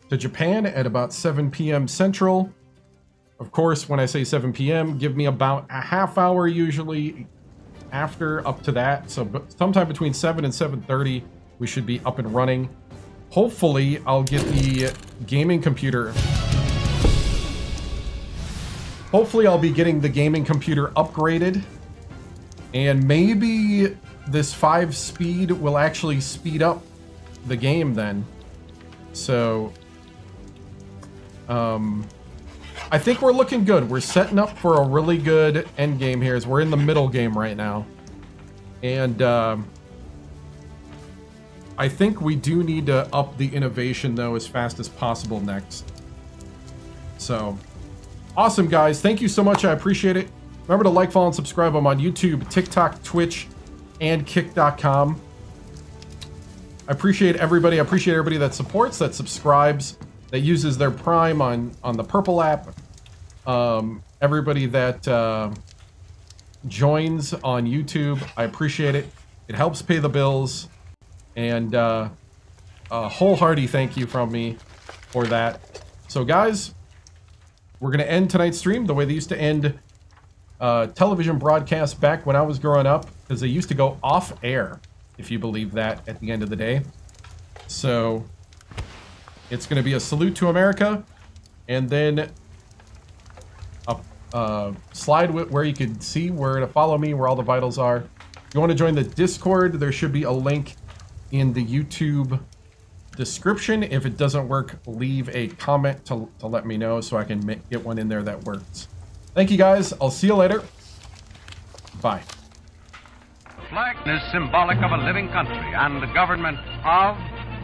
to Japan at about 7 p.m. Central. Of course, when I say 7 p.m., give me about a half hour usually after up to that. So sometime between 7 and 7:30, we should be up and running. Hopefully, I'll get the gaming computer. Hopefully, I'll be getting the gaming computer upgraded. And maybe this 5 speed will actually speed up the game then. So, I think we're looking good. We're setting up for a really good end game here as we're in the middle game right now. And I think we do need to up the innovation though as fast as possible next. So, awesome guys. Thank you so much. I appreciate it. Remember to like, follow, and subscribe. I'm on YouTube, TikTok, Twitch, and Kick.com. I appreciate everybody. I appreciate everybody that supports, that subscribes, that uses their Prime on the Purple app. Everybody that joins on YouTube, I appreciate it. It helps pay the bills. And a wholehearted thank you from me for that. So guys, we're going to end tonight's stream the way they used to end television broadcasts back when I was growing up, because they used to go off air, if you believe that, at the end of the day. So it's going to be a salute to America, and then a slide where you can see where to follow me, where all the vitals are. If you want to join the Discord, there should be a link in the YouTube description. If it doesn't work, leave a comment to let me know so I can get one in there that works. Thank you guys. I'll see you later. Bye. The flag is symbolic of a living country and the government of,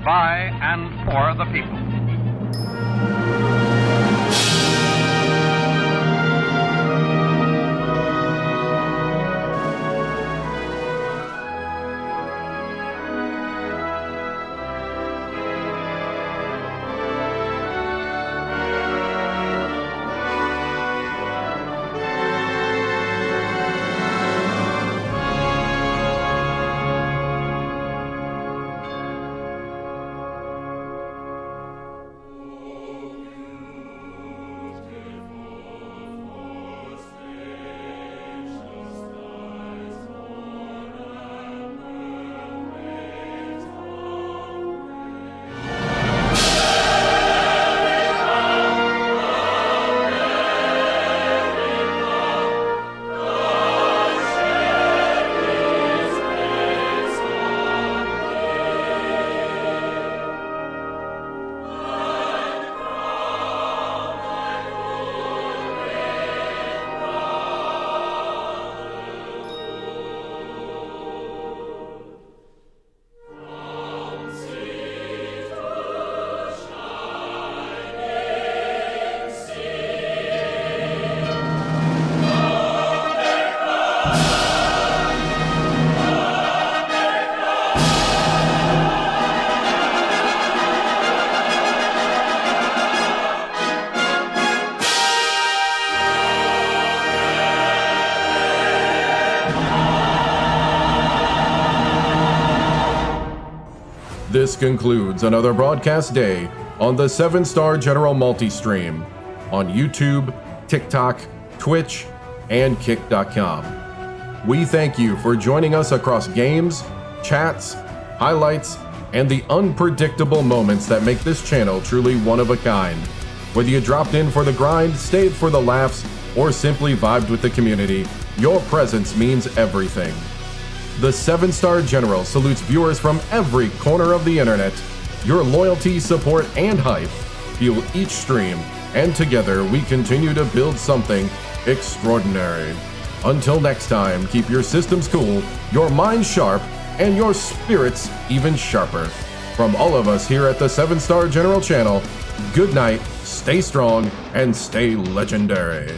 by, and for the people. This concludes another broadcast day on the 7-Star General Multi-Stream on YouTube, TikTok, Twitch, and Kick.com. We thank you for joining us across games, chats, highlights, and the unpredictable moments that make this channel truly one of a kind. Whether you dropped in for the grind, stayed for the laughs, or simply vibed with the community, your presence means everything. The 7-Star General salutes viewers from every corner of the internet. Your loyalty, support, and hype fuel each stream, and together we continue to build something extraordinary. Until next time, keep your systems cool, your minds sharp, and your spirits even sharper. From all of us here at the 7-Star General channel, good night, stay strong, and stay legendary.